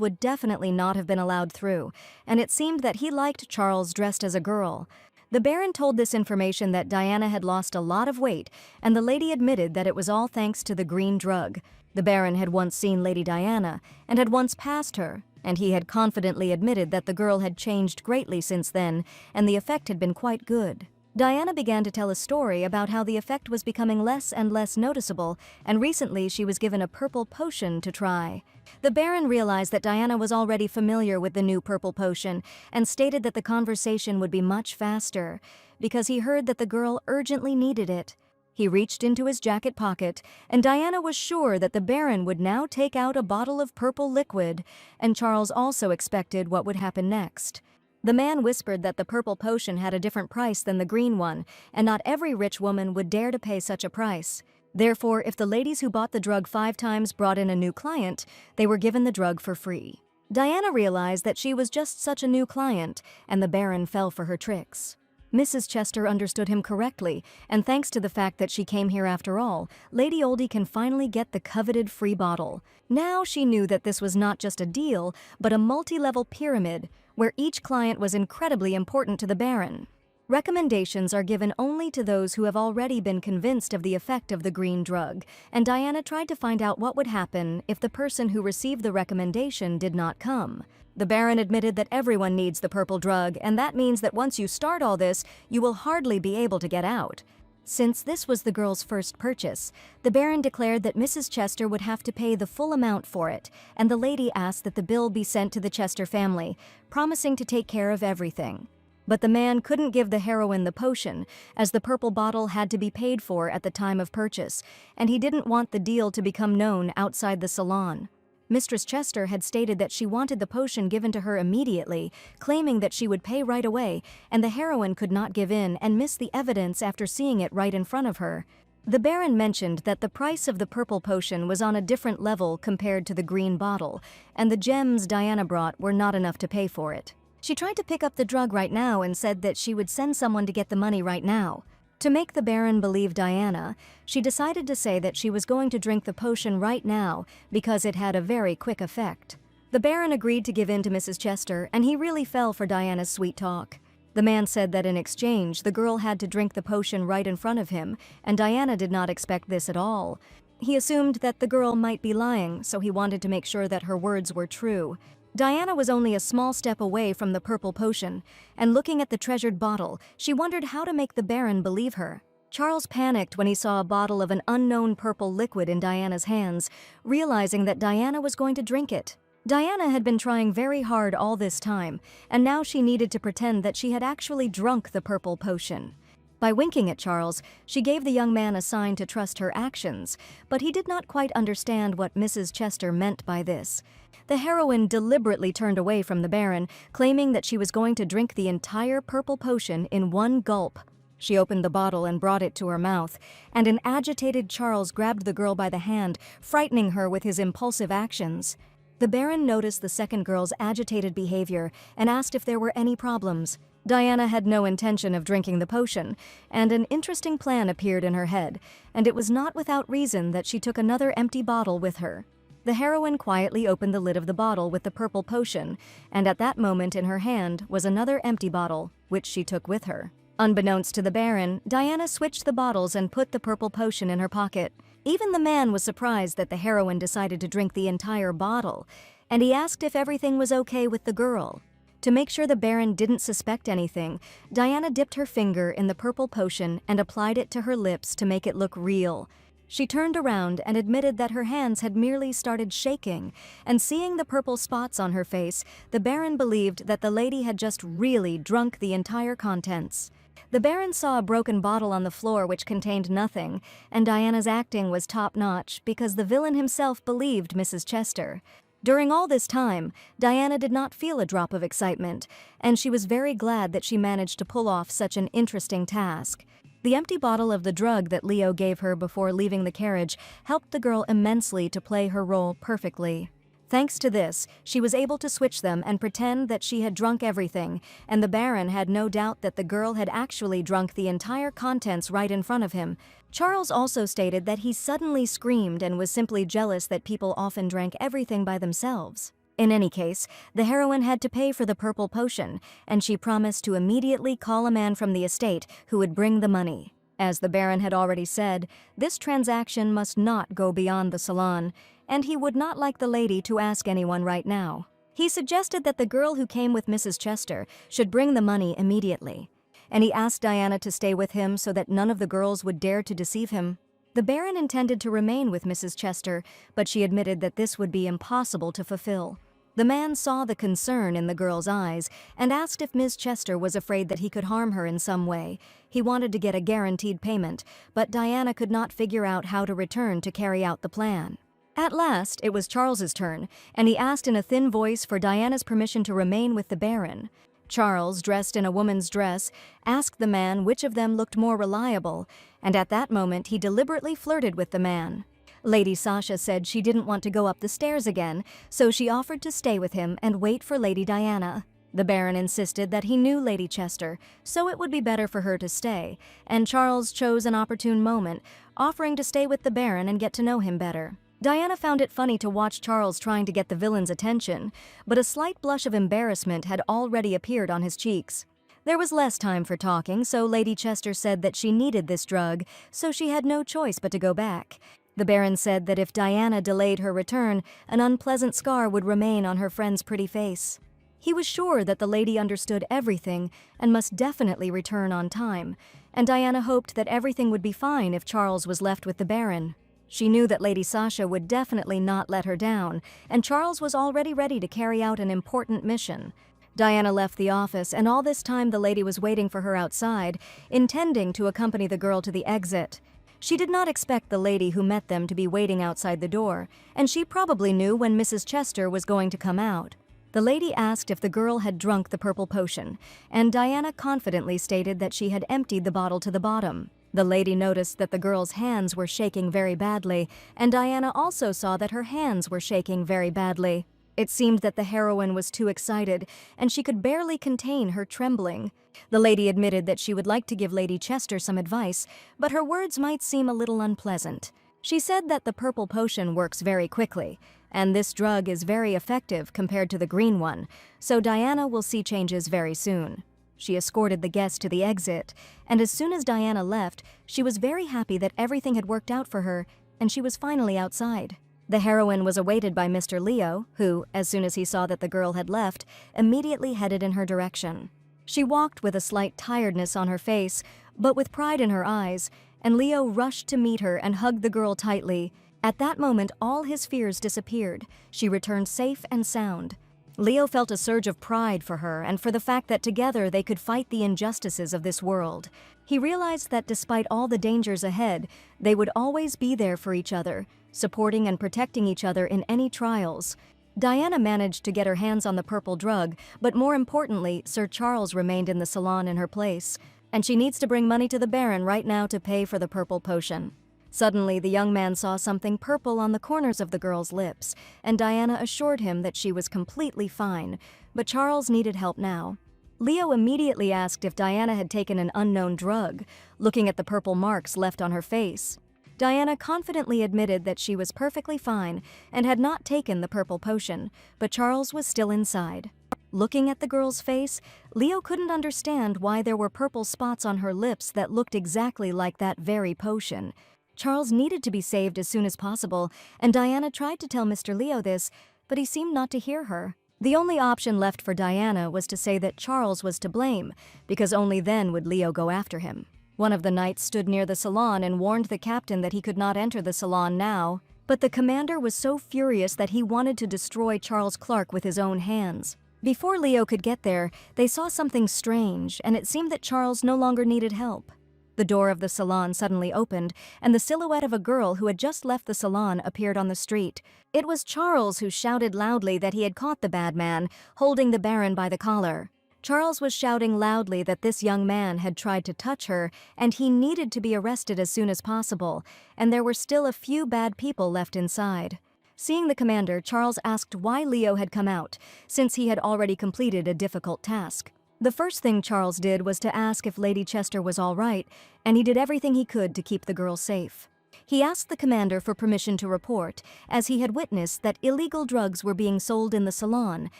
would definitely not have been allowed through, and it seemed that he liked Charles dressed as a girl. The Baron told this information that Diana had lost a lot of weight, and the lady admitted that it was all thanks to the green drug. The Baron had once seen Lady Diana, and had once passed her, and he had confidently admitted that the girl had changed greatly since then, and the effect had been quite good. Diana began to tell a story about how the effect was becoming less and less noticeable, and recently she was given a purple potion to try. The Baron realized that Diana was already familiar with the new purple potion and stated that the conversation would be much faster, because he heard that the girl urgently needed it. He reached into his jacket pocket, and Diana was sure that the Baron would now take out a bottle of purple liquid, and Charles also expected what would happen next. The man whispered that the purple potion had a different price than the green one, and not every rich woman would dare to pay such a price. Therefore, if the ladies who bought the drug 5 times brought in a new client, they were given the drug for free. Diana realized that she was just such a new client, and the Baron fell for her tricks. Mrs. Chester understood him correctly, and thanks to the fact that she came here after all, Lady Oldie can finally get the coveted free bottle. Now she knew that this was not just a deal, but a multi-level pyramid, where each client was incredibly important to the Baron. Recommendations are given only to those who have already been convinced of the effect of the green drug, and Diana tried to find out what would happen if the person who received the recommendation did not come. The Baron admitted that everyone needs the purple drug, and that means that once you start all this, you will hardly be able to get out. Since this was the girl's first purchase, the Baron declared that Mrs. Chester would have to pay the full amount for it, and the lady asked that the bill be sent to the Chester family, promising to take care of everything. But the man couldn't give the heroine the potion, as the purple bottle had to be paid for at the time of purchase, and he didn't want the deal to become known outside the salon. Mistress Chester had stated that she wanted the potion given to her immediately, claiming that she would pay right away, and the heroine could not give in and miss the evidence after seeing it right in front of her. The Baron mentioned that the price of the purple potion was on a different level compared to the green bottle, and the gems Diana brought were not enough to pay for it. She tried to pick up the drug right now and said that she would send someone to get the money right now. To make the Baron believe Diana, she decided to say that she was going to drink the potion right now because it had a very quick effect. The Baron agreed to give in to Mrs. Chester, and he really fell for Diana's sweet talk. The man said that in exchange, the girl had to drink the potion right in front of him, and Diana did not expect this at all. He assumed that the girl might be lying, so he wanted to make sure that her words were true. Diana was only a small step away from the purple potion, and looking at the treasured bottle, she wondered how to make the Baron believe her. Charles panicked when he saw a bottle of an unknown purple liquid in Diana's hands, realizing that Diana was going to drink it. Diana had been trying very hard all this time, and now she needed to pretend that she had actually drunk the purple potion. By winking at Charles, she gave the young man a sign to trust her actions, but he did not quite understand what Mrs. Chester meant by this. The heroine deliberately turned away from the Baron, claiming that she was going to drink the entire purple potion in one gulp. She opened the bottle and brought it to her mouth, and an agitated Charles grabbed the girl by the hand, frightening her with his impulsive actions. The Baron noticed the second girl's agitated behavior and asked if there were any problems. Diana had no intention of drinking the potion, and an interesting plan appeared in her head, and it was not without reason that she took another empty bottle with her. The heroine quietly opened the lid of the bottle with the purple potion, and at that moment in her hand was another empty bottle, which she took with her. Unbeknownst to the Baron, Diana switched the bottles and put the purple potion in her pocket. Even the man was surprised that the heroine decided to drink the entire bottle, and he asked if everything was okay with the girl. To make sure the Baron didn't suspect anything, Diana dipped her finger in the purple potion and applied it to her lips to make it look real. She turned around and admitted that her hands had merely started shaking, and seeing the purple spots on her face, the Baron believed that the lady had just really drunk the entire contents. The Baron saw a broken bottle on the floor which contained nothing, and Diana's acting was top-notch because the villain himself believed Mrs. Chester. During all this time, Diana did not feel a drop of excitement, and she was very glad that she managed to pull off such an interesting task. The empty bottle of the drug that Leo gave her before leaving the carriage helped the girl immensely to play her role perfectly. Thanks to this, she was able to switch them and pretend that she had drunk everything, and the Baron had no doubt that the girl had actually drunk the entire contents right in front of him. Charles also stated that he suddenly screamed and was simply jealous that people often drank everything by themselves. In any case, the heroine had to pay for the purple potion, and she promised to immediately call a man from the estate who would bring the money. As the Baron had already said, this transaction must not go beyond the salon, and he would not like the lady to ask anyone right now. He suggested that the girl who came with Mrs. Chester should bring the money immediately. and he asked Diana to stay with him so that none of the girls would dare to deceive him. The Baron intended to remain with Mrs. Chester, but she admitted that this would be impossible to fulfill. The man saw the concern in the girl's eyes and asked if Ms. Chester was afraid that he could harm her in some way. He wanted to get a guaranteed payment, but Diana could not figure out how to return to carry out the plan. At last, it was Charles's turn, and he asked in a thin voice for Diana's permission to remain with the Baron. Charles, dressed in a woman's dress, asked the man which of them looked more reliable, and at that moment he deliberately flirted with the man. Lady Sasha said she didn't want to go up the stairs again, so she offered to stay with him and wait for Lady Diana. The Baron insisted that he knew Lady Chester, so it would be better for her to stay, and Charles chose an opportune moment, offering to stay with the Baron and get to know him better. Diana found it funny to watch Charles trying to get the villain's attention, but a slight blush of embarrassment had already appeared on his cheeks. There was less time for talking, so Lady Chester said that she needed this drug, so she had no choice but to go back. The Baron said that if Diana delayed her return, an unpleasant scar would remain on her friend's pretty face. He was sure that the lady understood everything and must definitely return on time, and Diana hoped that everything would be fine if Charles was left with the Baron. She knew that Lady Sasha would definitely not let her down, and Charles was already ready to carry out an important mission. Diana left the office, and all this time the lady was waiting for her outside, intending to accompany the girl to the exit. She did not expect the lady who met them to be waiting outside the door, and she probably knew when Mrs. Chester was going to come out. The lady asked if the girl had drunk the purple potion, and Diana confidently stated that she had emptied the bottle to the bottom. The lady noticed that the girl's hands were shaking very badly, and Diana also saw that her hands were shaking very badly. It seemed that the heroine was too excited, and she could barely contain her trembling. The lady admitted that she would like to give Lady Chester some advice, but her words might seem a little unpleasant. She said that the purple potion works very quickly, and this drug is very effective compared to the green one, so Diana will see changes very soon. She escorted the guest to the exit, and as soon as Diana left, she was very happy that everything had worked out for her, and she was finally outside. The heroine was awaited by Mr. Leo, who, as soon as he saw that the girl had left, immediately headed in her direction. She walked with a slight tiredness on her face, but with pride in her eyes, and Leo rushed to meet her and hugged the girl tightly. At that moment, all his fears disappeared. She returned safe and sound. Leo felt a surge of pride for her and for the fact that together they could fight the injustices of this world. He realized that despite all the dangers ahead, they would always be there for each other, supporting and protecting each other in any trials. Diana managed to get her hands on the purple drug, but more importantly, Sir Charles remained in the salon in her place, and she needs to bring money to the Baron right now to pay for the purple potion. Suddenly, the young man saw something purple on the corners of the girl's lips, and Diana assured him that she was completely fine, but Charles needed help now. Leo immediately asked if Diana had taken an unknown drug, looking at the purple marks left on her face. Diana confidently admitted that she was perfectly fine and had not taken the purple potion, but Charles was still inside. Looking at the girl's face, Leo couldn't understand why there were purple spots on her lips that looked exactly like that very potion. Charles needed to be saved as soon as possible, and Diana tried to tell Mr. Leo this, but he seemed not to hear her. The only option left for Diana was to say that Charles was to blame, because only then would Leo go after him. One of the knights stood near the salon and warned the captain that he could not enter the salon now, but the commander was so furious that he wanted to destroy Charles Clark with his own hands. Before Leo could get there, they saw something strange, and it seemed that Charles no longer needed help. The door of the salon suddenly opened, and the silhouette of a girl who had just left the salon appeared on the street. It was Charles who shouted loudly that he had caught the bad man, holding the Baron by the collar. Charles was shouting loudly that this young man had tried to touch her, and he needed to be arrested as soon as possible, and there were still a few bad people left inside. Seeing the commander, Charles asked why Leo had come out, since he had already completed a difficult task. The first thing Charles did was to ask if Lady Chester was all right, and he did everything he could to keep the girl safe. He asked the commander for permission to report, as he had witnessed that illegal drugs were being sold in the salon,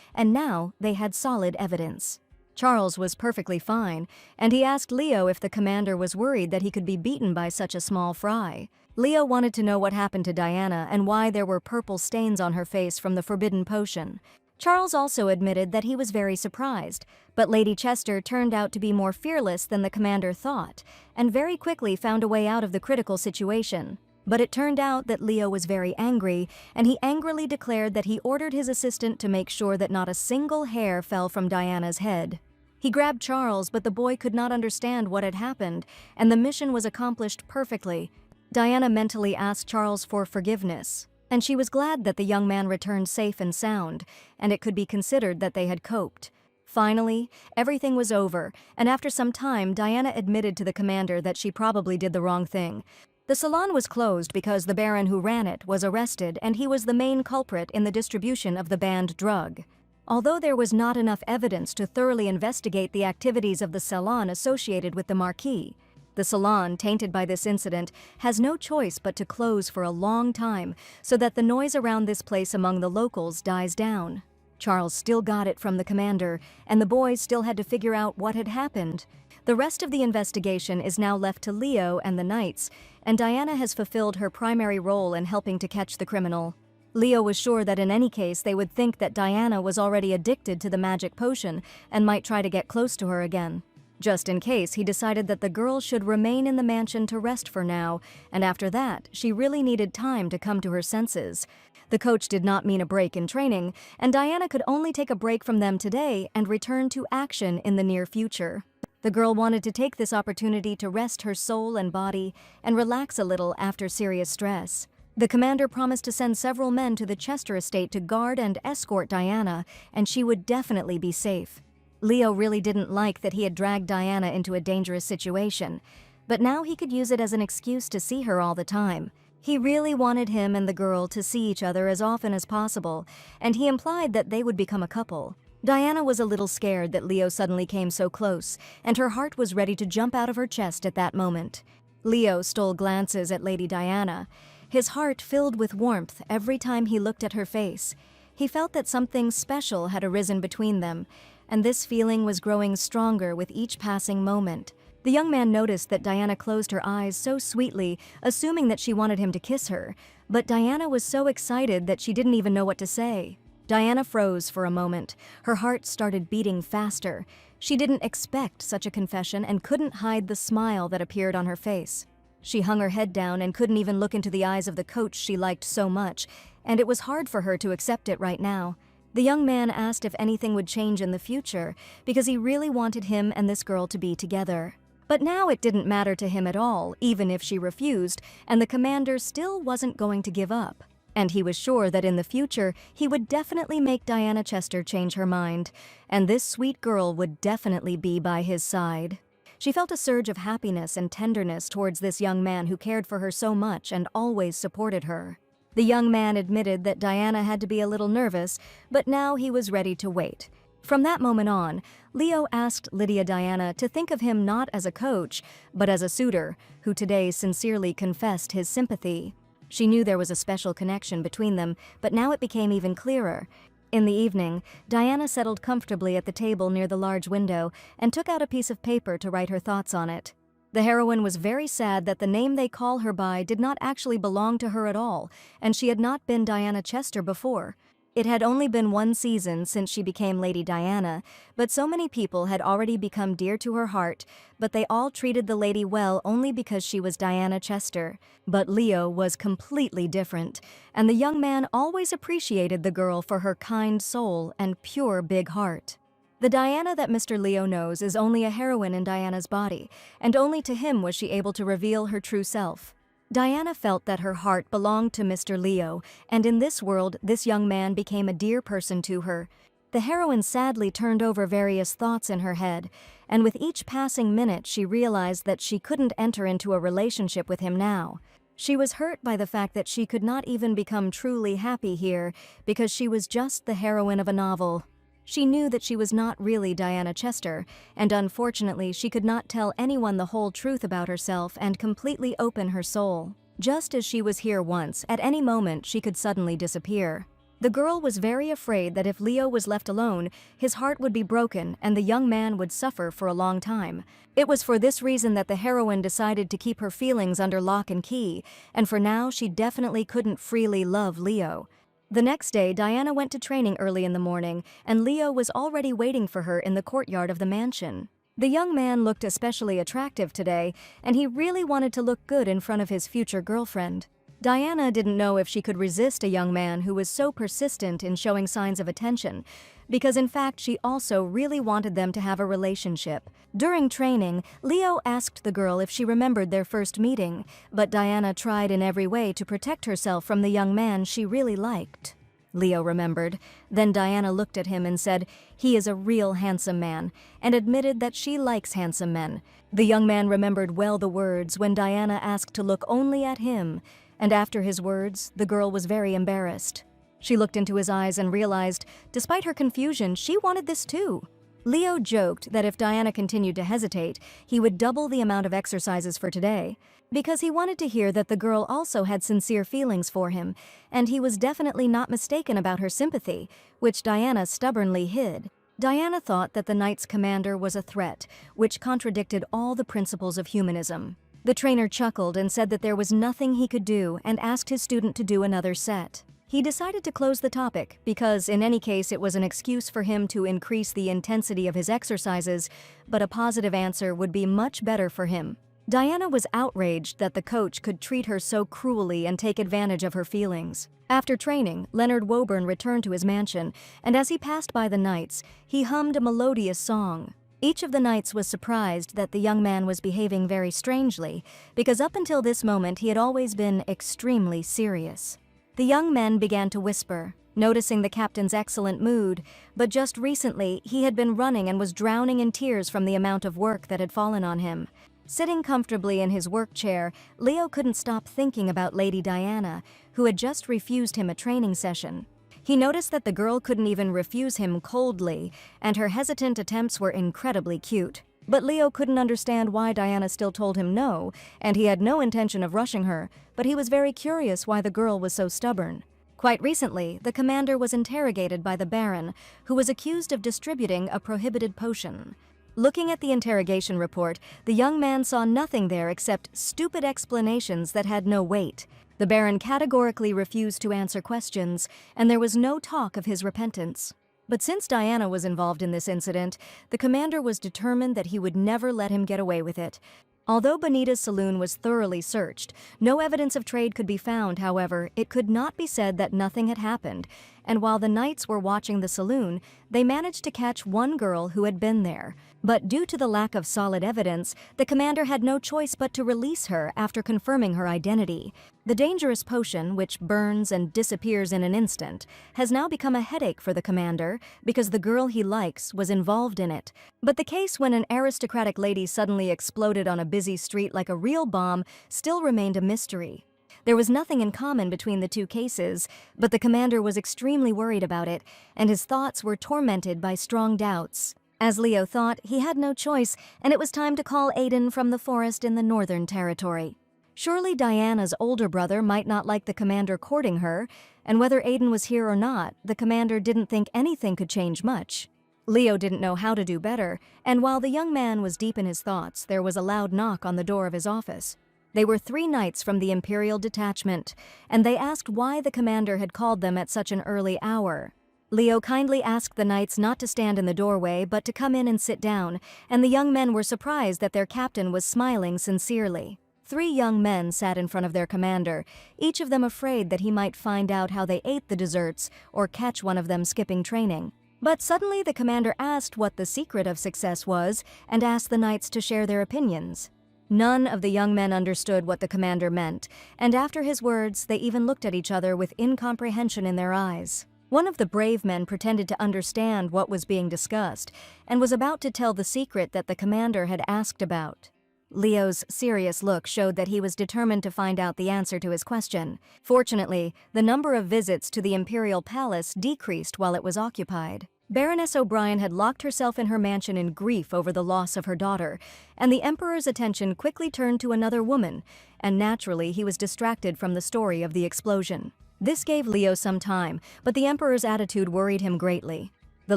and now they had solid evidence. Charles was perfectly fine, and he asked Leo if the commander was worried that he could be beaten by such a small fry. Leo wanted to know what happened to Diana and why there were purple stains on her face from the forbidden potion. Charles also admitted that he was very surprised, but Lady Chester turned out to be more fearless than the commander thought, and very quickly found a way out of the critical situation. But it turned out that Leo was very angry, and he angrily declared that he ordered his assistant to make sure that not a single hair fell from Diana's head. He grabbed Charles, but the boy could not understand what had happened, and the mission was accomplished perfectly. Diana mentally asked Charles for forgiveness, and she was glad that the young man returned safe and sound, and it could be considered that they had coped. Finally, everything was over, and after some time, Diana admitted to the commander that she probably did the wrong thing. The salon was closed because the baron who ran it was arrested, and he was the main culprit in the distribution of the banned drug. Although there was not enough evidence to thoroughly investigate the activities of the salon associated with the marquis, the salon, tainted by this incident, has no choice but to close for a long time so that the noise around this place among the locals dies down. Charles still got it from the commander, and the boys still had to figure out what had happened. The rest of the investigation is now left to Leo and the Knights, and Diana has fulfilled her primary role in helping to catch the criminal. Leo was sure that in any case they would think that Diana was already addicted to the magic potion and might try to get close to her again. Just in case, he decided that the girl should remain in the mansion to rest for now, and after that, she really needed time to come to her senses. The coach did not mean a break in training, and Diana could only take a break from them today and return to action in the near future. The girl wanted to take this opportunity to rest her soul and body and relax a little after serious stress. The commander promised to send several men to the Chester estate to guard and escort Diana, and she would definitely be safe. Leo really didn't like that he had dragged Diana into a dangerous situation, but now he could use it as an excuse to see her all the time. He really wanted him and the girl to see each other as often as possible, and he implied that they would become a couple. Diana was a little scared that Leo suddenly came so close, and her heart was ready to jump out of her chest at that moment. Leo stole glances at Lady Diana. His heart filled with warmth every time he looked at her face. He felt that something special had arisen between them, and this feeling was growing stronger with each passing moment. The young man noticed that Diana closed her eyes so sweetly, assuming that she wanted him to kiss her, but Diana was so excited that she didn't even know what to say. Diana froze for a moment. Her heart started beating faster. She didn't expect such a confession and couldn't hide the smile that appeared on her face. She hung her head down and couldn't even look into the eyes of the coach she liked so much, and it was hard for her to accept it right now. The young man asked if anything would change in the future, because he really wanted him and this girl to be together. But now it didn't matter to him at all, even if she refused, and the commander still wasn't going to give up. And he was sure that in the future, he would definitely make Diana Chester change her mind, and this sweet girl would definitely be by his side. She felt a surge of happiness and tenderness towards this young man who cared for her so much and always supported her. The young man admitted that Diana had to be a little nervous, but now he was ready to wait. From that moment on, Leo asked Lydia Diana to think of him not as a coach, but as a suitor, who today sincerely confessed his sympathy. She knew there was a special connection between them, but now it became even clearer. In the evening, Diana settled comfortably at the table near the large window and took out a piece of paper to write her thoughts on it. The heroine was very sad that the name they call her by did not actually belong to her at all, and she had not been Diana Chester before. It had only been one season since she became Lady Diana, but so many people had already become dear to her heart, but they all treated the lady well only because she was Diana Chester. But Leo was completely different, and the young man always appreciated the girl for her kind soul and pure big heart. The Diana that Mr. Leo knows is only a heroine in Diana's body, and only to him was she able to reveal her true self. Diana felt that her heart belonged to Mr. Leo, and in this world, this young man became a dear person to her. The heroine sadly turned over various thoughts in her head, and with each passing minute she realized that she couldn't enter into a relationship with him now. She was hurt by the fact that she could not even become truly happy here because she was just the heroine of a novel. She knew that she was not really Diana Chester, and unfortunately she could not tell anyone the whole truth about herself and completely open her soul. Just as she was here once, at any moment she could suddenly disappear. The girl was very afraid that if Leo was left alone, his heart would be broken and the young man would suffer for a long time. It was for this reason that the heroine decided to keep her feelings under lock and key, and for now she definitely couldn't freely love Leo. The next day, Diana went to training early in the morning, and Leo was already waiting for her in the courtyard of the mansion. The young man looked especially attractive today, and he really wanted to look good in front of his future girlfriend. Diana didn't know if she could resist a young man who was so persistent in showing signs of attention, because in fact she also really wanted them to have a relationship. During training, Leo asked the girl if she remembered their first meeting, but Diana tried in every way to protect herself from the young man she really liked. Leo remembered. Then Diana looked at him and said, "He is a real handsome man," and admitted that she likes handsome men. The young man remembered well the words when Diana asked to look only at him, and after his words, the girl was very embarrassed. She looked into his eyes and realized, despite her confusion, she wanted this too. Leo joked that if Diana continued to hesitate, he would double the amount of exercises for today, because he wanted to hear that the girl also had sincere feelings for him, and he was definitely not mistaken about her sympathy, which Diana stubbornly hid. Diana thought that the knight's commander was a threat, which contradicted all the principles of humanism. The trainer chuckled and said that there was nothing he could do and asked his student to do another set. He decided to close the topic because, in any case, it was an excuse for him to increase the intensity of his exercises, but a positive answer would be much better for him. Diana was outraged that the coach could treat her so cruelly and take advantage of her feelings. After training, Leonard Woburn returned to his mansion, and as he passed by the knights, he hummed a melodious song. Each of the knights was surprised that the young man was behaving very strangely, because up until this moment he had always been extremely serious. The young men began to whisper, noticing the captain's excellent mood, but just recently he had been running and was drowning in tears from the amount of work that had fallen on him. Sitting comfortably in his work chair, Leo couldn't stop thinking about Lady Diana, who had just refused him a training session. He noticed that the girl couldn't even refuse him coldly, and her hesitant attempts were incredibly cute. But Leo couldn't understand why Diana still told him no, and he had no intention of rushing her, but he was very curious why the girl was so stubborn. Quite recently, the commander was interrogated by the Baron, who was accused of distributing a prohibited potion. Looking at the interrogation report, the young man saw nothing there except stupid explanations that had no weight. The Baron categorically refused to answer questions, and there was no talk of his repentance. But since Diana was involved in this incident, the commander was determined that he would never let him get away with it. Although Bonita's saloon was thoroughly searched, no evidence of trade could be found. However, it could not be said that nothing had happened, and while the knights were watching the saloon, they managed to catch one girl who had been there. But due to the lack of solid evidence, the commander had no choice but to release her after confirming her identity. The dangerous potion, which burns and disappears in an instant, has now become a headache for the commander because the girl he likes was involved in it. But the case when an aristocratic lady suddenly exploded on a busy street like a real bomb still remained a mystery. There was nothing in common between the two cases, but the commander was extremely worried about it, and his thoughts were tormented by strong doubts. As Leo thought, he had no choice, and it was time to call Aiden from the forest in the Northern Territory. Surely Diana's older brother might not like the commander courting her, and whether Aiden was here or not, the commander didn't think anything could change much. Leo didn't know how to do better, and while the young man was deep in his thoughts, there was a loud knock on the door of his office. They were 3 knights from the Imperial detachment, and they asked why the commander had called them at such an early hour. Leo kindly asked the knights not to stand in the doorway but to come in and sit down, and the young men were surprised that their captain was smiling sincerely. 3 young men sat in front of their commander, each of them afraid that he might find out how they ate the desserts or catch one of them skipping training. But suddenly the commander asked what the secret of success was and asked the knights to share their opinions. None of the young men understood what the commander meant, and after his words, they even looked at each other with incomprehension in their eyes. One of the brave men pretended to understand what was being discussed, and was about to tell the secret that the commander had asked about. Leo's serious look showed that he was determined to find out the answer to his question. Fortunately, the number of visits to the Imperial Palace decreased while it was occupied. Baroness O'Brien had locked herself in her mansion in grief over the loss of her daughter, and the Emperor's attention quickly turned to another woman, and naturally he was distracted from the story of the explosion. This gave Leo some time, but the Emperor's attitude worried him greatly. The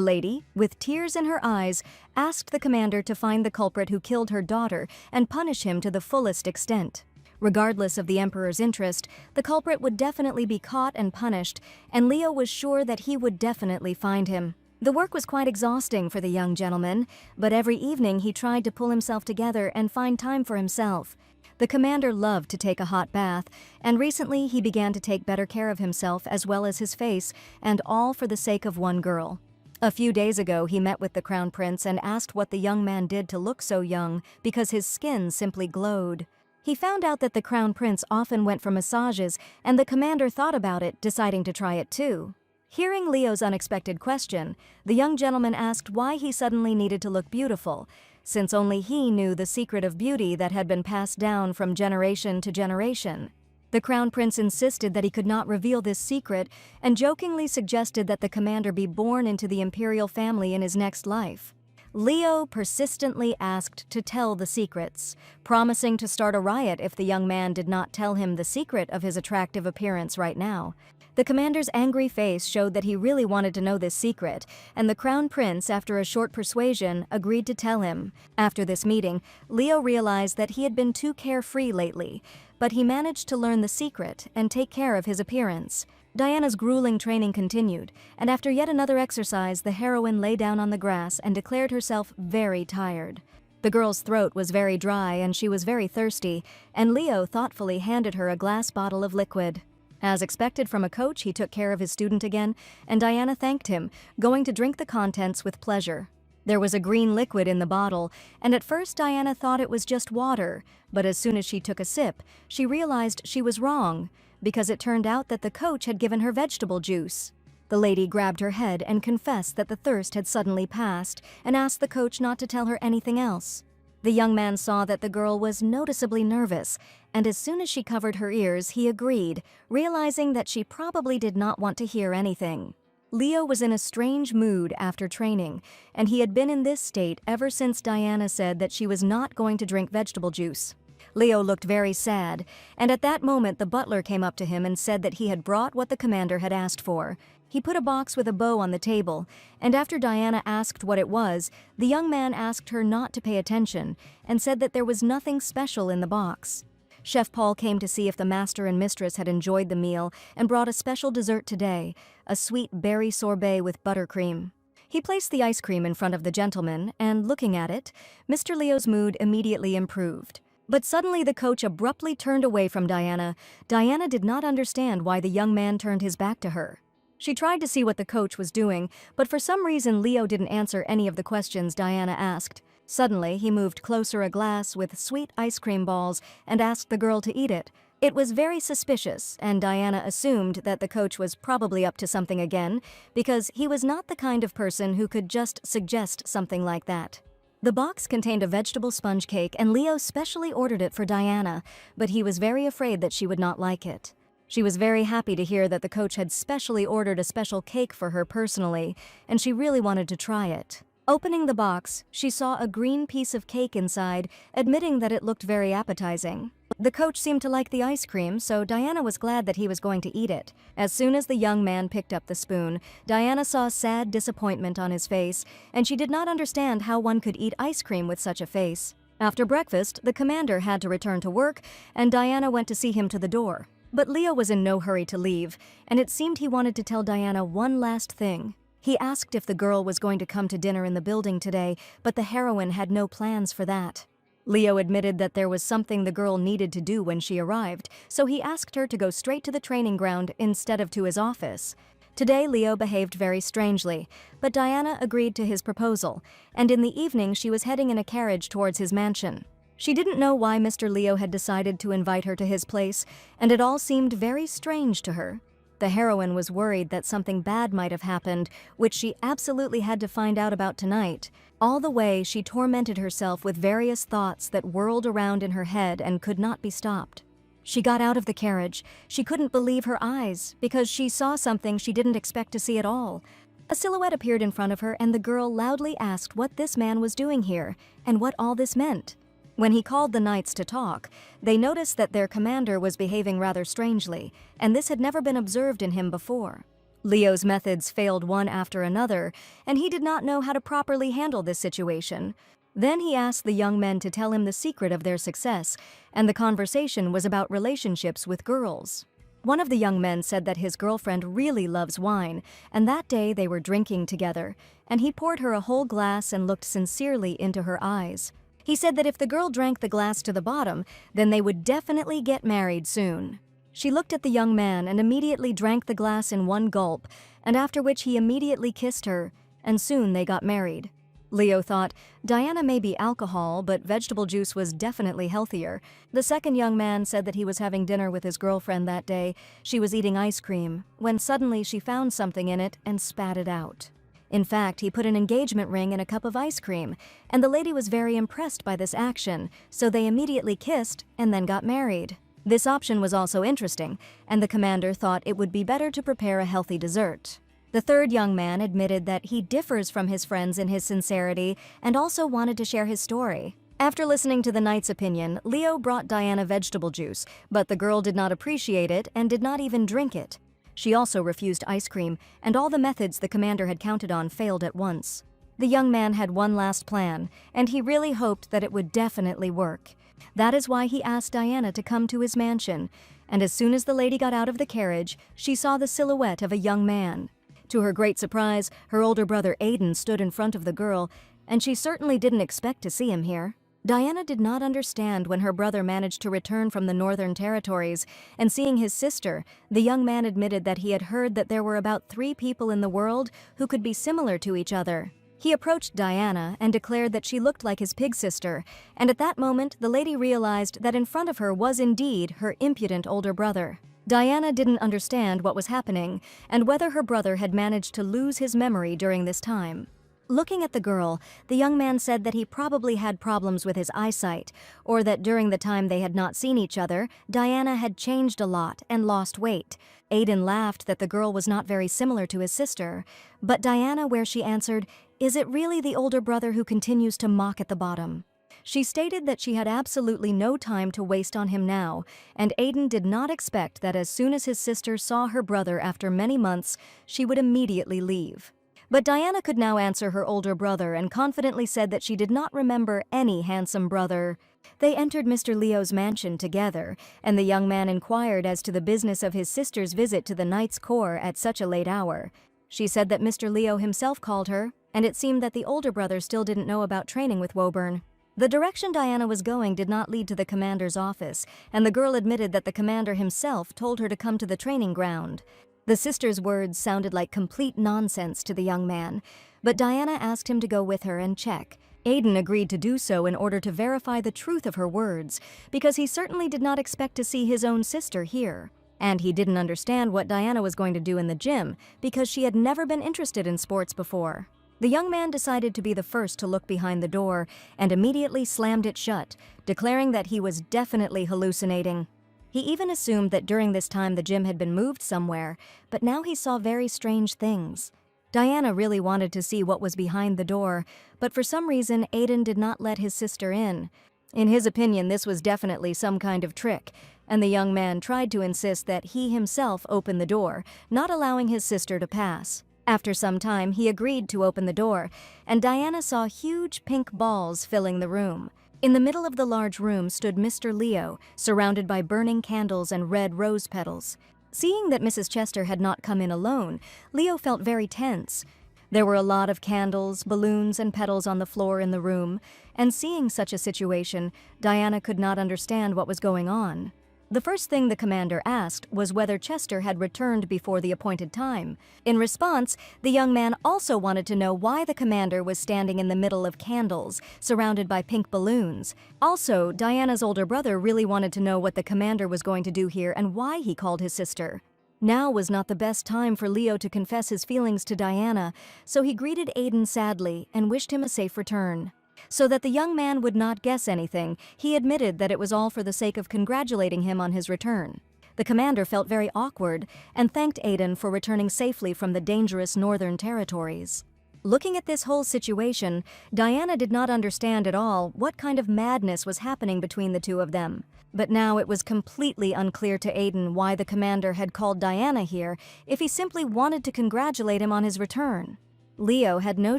lady, with tears in her eyes, asked the commander to find the culprit who killed her daughter and punish him to the fullest extent. Regardless of the emperor's interest, the culprit would definitely be caught and punished, and Leo was sure that he would definitely find him. The work was quite exhausting for the young gentleman, but every evening he tried to pull himself together and find time for himself. The commander loved to take a hot bath, and recently he began to take better care of himself as well as his face, and all for the sake of one girl. A few days ago he met with the crown prince and asked what the young man did to look so young, because his skin simply glowed. He found out that the crown prince often went for massages, and the commander thought about it, deciding to try it too. Hearing Leo's unexpected question, the young gentleman asked why he suddenly needed to look beautiful, since only he knew the secret of beauty that had been passed down from generation to generation. The crown prince insisted that he could not reveal this secret and jokingly suggested that the commander be born into the imperial family in his next life. Leo persistently asked to tell the secrets, promising to start a riot if the young man did not tell him the secret of his attractive appearance right now. The commander's angry face showed that he really wanted to know this secret, and the crown prince, after a short persuasion, agreed to tell him. After this meeting, Leo realized that he had been too carefree lately, but he managed to learn the secret and take care of his appearance. Diana's grueling training continued, and after yet another exercise, the heroine lay down on the grass and declared herself very tired. The girl's throat was very dry and she was very thirsty, and Leo thoughtfully handed her a glass bottle of liquid. As expected from a coach, he took care of his student again, and Diana thanked him, going to drink the contents with pleasure. There was a green liquid in the bottle, and at first Diana thought it was just water, but as soon as she took a sip, she realized she was wrong, because it turned out that the coach had given her vegetable juice. The lady grabbed her head and confessed that the thirst had suddenly passed, and asked the coach not to tell her anything else. The young man saw that the girl was noticeably nervous, and as soon as she covered her ears, he agreed, realizing that she probably did not want to hear anything. Leo was in a strange mood after training, and he had been in this state ever since Diana said that she was not going to drink vegetable juice. Leo looked very sad, and at that moment the butler came up to him and said that he had brought what the commander had asked for. He put a box with a bow on the table, and after Diana asked what it was, the young man asked her not to pay attention and said that there was nothing special in the box. Chef Paul came to see if the master and mistress had enjoyed the meal and brought a special dessert today, a sweet berry sorbet with buttercream. He placed the ice cream in front of the gentleman, and looking at it, Mr. Leo's mood immediately improved. But suddenly the coach abruptly turned away from Diana. Diana did not understand why the young man turned his back to her. She tried to see what the coach was doing, but for some reason Leo didn't answer any of the questions Diana asked. Suddenly, he moved closer a glass with sweet ice cream balls and asked the girl to eat it. It was very suspicious, and Diana assumed that the coach was probably up to something again, because he was not the kind of person who could just suggest something like that. The box contained a vegetable sponge cake, and Leo specially ordered it for Diana, but he was very afraid that she would not like it. She was very happy to hear that the coach had specially ordered a special cake for her personally, and she really wanted to try it. Opening the box, she saw a green piece of cake inside, admitting that it looked very appetizing. The coach seemed to like the ice cream, so Diana was glad that he was going to eat it. As soon as the young man picked up the spoon, Diana saw sad disappointment on his face, and she did not understand how one could eat ice cream with such a face. After breakfast, the commander had to return to work, and Diana went to see him to the door. But Leo was in no hurry to leave, and it seemed he wanted to tell Diana one last thing. He asked if the girl was going to come to dinner in the building today, but the heroine had no plans for that. Leo admitted that there was something the girl needed to do when she arrived, so he asked her to go straight to the training ground instead of to his office. Today, Leo behaved very strangely, but Diana agreed to his proposal, and in the evening she was heading in a carriage towards his mansion. She didn't know why Mr. Leo had decided to invite her to his place, and it all seemed very strange to her. The heroine was worried that something bad might have happened, which she absolutely had to find out about tonight. All the way, she tormented herself with various thoughts that whirled around in her head and could not be stopped. She got out of the carriage. She couldn't believe her eyes, because she saw something she didn't expect to see at all. A silhouette appeared in front of her, and the girl loudly asked what this man was doing here, and what all this meant. When he called the knights to talk, they noticed that their commander was behaving rather strangely, and this had never been observed in him before. Leo's methods failed one after another, and he did not know how to properly handle this situation. Then he asked the young men to tell him the secret of their success, and the conversation was about relationships with girls. One of the young men said that his girlfriend really loves wine, and that day they were drinking together, and he poured her a whole glass and looked sincerely into her eyes. He said that if the girl drank the glass to the bottom, then they would definitely get married soon. She looked at the young man and immediately drank the glass in one gulp, and after which he immediately kissed her, and soon they got married. Leo thought, Diana may be alcohol, but vegetable juice was definitely healthier. The second young man said that he was having dinner with his girlfriend that day. She was eating ice cream, when suddenly she found something in it and spat it out. In fact, he put an engagement ring in a cup of ice cream, and the lady was very impressed by this action, so they immediately kissed and then got married. This option was also interesting, and the commander thought it would be better to prepare a healthy dessert. The third young man admitted that he differs from his friends in his sincerity and also wanted to share his story. After listening to the knight's opinion, Leo brought Diana vegetable juice, but the girl did not appreciate it and did not even drink it. She also refused ice cream, and all the methods the commander had counted on failed at once. The young man had one last plan, and he really hoped that it would definitely work. That is why he asked Diana to come to his mansion, and as soon as the lady got out of the carriage, she saw the silhouette of a young man. To her great surprise, her older brother Aiden stood in front of the girl, and she certainly didn't expect to see him here. Diana did not understand when her brother managed to return from the Northern Territories, and seeing his sister, the young man admitted that he had heard that there were about 3 people in the world who could be similar to each other. He approached Diana and declared that she looked like his pig sister, and at that moment the lady realized that in front of her was indeed her impudent older brother. Diana didn't understand what was happening and whether her brother had managed to lose his memory during this time. Looking at the girl, the young man said that he probably had problems with his eyesight, or that during the time they had not seen each other, Diana had changed a lot and lost weight. Aiden laughed that the girl was not very similar to his sister, but Diana, where she answered, "Is it really the older brother who continues to mock at the bottom?" She stated that she had absolutely no time to waste on him now, and Aiden did not expect that as soon as his sister saw her brother after many months, she would immediately leave. But Diana could now answer her older brother and confidently said that she did not remember any handsome brother. They entered Mr. Leo's mansion together, and the young man inquired as to the business of his sister's visit to the Knight's Corps at such a late hour. She said that Mr. Leo himself called her, and it seemed that the older brother still didn't know about training with Woburn. The direction Diana was going did not lead to the commander's office, and the girl admitted that the commander himself told her to come to the training ground. The sister's words sounded like complete nonsense to the young man, but Diana asked him to go with her and check. Aiden agreed to do so in order to verify the truth of her words, because he certainly did not expect to see his own sister here. And he didn't understand what Diana was going to do in the gym, because she had never been interested in sports before. The young man decided to be the first to look behind the door and immediately slammed it shut, declaring that he was definitely hallucinating. He even assumed that during this time the gym had been moved somewhere, but now he saw very strange things. Diana really wanted to see what was behind the door, but for some reason Aiden did not let his sister in. In his opinion, this was definitely some kind of trick, and the young man tried to insist that he himself open the door, not allowing his sister to pass. After some time, he agreed to open the door, and Diana saw huge pink balls filling the room. In the middle of the large room stood Mr. Leo, surrounded by burning candles and red rose petals. Seeing that Mrs. Chester had not come in alone, Leo felt very tense. There were a lot of candles, balloons, and petals on the floor in the room, and seeing such a situation, Diana could not understand what was going on. The first thing the commander asked was whether Chester had returned before the appointed time. In response, the young man also wanted to know why the commander was standing in the middle of candles, surrounded by pink balloons. Also, Diana's older brother really wanted to know what the commander was going to do here and why he called his sister. Now was not the best time for Leo to confess his feelings to Diana, so he greeted Aiden sadly and wished him a safe return. So that the young man would not guess anything, he admitted that it was all for the sake of congratulating him on his return. The commander felt very awkward and thanked Aiden for returning safely from the dangerous Northern Territories. Looking at this whole situation, Diana did not understand at all what kind of madness was happening between the two of them. But now it was completely unclear to Aiden why the commander had called Diana here if he simply wanted to congratulate him on his return. Leo had no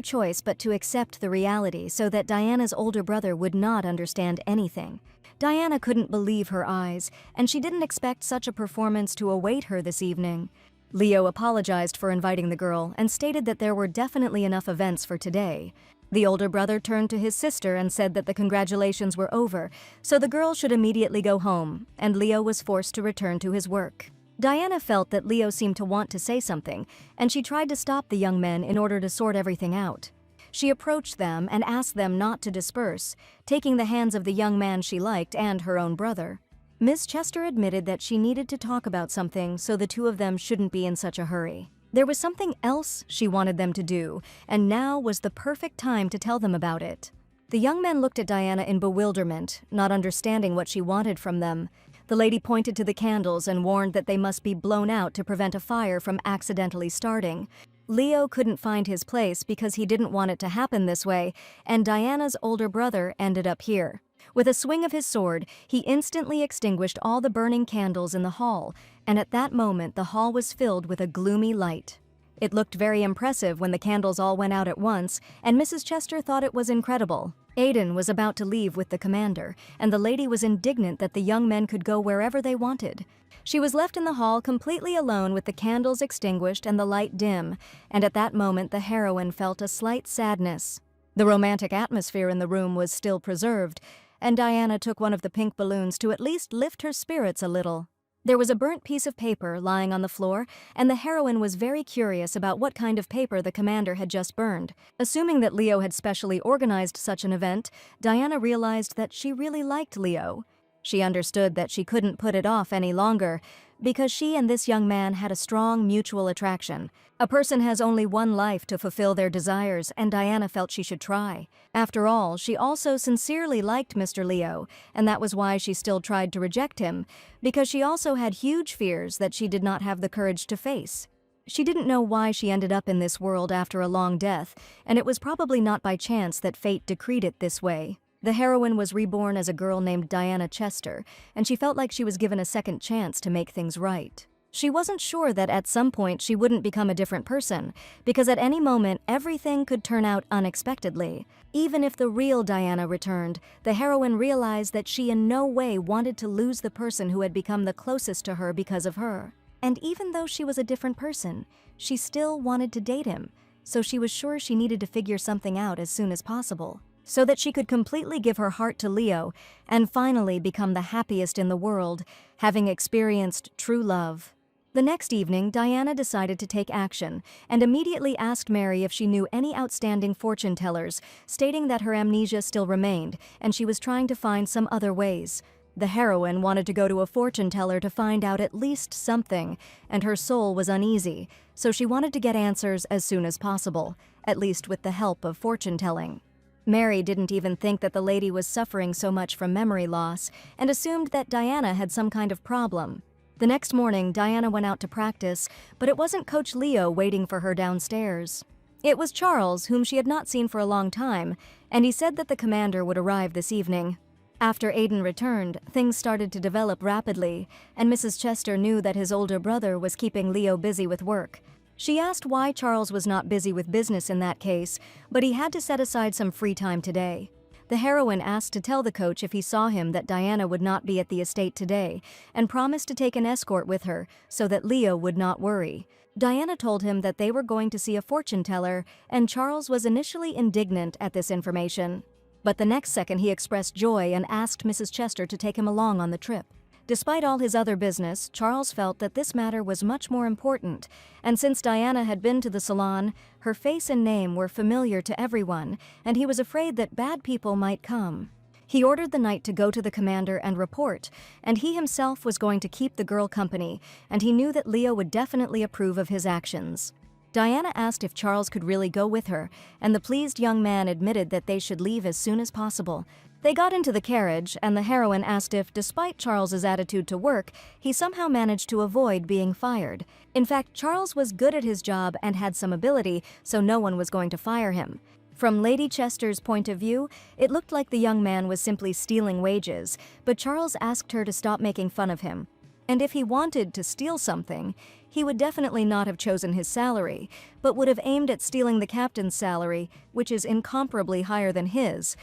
choice but to accept the reality so that Diana's older brother would not understand anything. Diana couldn't believe her eyes, and she didn't expect such a performance to await her this evening. Leo apologized for inviting the girl and stated that there were definitely enough events for today. The older brother turned to his sister and said that the congratulations were over, so the girl should immediately go home, and Leo was forced to return to his work. Diana felt that Leo seemed to want to say something, and she tried to stop the young men in order to sort everything out. She approached them and asked them not to disperse, taking the hands of the young man she liked and her own brother. Miss Chester admitted that she needed to talk about something, so the two of them shouldn't be in such a hurry. There was something else she wanted them to do, and now was the perfect time to tell them about it. The young men looked at Diana in bewilderment, not understanding what she wanted from them. The lady pointed to the candles and warned that they must be blown out to prevent a fire from accidentally starting. Leo couldn't find his place because he didn't want it to happen this way, and Diana's older brother ended up here. With a swing of his sword, he instantly extinguished all the burning candles in the hall, and at that moment the hall was filled with a gloomy light. It looked very impressive when the candles all went out at once, and Mrs. Chester thought it was incredible. Aiden was about to leave with the commander, and the lady was indignant that the young men could go wherever they wanted. She was left in the hall completely alone with the candles extinguished and the light dim, and at that moment the heroine felt a slight sadness. The romantic atmosphere in the room was still preserved, and Diana took one of the pink balloons to at least lift her spirits a little. There was a burnt piece of paper lying on the floor, and the heroine was very curious about what kind of paper the commander had just burned. Assuming that Leo had specially organized such an event, Diana realized that she really liked Leo. She understood that she couldn't put it off any longer, because she and this young man had a strong mutual attraction. A person has only one life to fulfill their desires, and Diana felt she should try. After all, she also sincerely liked Mr. Leo, and that was why she still tried to reject him, because she also had huge fears that she did not have the courage to face. She didn't know why she ended up in this world after a long death, and it was probably not by chance that fate decreed it this way. The heroine was reborn as a girl named Diana Chester, and she felt like she was given a second chance to make things right. She wasn't sure that at some point she wouldn't become a different person, because at any moment everything could turn out unexpectedly. Even if the real Diana returned, the heroine realized that she in no way wanted to lose the person who had become the closest to her because of her. And even though she was a different person, she still wanted to date him, so she was sure she needed to figure something out as soon as possible, so that she could completely give her heart to Leo and finally become the happiest in the world, having experienced true love. The next evening, Diana decided to take action and immediately asked Mary if she knew any outstanding fortune tellers, stating that her amnesia still remained and she was trying to find some other ways. The heroine wanted to go to a fortune teller to find out at least something, and her soul was uneasy, so she wanted to get answers as soon as possible, at least with the help of fortune telling. Mary didn't even think that the lady was suffering so much from memory loss and assumed that Diana had some kind of problem. The next morning, Diana went out to practice, but it wasn't Coach Leo waiting for her downstairs. It was Charles, whom she had not seen for a long time, and he said that the commander would arrive this evening. After Aiden returned, things started to develop rapidly, and Mrs. Chester knew that his older brother was keeping Leo busy with work. She asked why Charles was not busy with business in that case, but he had to set aside some free time today. The heroine asked to tell the coach if he saw him that Diana would not be at the estate today, and promised to take an escort with her so that Leo would not worry. Diana told him that they were going to see a fortune teller, and Charles was initially indignant at this information. But the next second he expressed joy and asked Mrs. Chester to take him along on the trip. Despite all his other business, Charles felt that this matter was much more important, and since Diana had been to the salon, her face and name were familiar to everyone, and he was afraid that bad people might come. He ordered the knight to go to the commander and report, and he himself was going to keep the girl company, and he knew that Leo would definitely approve of his actions. Diana asked if Charles could really go with her, and the pleased young man admitted that they should leave as soon as possible. They got into the carriage, and the heroine asked if, despite Charles's attitude to work, he somehow managed to avoid being fired. In fact, Charles was good at his job and had some ability, so no one was going to fire him. From Lady Chester's point of view, it looked like the young man was simply stealing wages, but Charles asked her to stop making fun of him. And if he wanted to steal something, he would definitely not have chosen his salary, but would have aimed at stealing the captain's salary, which is incomparably higher than his.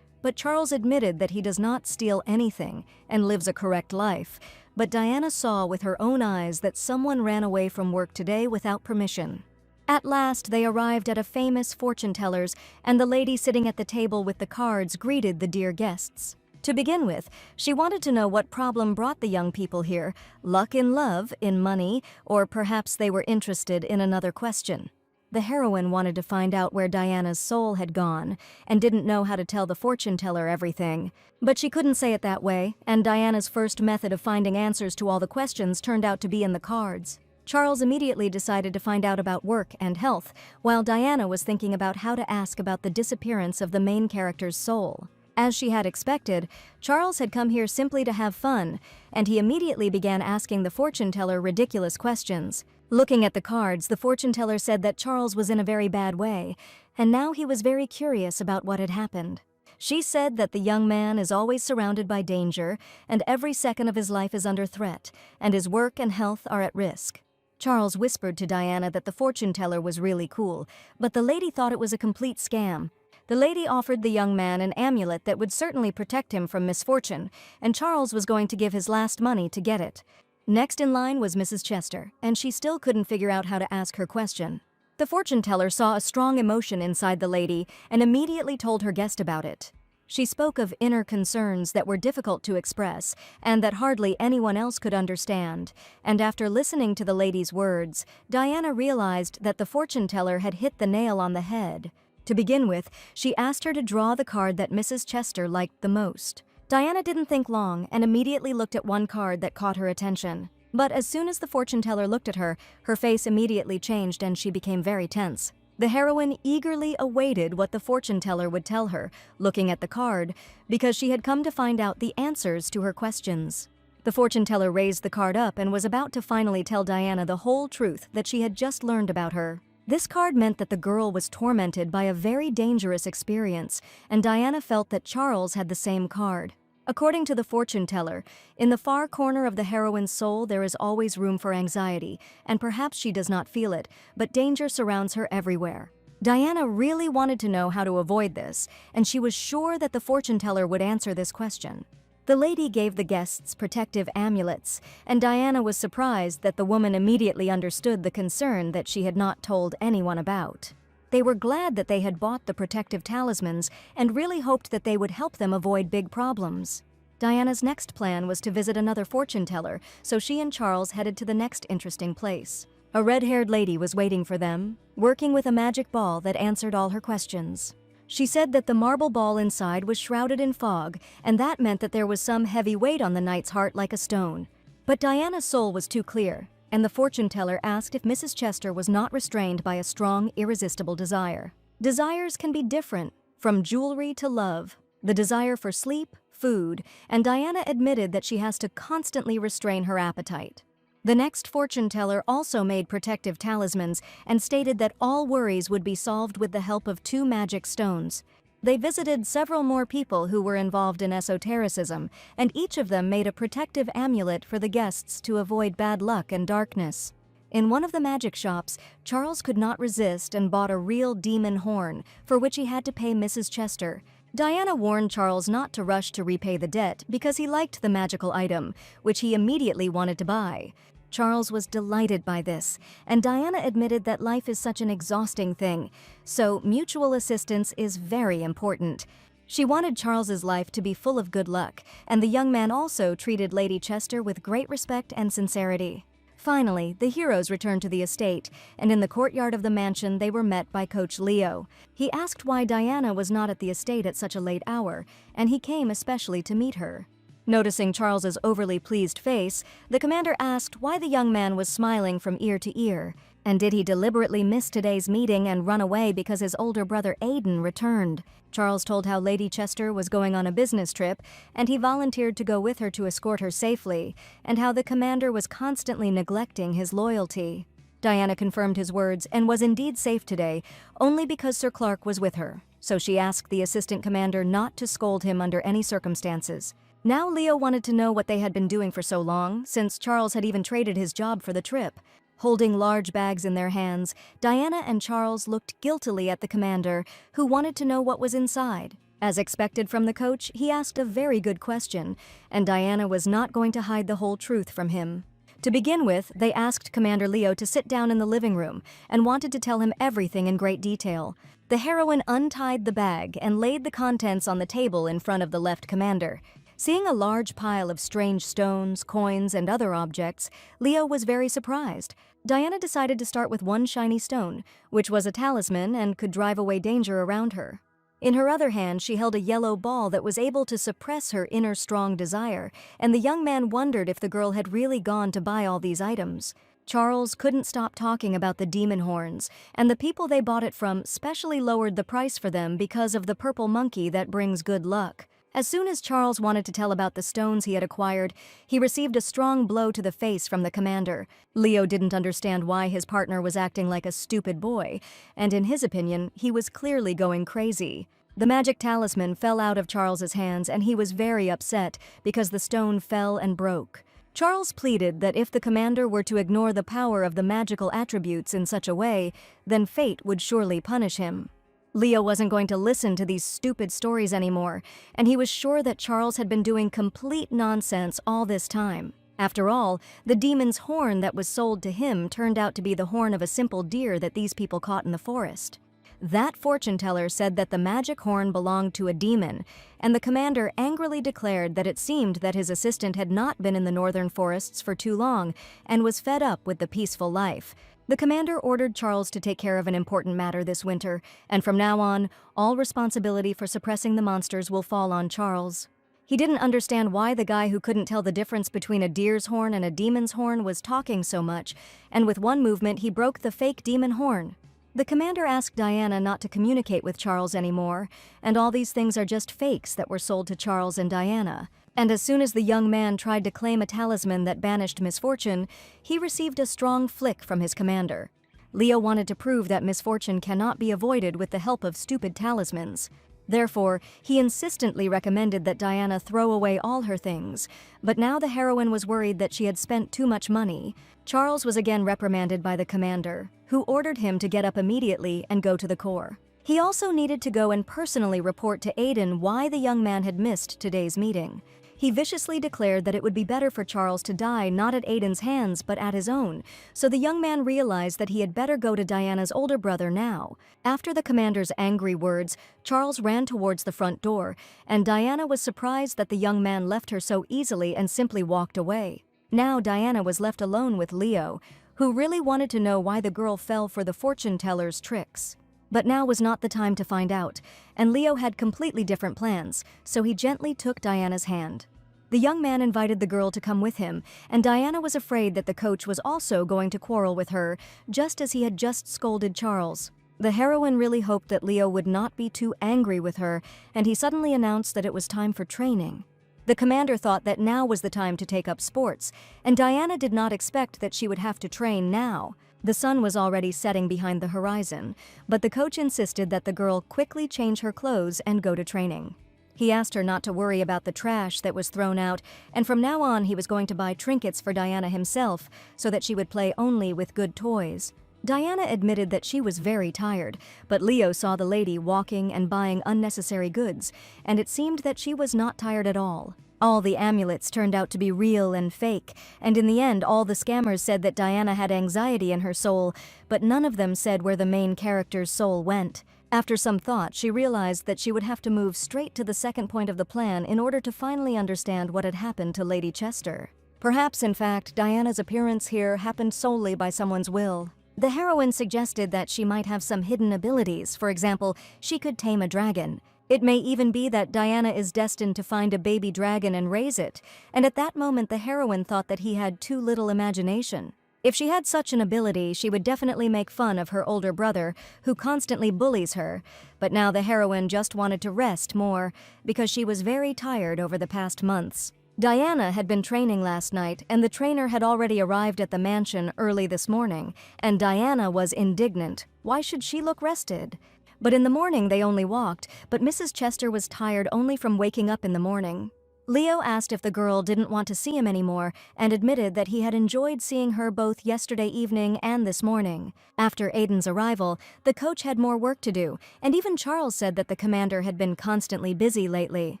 But Charles admitted that he does not steal anything and lives a correct life. But Diana saw with her own eyes that someone ran away from work today without permission. At last, they arrived at a famous fortune-teller's, and the lady sitting at the table with the cards greeted the dear guests. To begin with, she wanted to know what problem brought the young people here, luck in love, in money, or perhaps they were interested in another question. The heroine wanted to find out where Diana's soul had gone, and didn't know how to tell the fortune-teller everything. But she couldn't say it that way, and Diana's first method of finding answers to all the questions turned out to be in the cards. Charles immediately decided to find out about work and health, while Diana was thinking about how to ask about the disappearance of the main character's soul. As she had expected, Charles had come here simply to have fun, and he immediately began asking the fortune-teller ridiculous questions. Looking at the cards, the fortune-teller said that Charles was in a very bad way, and now he was very curious about what had happened. She said that the young man is always surrounded by danger, and every second of his life is under threat, and his work and health are at risk. Charles whispered to Diana that the fortune-teller was really cool, but the lady thought it was a complete scam. The lady offered the young man an amulet that would certainly protect him from misfortune, and Charles was going to give his last money to get it. Next in line was Mrs. Chester, and she still couldn't figure out how to ask her question. The fortune-teller saw a strong emotion inside the lady and immediately told her guest about it. She spoke of inner concerns that were difficult to express and that hardly anyone else could understand, and after listening to the lady's words, Diana realized that the fortune-teller had hit the nail on the head. To begin with, she asked her to draw the card that Mrs. Chester liked the most. Diana didn't think long and immediately looked at one card that caught her attention. But as soon as the fortune-teller looked at her, her face immediately changed and she became very tense. The heroine eagerly awaited what the fortune-teller would tell her, looking at the card, because she had come to find out the answers to her questions. The fortune-teller raised the card up and was about to finally tell Diana the whole truth that she had just learned about her. This card meant that the girl was tormented by a very dangerous experience, and Diana felt that Charles had the same card. According to the fortune-teller, in the far corner of the heroine's soul there is always room for anxiety, and perhaps she does not feel it, but danger surrounds her everywhere. Diana really wanted to know how to avoid this, and she was sure that the fortune-teller would answer this question. The lady gave the guests protective amulets, and Diana was surprised that the woman immediately understood the concern that she had not told anyone about. They were glad that they had bought the protective talismans and really hoped that they would help them avoid big problems. Diana's next plan was to visit another fortune-teller, so she and Charles headed to the next interesting place. A red-haired lady was waiting for them, working with a magic ball that answered all her questions. She said that the marble ball inside was shrouded in fog, and that meant that there was some heavy weight on the knight's heart like a stone. But Diana's soul was too clear, and the fortune-teller asked if Mrs. Chester was not restrained by a strong, irresistible desire. Desires can be different, from jewelry to love, the desire for sleep, food, and Diana admitted that she has to constantly restrain her appetite. The next fortune-teller also made protective talismans and stated that all worries would be solved with the help of 2 magic stones. They visited several more people who were involved in esotericism, and each of them made a protective amulet for the guests to avoid bad luck and darkness. In one of the magic shops, Charles could not resist and bought a real demon horn, for which he had to pay Mrs. Chester. Diana warned Charles not to rush to repay the debt because he liked the magical item, which he immediately wanted to buy. Charles was delighted by this, and Diana admitted that life is such an exhausting thing, so mutual assistance is very important. She wanted Charles's life to be full of good luck, and the young man also treated Lady Chester with great respect and sincerity. Finally, the heroes returned to the estate, and in the courtyard of the mansion they were met by Coach Leo. He asked why Diana was not at the estate at such a late hour, and he came especially to meet her. Noticing Charles's overly pleased face, the commander asked why the young man was smiling from ear to ear, and did he deliberately miss today's meeting and run away because his older brother Aidan returned. Charles told how Lady Chester was going on a business trip, and he volunteered to go with her to escort her safely, and how the commander was constantly neglecting his loyalty. Diana confirmed his words and was indeed safe today, only because Sir Clark was with her, so she asked the assistant commander not to scold him under any circumstances. Now Leo wanted to know what they had been doing for so long, since Charles had even traded his job for the trip. Holding large bags in their hands, Diana and Charles looked guiltily at the commander, who wanted to know what was inside. As expected from the coach, he asked a very good question, and Diana was not going to hide the whole truth from him. To begin with, they asked Commander Leo to sit down in the living room and wanted to tell him everything in great detail. The heroine untied the bag and laid the contents on the table in front of the left commander. Seeing a large pile of strange stones, coins, and other objects, Leo was very surprised. Diana decided to start with one shiny stone, which was a talisman and could drive away danger around her. In her other hand, she held a yellow ball that was able to suppress her inner strong desire, and the young man wondered if the girl had really gone to buy all these items. Charles couldn't stop talking about the demon horns, and the people they bought it from specially lowered the price for them because of the purple monkey that brings good luck. As soon as Charles wanted to tell about the stones he had acquired, he received a strong blow to the face from the commander. Leo didn't understand why his partner was acting like a stupid boy, and in his opinion, he was clearly going crazy. The magic talisman fell out of Charles's hands, and he was very upset because the stone fell and broke. Charles pleaded that if the commander were to ignore the power of the magical attributes in such a way, then fate would surely punish him. Leo wasn't going to listen to these stupid stories anymore, and he was sure that Charles had been doing complete nonsense all this time. After all, the demon's horn that was sold to him turned out to be the horn of a simple deer that these people caught in the forest. That fortune teller said that the magic horn belonged to a demon, and the commander angrily declared that it seemed that his assistant had not been in the northern forests for too long and was fed up with the peaceful life. The commander ordered Charles to take care of an important matter this winter, and from now on, all responsibility for suppressing the monsters will fall on Charles. He didn't understand why the guy who couldn't tell the difference between a deer's horn and a demon's horn was talking so much, and with one movement he broke the fake demon horn. The commander asked Diana not to communicate with Charles anymore, and all these things are just fakes that were sold to Charles and Diana. And as soon as the young man tried to claim a talisman that banished misfortune, he received a strong flick from his commander. Leo wanted to prove that misfortune cannot be avoided with the help of stupid talismans. Therefore, he insistently recommended that Diana throw away all her things, but now the heroine was worried that she had spent too much money. Charles was again reprimanded by the commander, who ordered him to get up immediately and go to the core. He also needed to go and personally report to Aiden why the young man had missed today's meeting. He viciously declared that it would be better for Charles to die not at Aiden's hands but at his own, so the young man realized that he had better go to Diana's older brother now. After the commander's angry words, Charles ran towards the front door, and Diana was surprised that the young man left her so easily and simply walked away. Now Diana was left alone with Leo, who really wanted to know why the girl fell for the fortune teller's tricks. But now was not the time to find out, and Leo had completely different plans, so he gently took Diana's hand. The young man invited the girl to come with him, and Diana was afraid that the coach was also going to quarrel with her, just as he had just scolded Charles. The heroine really hoped that Leo would not be too angry with her, and he suddenly announced that it was time for training. The commander thought that now was the time to take up sports, and Diana did not expect that she would have to train now. The sun was already setting behind the horizon, but the coach insisted that the girl quickly change her clothes and go to training. He asked her not to worry about the trash that was thrown out, and from now on he was going to buy trinkets for Diana himself so that she would play only with good toys. Diana admitted that she was very tired, but Leo saw the lady walking and buying unnecessary goods, and it seemed that she was not tired at all. All the amulets turned out to be real and fake, and in the end all the scammers said that Diana had anxiety in her soul, but none of them said where the main character's soul went. After some thought, she realized that she would have to move straight to the second point of the plan in order to finally understand what had happened to Lady Chester. Perhaps, in fact, Diana's appearance here happened solely by someone's will. The heroine suggested that she might have some hidden abilities. For example, she could tame a dragon. It may even be that Diana is destined to find a baby dragon and raise it, and at that moment the heroine thought that he had too little imagination. If she had such an ability, she would definitely make fun of her older brother, who constantly bullies her, but now the heroine just wanted to rest more, because she was very tired over the past months. Diana had been training last night, and the trainer had already arrived at the mansion early this morning, and Diana was indignant. Why should she look rested? But in the morning they only walked, but Mrs. Chester was tired only from waking up in the morning. Leo asked if the girl didn't want to see him anymore and admitted that he had enjoyed seeing her both yesterday evening and this morning. After Aiden's arrival, the coach had more work to do, and even Charles said that the commander had been constantly busy lately.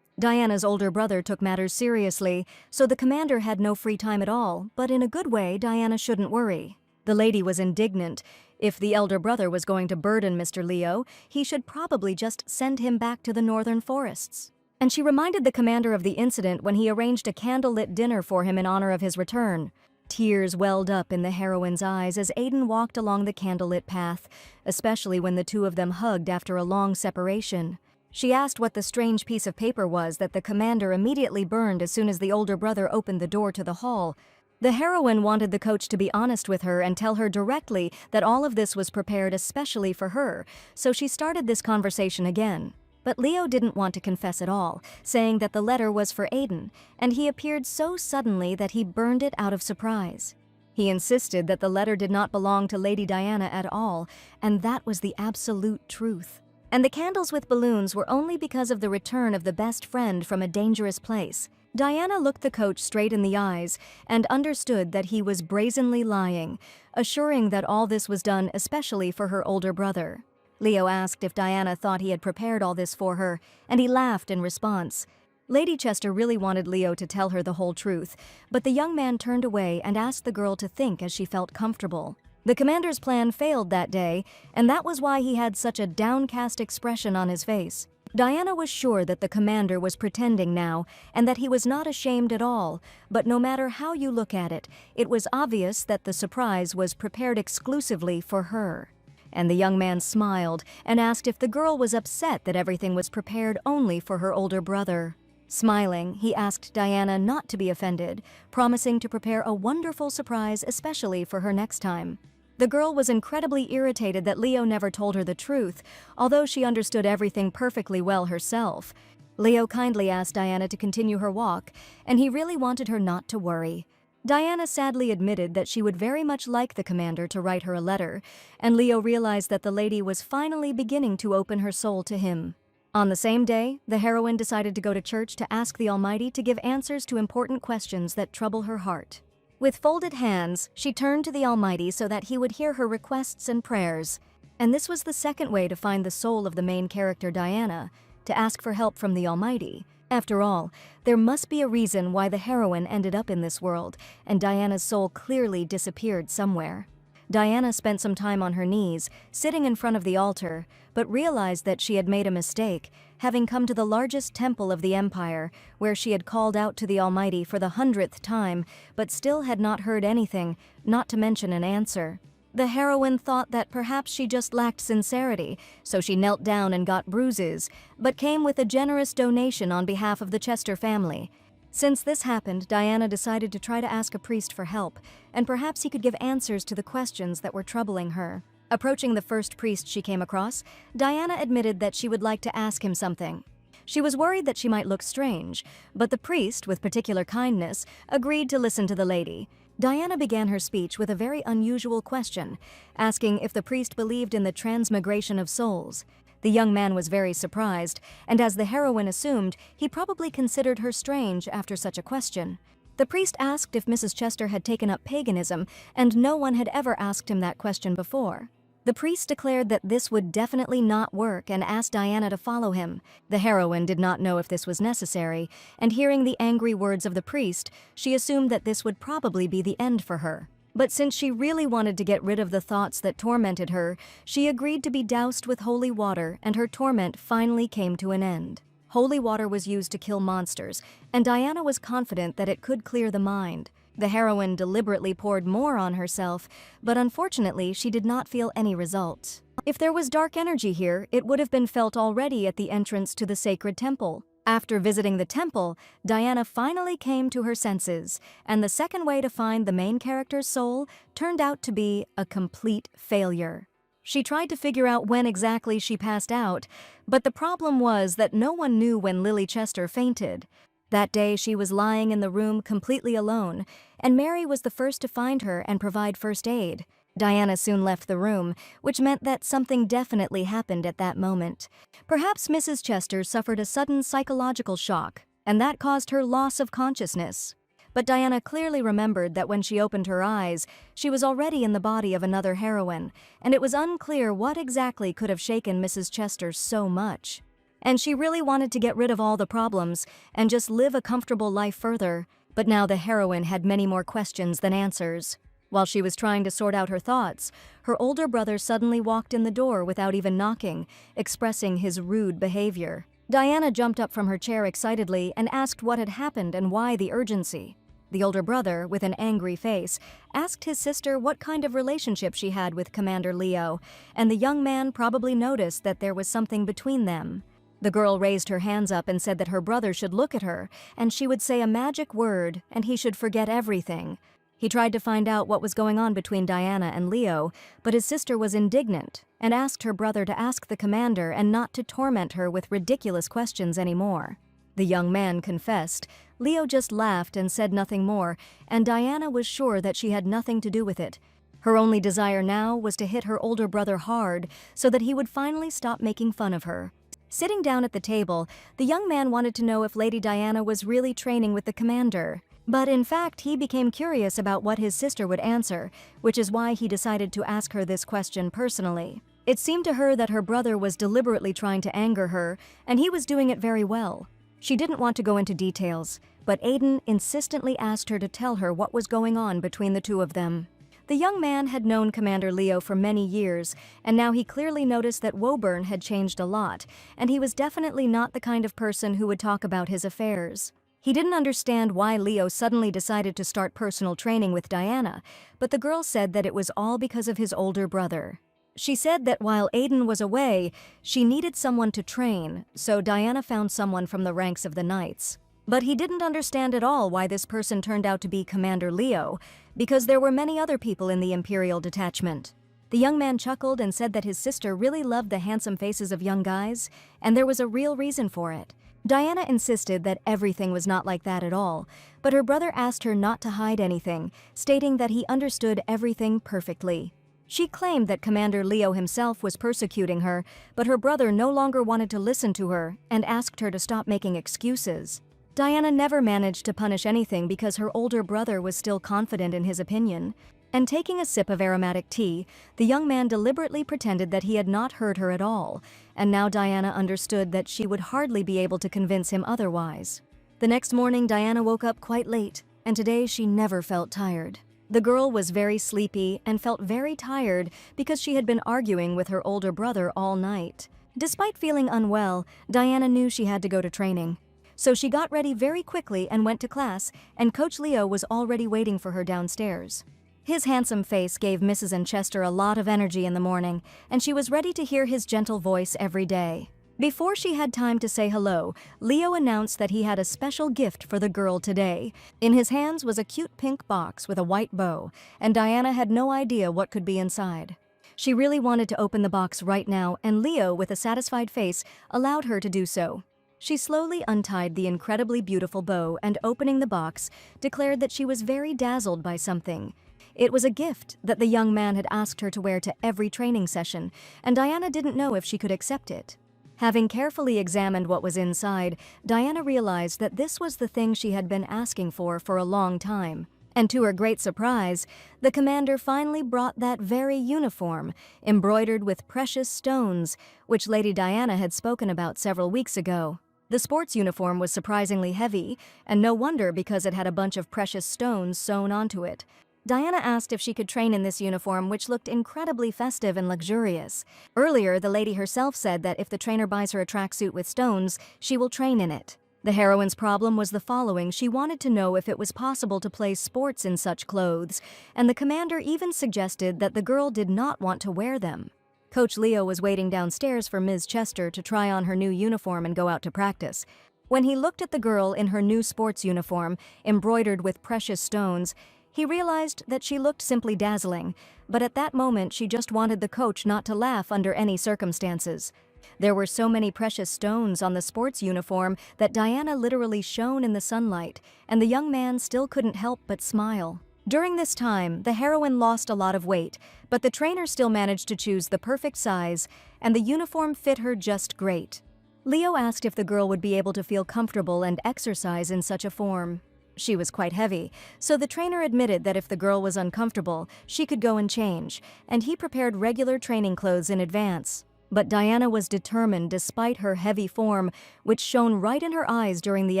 Diana's older brother took matters seriously, so the commander had no free time at all, but in a good way, Diana shouldn't worry. The lady was indignant. If the elder brother was going to burden Mr. Leo, he should probably just send him back to the northern forests. And she reminded the commander of the incident when he arranged a candlelit dinner for him in honor of his return. Tears welled up in the heroine's eyes as Aiden walked along the candlelit path, especially when the two of them hugged after a long separation. She asked what the strange piece of paper was that the commander immediately burned as soon as the older brother opened the door to the hall. The heroine wanted the coach to be honest with her and tell her directly that all of this was prepared especially for her, so she started this conversation again. But Leo didn't want to confess at all, saying that the letter was for Aiden, and he appeared so suddenly that he burned it out of surprise. He insisted that the letter did not belong to Lady Diana at all, and that was the absolute truth. And the candles with balloons were only because of the return of the best friend from a dangerous place. Diana looked the coach straight in the eyes and understood that he was brazenly lying, assuring that all this was done especially for her older brother. Leo asked if Diana thought he had prepared all this for her, and he laughed in response. Lady Chester really wanted Leo to tell her the whole truth, but the young man turned away and asked the girl to think as she felt comfortable. The commander's plan failed that day, and that was why he had such a downcast expression on his face. Diana was sure that the commander was pretending now, and that he was not ashamed at all, but no matter how you look at it, it was obvious that the surprise was prepared exclusively for her. And the young man smiled and asked if the girl was upset that everything was prepared only for her older brother. Smiling, he asked Diana not to be offended, promising to prepare a wonderful surprise especially for her next time. The girl was incredibly irritated that Leo never told her the truth, although she understood everything perfectly well herself. Leo kindly asked Diana to continue her walk, and he really wanted her not to worry. Diana sadly admitted that she would very much like the commander to write her a letter, and Leo realized that the lady was finally beginning to open her soul to him. On the same day, the heroine decided to go to church to ask the Almighty to give answers to important questions that trouble her heart. With folded hands, she turned to the Almighty so that he would hear her requests and prayers. And this was the second way to find the soul of the main character Diana, to ask for help from the Almighty. After all, there must be a reason why the heroine ended up in this world, and Diana's soul clearly disappeared somewhere. Diana spent some time on her knees, sitting in front of the altar, but realized that she had made a mistake, having come to the largest temple of the empire, where she had called out to the Almighty for the 100th time, but still had not heard anything, not to mention an answer. The heroine thought that perhaps she just lacked sincerity, so she knelt down and got bruises, but came with a generous donation on behalf of the Chester family. Since this happened, Diana decided to try to ask a priest for help, and perhaps he could give answers to the questions that were troubling her. Approaching the first priest she came across, Diana admitted that she would like to ask him something. She was worried that she might look strange, but the priest, with particular kindness, agreed to listen to the lady. Diana began her speech with a very unusual question, asking if the priest believed in the transmigration of souls. The young man was very surprised, and as the heroine assumed, he probably considered her strange after such a question. The priest asked if Mrs. Chester had taken up paganism, and no one had ever asked him that question before. The priest declared that this would definitely not work and asked Diana to follow him. The heroine did not know if this was necessary, and hearing the angry words of the priest, she assumed that this would probably be the end for her. But since she really wanted to get rid of the thoughts that tormented her, she agreed to be doused with holy water, and her torment finally came to an end. Holy water was used to kill monsters, and Diana was confident that it could clear the mind. The heroine deliberately poured more on herself, but unfortunately she did not feel any result. If there was dark energy here, it would have been felt already at the entrance to the sacred temple. After visiting the temple, Diana finally came to her senses, and the second way to find the main character's soul turned out to be a complete failure. She tried to figure out when exactly she passed out, but the problem was that no one knew when Lily Chester fainted. That day she was lying in the room completely alone, and Mary was the first to find her and provide first aid. Diana soon left the room, which meant that something definitely happened at that moment. Perhaps Mrs. Chester suffered a sudden psychological shock. and that caused her loss of consciousness. But Diana clearly remembered that when she opened her eyes, she was already in the body of another heroine, and it was unclear what exactly could have shaken Mrs. Chester so much. And she really wanted to get rid of all the problems and just live a comfortable life further, but now the heroine had many more questions than answers. While she was trying to sort out her thoughts, her older brother suddenly walked in the door without even knocking, expressing his rude behavior. Diana jumped up from her chair excitedly and asked what had happened and why the urgency. The older brother, with an angry face, asked his sister what kind of relationship she had with Commander Leo, and the young man probably noticed that there was something between them. The girl raised her hands up and said that her brother should look at her, and she would say a magic word, and he should forget everything. He tried to find out what was going on between Diana and Leo, but his sister was indignant and asked her brother to ask the commander and not to torment her with ridiculous questions anymore. The young man confessed. Leo just laughed and said nothing more, and Diana was sure that she had nothing to do with it. Her only desire now was to hit her older brother hard so that he would finally stop making fun of her. Sitting down at the table, the young man wanted to know if Lady Diana was really training with the commander. But in fact, he became curious about what his sister would answer, which is why he decided to ask her this question personally. It seemed to her that her brother was deliberately trying to anger her, and he was doing it very well. She didn't want to go into details, but Aiden insistently asked her to tell her what was going on between the two of them. The young man had known Commander Leo for many years, and now he clearly noticed that Woburn had changed a lot, and he was definitely not the kind of person who would talk about his affairs. He didn't understand why Leo suddenly decided to start personal training with Diana, but the girl said that it was all because of his older brother. She said that while Aiden was away, she needed someone to train, so Diana found someone from the ranks of the Knights. But he didn't understand at all why this person turned out to be Commander Leo, because there were many other people in the Imperial detachment. The young man chuckled and said that his sister really loved the handsome faces of young guys, and there was a real reason for it. Diana insisted that everything was not like that at all, but her brother asked her not to hide anything, stating that he understood everything perfectly. She claimed that Commander Leo himself was persecuting her, but her brother no longer wanted to listen to her and asked her to stop making excuses. Diana never managed to punish anything because her older brother was still confident in his opinion. And taking a sip of aromatic tea, the young man deliberately pretended that he had not heard her at all, and now Diana understood that she would hardly be able to convince him otherwise. The next morning, Diana woke up quite late, and today she never felt tired. The girl was very sleepy and felt very tired because she had been arguing with her older brother all night. Despite feeling unwell, Diana knew she had to go to training. So she got ready very quickly and went to class, and Coach Leo was already waiting for her downstairs. His handsome face gave Mrs. Chester a lot of energy in the morning, and she was ready to hear his gentle voice every day. Before she had time to say hello, Leo announced that he had a special gift for the girl today. In his hands was a cute pink box with a white bow, and Diana had no idea what could be inside. She really wanted to open the box right now, and Leo, with a satisfied face, allowed her to do so. She slowly untied the incredibly beautiful bow and, opening the box, declared that she was very dazzled by something. It was a gift that the young man had asked her to wear to every training session, and Diana didn't know if she could accept it. Having carefully examined what was inside, Diana realized that this was the thing she had been asking for a long time. And to her great surprise, the commander finally brought that very uniform, embroidered with precious stones, which Lady Diana had spoken about several weeks ago. The sports uniform was surprisingly heavy, and no wonder because it had a bunch of precious stones sewn onto it. Diana asked if she could train in this uniform, which looked incredibly festive and luxurious. Earlier, the lady herself said that if the trainer buys her a tracksuit with stones, she will train in it. The heroine's problem was the following: she wanted to know if it was possible to play sports in such clothes, and the commander even suggested that the girl did not want to wear them. Coach Leo was waiting downstairs for Ms. Chester to try on her new uniform and go out to practice. When he looked at the girl in her new sports uniform, embroidered with precious stones, he realized that she looked simply dazzling, but at that moment she just wanted the coach not to laugh under any circumstances. There were so many precious stones on the sports uniform that Diana literally shone in the sunlight, and the young man still couldn't help but smile. During this time, the heroine lost a lot of weight, but the trainer still managed to choose the perfect size, and the uniform fit her just great. Leo asked if the girl would be able to feel comfortable and exercise in such a form. She was quite heavy, so the trainer admitted that if the girl was uncomfortable, she could go and change, and he prepared regular training clothes in advance. But Diana was determined despite her heavy form, which shone right in her eyes during the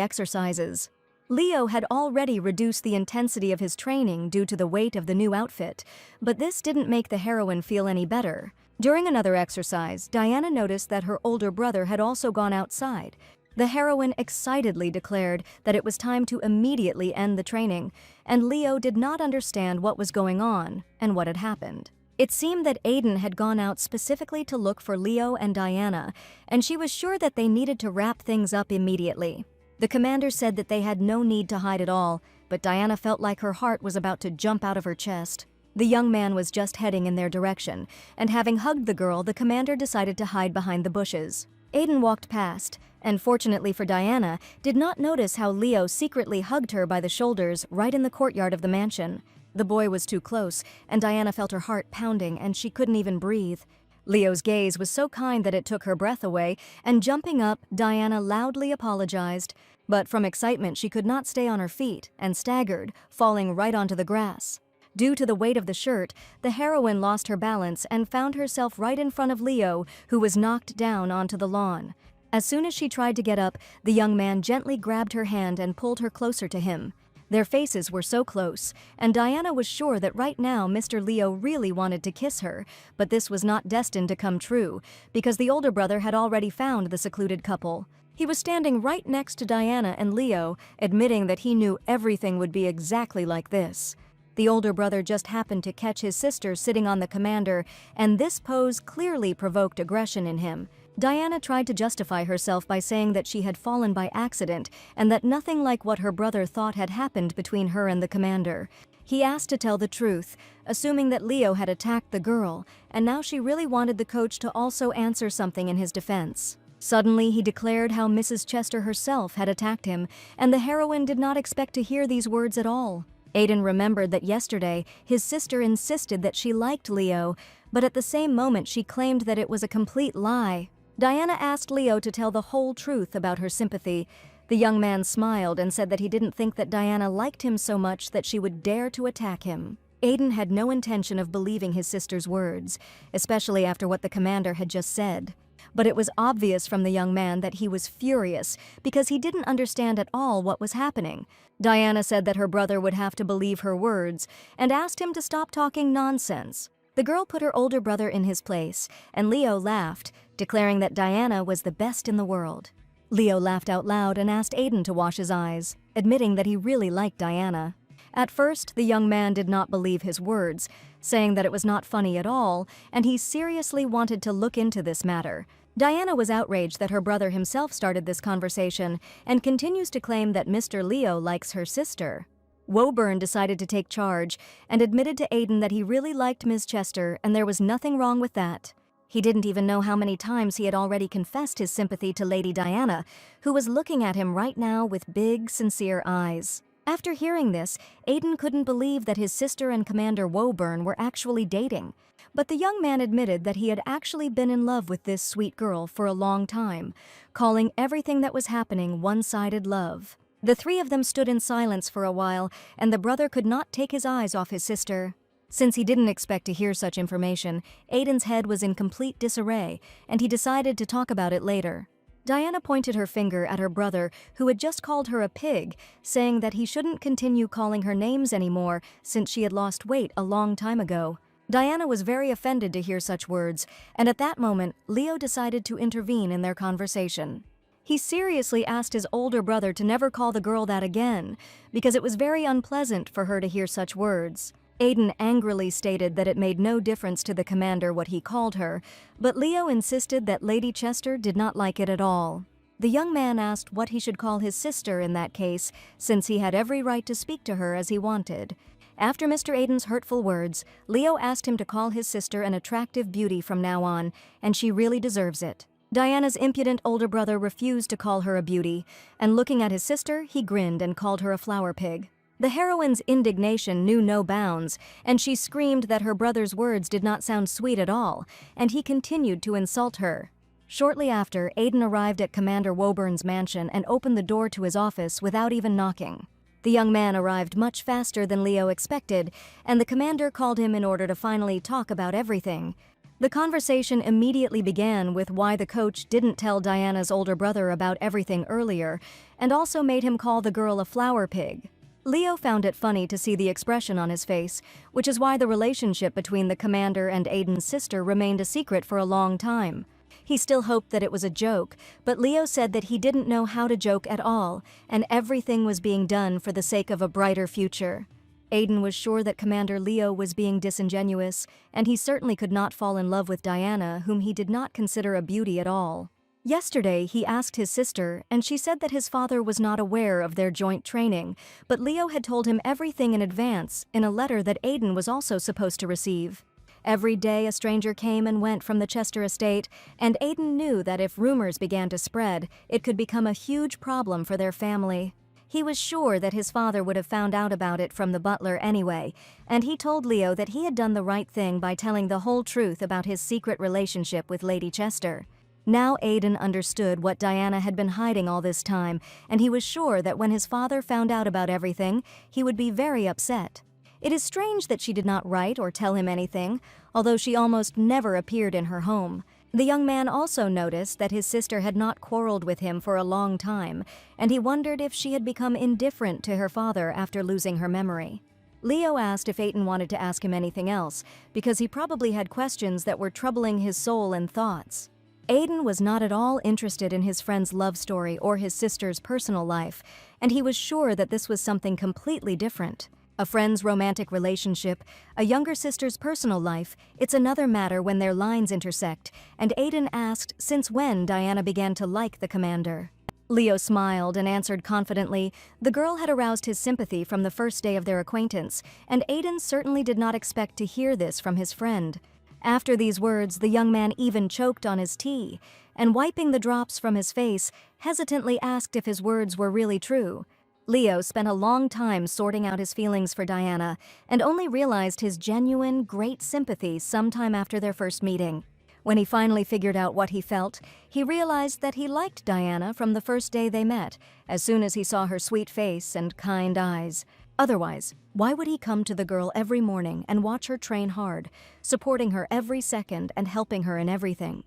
exercises. Leo had already reduced the intensity of his training due to the weight of the new outfit, but this didn't make the heroine feel any better. During another exercise, Diana noticed that her older brother had also gone outside. The heroine excitedly declared that it was time to immediately end the training, and Leo did not understand what was going on and what had happened. It seemed that Aiden had gone out specifically to look for Leo and Diana, and she was sure that they needed to wrap things up immediately. The commander said that they had no need to hide at all, but Diana felt like her heart was about to jump out of her chest. The young man was just heading in their direction, and having hugged the girl, the commander decided to hide behind the bushes. Aiden walked past, and fortunately for Diana, did not notice how Leo secretly hugged her by the shoulders right in the courtyard of the mansion. The boy was too close, and Diana felt her heart pounding, and she couldn't even breathe. Leo's gaze was so kind that it took her breath away, and jumping up, Diana loudly apologized. But from excitement, she could not stay on her feet and staggered, falling right onto the grass. Due to the weight of the shirt, the heroine lost her balance and found herself right in front of Leo, who was knocked down onto the lawn. As soon as she tried to get up, the young man gently grabbed her hand and pulled her closer to him. Their faces were so close, and Diana was sure that right now Mr. Leo really wanted to kiss her, but this was not destined to come true, because the older brother had already found the secluded couple. He was standing right next to Diana and Leo, admitting that he knew everything would be exactly like this. The older brother just happened to catch his sister sitting on the commander, and this pose clearly provoked aggression in him. Diana tried to justify herself by saying that she had fallen by accident and that nothing like what her brother thought had happened between her and the commander. He asked to tell the truth, assuming that Leo had attacked the girl, and now she really wanted the coach to also answer something in his defense. Suddenly, he declared how Mrs. Chester herself had attacked him, and the heroine did not expect to hear these words at all. Aiden remembered that yesterday, his sister insisted that she liked Leo, but at the same moment she claimed that it was a complete lie. Diana asked Leo to tell the whole truth about her sympathy. The young man smiled and said that he didn't think that Diana liked him so much that she would dare to attack him. Aiden had no intention of believing his sister's words, especially after what the commander had just said. But it was obvious from the young man that he was furious because he didn't understand at all what was happening. Diana said that her brother would have to believe her words and asked him to stop talking nonsense. The girl put her older brother in his place, and Leo laughed, declaring that Diana was the best in the world. Leo laughed out loud and asked Aiden to wash his eyes, admitting that he really liked Diana. At first, the young man did not believe his words, saying that it was not funny at all, and he seriously wanted to look into this matter. Diana was outraged that her brother himself started this conversation and continues to claim that Mr. Leo likes her sister. Woburn decided to take charge and admitted to Aiden that he really liked Ms. Chester and there was nothing wrong with that. He didn't even know how many times he had already confessed his sympathy to Lady Diana, who was looking at him right now with big, sincere eyes. After hearing this, Aiden couldn't believe that his sister and Commander Woburn were actually dating. But the young man admitted that he had actually been in love with this sweet girl for a long time, calling everything that was happening one-sided love. The three of them stood in silence for a while, and the brother could not take his eyes off his sister. Since he didn't expect to hear such information, Aiden's head was in complete disarray, and he decided to talk about it later. Diana pointed her finger at her brother, who had just called her a pig, saying that he shouldn't continue calling her names anymore since she had lost weight a long time ago. Diana was very offended to hear such words, and at that moment, Leo decided to intervene in their conversation. He seriously asked his older brother to never call the girl that again, because it was very unpleasant for her to hear such words. Aiden angrily stated that it made no difference to the commander what he called her, but Leo insisted that Lady Chester did not like it at all. The young man asked what he should call his sister in that case, since he had every right to speak to her as he wanted. After Mr. Aiden's hurtful words, Leo asked him to call his sister an attractive beauty from now on, and she really deserves it. Diana's impudent older brother refused to call her a beauty, and looking at his sister, he grinned and called her a flower pig. The heroine's indignation knew no bounds, and she screamed that her brother's words did not sound sweet at all, and he continued to insult her. Shortly after, Aiden arrived at Commander Woburn's mansion and opened the door to his office without even knocking. The young man arrived much faster than Leo expected, and the commander called him in order to finally talk about everything. The conversation immediately began with why the coach didn't tell Diana's older brother about everything earlier, and also made him call the girl a flower pig. Leo found it funny to see the expression on his face, which is why the relationship between the commander and Aiden's sister remained a secret for a long time. He still hoped that it was a joke, but Leo said that he didn't know how to joke at all, and everything was being done for the sake of a brighter future. Aiden was sure that Commander Leo was being disingenuous, and he certainly could not fall in love with Diana, whom he did not consider a beauty at all. Yesterday, he asked his sister, and she said that his father was not aware of their joint training, but Leo had told him everything in advance in a letter that Aiden was also supposed to receive. Every day a stranger came and went from the Chester estate, and Aiden knew that if rumors began to spread, it could become a huge problem for their family. He was sure that his father would have found out about it from the butler anyway, and he told Leo that he had done the right thing by telling the whole truth about his secret relationship with Lady Chester. Now Aiden understood what Diana had been hiding all this time, and he was sure that when his father found out about everything, he would be very upset. It is strange that she did not write or tell him anything, although she almost never appeared in her home. The young man also noticed that his sister had not quarreled with him for a long time, and he wondered if she had become indifferent to her father after losing her memory. Leo asked if Aiden wanted to ask him anything else, because he probably had questions that were troubling his soul and thoughts. Aiden was not at all interested in his friend's love story or his sister's personal life, and he was sure that this was something completely different. A friend's romantic relationship, a younger sister's personal life, it's another matter when their lines intersect, and Aiden asked since when Diana began to like the commander. Leo smiled and answered confidently. The girl had aroused his sympathy from the first day of their acquaintance, and Aiden certainly did not expect to hear this from his friend. After these words, the young man even choked on his tea, and wiping the drops from his face, hesitantly asked if his words were really true. Leo spent a long time sorting out his feelings for Diana, and only realized his genuine, great sympathy sometime after their first meeting. When he finally figured out what he felt, he realized that he liked Diana from the first day they met, as soon as he saw her sweet face and kind eyes. Otherwise, why would he come to the girl every morning and watch her train hard, supporting her every second and helping her in everything?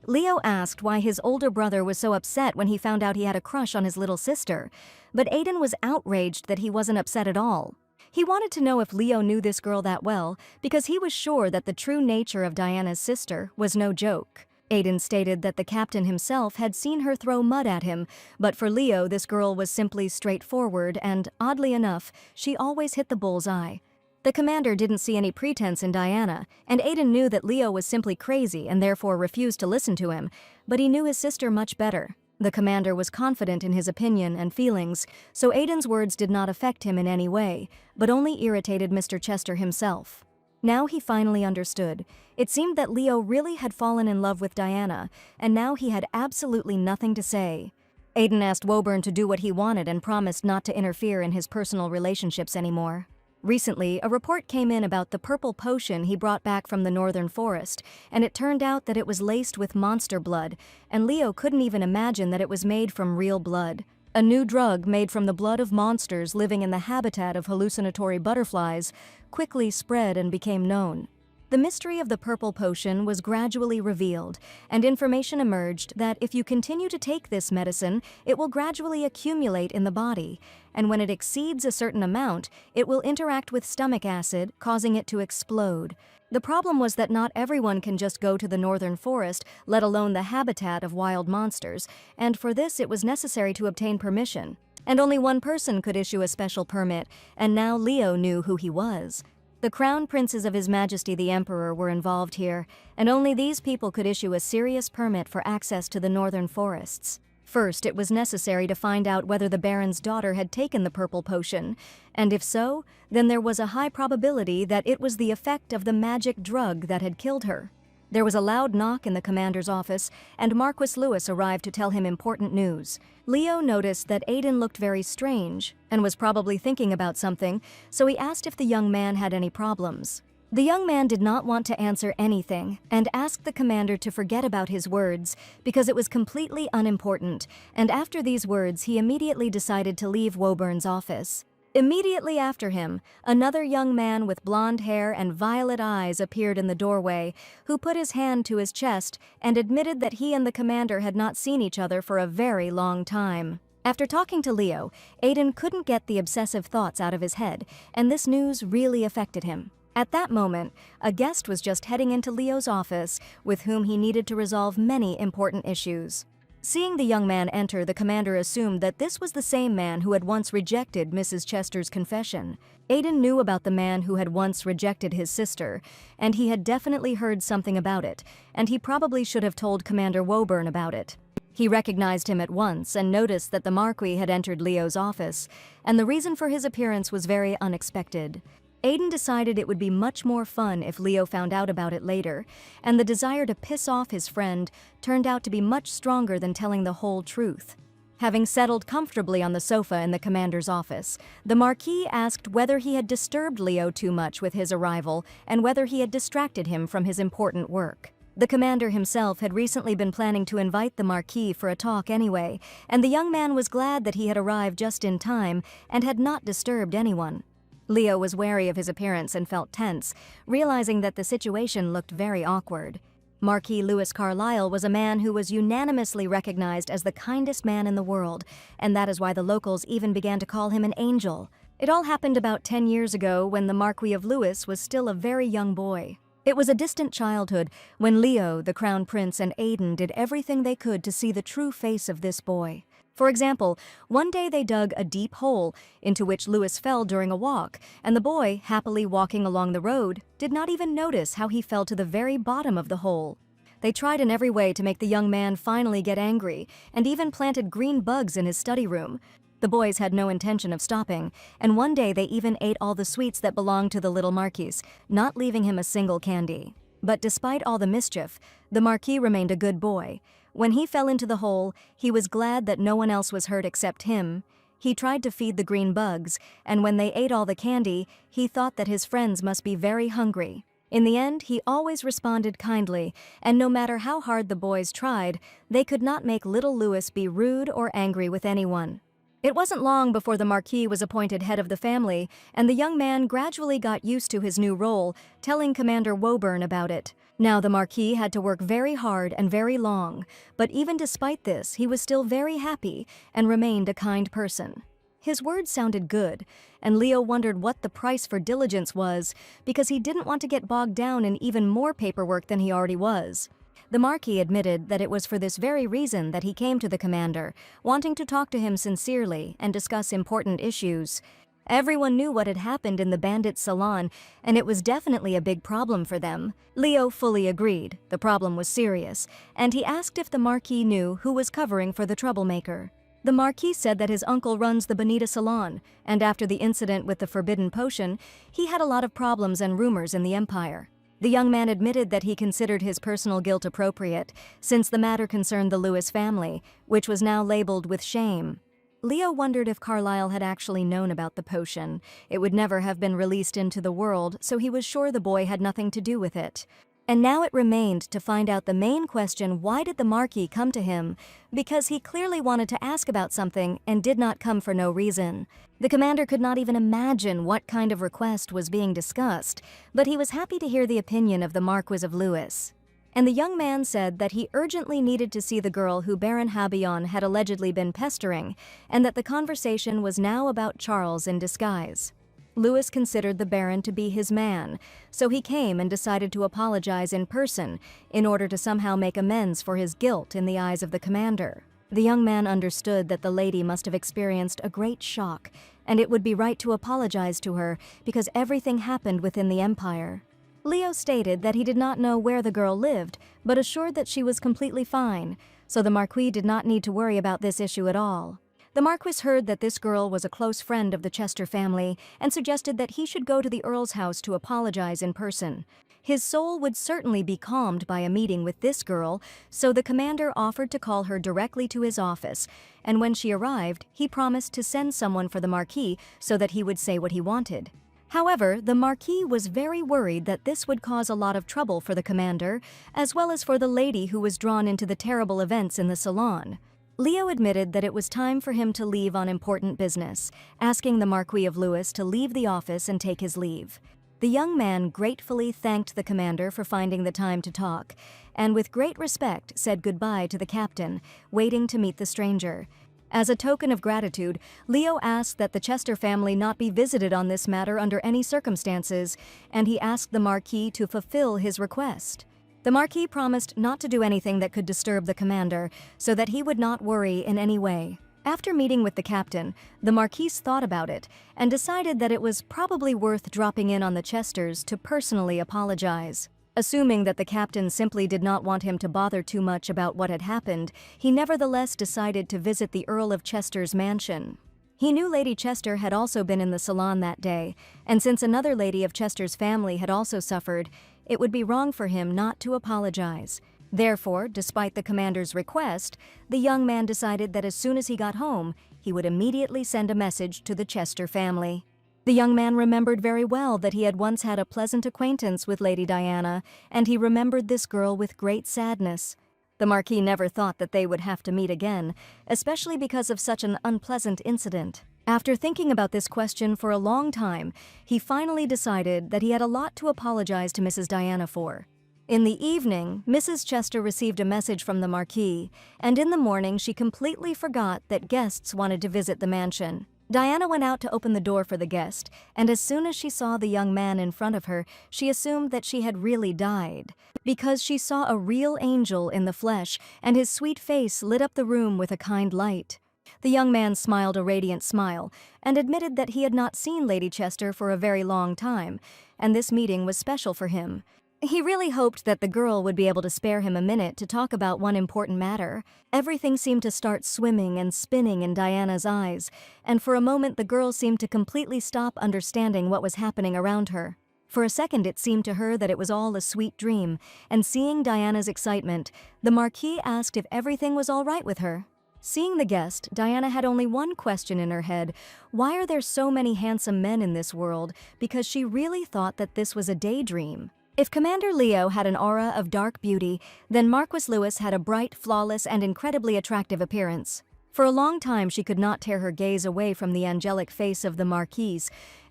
Leo asked why his older brother was so upset when he found out he had a crush on his little sister, but Aiden was outraged that he wasn't upset at all. He wanted to know if Leo knew this girl that well, because he was sure that the true nature of Diana's sister was no joke. Aiden stated that the captain himself had seen her throw mud at him, but for Leo this girl was simply straightforward and, oddly enough, she always hit the bull's eye. The commander didn't see any pretense in Diana, and Aiden knew that Leo was simply crazy and therefore refused to listen to him, but he knew his sister much better. The commander was confident in his opinion and feelings, so Aiden's words did not affect him in any way, but only irritated Mr. Chester himself. Now he finally understood. It seemed that Leo really had fallen in love with Diana, and now he had absolutely nothing to say. Aiden asked Woburn to do what he wanted and promised not to interfere in his personal relationships anymore. Recently, a report came in about the purple potion he brought back from the northern forest, and it turned out that it was laced with monster blood, and Leo couldn't even imagine that it was made from real blood. A new drug made from the blood of monsters living in the habitat of hallucinatory butterflies quickly spread and became known. The mystery of the purple potion was gradually revealed, and information emerged that if you continue to take this medicine, it will gradually accumulate in the body, and when it exceeds a certain amount, it will interact with stomach acid, causing it to explode. The problem was that not everyone can just go to the northern forest, let alone the habitat of wild monsters, and for this it was necessary to obtain permission. And only one person could issue a special permit, and now Leo knew who he was. The crown princes of His Majesty the Emperor were involved here, and only these people could issue a serious permit for access to the northern forests. First, it was necessary to find out whether the Baron's daughter had taken the purple potion, and if so, then there was a high probability that it was the effect of the magic drug that had killed her. There was a loud knock in the commander's office, and Marquis Lewis arrived to tell him important news. Leo noticed that Aiden looked very strange, and was probably thinking about something, so he asked if the young man had any problems. The young man did not want to answer anything and asked the commander to forget about his words because it was completely unimportant, and after these words he immediately decided to leave Woburn's office. Immediately after him, another young man with blonde hair and violet eyes appeared in the doorway, who put his hand to his chest and admitted that he and the commander had not seen each other for a very long time. After talking to Leo, Aiden couldn't get the obsessive thoughts out of his head, and this news really affected him. At that moment, a guest was just heading into Leo's office, with whom he needed to resolve many important issues. Seeing the young man enter, the commander assumed that this was the same man who had once rejected Mrs. Chester's confession. Aiden knew about the man who had once rejected his sister, and he had definitely heard something about it, and he probably should have told Commander Woburn about it. He recognized him at once and noticed that the Marquis had entered Leo's office, and the reason for his appearance was very unexpected. Aiden decided it would be much more fun if Leo found out about it later, and the desire to piss off his friend turned out to be much stronger than telling the whole truth. Having settled comfortably on the sofa in the commander's office, the Marquis asked whether he had disturbed Leo too much with his arrival and whether he had distracted him from his important work. The commander himself had recently been planning to invite the Marquis for a talk anyway, and the young man was glad that he had arrived just in time and had not disturbed anyone. Leo was wary of his appearance and felt tense, realizing that the situation looked very awkward. Marquis Lewis Carlyle was a man who was unanimously recognized as the kindest man in the world, and that is why the locals even began to call him an angel. It all happened about 10 years ago when the Marquis of Lewis was still a very young boy. It was a distant childhood when Leo, the Crown Prince, and Aiden did everything they could to see the true face of this boy. For example, one day they dug a deep hole into which Lewis fell during a walk, and the boy, happily walking along the road, did not even notice how he fell to the very bottom of the hole. They tried in every way to make the young man finally get angry, and even planted green bugs in his study room. The boys had no intention of stopping, and one day they even ate all the sweets that belonged to the little Marquis, not leaving him a single candy. But despite all the mischief, the Marquis remained a good boy. When he fell into the hole, he was glad that no one else was hurt except him. He tried to feed the green bugs, and when they ate all the candy, he thought that his friends must be very hungry. In the end, he always responded kindly, and no matter how hard the boys tried, they could not make little Lewis be rude or angry with anyone. It wasn't long before the Marquis was appointed head of the family, and the young man gradually got used to his new role, telling Commander Woburn about it. Now the Marquis had to work very hard and very long, but even despite this, he was still very happy and remained a kind person. His words sounded good, and Leo wondered what the price for diligence was, because he didn't want to get bogged down in even more paperwork than he already was. The Marquis admitted that it was for this very reason that he came to the commander, wanting to talk to him sincerely and discuss important issues. Everyone knew what had happened in the bandit salon, and it was definitely a big problem for them. Leo fully agreed. The problem was serious, and he asked if the Marquis knew who was covering for the troublemaker. The Marquis said that his uncle runs the Bonita salon, and after the incident with the forbidden potion, he had a lot of problems and rumors in the empire. The young man admitted that he considered his personal guilt appropriate, since the matter concerned the Lewis family, which was now labeled with shame. Leo wondered if Carlyle had actually known about the potion. It would never have been released into the world, so he was sure the boy had nothing to do with it. And now it remained to find out the main question: why did the Marquis come to him? Because he clearly wanted to ask about something and did not come for no reason. The commander could not even imagine what kind of request was being discussed, but he was happy to hear the opinion of the Marquis of Lewis. And the young man said that he urgently needed to see the girl who Baron Habillon had allegedly been pestering, and that the conversation was now about Charles in disguise. Lewis considered the Baron to be his man, so he came and decided to apologize in person in order to somehow make amends for his guilt in the eyes of the commander. The young man understood that the lady must have experienced a great shock, and it would be right to apologize to her because everything happened within the empire. Leo stated that he did not know where the girl lived, but assured that she was completely fine, so the Marquis did not need to worry about this issue at all. The Marquis heard that this girl was a close friend of the Chester family and suggested that he should go to the Earl's house to apologize in person. His soul would certainly be calmed by a meeting with this girl, so the commander offered to call her directly to his office, and when she arrived, he promised to send someone for the Marquis so that he would say what he wanted. However, the Marquis was very worried that this would cause a lot of trouble for the commander, as well as for the lady who was drawn into the terrible events in the salon. Leo admitted that it was time for him to leave on important business, asking the Marquis of Lewis to leave the office and take his leave. The young man gratefully thanked the commander for finding the time to talk, and with great respect said goodbye to the captain, waiting to meet the stranger. As a token of gratitude, Leo asked that the Chester family not be visited on this matter under any circumstances, and he asked the Marquis to fulfill his request. The Marquis promised not to do anything that could disturb the commander, so that he would not worry in any way. After meeting with the captain, the Marquis thought about it and decided that it was probably worth dropping in on the Chesters to personally apologize. Assuming that the captain simply did not want him to bother too much about what had happened, he nevertheless decided to visit the Earl of Chester's mansion. He knew Lady Chester had also been in the salon that day, and since another lady of Chester's family had also suffered, it would be wrong for him not to apologize. Therefore, despite the commander's request, the young man decided that as soon as he got home, he would immediately send a message to the Chester family. The young man remembered very well that he had once had a pleasant acquaintance with Lady Diana, and he remembered this girl with great sadness. The Marquis never thought that they would have to meet again, especially because of such an unpleasant incident. After thinking about this question for a long time, he finally decided that he had a lot to apologize to Mrs. Diana for. In the evening, Mrs. Chester received a message from the Marquis, and in the morning she completely forgot that guests wanted to visit the mansion. Diana went out to open the door for the guest, and as soon as she saw the young man in front of her, she assumed that she had really died, because she saw a real angel in the flesh, and his sweet face lit up the room with a kind light. The young man smiled a radiant smile, and admitted that he had not seen Lady Chester for a very long time, and this meeting was special for him. He really hoped that the girl would be able to spare him a minute to talk about one important matter. Everything seemed to start swimming and spinning in Diana's eyes, and for a moment the girl seemed to completely stop understanding what was happening around her. For a second it seemed to her that it was all a sweet dream, and seeing Diana's excitement, the Marquis asked if everything was all right with her. Seeing the guest, Diana had only one question in her head: why are there so many handsome men in this world? Because she really thought that this was a daydream. If Commander Leo had an aura of dark beauty, then Marquis Lewis had a bright, flawless, and incredibly attractive appearance. For a long time she could not tear her gaze away from the angelic face of the Marquis,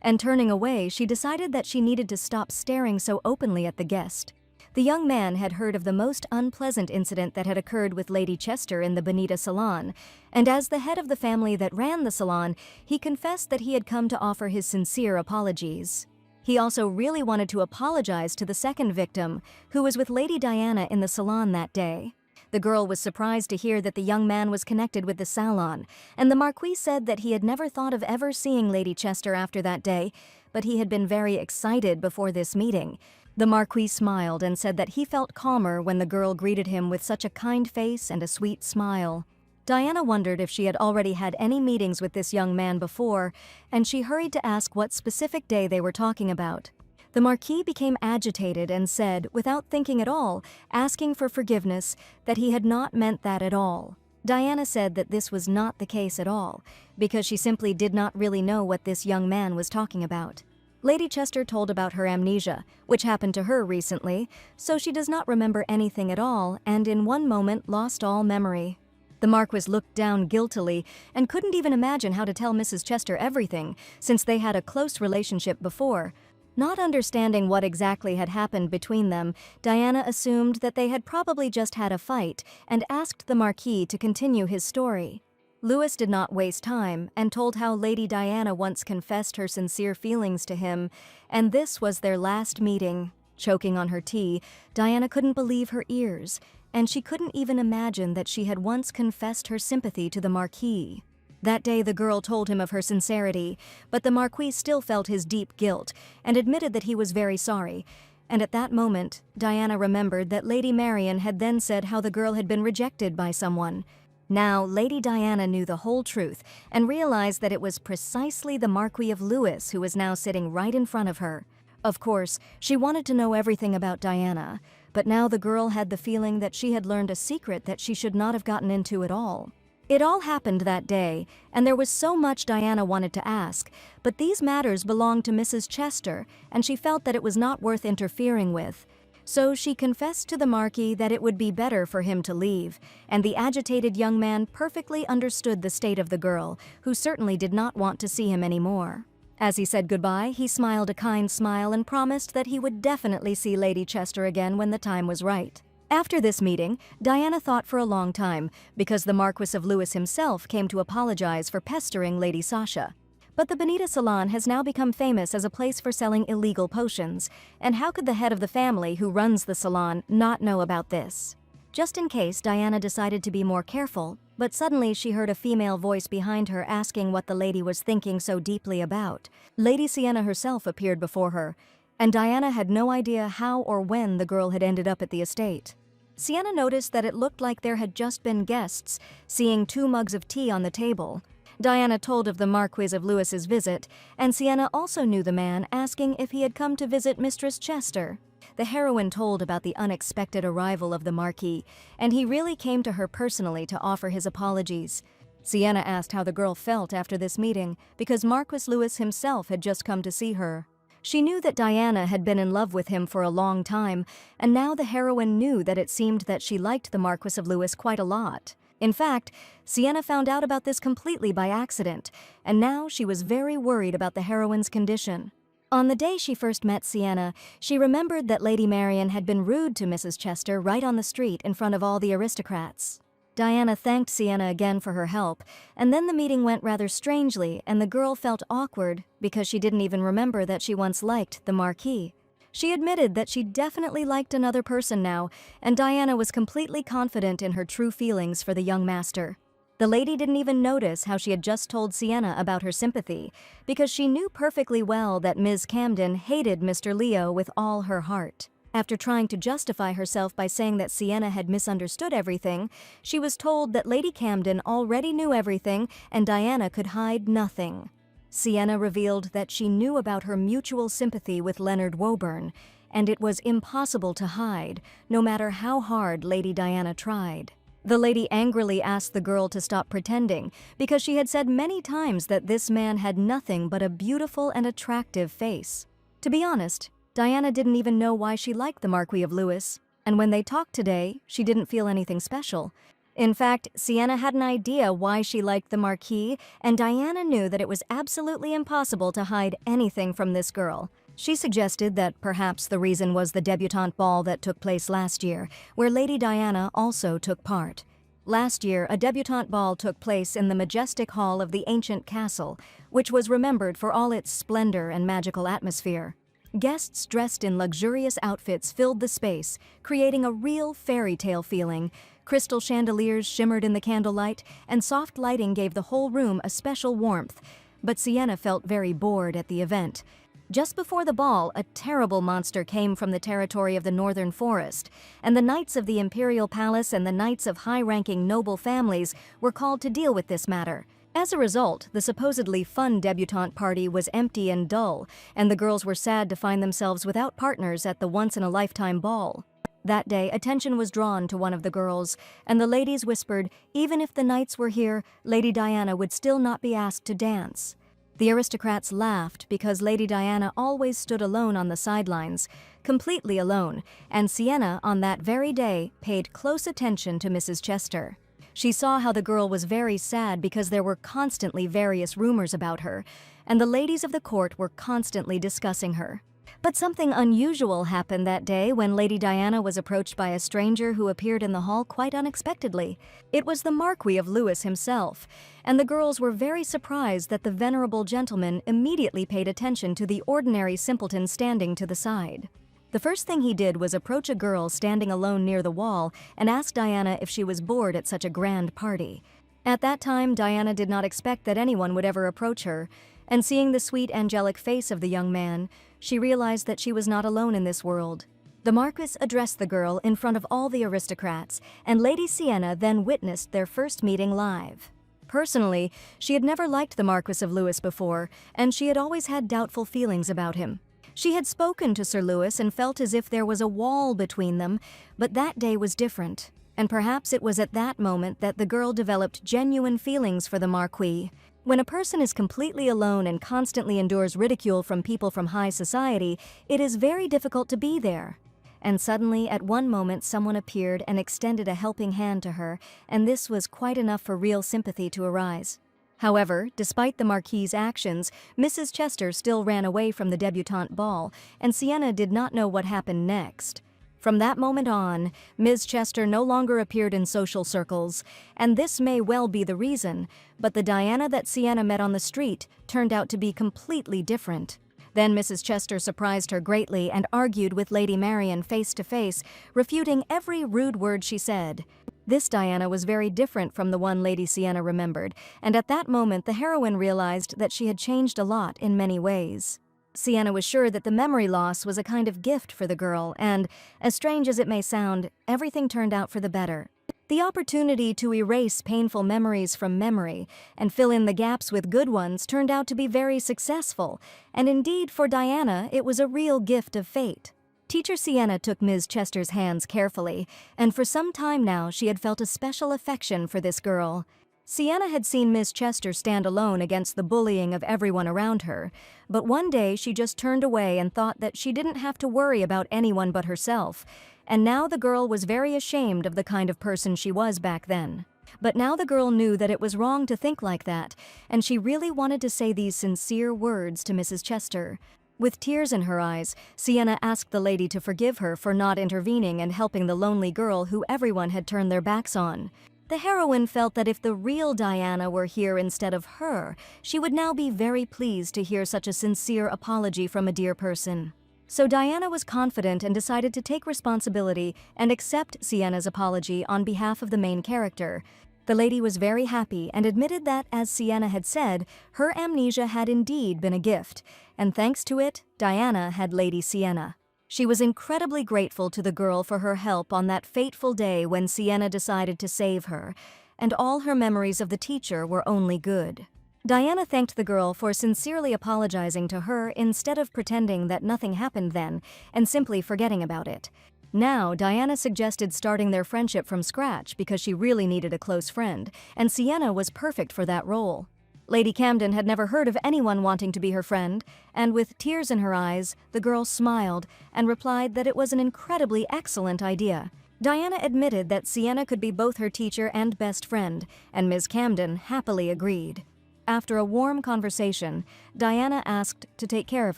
and turning away, she decided that she needed to stop staring so openly at the guest. The young man had heard of the most unpleasant incident that had occurred with Lady Chester in the Bonita salon, and as the head of the family that ran the salon, he confessed that he had come to offer his sincere apologies. He also really wanted to apologize to the second victim, who was with Lady Diana in the salon that day. The girl was surprised to hear that the young man was connected with the salon, and the Marquis said that he had never thought of ever seeing Lady Chester after that day, but he had been very excited before this meeting. The Marquis smiled and said that he felt calmer when the girl greeted him with such a kind face and a sweet smile. Diana wondered if she had already had any meetings with this young man before, and she hurried to ask what specific day they were talking about. The Marquis became agitated and said, without thinking at all, asking for forgiveness, that he had not meant that at all. Diana said that this was not the case at all, because she simply did not really know what this young man was talking about. Lady Chester told about her amnesia, which happened to her recently, so she does not remember anything at all and in one moment lost all memory. The Marquis looked down guiltily and couldn't even imagine how to tell Mrs. Chester everything, since they had a close relationship before. Not understanding what exactly had happened between them, Diana assumed that they had probably just had a fight and asked the Marquis to continue his story. Lewis did not waste time and told how Lady Diana once confessed her sincere feelings to him, and this was their last meeting. Choking on her tea, Diana couldn't believe her ears, and she couldn't even imagine that she had once confessed her sympathy to the Marquis. That day the girl told him of her sincerity, but the Marquis still felt his deep guilt and admitted that he was very sorry. And at that moment, Diana remembered that Lady Marian had then said how the girl had been rejected by someone. Now, Lady Diana knew the whole truth and realized that it was precisely the Marquis of Lewis who was now sitting right in front of her. Of course, she wanted to know everything about Diana, but now the girl had the feeling that she had learned a secret that she should not have gotten into at all. It all happened that day, and there was so much Diana wanted to ask, but these matters belonged to Mrs. Chester, and she felt that it was not worth interfering with. So she confessed to the Marquis that it would be better for him to leave, and the agitated young man perfectly understood the state of the girl, who certainly did not want to see him anymore. As he said goodbye, he smiled a kind smile and promised that he would definitely see Lady Chester again when the time was right. After this meeting, Diana thought for a long time, because the Marquis of Lewis himself came to apologize for pestering Lady Sasha. But the Bonita Salon has now become famous as a place for selling illegal potions, and how could the head of the family who runs the salon not know about this? Just in case, Diana decided to be more careful, but suddenly she heard a female voice behind her asking what the lady was thinking so deeply about. Lady Sienna herself appeared before her, and Diana had no idea how or when the girl had ended up at the estate. Sienna noticed that it looked like there had just been guests, seeing 2 mugs of tea on the table. Diana told of the Marquis of Lewis's visit, and Sienna also knew the man, asking if he had come to visit Mistress Chester. The heroine told about the unexpected arrival of the Marquis, and he really came to her personally to offer his apologies. Sienna asked how the girl felt after this meeting, because Marquis Lewis himself had just come to see her. She knew that Diana had been in love with him for a long time, and now the heroine knew that it seemed that she liked the Marquis of Lewis quite a lot. In fact, Sienna found out about this completely by accident, and now she was very worried about the heroine's condition. On the day she first met Sienna, she remembered that Lady Marian had been rude to Mrs. Chester right on the street in front of all the aristocrats. Diana thanked Sienna again for her help, and then the meeting went rather strangely, and the girl felt awkward because she didn't even remember that she once liked the Marquis. She admitted that she definitely liked another person now, and Diana was completely confident in her true feelings for the young master. The lady didn't even notice how she had just told Sienna about her sympathy, because she knew perfectly well that Ms. Camden hated Mr. Leo with all her heart. After trying to justify herself by saying that Sienna had misunderstood everything, she was told that Lady Camden already knew everything and Diana could hide nothing. Sienna revealed that she knew about her mutual sympathy with Leonard Woburn, and it was impossible to hide, no matter how hard Lady Diana tried. The lady angrily asked the girl to stop pretending, because she had said many times that this man had nothing but a beautiful and attractive face. To be honest, Diana didn't even know why she liked the Marquis of Lewis, and when they talked today, she didn't feel anything special. In fact, Sienna had an idea why she liked the Marquis, and Diana knew that it was absolutely impossible to hide anything from this girl. She suggested that perhaps the reason was the debutante ball that took place last year, where Lady Diana also took part. Last year, a debutante ball took place in the majestic hall of the ancient castle, which was remembered for all its splendor and magical atmosphere. Guests dressed in luxurious outfits filled the space, creating a real fairy tale feeling. Crystal chandeliers shimmered in the candlelight, and soft lighting gave the whole room a special warmth. But Sienna felt very bored at the event. Just before the ball, a terrible monster came from the territory of the Northern Forest, and the knights of the Imperial Palace and the knights of high-ranking noble families were called to deal with this matter. As a result, the supposedly fun debutante party was empty and dull, and the girls were sad to find themselves without partners at the once-in-a-lifetime ball. That day, attention was drawn to one of the girls, and the ladies whispered, even if the knights were here, Lady Diana would still not be asked to dance. The aristocrats laughed because Lady Diana always stood alone on the sidelines, completely alone, and Sienna, on that very day, paid close attention to Mrs. Chester. She saw how the girl was very sad because there were constantly various rumors about her, and the ladies of the court were constantly discussing her. But something unusual happened that day when Lady Diana was approached by a stranger who appeared in the hall quite unexpectedly. It was the Marquis of Lewis himself, and the girls were very surprised that the venerable gentleman immediately paid attention to the ordinary simpleton standing to the side. The first thing he did was approach a girl standing alone near the wall and ask Diana if she was bored at such a grand party. At that time, Diana did not expect that anyone would ever approach her, and seeing the sweet angelic face of the young man, she realized that she was not alone in this world. The Marquis addressed the girl in front of all the aristocrats, and Lady Sienna then witnessed their first meeting live. Personally, she had never liked the Marquis of Lewis before, and she had always had doubtful feelings about him. She had spoken to Sir Lewis and felt as if there was a wall between them, but that day was different. And perhaps it was at that moment that the girl developed genuine feelings for the Marquis. When a person is completely alone and constantly endures ridicule from people from high society, it is very difficult to be there. And suddenly, at one moment, someone appeared and extended a helping hand to her, and this was quite enough for real sympathy to arise. However, despite the Marquis's actions, Mrs. Chester still ran away from the debutante ball, and Sienna did not know what happened next. From that moment on, Ms. Chester no longer appeared in social circles, and this may well be the reason, but the Diana that Sienna met on the street turned out to be completely different. Then Mrs. Chester surprised her greatly and argued with Lady Marian face to face, refuting every rude word she said. This Diana was very different from the one Lady Sienna remembered, and at that moment the heroine realized that she had changed a lot in many ways. Sienna was sure that the memory loss was a kind of gift for the girl, and, as strange as it may sound, everything turned out for the better. The opportunity to erase painful memories from memory and fill in the gaps with good ones turned out to be very successful, and indeed for Diana it was a real gift of fate. Teacher Sienna took Ms. Chester's hands carefully, and for some time now she had felt a special affection for this girl. Sienna had seen Miss Chester stand alone against the bullying of everyone around her, but one day she just turned away and thought that she didn't have to worry about anyone but herself, and now the girl was very ashamed of the kind of person she was back then. But now the girl knew that it was wrong to think like that, and she really wanted to say these sincere words to Mrs. Chester. With tears in her eyes, Sienna asked the lady to forgive her for not intervening and helping the lonely girl who everyone had turned their backs on. The heroine felt that if the real Diana were here instead of her, she would now be very pleased to hear such a sincere apology from a dear person. So Diana was confident and decided to take responsibility and accept Sienna's apology on behalf of the main character. The lady was very happy and admitted that, as Sienna had said, her amnesia had indeed been a gift, and thanks to it, Diana had Lady Sienna. She was incredibly grateful to the girl for her help on that fateful day when Sienna decided to save her, and all her memories of the teacher were only good. Diana thanked the girl for sincerely apologizing to her instead of pretending that nothing happened then and simply forgetting about it. Now, Diana suggested starting their friendship from scratch because she really needed a close friend, and Sienna was perfect for that role. Lady Camden had never heard of anyone wanting to be her friend, and with tears in her eyes, the girl smiled and replied that it was an incredibly excellent idea. Diana admitted that Sienna could be both her teacher and best friend, and Ms. Camden happily agreed. After a warm conversation, Diana asked to take care of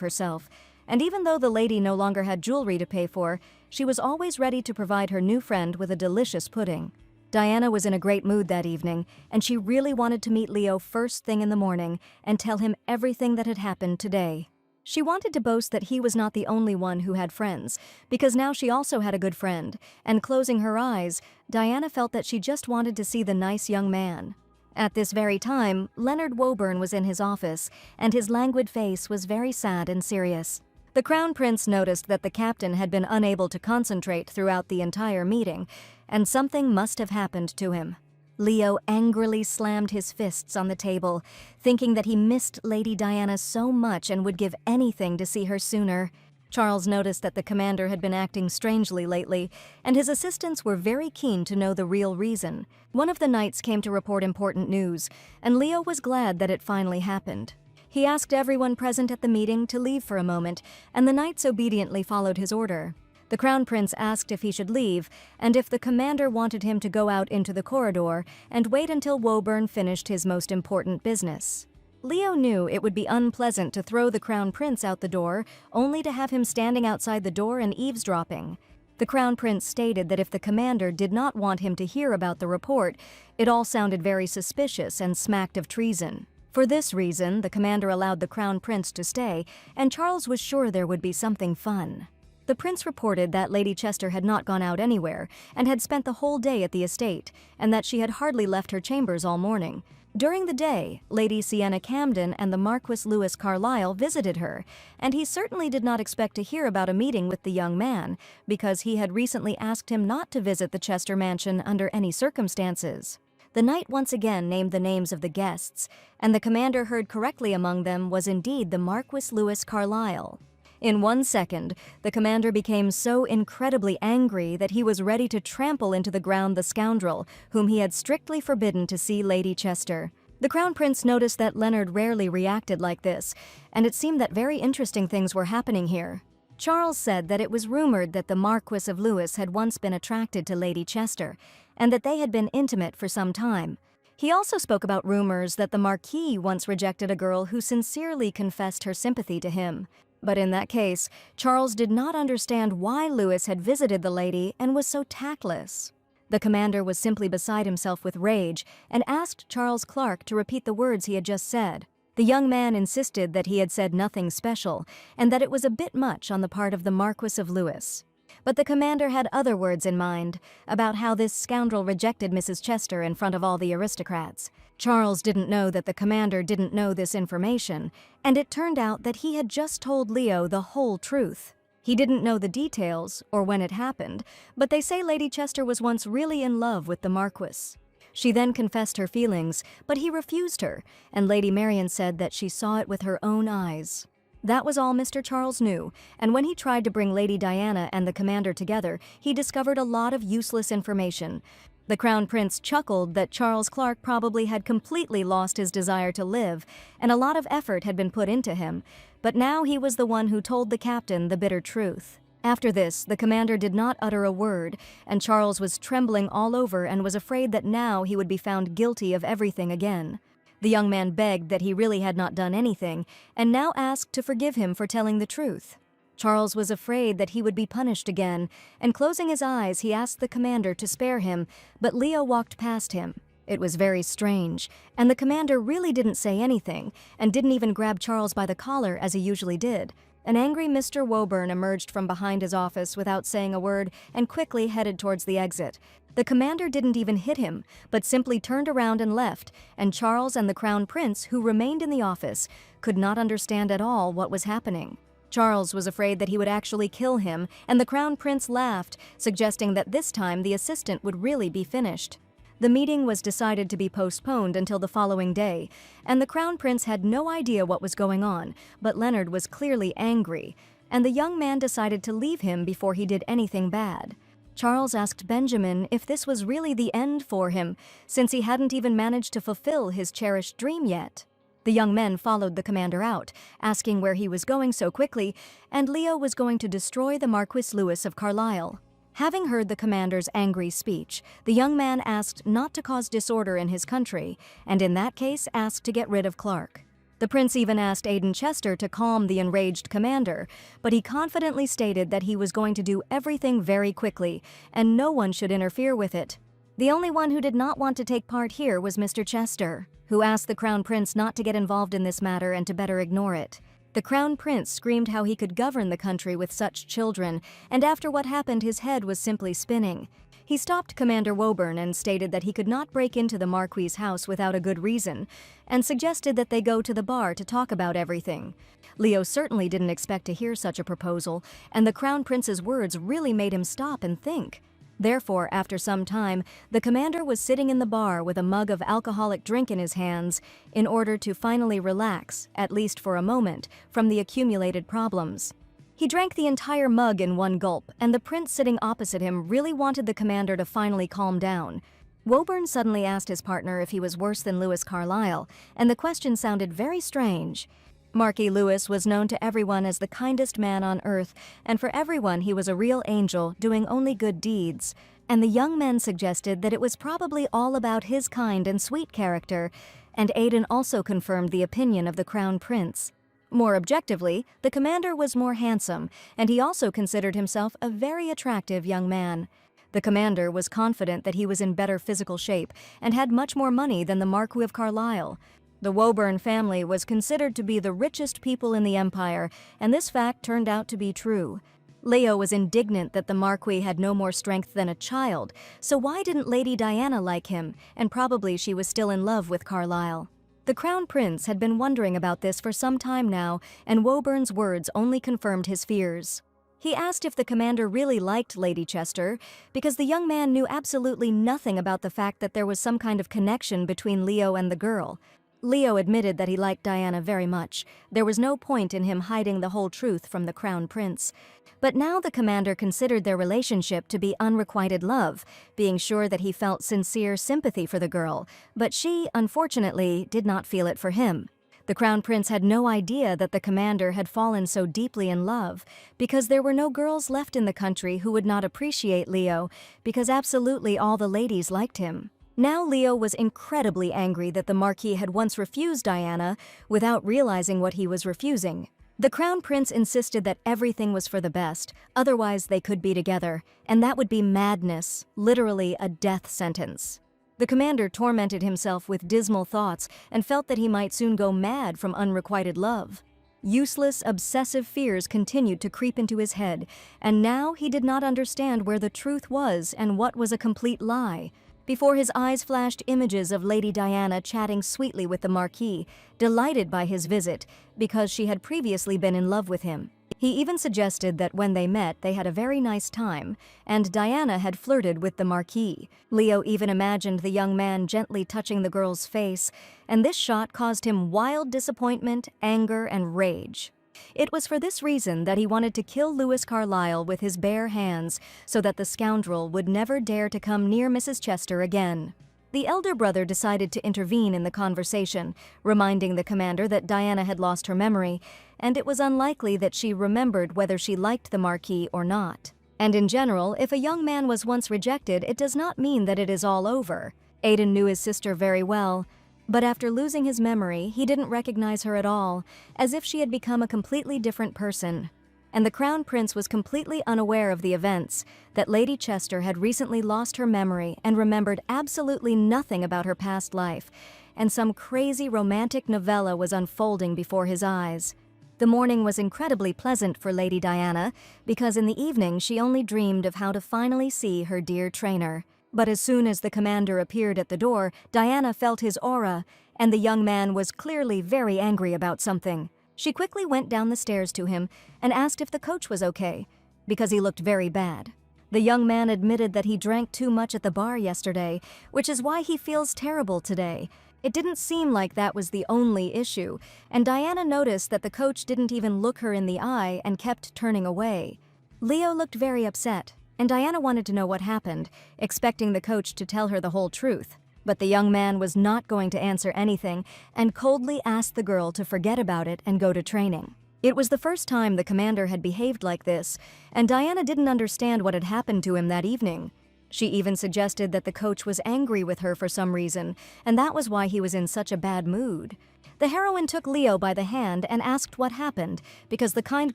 herself, and even though the lady no longer had jewelry to pay for, she was always ready to provide her new friend with a delicious pudding. Diana was in a great mood that evening, and she really wanted to meet Leo first thing in the morning and tell him everything that had happened today. She wanted to boast that he was not the only one who had friends, because now she also had a good friend, and closing her eyes, Diana felt that she just wanted to see the nice young man. At this very time, Leonard Woburn was in his office, and his languid face was very sad and serious. The Crown Prince noticed that the captain had been unable to concentrate throughout the entire meeting, and something must have happened to him. Leo angrily slammed his fists on the table, thinking that he missed Lady Diana so much and would give anything to see her sooner. Charles noticed that the commander had been acting strangely lately, and his assistants were very keen to know the real reason. One of the knights came to report important news, and Leo was glad that it finally happened. He asked everyone present at the meeting to leave for a moment, and the knights obediently followed his order. The Crown Prince asked if he should leave, and if the commander wanted him to go out into the corridor and wait until Woburn finished his most important business. Leo knew it would be unpleasant to throw the Crown Prince out the door, only to have him standing outside the door and eavesdropping. The Crown Prince stated that if the commander did not want him to hear about the report, it all sounded very suspicious and smacked of treason. For this reason, the commander allowed the Crown Prince to stay, and Charles was sure there would be something fun. The prince reported that Lady Chester had not gone out anywhere and had spent the whole day at the estate, and that she had hardly left her chambers all morning. During the day, Lady Sienna Camden and the Marquis Lewis Carlisle visited her, and he certainly did not expect to hear about a meeting with the young man, because he had recently asked him not to visit the Chester mansion under any circumstances. The knight once again named the names of the guests, and the commander heard correctly among them was indeed the Marquis Lewis Carlisle. In 1 second, the commander became so incredibly angry that he was ready to trample into the ground the scoundrel whom he had strictly forbidden to see Lady Chester. The Crown Prince noticed that Leonard rarely reacted like this, and it seemed that very interesting things were happening here. Charles said that it was rumored that the Marquis of Lewis had once been attracted to Lady Chester, and that they had been intimate for some time. He also spoke about rumors that the Marquis once rejected a girl who sincerely confessed her sympathy to him. But in that case, Charles did not understand why Lewis had visited the lady and was so tactless. The commander was simply beside himself with rage and asked Charles Clark to repeat the words he had just said. The young man insisted that he had said nothing special and that it was a bit much on the part of the Marquis of Lewis. But the commander had other words in mind about how this scoundrel rejected Mrs. Chester in front of all the aristocrats. Charles didn't know that the commander didn't know this information, and it turned out that he had just told Leo the whole truth. He didn't know the details or when it happened, but they say Lady Chester was once really in love with the Marquis. She then confessed her feelings, but he refused her, and Lady Marian said that she saw it with her own eyes. That was all Mr. Charles knew, and when he tried to bring Lady Diana and the commander together, he discovered a lot of useless information. The Crown Prince chuckled that Charles Clark probably had completely lost his desire to live, and a lot of effort had been put into him, but now he was the one who told the captain the bitter truth. After this, the commander did not utter a word, and Charles was trembling all over and was afraid that now he would be found guilty of everything again. The young man begged that he really had not done anything, and now asked to forgive him for telling the truth. Charles was afraid that he would be punished again, and closing his eyes, he asked the commander to spare him, but Leo walked past him. It was very strange, and the commander really didn't say anything, and didn't even grab Charles by the collar as he usually did. An angry Mr. Woburn emerged from behind his office without saying a word and quickly headed towards the exit. The commander didn't even hit him, but simply turned around and left, and Charles and the Crown Prince, who remained in the office, could not understand at all what was happening. Charles was afraid that he would actually kill him, and the Crown Prince laughed, suggesting that this time the assistant would really be finished. The meeting was decided to be postponed until the following day, and the Crown Prince had no idea what was going on, but Leonard was clearly angry, and the young man decided to leave him before he did anything bad. Charles asked Benjamin if this was really the end for him, since he hadn't even managed to fulfill his cherished dream yet. The young men followed the commander out, asking where he was going so quickly, and Leo was going to destroy the Marquis Lewis of Carlisle. Having heard the commander's angry speech, the young man asked not to cause disorder in his country, and in that case asked to get rid of Clark. The prince even asked Aidan Chester to calm the enraged commander, but he confidently stated that he was going to do everything very quickly, and no one should interfere with it. The only one who did not want to take part here was Mr. Chester, who asked the Crown Prince not to get involved in this matter and to better ignore it. The Crown Prince screamed how he could govern the country with such children, and after what happened his head was simply spinning. He stopped Commander Woburn and stated that he could not break into the Marquis's house without a good reason, and suggested that they go to the bar to talk about everything. Leo certainly didn't expect to hear such a proposal, and the Crown Prince's words really made him stop and think. Therefore, after some time, the commander was sitting in the bar with a mug of alcoholic drink in his hands in order to finally relax, at least for a moment, from the accumulated problems. He drank the entire mug in one gulp, and the prince sitting opposite him really wanted the commander to finally calm down. Woburn suddenly asked his partner if he was worse than Lewis Carlisle, and the question sounded very strange. Marquis Lewis was known to everyone as the kindest man on earth, and for everyone he was a real angel, doing only good deeds. And the young men suggested that it was probably all about his kind and sweet character, and Aidan also confirmed the opinion of the Crown Prince. More objectively, the commander was more handsome, and he also considered himself a very attractive young man. The commander was confident that he was in better physical shape and had much more money than the Marquis of Carlisle. The Woburn family was considered to be the richest people in the empire, and this fact turned out to be true. Leo was indignant that the Marquis had no more strength than a child, so why didn't Lady Diana like him, and probably she was still in love with Carlisle. The Crown Prince had been wondering about this for some time now, and Woburn's words only confirmed his fears. He asked if the commander really liked Lady Chester, because the young man knew absolutely nothing about the fact that there was some kind of connection between Leo and the girl. Leo admitted that he liked Diana very much. There was no point in him hiding the whole truth from the crown prince. But now the commander considered their relationship to be unrequited love, being sure that he felt sincere sympathy for the girl, but she, unfortunately, did not feel it for him. The crown prince had no idea that the commander had fallen so deeply in love, because there were no girls left in the country who would not appreciate Leo, because absolutely all the ladies liked him. Now Leo was incredibly angry that the Marquis had once refused Diana without realizing what he was refusing. The crown prince insisted that everything was for the best, otherwise they could be together, and that would be madness, literally a death sentence. The commander tormented himself with dismal thoughts and felt that he might soon go mad from unrequited love. Useless, obsessive fears continued to creep into his head, and now he did not understand where the truth was and what was a complete lie. Before his eyes flashed images of Lady Diana chatting sweetly with the Marquis, delighted by his visit, because she had previously been in love with him. He even suggested that when they met they had a very nice time, and Diana had flirted with the Marquis. Leo even imagined the young man gently touching the girl's face, and this shot caused him wild disappointment, anger, and rage. It was for this reason that he wanted to kill Louis Carlyle with his bare hands, so that the scoundrel would never dare to come near Mrs. Chester again. The elder brother decided to intervene in the conversation, reminding the commander that Diana had lost her memory, and it was unlikely that she remembered whether she liked the Marquis or not. And in general, if a young man was once rejected, it does not mean that it is all over. Aidan knew his sister very well, but after losing his memory, he didn't recognize her at all, as if she had become a completely different person. And the crown prince was completely unaware of the events, that Lady Chester had recently lost her memory and remembered absolutely nothing about her past life, and some crazy romantic novella was unfolding before his eyes. The morning was incredibly pleasant for Lady Diana, because in the evening she only dreamed of how to finally see her dear trainer. But as soon as the commander appeared at the door, Diana felt his aura, and the young man was clearly very angry about something. She quickly went down the stairs to him and asked if the coach was okay, because he looked very bad. The young man admitted that he drank too much at the bar yesterday, which is why he feels terrible today. It didn't seem like that was the only issue, and Diana noticed that the coach didn't even look her in the eye and kept turning away. Leo looked very upset, and Diana wanted to know what happened, expecting the coach to tell her the whole truth. But the young man was not going to answer anything and coldly asked the girl to forget about it and go to training. It was the first time the commander had behaved like this, and Diana didn't understand what had happened to him that evening. She even suggested that the coach was angry with her for some reason, and that was why he was in such a bad mood. The heroine took Leo by the hand and asked what happened, because the kind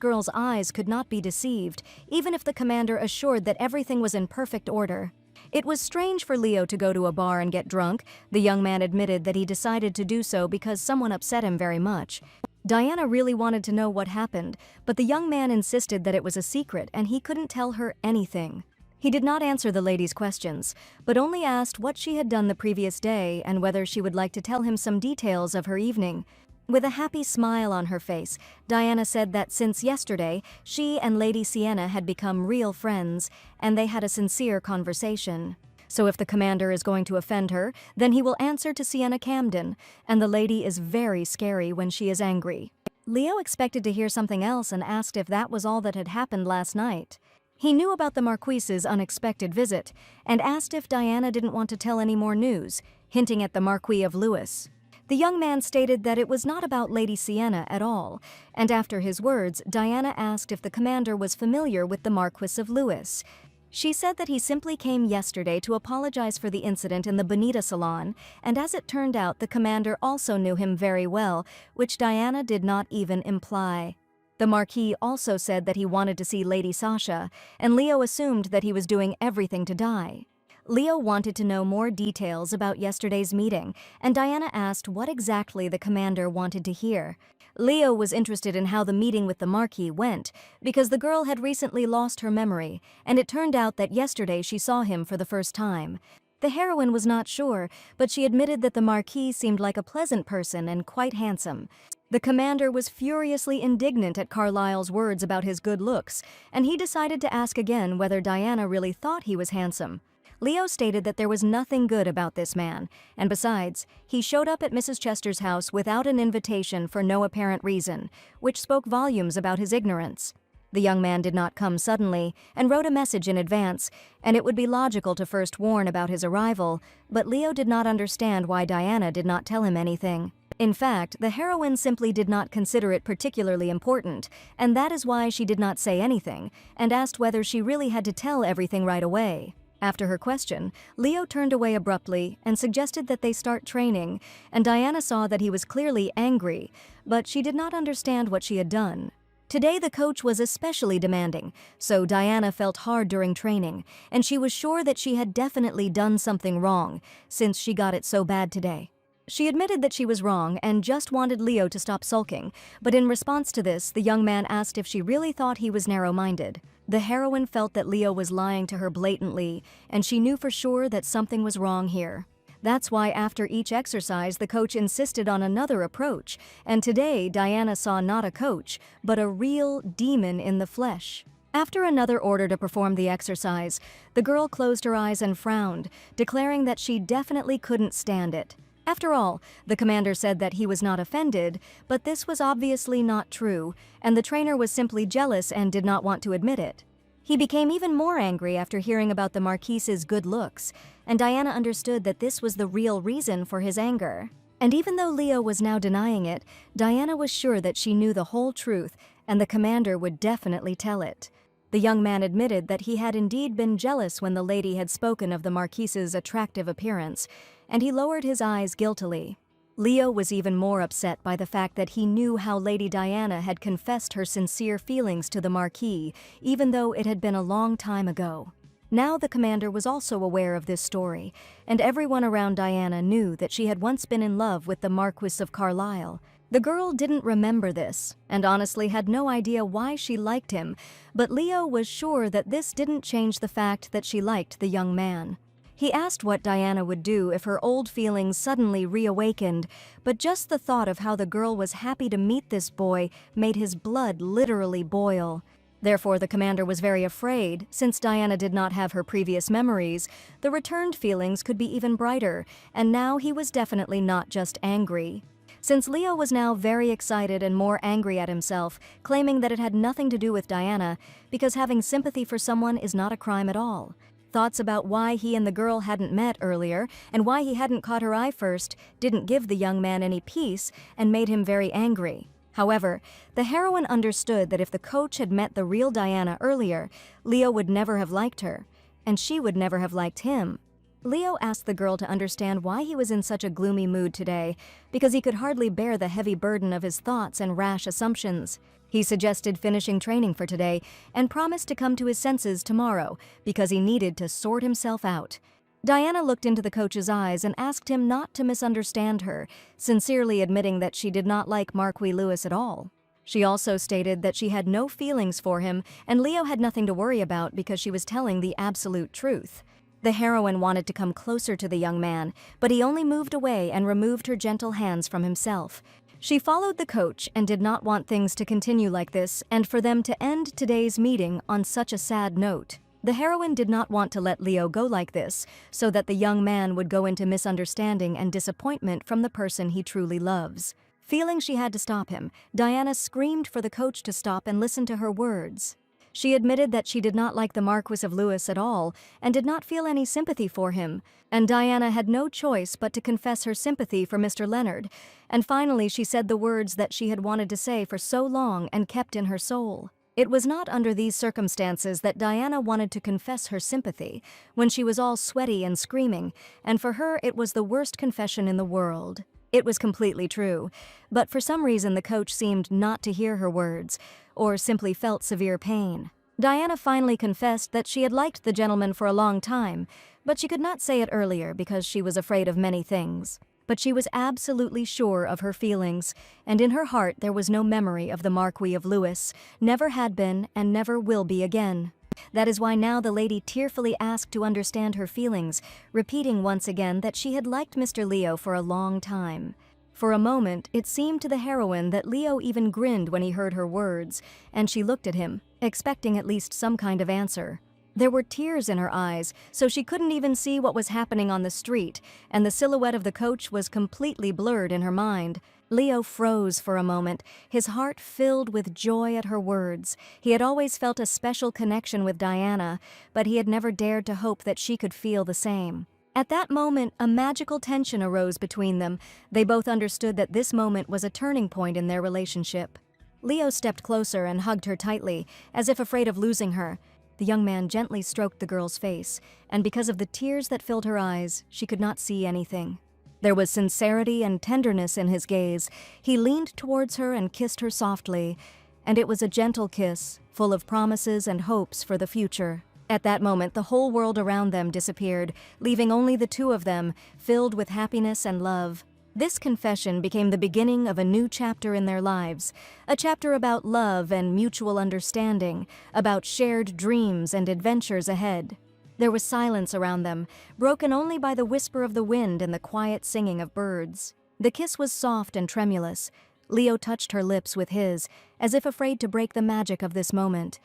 girl's eyes could not be deceived, even if the commander assured that everything was in perfect order. It was strange for Leo to go to a bar and get drunk. The young man admitted that he decided to do so because someone upset him very much. Diana really wanted to know what happened, but the young man insisted that it was a secret and he couldn't tell her anything. He did not answer the lady's questions, but only asked what she had done the previous day and whether she would like to tell him some details of her evening. With a happy smile on her face, Diana said that since yesterday, she and Lady Sienna had become real friends, and they had a sincere conversation. So if the commander is going to offend her, then he will answer to Sienna Camden, and the lady is very scary when she is angry. Leo expected to hear something else and asked if that was all that had happened last night. He knew about the Marquis's unexpected visit, and asked if Diana didn't want to tell any more news, hinting at the Marquis of Lewis. The young man stated that it was not about Lady Sienna at all, and after his words, Diana asked if the commander was familiar with the Marquis of Lewis. She said that he simply came yesterday to apologize for the incident in the Bonita salon, and as it turned out, the commander also knew him very well, which Diana did not even imply. The Marquis also said that he wanted to see Lady Sasha, and Leo assumed that he was doing everything to die. Leo wanted to know more details about yesterday's meeting, and Diana asked what exactly the commander wanted to hear. Leo was interested in how the meeting with the Marquis went, because the girl had recently lost her memory, and it turned out that yesterday she saw him for the first time. The heroine was not sure, but she admitted that the Marquis seemed like a pleasant person and quite handsome. The commander was furiously indignant at Carlyle's words about his good looks, and he decided to ask again whether Diana really thought he was handsome. Leo stated that there was nothing good about this man, and besides, he showed up at Mrs. Chester's house without an invitation for no apparent reason, which spoke volumes about his ignorance. The young man did not come suddenly and wrote a message in advance, and it would be logical to first warn about his arrival, but Leo did not understand why Diana did not tell him anything. In fact, the heroine simply did not consider it particularly important, and that is why she did not say anything, and asked whether she really had to tell everything right away. After her question, Leo turned away abruptly and suggested that they start training, and Diana saw that he was clearly angry, but she did not understand what she had done. Today the coach was especially demanding, so Diana felt hard during training, and she was sure that she had definitely done something wrong, since she got it so bad today. She admitted that she was wrong and just wanted Leo to stop sulking, but in response to this, the young man asked if she really thought he was narrow-minded. The heroine felt that Leo was lying to her blatantly, and she knew for sure that something was wrong here. That's why after each exercise, the coach insisted on another approach, and today Diana saw not a coach, but a real demon in the flesh. After another order to perform the exercise, the girl closed her eyes and frowned, declaring that she definitely couldn't stand it. After all, the commander said that he was not offended, but this was obviously not true, and the trainer was simply jealous and did not want to admit it. He became even more angry after hearing about the Marquise's good looks, and Diana understood that this was the real reason for his anger. And even though Leo was now denying it, Diana was sure that she knew the whole truth, and the commander would definitely tell it. The young man admitted that he had indeed been jealous when the lady had spoken of the Marquise's attractive appearance, and he lowered his eyes guiltily. Leo was even more upset by the fact that he knew how Lady Diana had confessed her sincere feelings to the Marquis, even though it had been a long time ago. Now the commander was also aware of this story, and everyone around Diana knew that she had once been in love with the Marquis of Carlisle. The girl didn't remember this, and honestly had no idea why she liked him, but Leo was sure that this didn't change the fact that she liked the young man. He asked what Diana would do if her old feelings suddenly reawakened, but just the thought of how the girl was happy to meet this boy made his blood literally boil. Therefore, the commander was very afraid, since Diana did not have her previous memories, the returned feelings could be even brighter, and now he was definitely not just angry. Since Leo was now very excited and more angry at himself, claiming that it had nothing to do with Diana, because having sympathy for someone is not a crime at all. Thoughts about why he and the girl hadn't met earlier and why he hadn't caught her eye first didn't give the young man any peace and made him very angry. However, the heroine understood that if the coach had met the real Diana earlier, Leo would never have liked her, and she would never have liked him. Leo asked the girl to understand why he was in such a gloomy mood today, because he could hardly bear the heavy burden of his thoughts and rash assumptions. He suggested finishing training for today and promised to come to his senses tomorrow because he needed to sort himself out. Diana looked into the coach's eyes and asked him not to misunderstand her, sincerely admitting that she did not like Marquis Lewis at all. She also stated that she had no feelings for him and Leo had nothing to worry about because she was telling the absolute truth. The heroine wanted to come closer to the young man, but he only moved away and removed her gentle hands from himself. She followed the coach and did not want things to continue like this and for them to end today's meeting on such a sad note. The heroine did not want to let Leo go like this, so that the young man would go into misunderstanding and disappointment from the person he truly loves. Feeling she had to stop him, Diana screamed for the coach to stop and listen to her words. She admitted that she did not like the Marquis of Lewis at all and did not feel any sympathy for him, and Diana had no choice but to confess her sympathy for Mr. Leonard, and finally she said the words that she had wanted to say for so long and kept in her soul. It was not under these circumstances that Diana wanted to confess her sympathy, when she was all sweaty and screaming, and for her it was the worst confession in the world. It was completely true, but for some reason the coach seemed not to hear her words, or simply felt severe pain. Diana finally confessed that she had liked the gentleman for a long time, but she could not say it earlier because she was afraid of many things. But she was absolutely sure of her feelings, and in her heart there was no memory of the Marquis of Lewis, never had been and never will be again. That is why now the lady tearfully asked to understand her feelings, repeating once again that she had liked Mr. Leo for a long time. For a moment, it seemed to the heroine that Leo even grinned when he heard her words, and she looked at him, expecting at least some kind of answer. There were tears in her eyes, so she couldn't even see what was happening on the street, and the silhouette of the coach was completely blurred in her mind. Leo froze for a moment, his heart filled with joy at her words. He had always felt a special connection with Diana, but he had never dared to hope that she could feel the same. At that moment, a magical tension arose between them. They both understood that this moment was a turning point in their relationship. Leo stepped closer and hugged her tightly, as if afraid of losing her. The young man gently stroked the girl's face, and because of the tears that filled her eyes, she could not see anything. There was sincerity and tenderness in his gaze. He leaned towards her and kissed her softly, and it was a gentle kiss, full of promises and hopes for the future. At that moment, the whole world around them disappeared, leaving only the two of them, filled with happiness and love. This confession became the beginning of a new chapter in their lives, a chapter about love and mutual understanding, about shared dreams and adventures ahead. There was silence around them, broken only by the whisper of the wind and the quiet singing of birds. The kiss was soft and tremulous. Leo touched her lips with his, as if afraid to break the magic of this moment.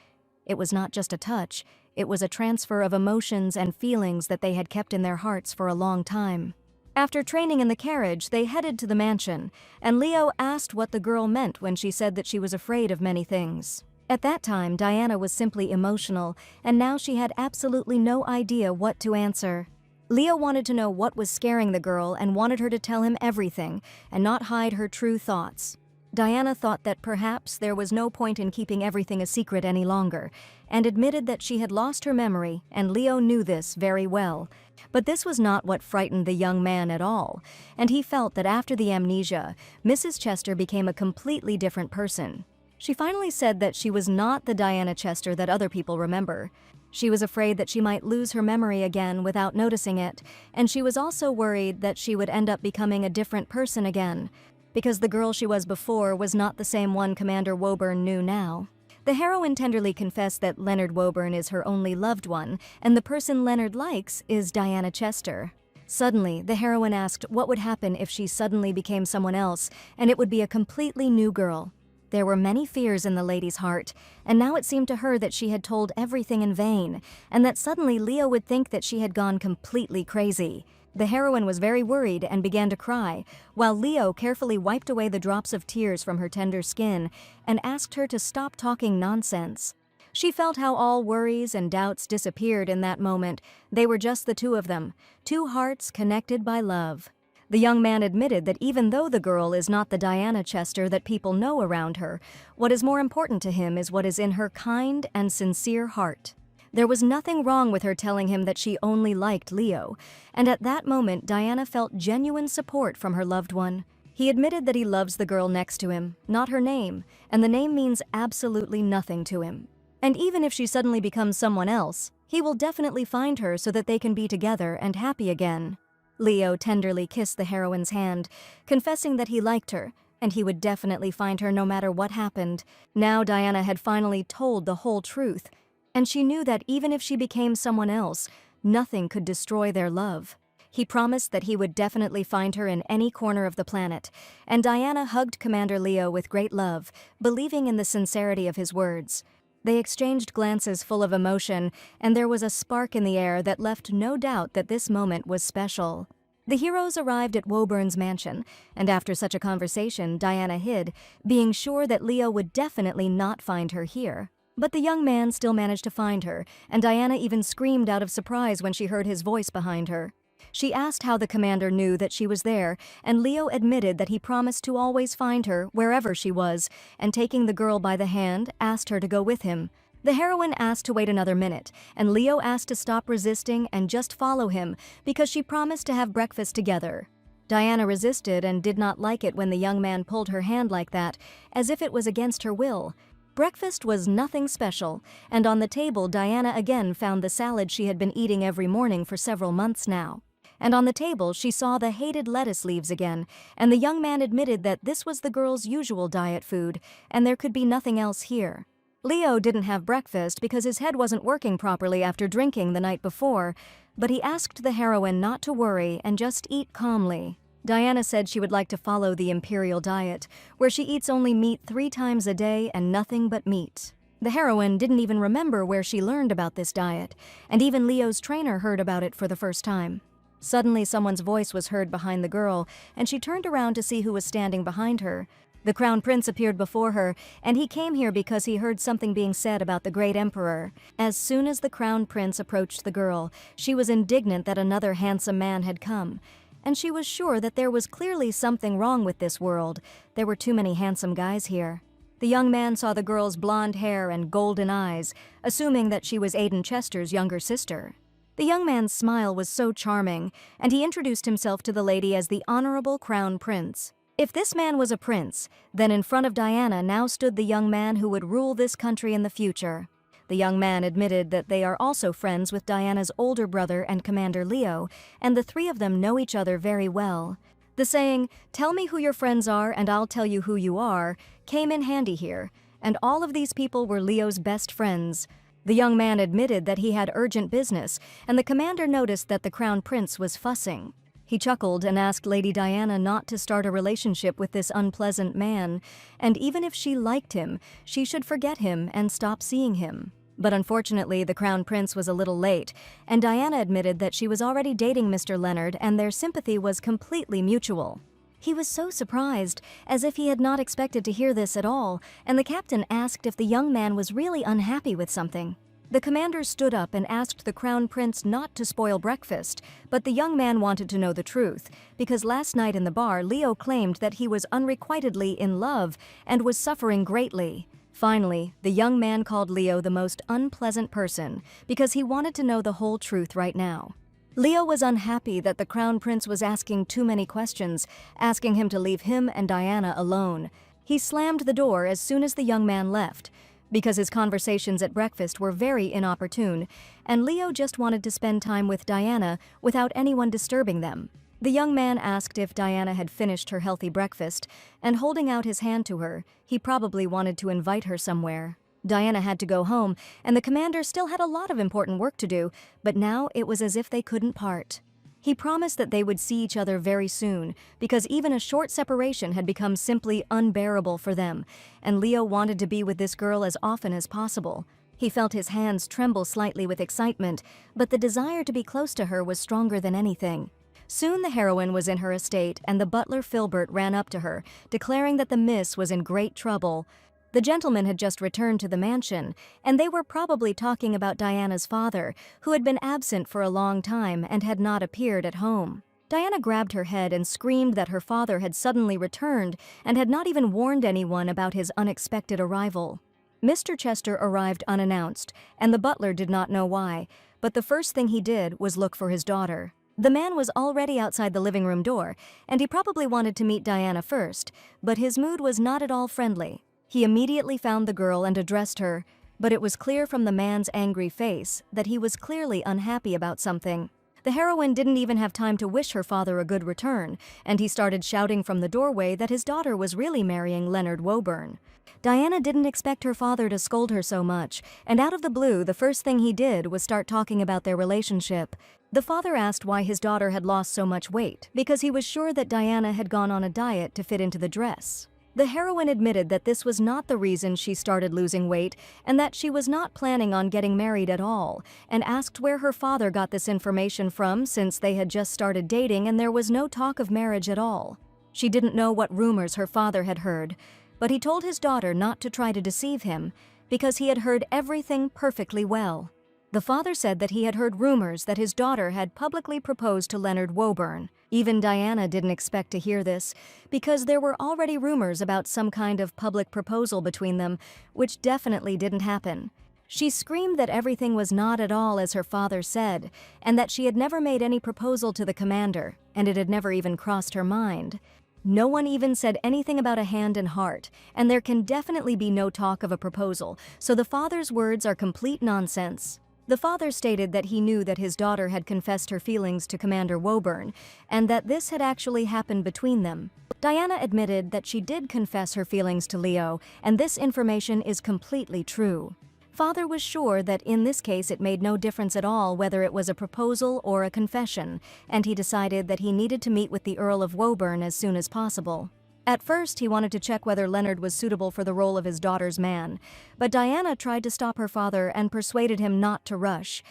It was not just a touch, it was a transfer of emotions and feelings that they had kept in their hearts for a long time. After training in the carriage, they headed to the mansion, and Leo asked what the girl meant when she said that she was afraid of many things. At that time, Diana was simply emotional, and now she had absolutely no idea what to answer. Leo wanted to know what was scaring the girl and wanted her to tell him everything and not hide her true thoughts. Diana thought that perhaps there was no point in keeping everything a secret any longer, and admitted that she had lost her memory, and Leo knew this very well. But this was not what frightened the young man at all, and he felt that after the amnesia, Mrs. Chester became a completely different person. She finally said that she was not the Diana Chester that other people remember. She was afraid that she might lose her memory again without noticing it, and she was also worried that she would end up becoming a different person again, because the girl she was before was not the same one Commander Woburn knew now. The heroine tenderly confessed that Leonard Woburn is her only loved one, and the person Leonard likes is Diana Chester. Suddenly, the heroine asked what would happen if she suddenly became someone else, and it would be a completely new girl. There were many fears in the lady's heart, and now it seemed to her that she had told everything in vain, and that suddenly Leo would think that she had gone completely crazy. The heroine was very worried and began to cry, while Leo carefully wiped away the drops of tears from her tender skin and asked her to stop talking nonsense. She felt how all worries and doubts disappeared in that moment. They were just the two of them, two hearts connected by love. The young man admitted that even though the girl is not the Diana Chester that people know around her, what is more important to him is what is in her kind and sincere heart. There was nothing wrong with her telling him that she only liked Leo, and at that moment Diana felt genuine support from her loved one. He admitted that he loves the girl next to him, not her name, and the name means absolutely nothing to him. And even if she suddenly becomes someone else, he will definitely find her so that they can be together and happy again. Leo tenderly kissed the heroine's hand, confessing that he liked her, and he would definitely find her no matter what happened. Now Diana had finally told the whole truth, and she knew that even if she became someone else, nothing could destroy their love. He promised that he would definitely find her in any corner of the planet, and Diana hugged Commander Leo with great love, believing in the sincerity of his words. They exchanged glances full of emotion, and there was a spark in the air that left no doubt that this moment was special. The heroes arrived at Woburn's mansion, and after such a conversation, Diana hid, being sure that Leo would definitely not find her here. But the young man still managed to find her, and Diana even screamed out of surprise when she heard his voice behind her. She asked how the commander knew that she was there, and Leo admitted that he promised to always find her wherever she was, and taking the girl by the hand, asked her to go with him. The heroine asked to wait another minute, and Leo asked to stop resisting and just follow him, because she promised to have breakfast together. Diana resisted and did not like it when the young man pulled her hand like that, as if it was against her will. Breakfast was nothing special, and on the table Diana again found the salad she had been eating every morning for several months now. And on the table she saw the hated lettuce leaves again, and the young man admitted that this was the girl's usual diet food, and there could be nothing else here. Leo didn't have breakfast because his head wasn't working properly after drinking the night before, but he asked the heroine not to worry and just eat calmly. Diana said she would like to follow the imperial diet, where she eats only meat 3 times a day and nothing but meat. The heroine didn't even remember where she learned about this diet, and even Leo's trainer heard about it for the first time. Suddenly, someone's voice was heard behind the girl, and she turned around to see who was standing behind her. The crown prince appeared before her, and he came here because he heard something being said about the great emperor. As soon as the crown prince approached the girl, she was indignant that another handsome man had come. And she was sure that there was clearly something wrong with this world. There were too many handsome guys here. The young man saw the girl's blonde hair and golden eyes, assuming that she was Aiden Chester's younger sister. The young man's smile was so charming, and he introduced himself to the lady as the Honorable Crown Prince. If this man was a prince, then in front of Diana now stood the young man who would rule this country in the future. The young man admitted that they are also friends with Diana's older brother and Commander Leo, and the three of them know each other very well. The saying, "Tell me who your friends are and I'll tell you who you are," came in handy here, and all of these people were Leo's best friends. The young man admitted that he had urgent business, and the commander noticed that the crown prince was fussing. He chuckled and asked Lady Diana not to start a relationship with this unpleasant man, and even if she liked him, she should forget him and stop seeing him. But unfortunately, the crown prince was a little late, and Diana admitted that she was already dating Mr. Leonard and their sympathy was completely mutual. He was so surprised, as if he had not expected to hear this at all, and the captain asked if the young man was really unhappy with something. The commander stood up and asked the crown prince not to spoil breakfast, but the young man wanted to know the truth, because last night in the bar, Leo claimed that he was unrequitedly in love and was suffering greatly. Finally, the young man called Leo the most unpleasant person, because he wanted to know the whole truth right now. Leo was unhappy that the crown prince was asking too many questions, asking him to leave him and Diana alone. He slammed the door as soon as the young man left, because his conversations at breakfast were very inopportune, and Leo just wanted to spend time with Diana without anyone disturbing them. The young man asked if Diana had finished her healthy breakfast, and holding out his hand to her, he probably wanted to invite her somewhere. Diana had to go home, and the commander still had a lot of important work to do, but now it was as if they couldn't part. He promised that they would see each other very soon, because even a short separation had become simply unbearable for them, and Leo wanted to be with this girl as often as possible. He felt his hands tremble slightly with excitement, but the desire to be close to her was stronger than anything. Soon the heroine was in her estate, and the butler Filbert ran up to her, declaring that the miss was in great trouble. The gentleman had just returned to the mansion, and they were probably talking about Diana's father, who had been absent for a long time and had not appeared at home. Diana grabbed her head and screamed that her father had suddenly returned and had not even warned anyone about his unexpected arrival. Mr. Chester arrived unannounced, and the butler did not know why, but the first thing he did was look for his daughter. The man was already outside the living room door, and he probably wanted to meet Diana first, but his mood was not at all friendly. He immediately found the girl and addressed her, but it was clear from the man's angry face that he was clearly unhappy about something. The heroine didn't even have time to wish her father a good return, and he started shouting from the doorway that his daughter was really marrying Leonard Woburn. Diana didn't expect her father to scold her so much, and out of the blue, the first thing he did was start talking about their relationship. The father asked why his daughter had lost so much weight, because he was sure that Diana had gone on a diet to fit into the dress. The heroine admitted that this was not the reason she started losing weight and that she was not planning on getting married at all, and asked where her father got this information from since they had just started dating and there was no talk of marriage at all. She didn't know what rumors her father had heard, but he told his daughter not to try to deceive him because he had heard everything perfectly well. The father said that he had heard rumors that his daughter had publicly proposed to Leonard Woburn. Even Diana didn't expect to hear this, because there were already rumors about some kind of public proposal between them, which definitely didn't happen. She screamed that everything was not at all as her father said, and that she had never made any proposal to the commander, and it had never even crossed her mind. No one even said anything about a hand and heart, and there can definitely be no talk of a proposal, so the father's words are complete nonsense. The father stated that he knew that his daughter had confessed her feelings to Commander Woburn, and that this had actually happened between them. Diana admitted that she did confess her feelings to Leo, and this information is completely true. Father was sure that in this case it made no difference at all whether it was a proposal or a confession, and he decided that he needed to meet with the Earl of Woburn as soon as possible. At first, he wanted to check whether Leonard was suitable for the role of his daughter's man, but Diana tried to stop her father and persuaded him not to rush.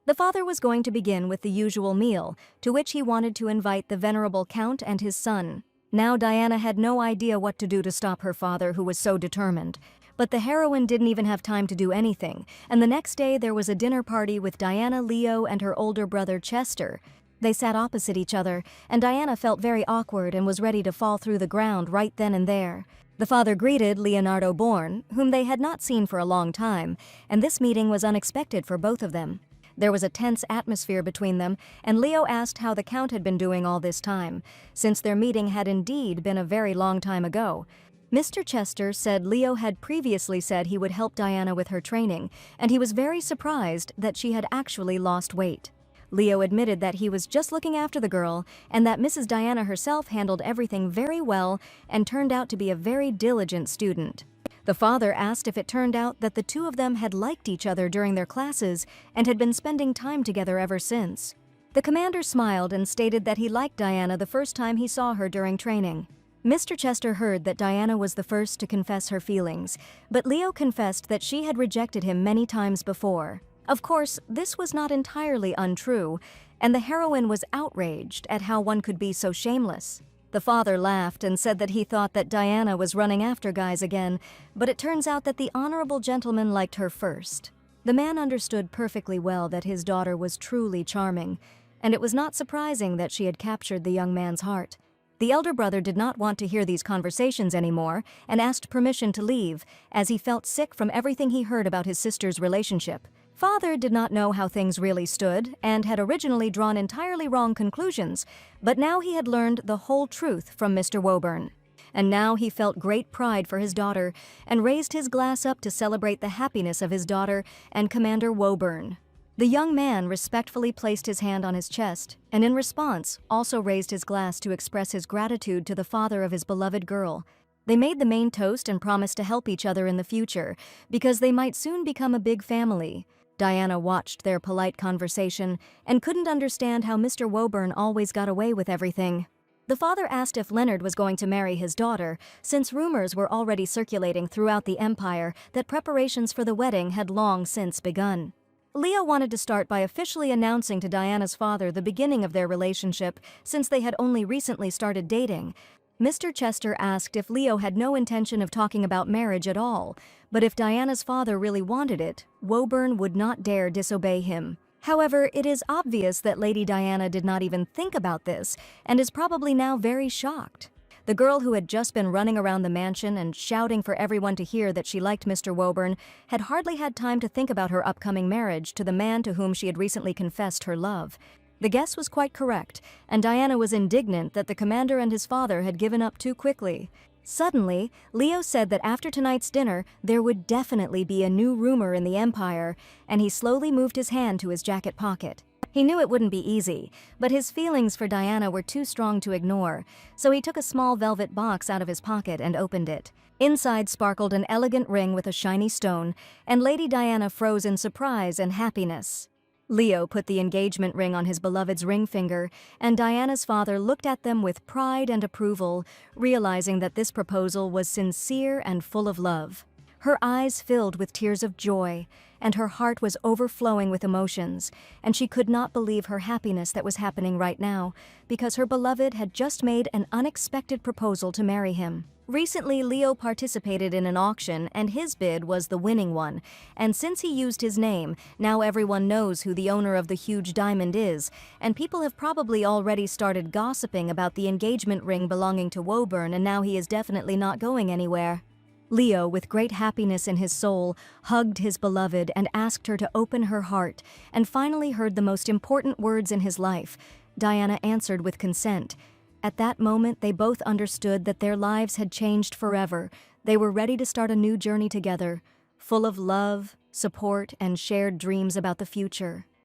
The father was going to begin with the usual meal, to which he wanted to invite the venerable Count and his son. Now Diana had no idea what to do to stop her father, who was so determined. But the heroine didn't even have time to do anything, and the next day there was a dinner party with Diana, Leo, and her older brother Chester. They sat opposite each other, and Diana felt very awkward and was ready to fall through the ground right then and there. The father greeted Leonardo Bourne, whom they had not seen for a long time, and this meeting was unexpected for both of them. There was a tense atmosphere between them, and Leo asked how the Count had been doing all this time, since their meeting had indeed been a very long time ago. Mr. Chester said Leo had previously said he would help Diana with her training, and he was very surprised that she had actually lost weight. Leo admitted that he was just looking after the girl, and that Mrs. Diana herself handled everything very well and turned out to be a very diligent student. The father asked if it turned out that the two of them had liked each other during their classes and had been spending time together ever since. The commander smiled and stated that he liked Diana the first time he saw her during training. Mr. Chester heard that Diana was the first to confess her feelings, but Leo confessed that she had rejected him many times before. Of course, this was not entirely untrue, and the heroine was outraged at how one could be so shameless. The father laughed and said that he thought that Diana was running after guys again, but it turns out that the honorable gentleman liked her first. The man understood perfectly well that his daughter was truly charming, and it was not surprising that she had captured the young man's heart. The elder brother did not want to hear these conversations anymore and asked permission to leave, as he felt sick from everything he heard about his sister's relationship. Father did not know how things really stood and had originally drawn entirely wrong conclusions, but now he had learned the whole truth from Mr. Woburn. And now he felt great pride for his daughter and raised his glass up to celebrate the happiness of his daughter and Commander Woburn. The young man respectfully placed his hand on his chest and in response also raised his glass to express his gratitude to the father of his beloved girl. They made the main toast and promised to help each other in the future because they might soon become a big family. Diana watched their polite conversation and couldn't understand how Mr. Woburn always got away with everything. The father asked if Leonard was going to marry his daughter, since rumors were already circulating throughout the empire that preparations for the wedding had long since begun. Leo wanted to start by officially announcing to Diana's father the beginning of their relationship, since they had only recently started dating. Mr. Chester asked if Leo had no intention of talking about marriage at all, but if Diana's father really wanted it, Woburn would not dare disobey him. However, it is obvious that Lady Diana did not even think about this and is probably now very shocked. The girl who had just been running around the mansion and shouting for everyone to hear that she liked Mr. Woburn had hardly had time to think about her upcoming marriage to the man to whom she had recently confessed her love. The guess was quite correct, and Diana was indignant that the commander and his father had given up too quickly. Suddenly, Leo said that after tonight's dinner, there would definitely be a new rumor in the Empire, and he slowly moved his hand to his jacket pocket. He knew it wouldn't be easy, but his feelings for Diana were too strong to ignore, so he took a small velvet box out of his pocket and opened it. Inside sparkled an elegant ring with a shiny stone, and Lady Diana froze in surprise and happiness. Leo put the engagement ring on his beloved's ring finger, and Diana's father looked at them with pride and approval, realizing that this proposal was sincere and full of love. Her eyes filled with tears of joy, and her heart was overflowing with emotions, and she could not believe her happiness that was happening right now, because her beloved had just made an unexpected proposal to marry him. Recently, Leo participated in an auction, and his bid was the winning one, and since he used his name, now everyone knows who the owner of the huge diamond is, and people have probably already started gossiping about the engagement ring belonging to Woburn, and now he is definitely not going anywhere. Leo, with great happiness in his soul, hugged his beloved and asked her to open her heart, and finally heard the most important words in his life. Diana answered with consent. At that moment, they both understood that their lives had changed forever. They were ready to start a new journey together, full of love, support, and shared dreams about the future.